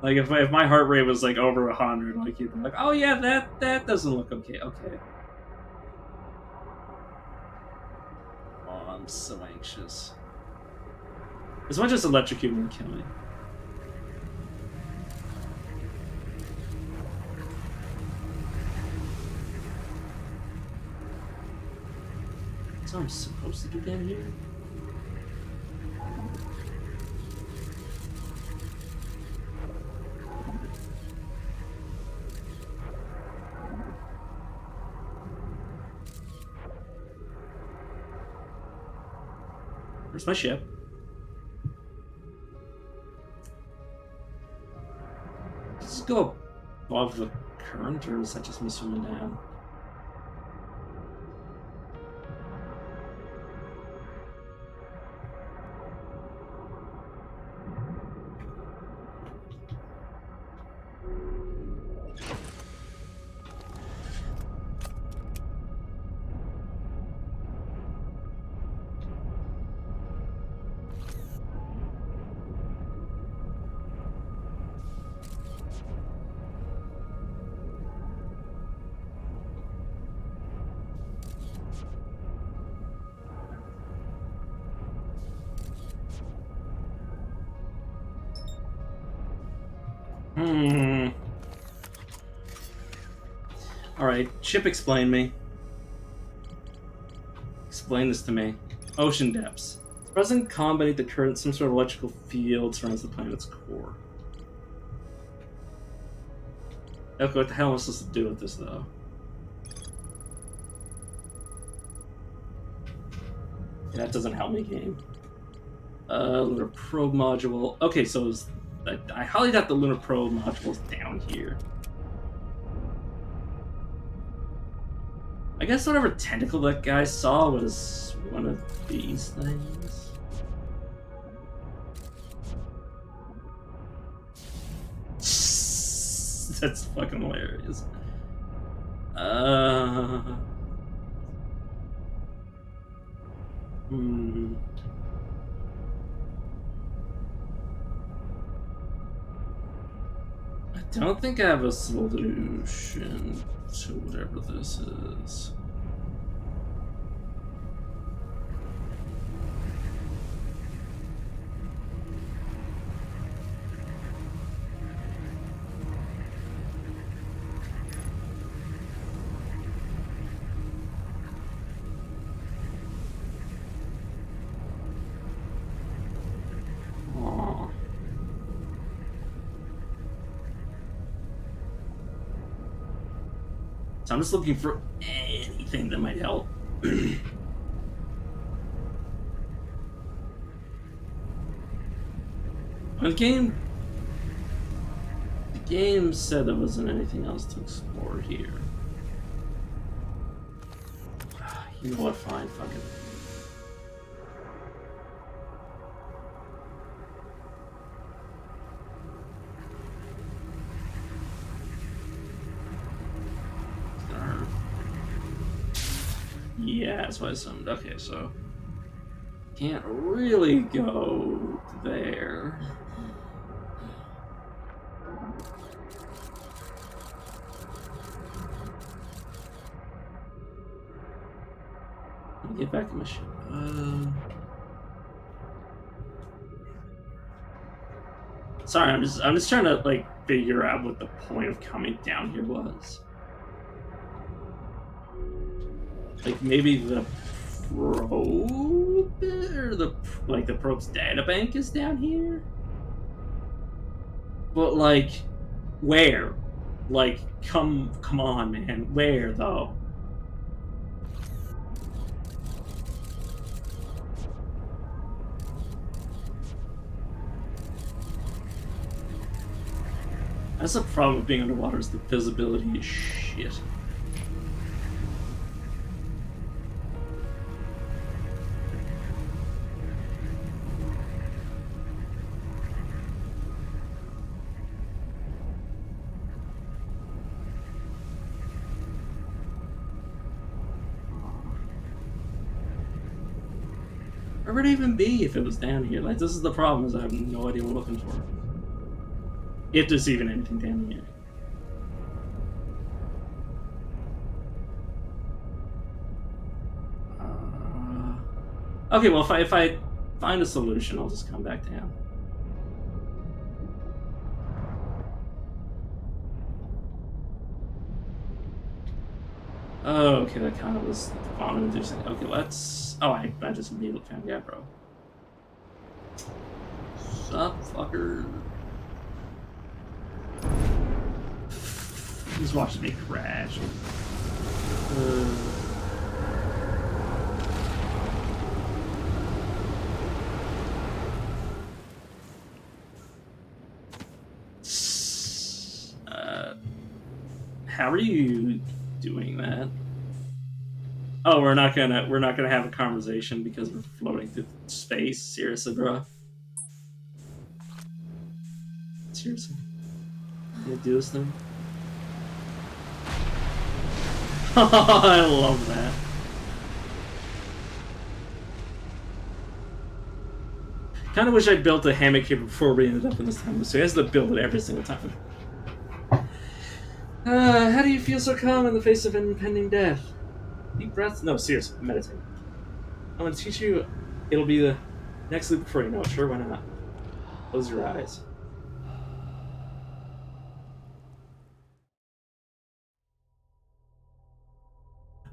Like, if my heart rate was like over 100, like you'd be like, oh yeah, that doesn't look okay. Okay. Oh, I'm so anxious. This one just electrocute me and kill me. So I'm supposed to do down here? Where's my ship? Does it go above the current, or is that just me swimming down? Alright, ship explain me. explain this to me. Ocean depths. Present calm beneath the current, some sort of electrical field surrounds the planet's core. Okay, what the hell am I supposed to do with this, though? That doesn't help me, game. Lunar probe module. Okay, so I highly doubt the lunar probe module is down here. I guess whatever tentacle that guy saw was one of these things. That's fucking hilarious. Hmm. I don't think I have a solution to whatever this is. Aw. So I'm just looking for anything that might help. The game said there wasn't anything else to explore here. You know what? Fine, fuck it. Yeah, that's what I assumed. Okay, so can't really go there. Let me get back to my ship. Sorry, I'm just trying to like figure out what the point of coming down here was. Like maybe the probe or the probe's data bank is down here. But like, where? Like, come on, man. Where though? That's the problem with being underwater is the visibility is shit. Where would it even be if it was down here? Like, this is the problem, is I have no idea what I'm looking for. If there's even anything down here. Okay, well, if I find a solution, I'll just come back down. Oh, okay, that kind of was vomit-inducing. Okay, let's... Oh, I just immediately found Gabbro. Sup, fucker? He's watching me crash. How are you doing that? Oh, we're not gonna have a conversation because we're floating through space. Seriously, bro. Seriously, can you do this thing? I love that. Kind of wish I built a hammock here before we ended up in this time, so he has to build it every single time. How do you feel so calm in the face of impending death? Deep breaths? No, seriously, meditate. I'm gonna teach you. It'll be the next loop before you know it. Sure, why not? Close your eyes.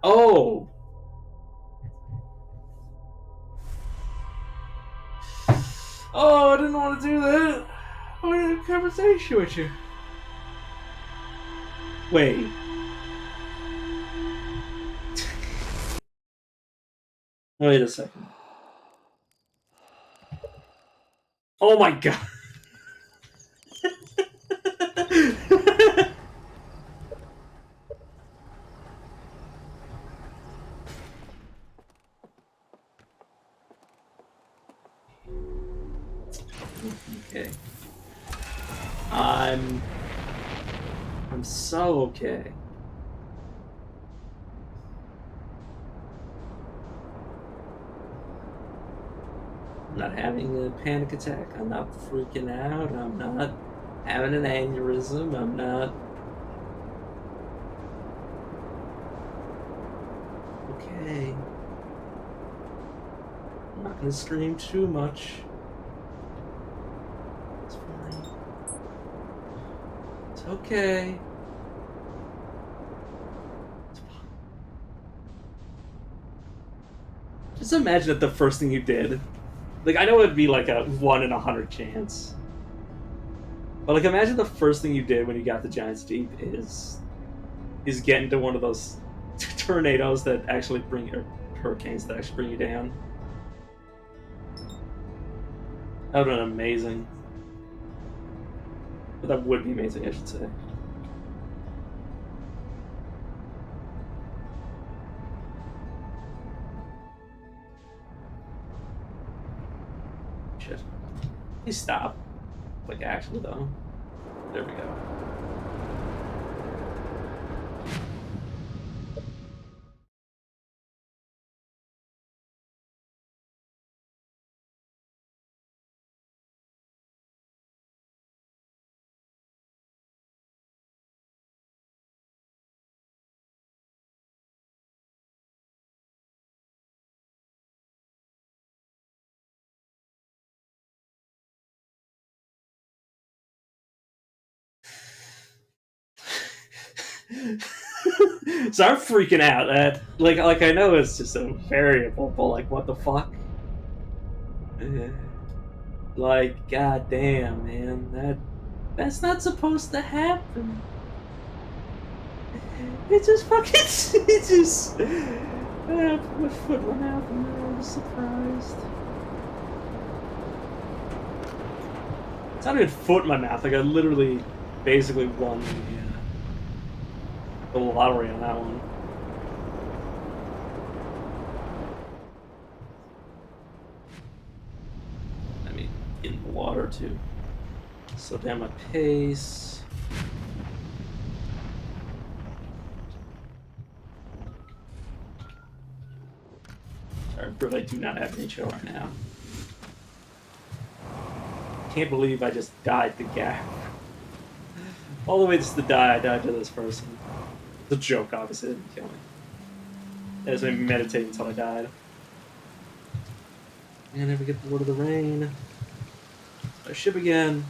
Oh! Oh, I didn't want to do that. I wanted to have a conversation with you. Wait. Wait a second. Oh my god. Okay. I'm so okay. I'm not having a panic attack. I'm not freaking out. I'm not having an aneurysm. I'm not. Okay. I'm not gonna scream too much. It's fine. It's okay. It's fine. Just imagine that the first thing you did. Like, I know it'd be like a 1 in 100 chance. But like, imagine the first thing you did when you got the Giants Deep is get into one of those tornadoes that actually bring, or hurricanes that actually bring you down. That would have been amazing. But that would be amazing, I should say. Shit. Please stop. Like, actually, though. There we go. So I'm freaking out. Like I know it's just a variable, but like, what the fuck? Like, goddamn, man, that's not supposed to happen. It just fucking, it just. I put my foot in my mouth and I was surprised. It's not even foot in my mouth. Like, I literally, basically won the lottery on that one. I mean, in the water too. Slow down my pace. Sorry, but I do not have any chill right now. Can't believe I just died to Gap. All the way just to die, I died to this person. It's a joke, obviously. It didn't kill me. I just made me meditate until I died. And then we get the Lord of the Rain. So I ship again.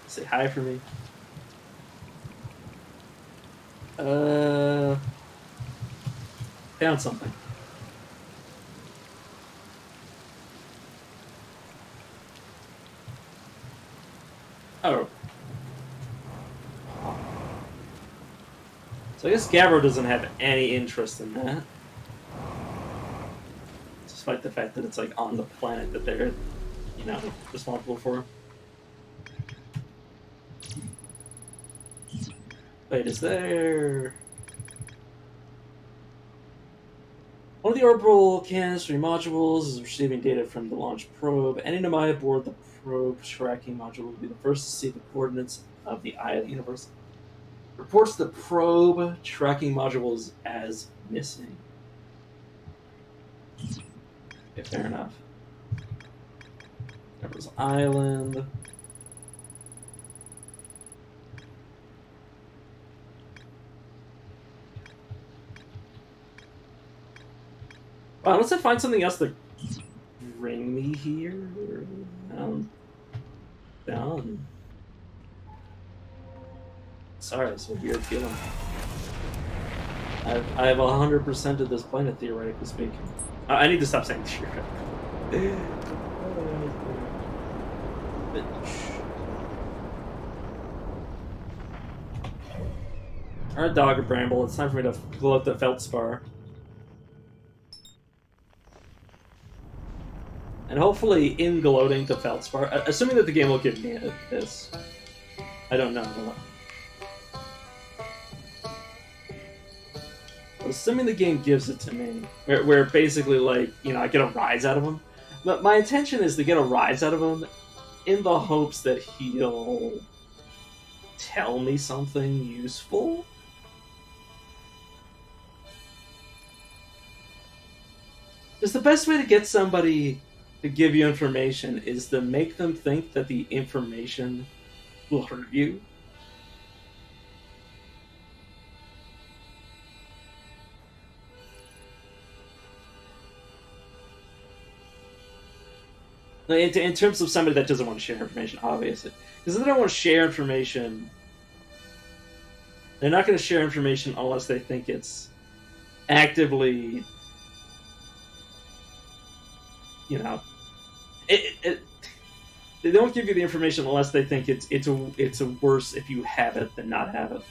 Say hi for me. Found something. Oh. So I guess Gabro doesn't have any interest in that. Despite the fact that it's like on the planet that they're, responsible for. Wait, is there... One of the orbital canister modules is receiving data from the launch probe. Any Nomai aboard the probe tracking module will be the first to see the coordinates of the eye of the universe. Reports the probe tracking modules as missing. Okay, fair enough. Ever's Island. Wow, unless I find something else to bring me here, I'm done. Sorry, it's a weird feeling. I have 100% of this planet, theoretically speaking. I need to stop saying theoretically. Alright, Dogger Bramble, it's time for me to gloat the Feldspar. And hopefully, in gloating the Feldspar, assuming that the game will give me this, I don't know. But assuming the game gives it to me, where basically, like, you know, I get a rise out of him. But my intention is to get a rise out of him in the hopes that he'll tell me something useful. Because the best way to get somebody to give you information is to make them think that the information will hurt you. In terms of somebody that doesn't want to share information, obviously. Because if they don't want to share information, they're not going to share information unless they think it's actively, you know, they don't give you the information unless they think it's a worse if you have it than not have it.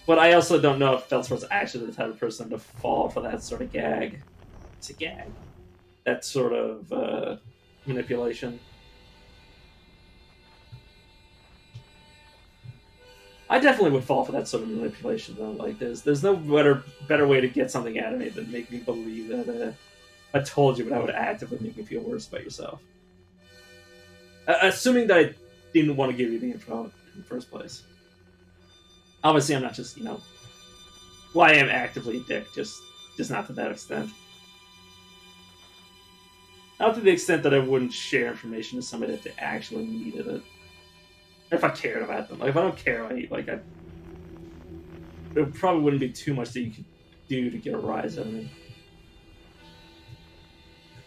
But I also don't know if Feldspar's actually the type of person to fall for that sort of gag. It's a gag. That sort of manipulation. I definitely would fall for that sort of manipulation, though. Like, there's no better way to get something out of me than make me believe that I told you, but I would actively make you feel worse about yourself. Assuming that I didn't want to give you the info in the first place. Obviously, I'm not just, you know... Well, I am actively a dick, just not to that extent. Not to the extent that I wouldn't share information to somebody if they actually needed it. If I cared about them. Like, if I don't care, it probably wouldn't be too much that you could do to get a rise out of me.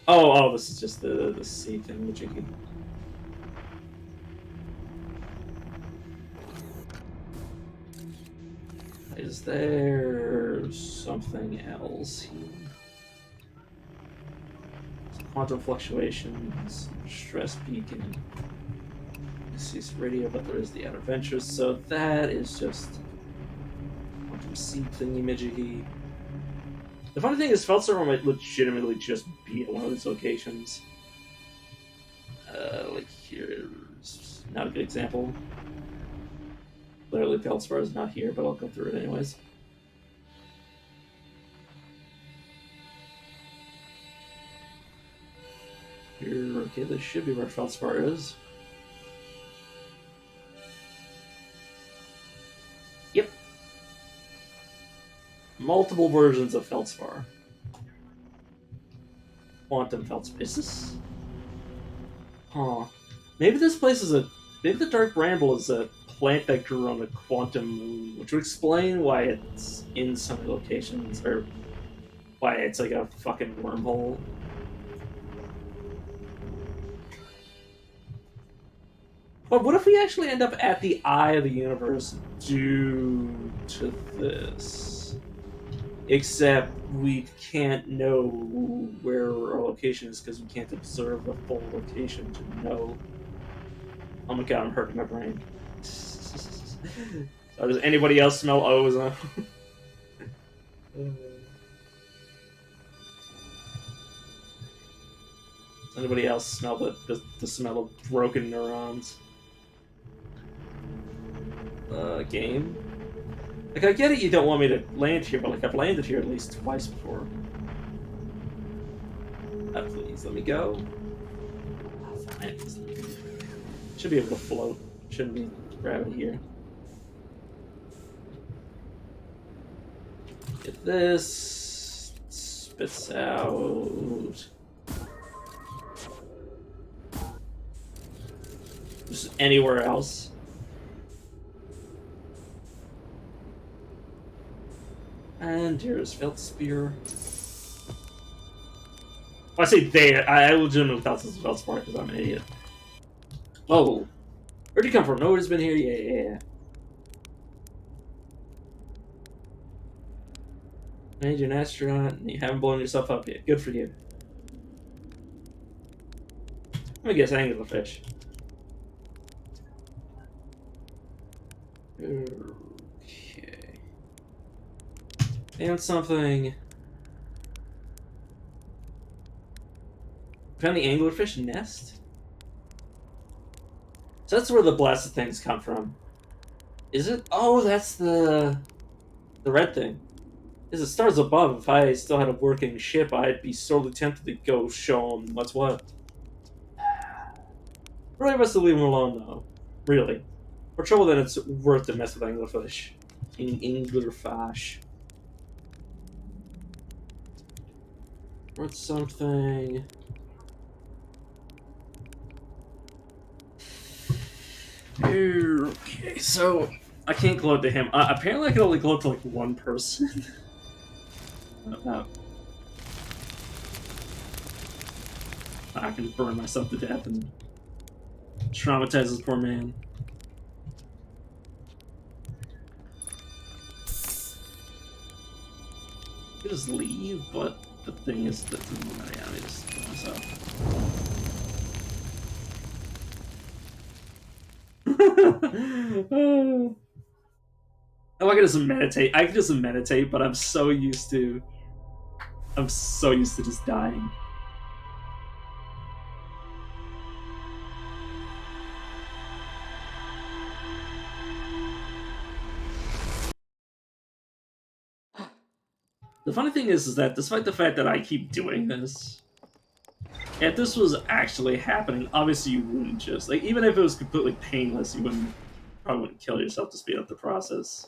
Oh, this is just the C thing, which you can... Is there something else here? Quantum fluctuations, stress beacon. This radio, but there is the outer ventures, so that is just quantum seed thingy midgey. The funny thing is, Feldstar might legitimately just be at one of these locations. Like here's not a good example. Literally, Feldspar is not here, but I'll go through it anyways. Here, okay, this should be where Feldspar is. Yep. Multiple versions of Feldspar. Quantum Feldspar. Is this? Huh. Maybe this place is maybe the Dark Bramble is a plant that grew on the quantum moon, which would explain why it's in some locations, or why it's like a fucking wormhole. But what if we actually end up at the eye of the universe due to this? Except we can't know where our location is because we can't observe the full location to know. Oh my god, I'm hurting my brain. So does anybody else smell ozone? Does anybody else smell the smell of broken neurons? Game? Like, I get it you don't want me to land here, but like, I've landed here at least twice before. Please, let me go. Fine. Should be able to float. Shouldn't be gravity here. Get this. Spits out. Just anywhere else. And here's Feldspear. Well, I say they. I legitimately thought this was Feldspar because I'm an idiot. Oh. Where'd you come from? Nobody's been here? Yeah. Made you an astronaut and you haven't blown yourself up yet. Good for you. Let me guess, anglerfish. Okay. And something. Found the anglerfish nest? So that's where the blasted things come from. Is it? Oh, that's the red thing. As it stars above, if I still had a working ship, I'd be sorely tempted to go show them what's what. Really best to leave them alone, though. Really. For trouble, then it's worth to mess with anglerfish. Anglerfish. What's something? Okay, so I can't glow it to him. Apparently, I can only glow it to like one person. uh, I can burn myself to death and traumatize this poor man. You just leave, but the thing is that yeah, I just kill myself. Oh, I can just meditate. I can just meditate, but I'm so used to just dying. The funny thing is that despite the fact that I keep doing this, if this was actually happening, obviously you wouldn't just like even if it was completely painless, you wouldn't probably wouldn't kill yourself to speed up the process.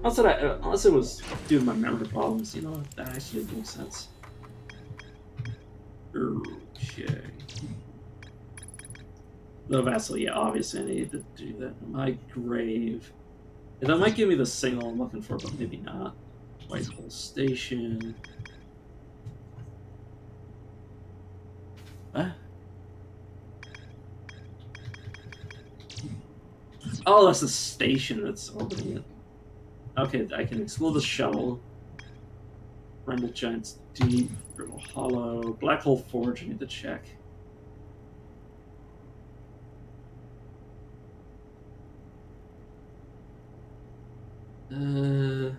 Unless it was due to my memory problems, you know, that actually makes sense. Okay. The vessel, yeah, obviously I need to do that. My grave. Yeah, that might give me the signal I'm looking for, but maybe not. Whitehall Station. What? Oh, that's the station that's orbiting it. Okay, I can explore the shuttle. Run the Giant's Deep, Brittle Hollow, Black Hole Forge, I need to check. King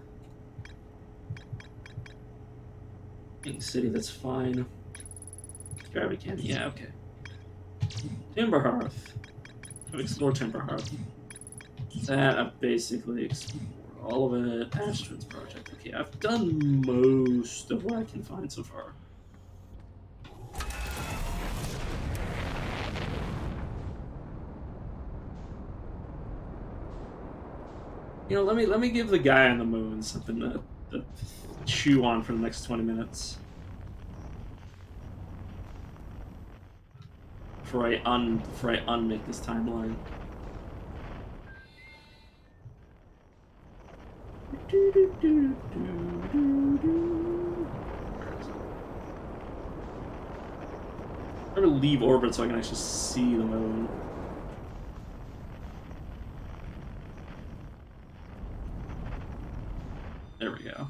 City, that's fine. Gravity Canyon, yeah, okay. Timber Hearth. I've explored Timber Hearth. That I basically explored all of it. Astrid's Project. Okay, I've done most of what I can find so far. You know, let me give the guy on the moon something to chew on for the next 20 minutes. Before I unmake this timeline. I'm gonna leave orbit so I can actually see the moon. There we go.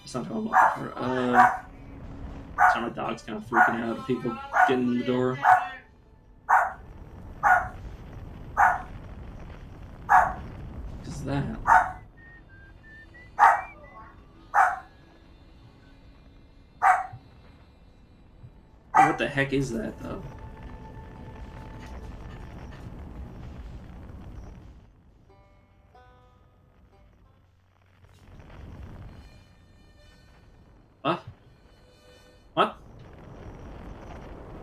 That's not how I'm looking for. So my dog's kind of freaking out at people getting in the door. Is that? What the heck is that, though? What? What?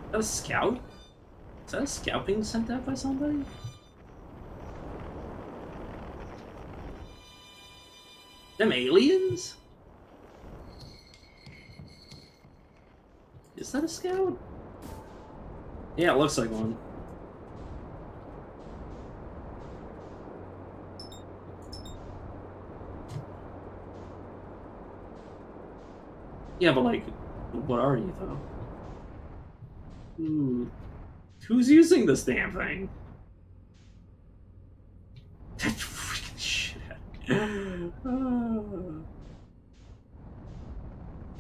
Is that a scout? Is that a scout being sent out by somebody? Them aliens? Is that a scout? Yeah, it looks like one. Yeah, but like, what are you though? Ooh. Who's using this damn thing? That freaking shit.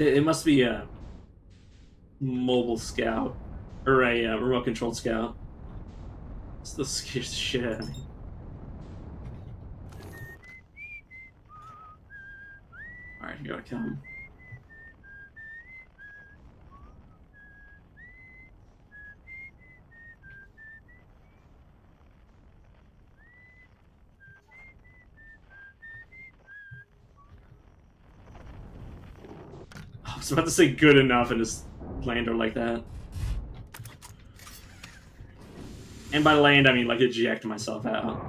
It must be a mobile scout or a remote controlled scout. Still scares the shit out of me. All right, here I come. I was about to say good enough and just land her like that. And by land, I mean like eject myself out.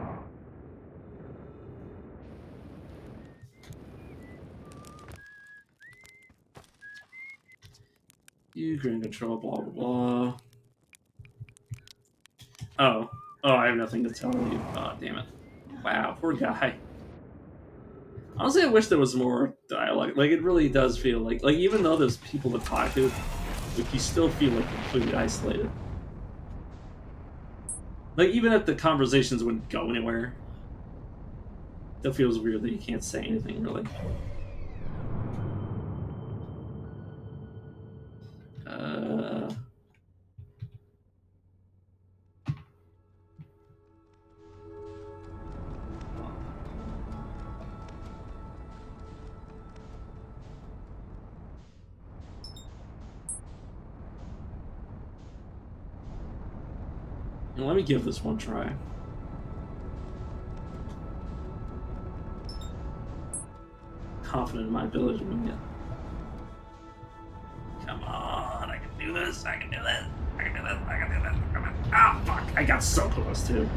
You can control, blah, blah, blah. Oh. Oh, I have nothing to tell you. Oh, damn it. Wow, poor guy. Honestly, I wish there was more dialogue. Like, it really does feel like even though there's people to talk to, like, you still feel, like, completely isolated. Like, even if the conversations wouldn't go anywhere, it feels weird that you can't say anything, really. Uh... Let me give this one try. Confident in my ability to win it. Come on, I can do this, I can do this, I can do this, I can do this. Come on. Oh, fuck, I got so close, too.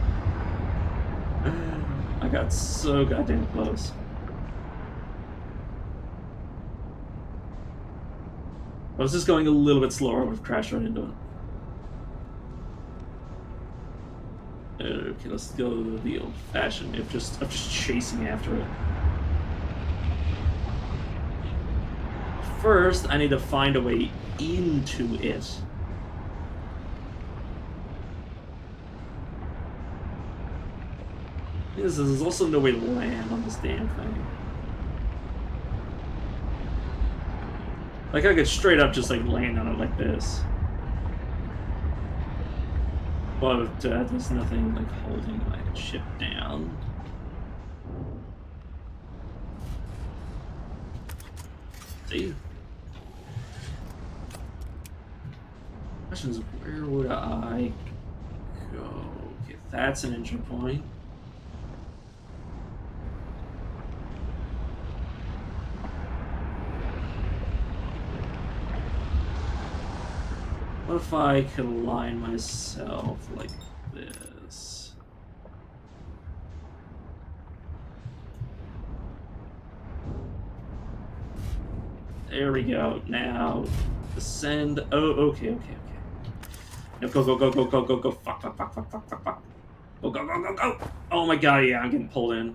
I got so goddamn close. I was just going a little bit slower, I would have crashed right into it. Okay, let's go the old-fashioned of just chasing after it. First, I need to find a way into it. Because there's also no way to land on this damn thing. Like, I could straight up just, like, land on it like this. But there's nothing, like, holding my ship down. See? Question is, where would I go? Okay, that's an entry point. What if I could align myself like this? There we go. Now, descend. Oh, okay. No, go. Fuck. Go. Oh my god, yeah, I'm getting pulled in.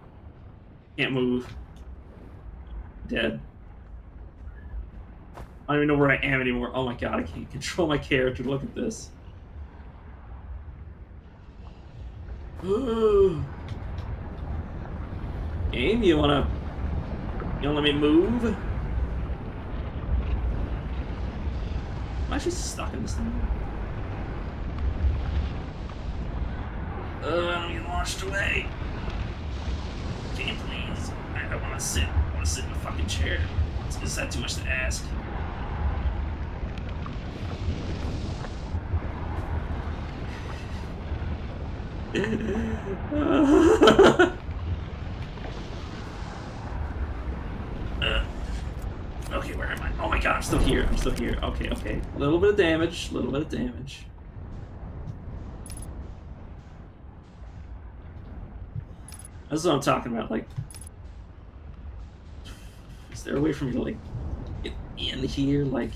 Can't move. Dead. I don't even know where I am anymore. Oh my god, I can't control my character. Look at this. Game, you wanna let me move? I'm actually stuck in this thing. I'm getting launched away. Game, please. I wanna sit. I wanna sit in the fucking chair. Is that too much to ask? Okay, where am I? Oh my god, I'm still here. Okay. A little bit of damage. That's what I'm talking about. Like, is there a way for me to, like, get in here? Like,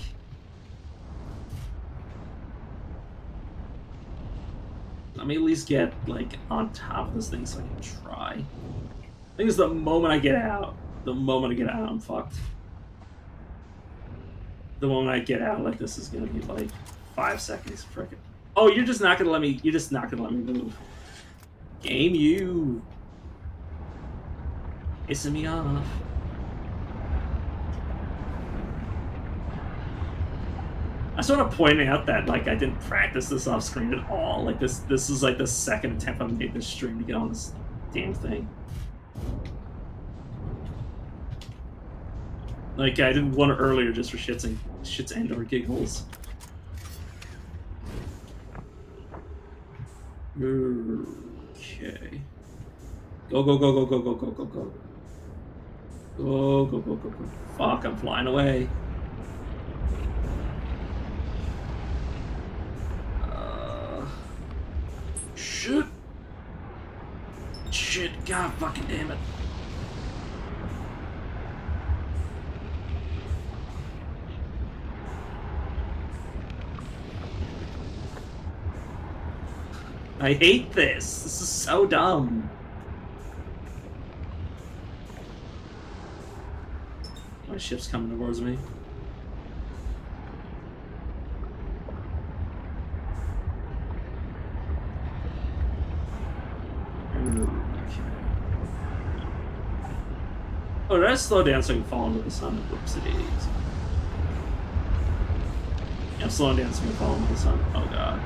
let me at least get, like, on top of this thing so I can try. I think it's the moment I get out. I'm fucked. The moment I get out, like, this is gonna be, like, 5 seconds. Frickin'. Oh, you're just not gonna let me move. Game, you. Pissing me off. I just want to point out that like I didn't practice this off screen at all. Like this is like the second attempt I've made this stream to get on this damn thing. Like I did one earlier just for shits and or giggles. Okay. Go go go go go go go go go. Go go go go go. Fuck! I'm flying away. Shit. Shit. God fucking damn it. I hate this. This is so dumb. My ship's coming towards me. Oh, did I slow down so I can fall into the sun? Whoopsie-daisy. Yeah, I'm slowing down so I can fall into the sun. Oh god.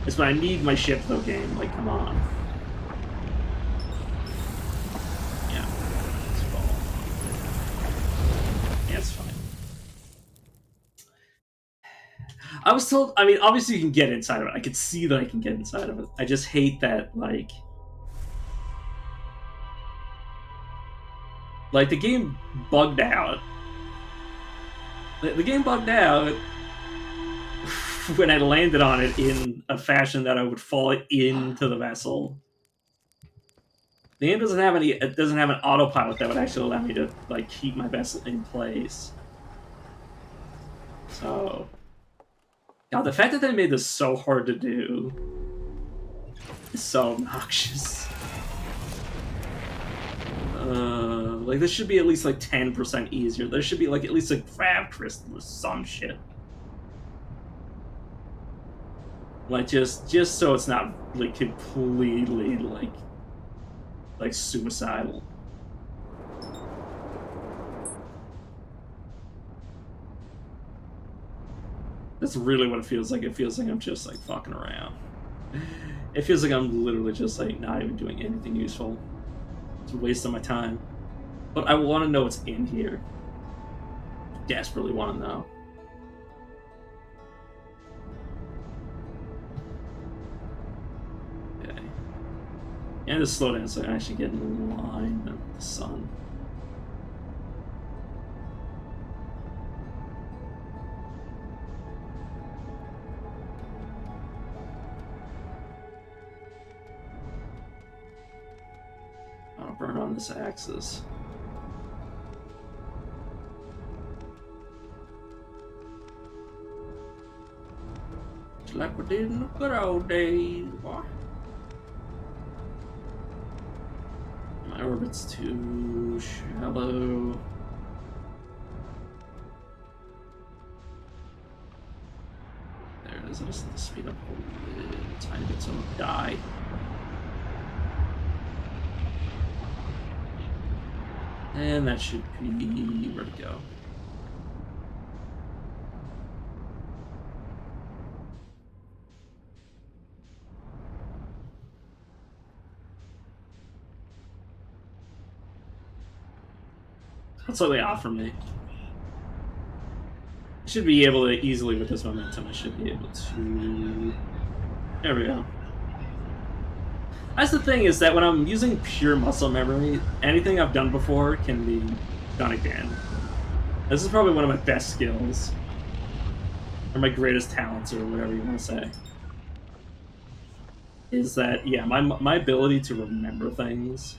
It's when I need my ship though, game. Like, come on. Yeah. Let's fall. Yeah, it's fine. I was told, I mean, obviously you can get inside of it. I could see that I can get inside of it. I just hate that, like the game bugged out. The game bugged out when I landed on it in a fashion that I would fall into the vessel. The game doesn't have any. It doesn't have an autopilot that would actually allow me to like keep my vessel in place. So, God, the fact that they made this so hard to do is so obnoxious. Like this should be at least like 10% easier. There should be like at least a crab crystal or some shit. Like just so it's not like completely like suicidal. That's really what it feels like. It feels like I'm just like fucking around. It feels like I'm literally just like not even doing anything useful. It's a waste of my time. But I want to know what's in here. Desperately want to know. Okay. And just slow down so I can actually get in line with the sun. I'll burn on this axis. Just like we did in the good old days, boy. My orbit's too shallow. There it is. I just need to speed up a little tiny bit so I don't die. And that should be where to go. That's what they offer me. I should be able to easily, with this momentum, I should be able to... There we go. That's the thing, is that when I'm using pure muscle memory, anything I've done before can be done again. This is probably one of my best skills. Or my greatest talents, or whatever you want to say. Is that, yeah, my ability to remember things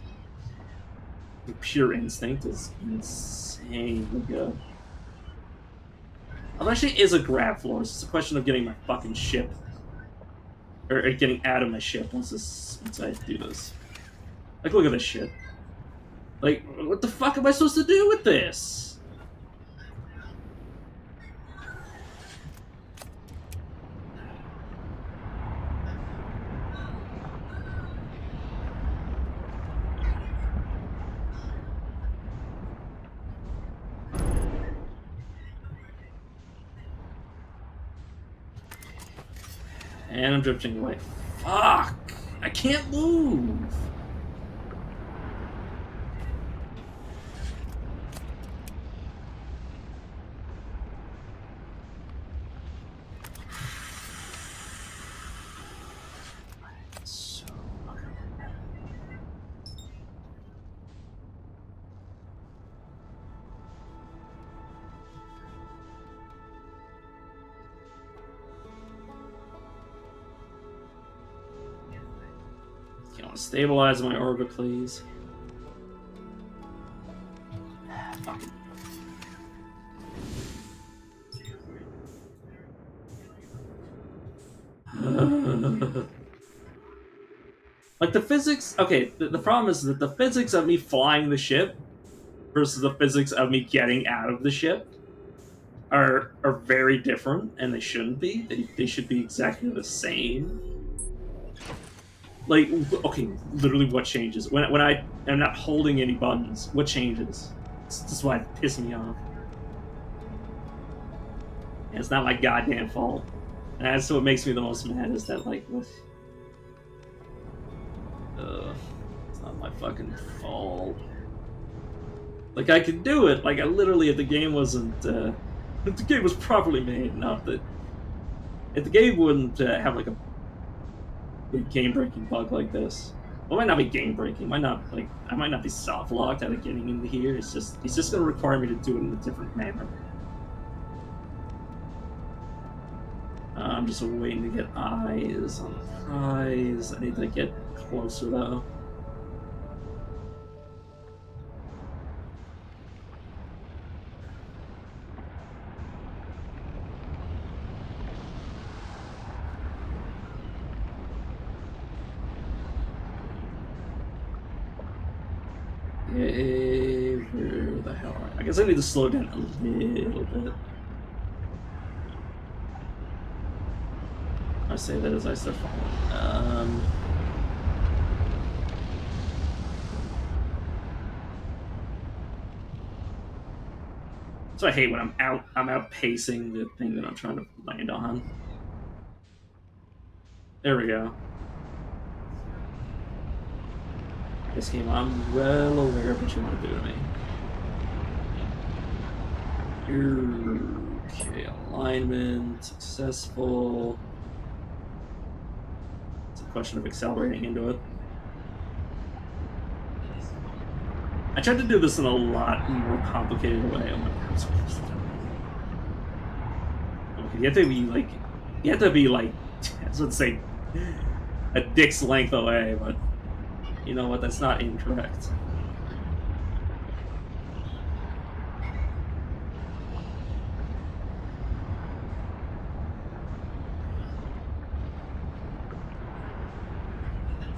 with pure instinct is insanely good. It actually is a grab floor. It's just a question of getting my fucking ship. Or getting out of my ship once I do this. Like, look at this shit. Like, what the fuck am I supposed to do with this? And I'm drifting away. Fuck! I can't move! So... Okay, I want to stabilize my orbit, please. Fuck it. Like the physics, okay, the problem is that the physics of me flying the ship versus the physics of me getting out of the ship are very different, and they shouldn't be. They should be exactly the same. Like, okay, literally, what changes when I am not holding any buttons? What changes? This is why it pisses me off. And it's not my goddamn fault. And that's what makes me the most mad. Is that like, what? It's not my fucking fault. Like I could do it. Like I literally, if the game wasn't, if the game was properly made, not that if the game wouldn't have like a big game-breaking bug like this. Well, it might not be game-breaking. Might not like I might not be soft-locked out of getting into here. It's just going to require me to do it in a different manner. I'm just waiting to get eyes on the prize. I need to get closer though. Hey, where the hell are I guess I need to slow down a little bit. I say that as I start falling. So I hate when I'm outpacing the thing that I'm trying to land on. There we go. This game, I'm well aware of what you want to do to me. Okay, alignment, successful. It's a question of accelerating into it. I tried to do this in a lot more complicated way. Oh my god, okay, you have to be like, I was gonna say a dick's length away, but you know what? That's not incorrect.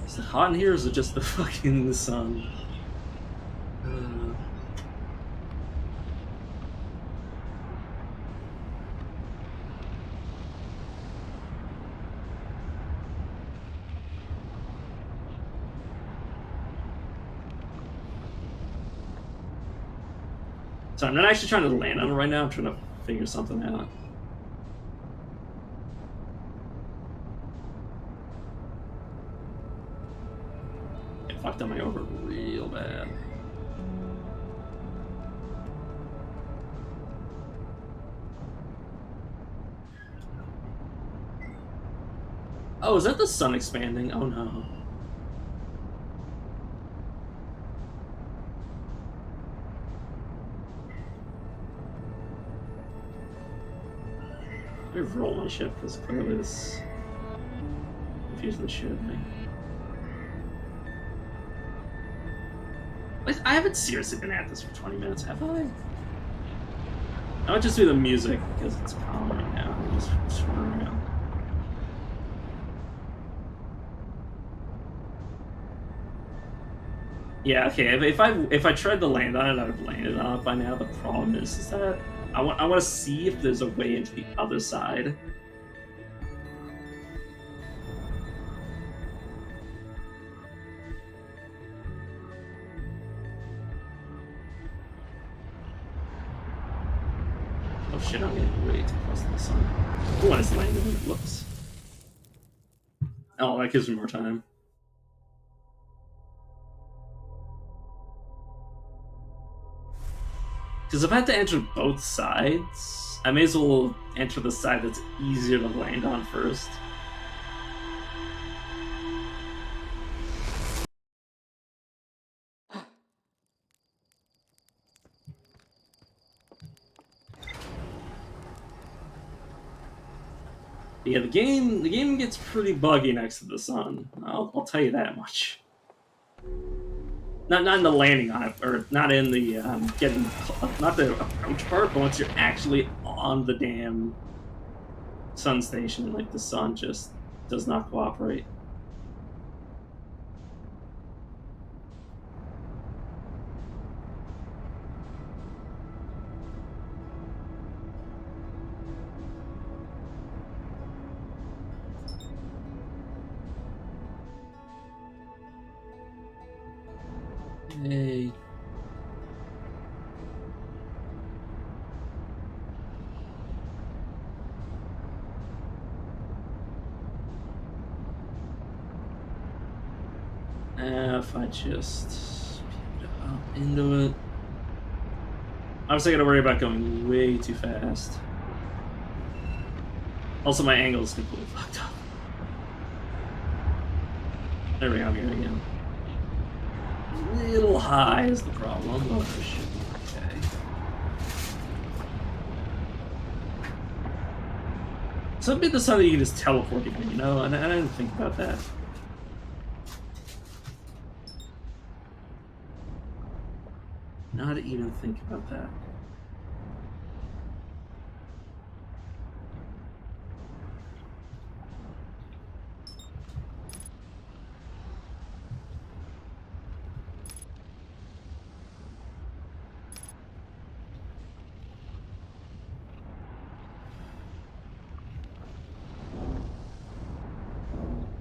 Is it hot in here, or is it just the fucking sun? So I'm not actually trying to land on it right now. I'm trying to figure something out. I fucked up my orbit real bad. Oh, is that the sun expanding? Oh no. Let me roll my ship because clearly this confusing the shit out of me. Like, I haven't seriously been at this for 20 minutes, have I? I might just do the music because it's calm right now. I'm just screwing around. Yeah, okay. If I tried to land on it, I'd have landed on it by now. The problem is that I want to see if there's a way into the other side. Oh shit! I'm getting way too close to the sun. Oh, and it's landing. Whoops. Oh, that gives me more time. Because if I have to enter both sides, I may as well enter the side that's easier to land on first. Yeah, the game gets pretty buggy next to the sun. I'll tell you that much. Not in the landing on it, or not in the getting, not the approach part, but once you're actually on the damn sun station, like the sun just does not cooperate. Hey. If I just speed up into it. Obviously, I gotta worry about going way too fast. Also, my angle is completely fucked up. There we go, I'm here again. A little high is the problem, but it should be okay. So maybe there's something you can just teleport again, you know? And I didn't think about that. Not even think about that.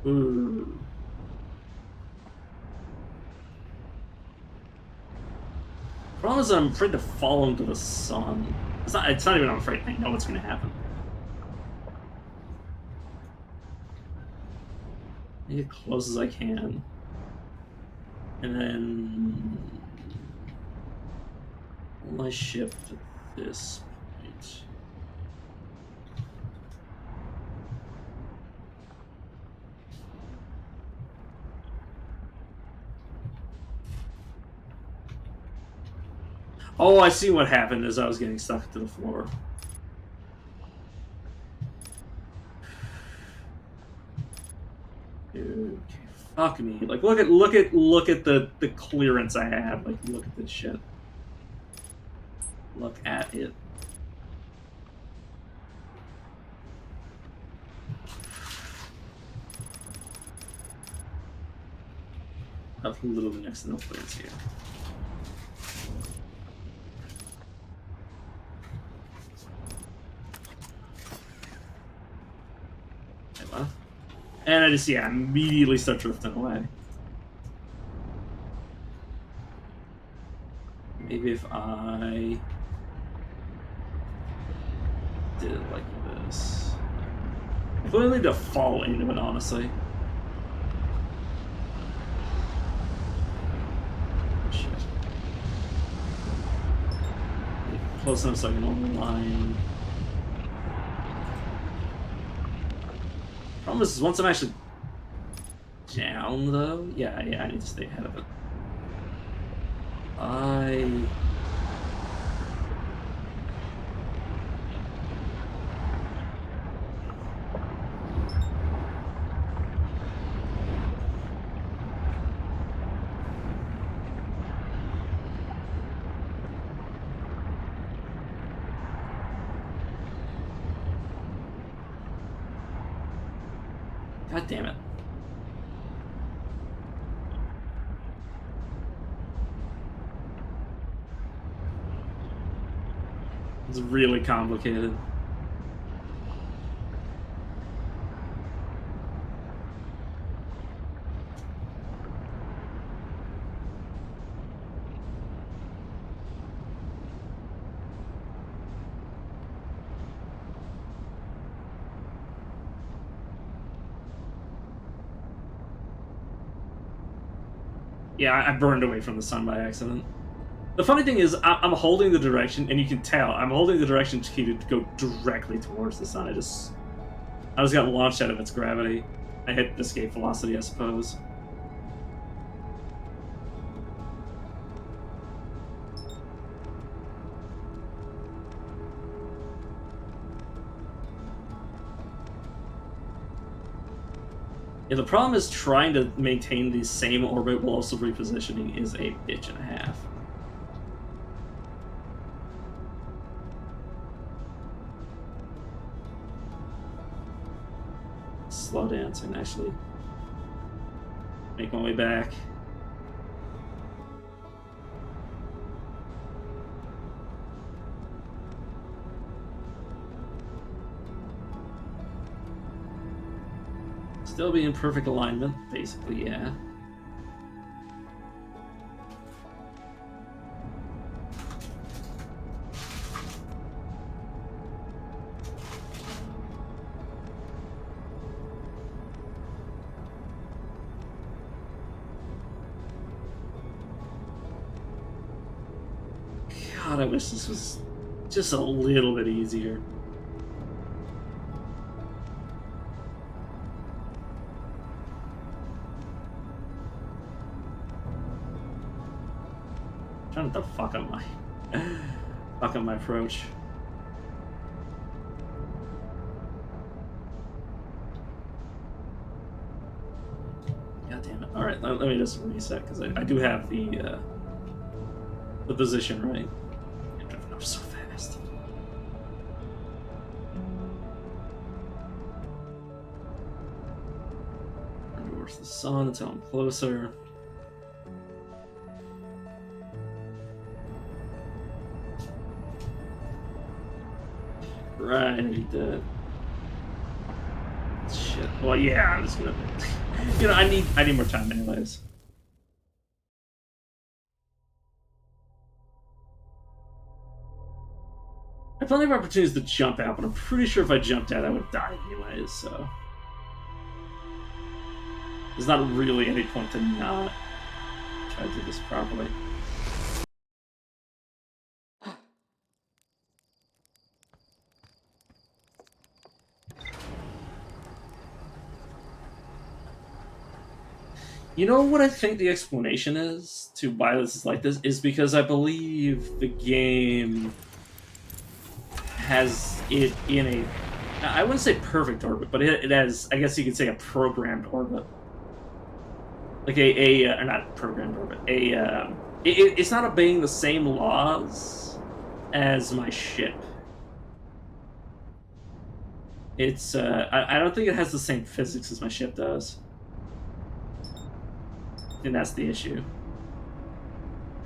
Ooh. Problem is, I'm afraid to fall into the sun. It's not even I'm afraid. I know what's going to happen. I get close as I can. And then pull my ship to this point. Oh, I see what happened as I was getting stuck to the floor. Dude, okay, fuck me. Like, look at the clearance I have. Like, look at this shit. Look at it. I've literally next to no clearance here. And I just, yeah, immediately start drifting away. Maybe if I did it like this. I clearly need to fall into it, honestly. Shit. Close enough so I can only line. Problem is, once I'm actually down, though, yeah, I need to stay ahead of it. God damn it. It's really complicated. Yeah, I burned away from the sun by accident. The funny thing is, I'm holding the direction, and you can tell I'm holding the direction key to go directly towards the sun. I just got launched out of its gravity. I hit escape velocity, I suppose. Yeah, the problem is trying to maintain the same orbit while also repositioning is a bitch and a half. Slow down so I can actually make my way back. Still be in perfect alignment, basically, yeah. God, I wish this was just a little bit easier. Trying to fuck up my approach. God damn it! All right, let me just reset because I do have the position right. I'm driving up so fast. Towards the sun until I'm closer. Right, I need that. Shit. Well, yeah, I'm just gonna. You know, I need more time, anyways. I have plenty of opportunities to jump out, but I'm pretty sure if I jumped out, I would die anyways. So there's not really any point to not try to do this properly. You know what I think the explanation is to why this is like this is because I believe the game has it in a, I wouldn't say perfect orbit, but it has, I guess you could say, a programmed orbit. Like or not programmed orbit, it's not obeying the same laws as my ship. It's, I don't think it has the same physics as my ship does. And that's the issue.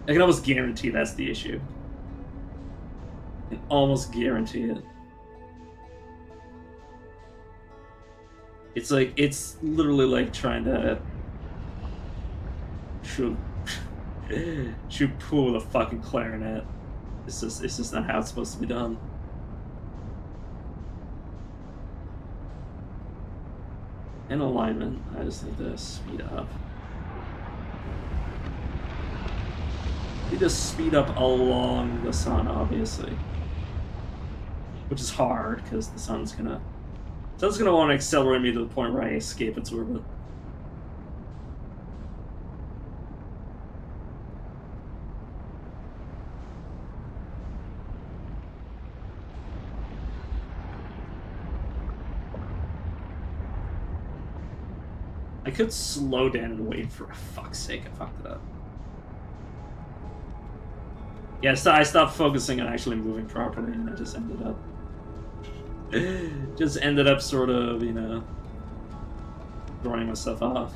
I can almost guarantee that's the issue. I can almost guarantee it. It's like, it's literally like trying to shoot pool with a fucking clarinet. It's just not how it's supposed to be done. In alignment, I just need to speed up. You just speed up along the sun, obviously, which is hard because the sun's gonna want to accelerate me to the point where I escape its orbit. I could slow down and wait for fuck's sake. I fucked it up. Yeah, so I stopped focusing on actually moving properly, and I just ended up sort of, you know, throwing myself off.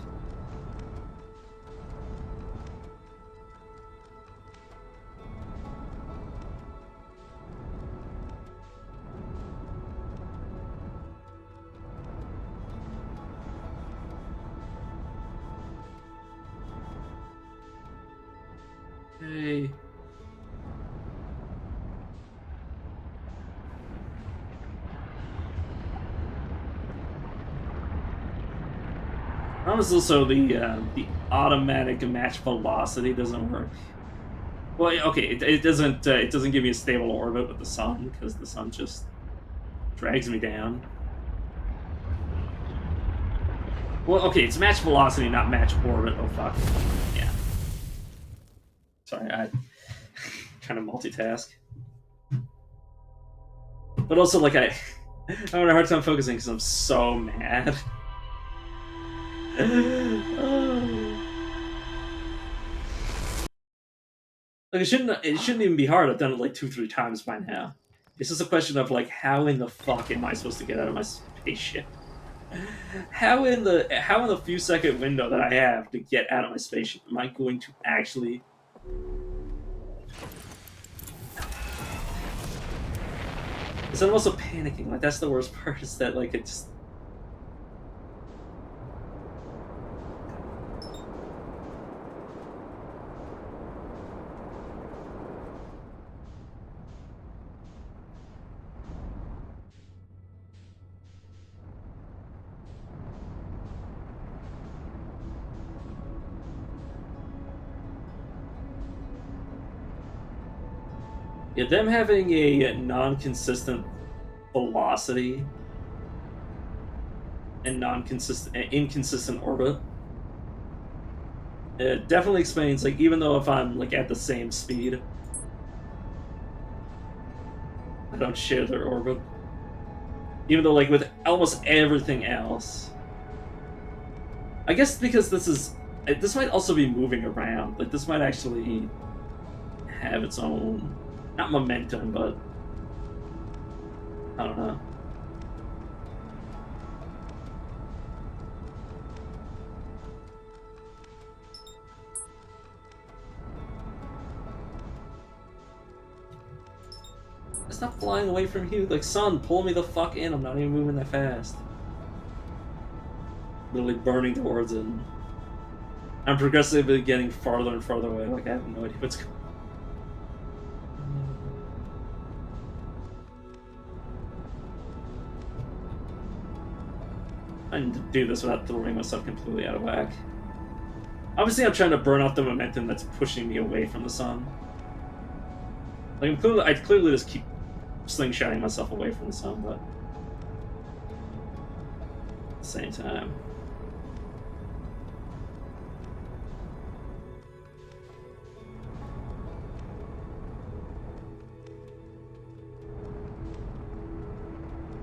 Hey. Problem is also the automatic match velocity doesn't work. Well, okay, it doesn't give me a stable orbit with the sun because the sun just drags me down. Well, okay, it's match velocity, not match orbit. Oh fuck. Yeah. Sorry, I trying to multitask. But also, like I'm having a hard time focusing because I'm so mad. Like it shouldn't even be hard. I've done it like 2, 3 times by now. It's just a question of like how in the fuck am I supposed to get out of my spaceship? How in the few second window that I have to get out of my spaceship am I going to actually? Because I'm also panicking. Like that's the worst part. Is that like it's. Yeah, them having a non-consistent velocity and inconsistent orbit. It definitely explains, like, even though if I'm like at the same speed, I don't share their orbit. Even though, like, with almost everything else, I guess because this might also be moving around. Like, this might actually have its own, not momentum, but I don't know. It's not flying away from you. Like, sun, pull me the fuck in. I'm not even moving that fast. Literally burning towards it. I'm progressively getting farther and farther away. Like, I have no idea what's going on. I need to do this without throwing myself completely out of whack. Obviously, I'm trying to burn off the momentum that's pushing me away from the sun. Like, I clearly just keep slingshotting myself away from the sun, but at the same time.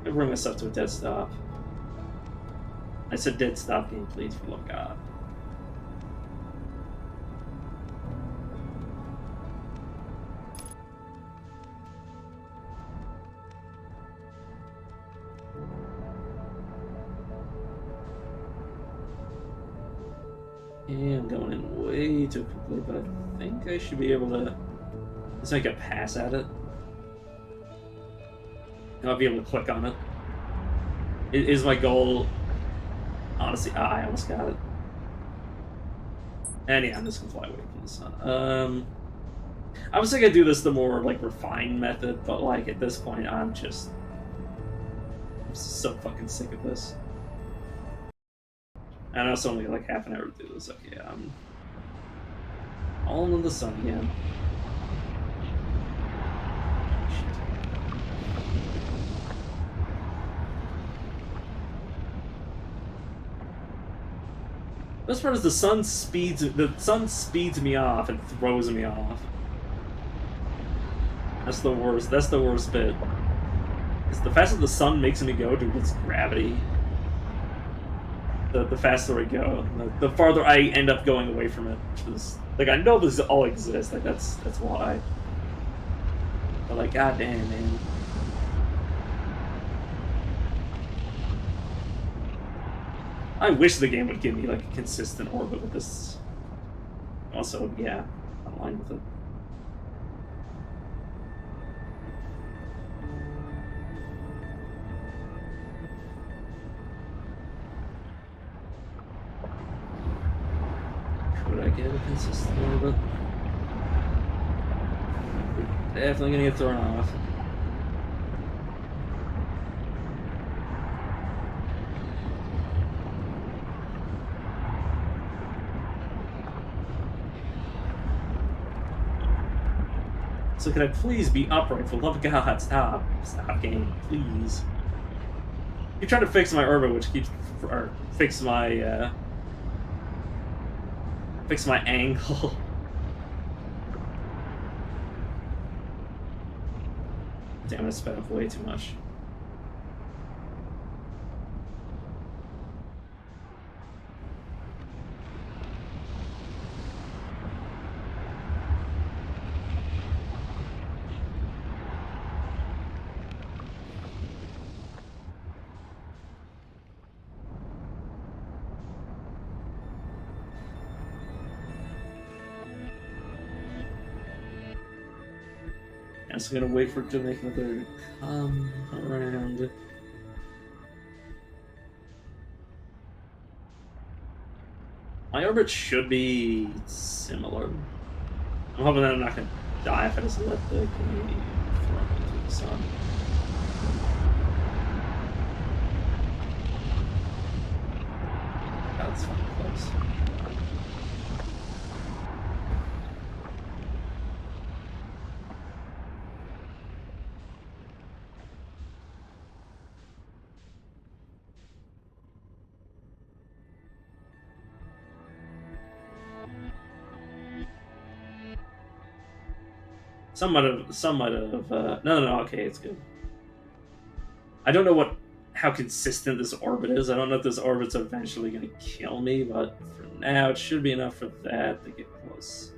I bring myself to a dead stop. I said dead stop game, please, for love of God. Yeah, I'm going in way too quickly, but I think I should be able to just make a pass at it. And I'll be able to click on it. It is my goal. Honestly, I almost got it. And yeah, I'm just gonna fly away from the sun. I was thinking I'd do this the more like refined method, but like at this point, I'm so fucking sick of this. I know it's only like half an hour to do this. Okay, I'm all in the sun again. Best part is the sun speeds me off and throws me off. That's the worst. That's the worst bit. It's the faster the sun makes me go due to its gravity. The faster I go, the farther I end up going away from it. Which is like I know this all exists. Like that's why. But like, goddamn, man. I wish the game would give me like a consistent orbit with this. Also, yeah, I'm aligned with it. Could I get a consistent orbit? Definitely gonna get thrown off. So can I please be upright? For the love of God, stop. Stop, game. Please. You're trying to fix my orbit, which keeps... Or fix my angle. Damn, I sped up way too much. I'm just gonna wait for it to make another come around. My orbit should be similar. I'm hoping that I'm not gonna die if I just let the grenade throw me through the sun. That's fucking close. Some might have, no, okay, it's good. I don't know how consistent this orbit is. I don't know if this orbit's eventually gonna kill me, but for now, it should be enough for that to get close.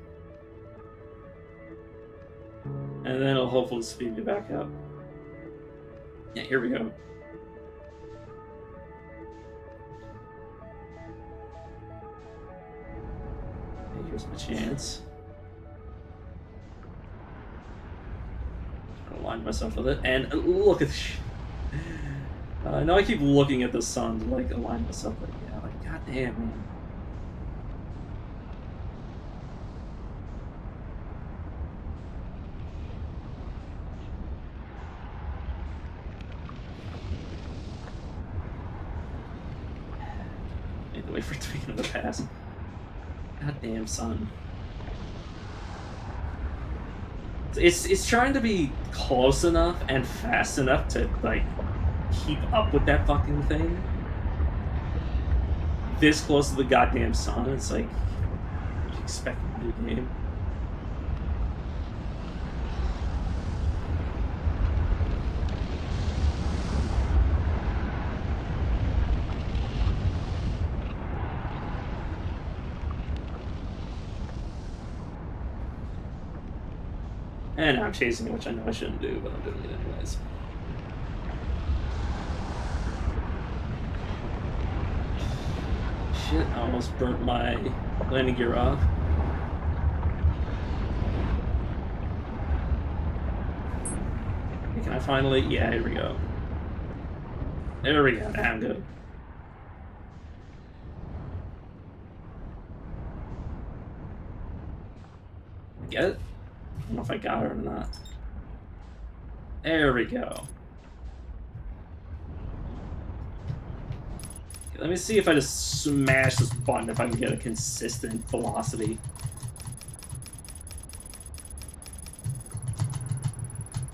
And then it'll hopefully speed me back up. Yeah, here we go. Okay, here's my chance. Align myself with it, and look at this shit. Now I keep looking at the sun to like align myself, like, yeah, like, goddamn, man. Need to wait for it to make another pass. Goddamn sun. It's trying to be close enough and fast enough to like keep up with that fucking thing. This close to the goddamn sun, it's like you expect a new game. And I'm chasing it, which I know I shouldn't do, but I'm doing it anyways. Shit, I almost burnt my landing gear off. Can I finally... Yeah, here we go. There we go, now I'm good. Get it? I don't know if I got it or not. There we go. Okay, let me see if I just smash this button, if I can get a consistent velocity.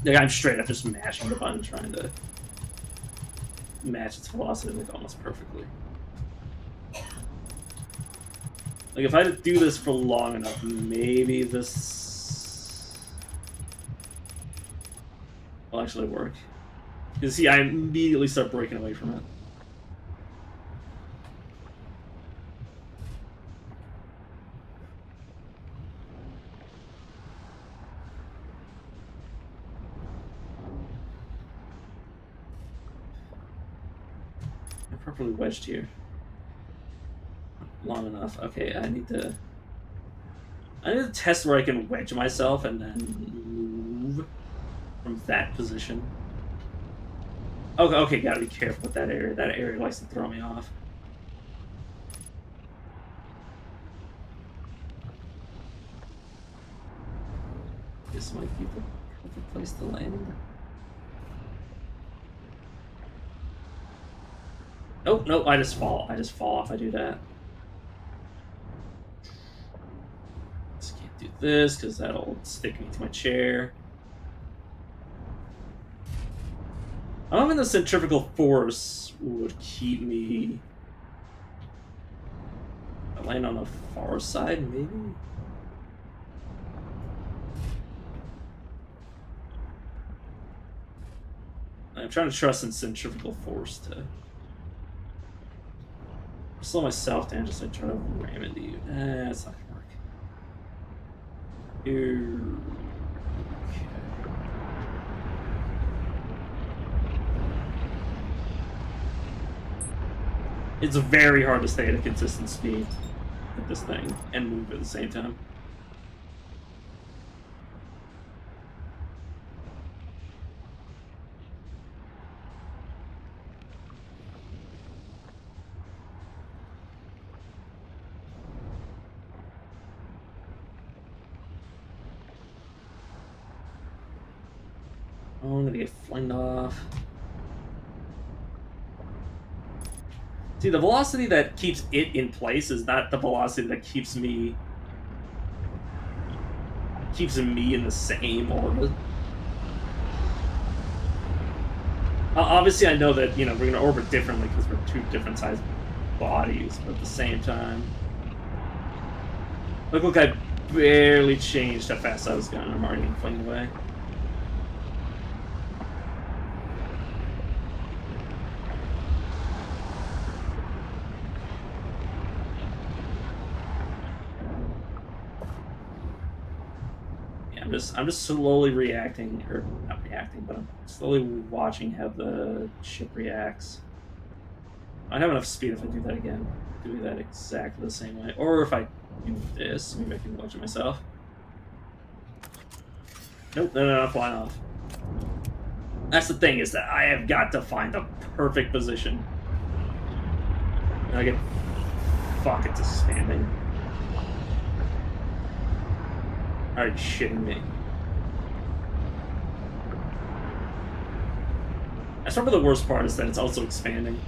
Like, I'm straight up just mashing the button, trying to match its velocity like almost perfectly. Like, if I do this for long enough, maybe this will actually work. You see, I immediately start breaking away from it. I'm properly wedged here. Long enough. Okay, I need to test where I can wedge myself and then move from that position. Okay, gotta be careful with that area. That area likes to throw me off. This might be the perfect place to land. Nope, I just fall. I just fall if I do that. Just can't do this because that'll stick me to my chair. I'm hoping the centrifugal force would keep me. I land on the far side, maybe. I'm trying to trust in centrifugal force to slow myself down, just like try to ram into you. It's not gonna work. Okay. It's very hard to stay at a consistent speed with this thing and move at the same time. Oh, I'm gonna get flinged off. See, the velocity that keeps it in place is not the velocity that keeps me in the same orbit. Obviously, I know that we're gonna orbit differently because we're two different sized bodies, but at the same time, look, I barely changed how fast I was going. I'm already getting flinged away. I'm just slowly reacting, or not reacting, but I'm slowly watching how the ship reacts. I have enough speed if I do that again. Do that exactly the same way. Or if I do this, maybe I can watch it myself. Nope, no, I'm flying off. That's the thing, is that I have got to find the perfect position. And I get... Fuck, it's expanding. Are you shitting me? That's probably the worst part, is that it's also expanding.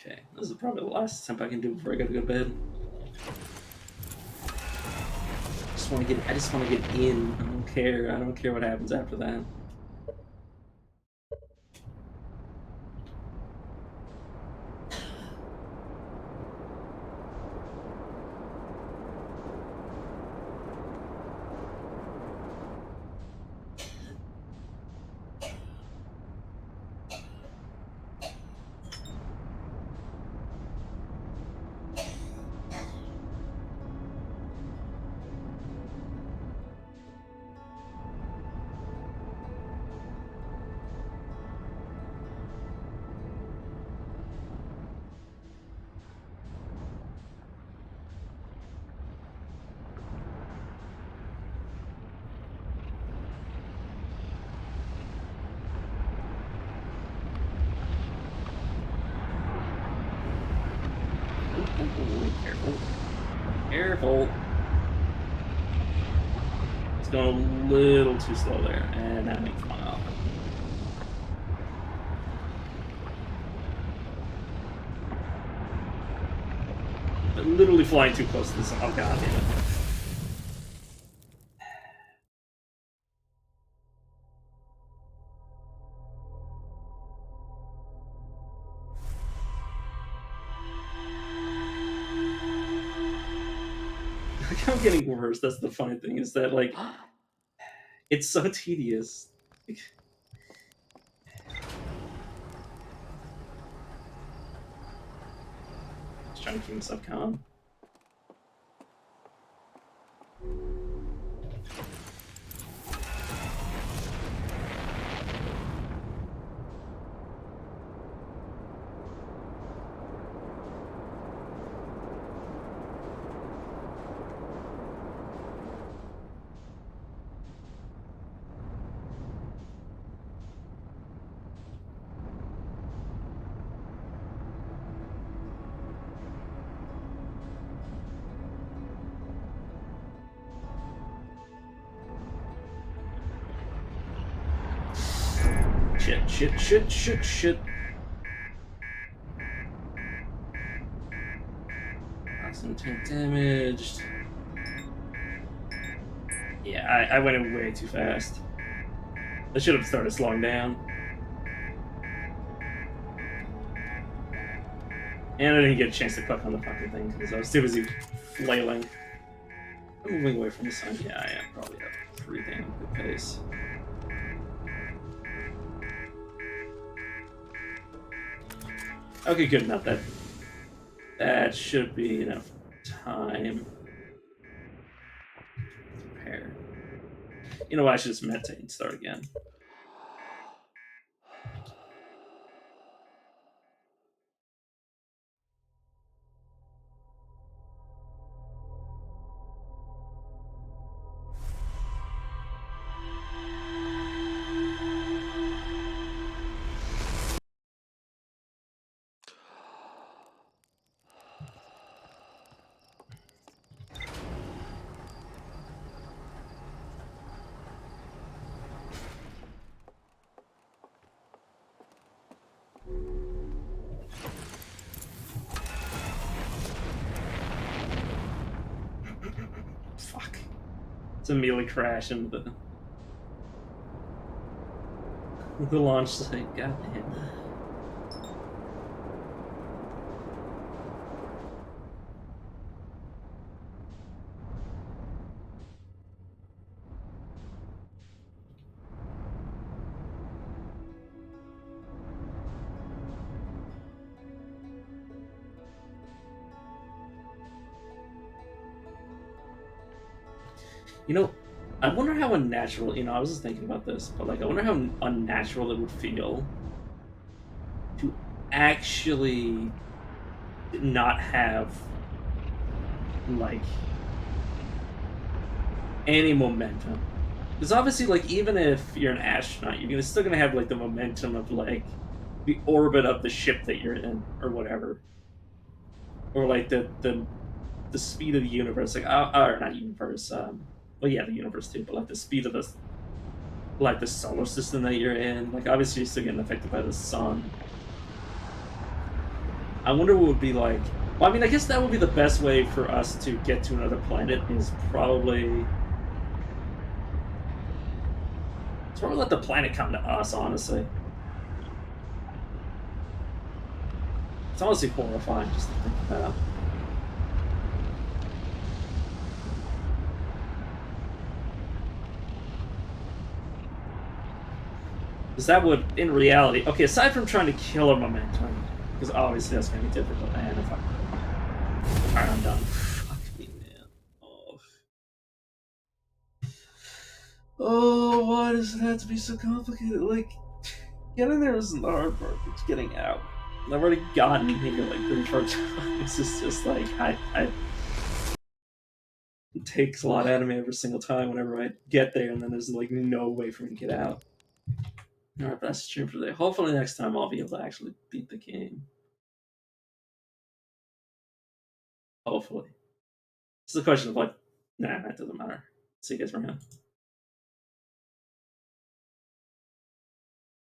Okay, this is probably the last attempt I can do before I gotta go to bed. I just want to get in. I don't care. I don't care what happens after that. Ooh, careful. Careful. It's going a little too slow there, and that makes fun off. But literally flying too close to this. Oh, god damn it. I'm getting worse. That's the funny thing, is that, like, It's so tedious. Just trying to keep myself calm. Shit, shit, shit, shit, shit. Awesome, 10 damage. Yeah, I went in way too fast. I should have started slowing down. And I didn't get a chance to click on the fucking thing because I was too busy flailing. I'm moving away from the sun. Yeah, I am probably at a pretty damn good pace. Okay, good enough. That should be enough time to prepare. You know what? I should just meditate and start again. Fuck. It's immediately crash into the launch site. God damn. You know, I wonder how unnatural. I was just thinking about this, but like, I wonder how unnatural it would feel to actually not have like any momentum. Because obviously, like, even if you're an astronaut, still gonna have like the momentum of like the orbit of the ship that you're in, or whatever, or like the speed of the universe, like, or not universe, well, yeah, the universe too, but like the speed of the solar system that you're in. Like, obviously, you're still getting affected by the sun. I wonder what it would be like. Well, I mean, I guess that would be the best way for us to get to another planet is probably. Let's probably let the planet come to us, honestly. It's honestly horrifying just to think about. Because that would, in reality, okay, aside from trying to kill our momentum, because obviously that's going to be difficult, and if I. Alright, I'm done. Fuck me, man. Oh. Oh, why does it have to be so complicated? Like, getting there isn't the hard part, it's getting out. And I've already gotten here like 34 times. It's just like, it takes a lot out of me every single time whenever I get there, and then there's like no way for me to get out. Alright, but that's the stream for today. Hopefully next time I'll be able to actually beat the game. Hopefully. It's a question of like, nah, that doesn't matter. See you guys around.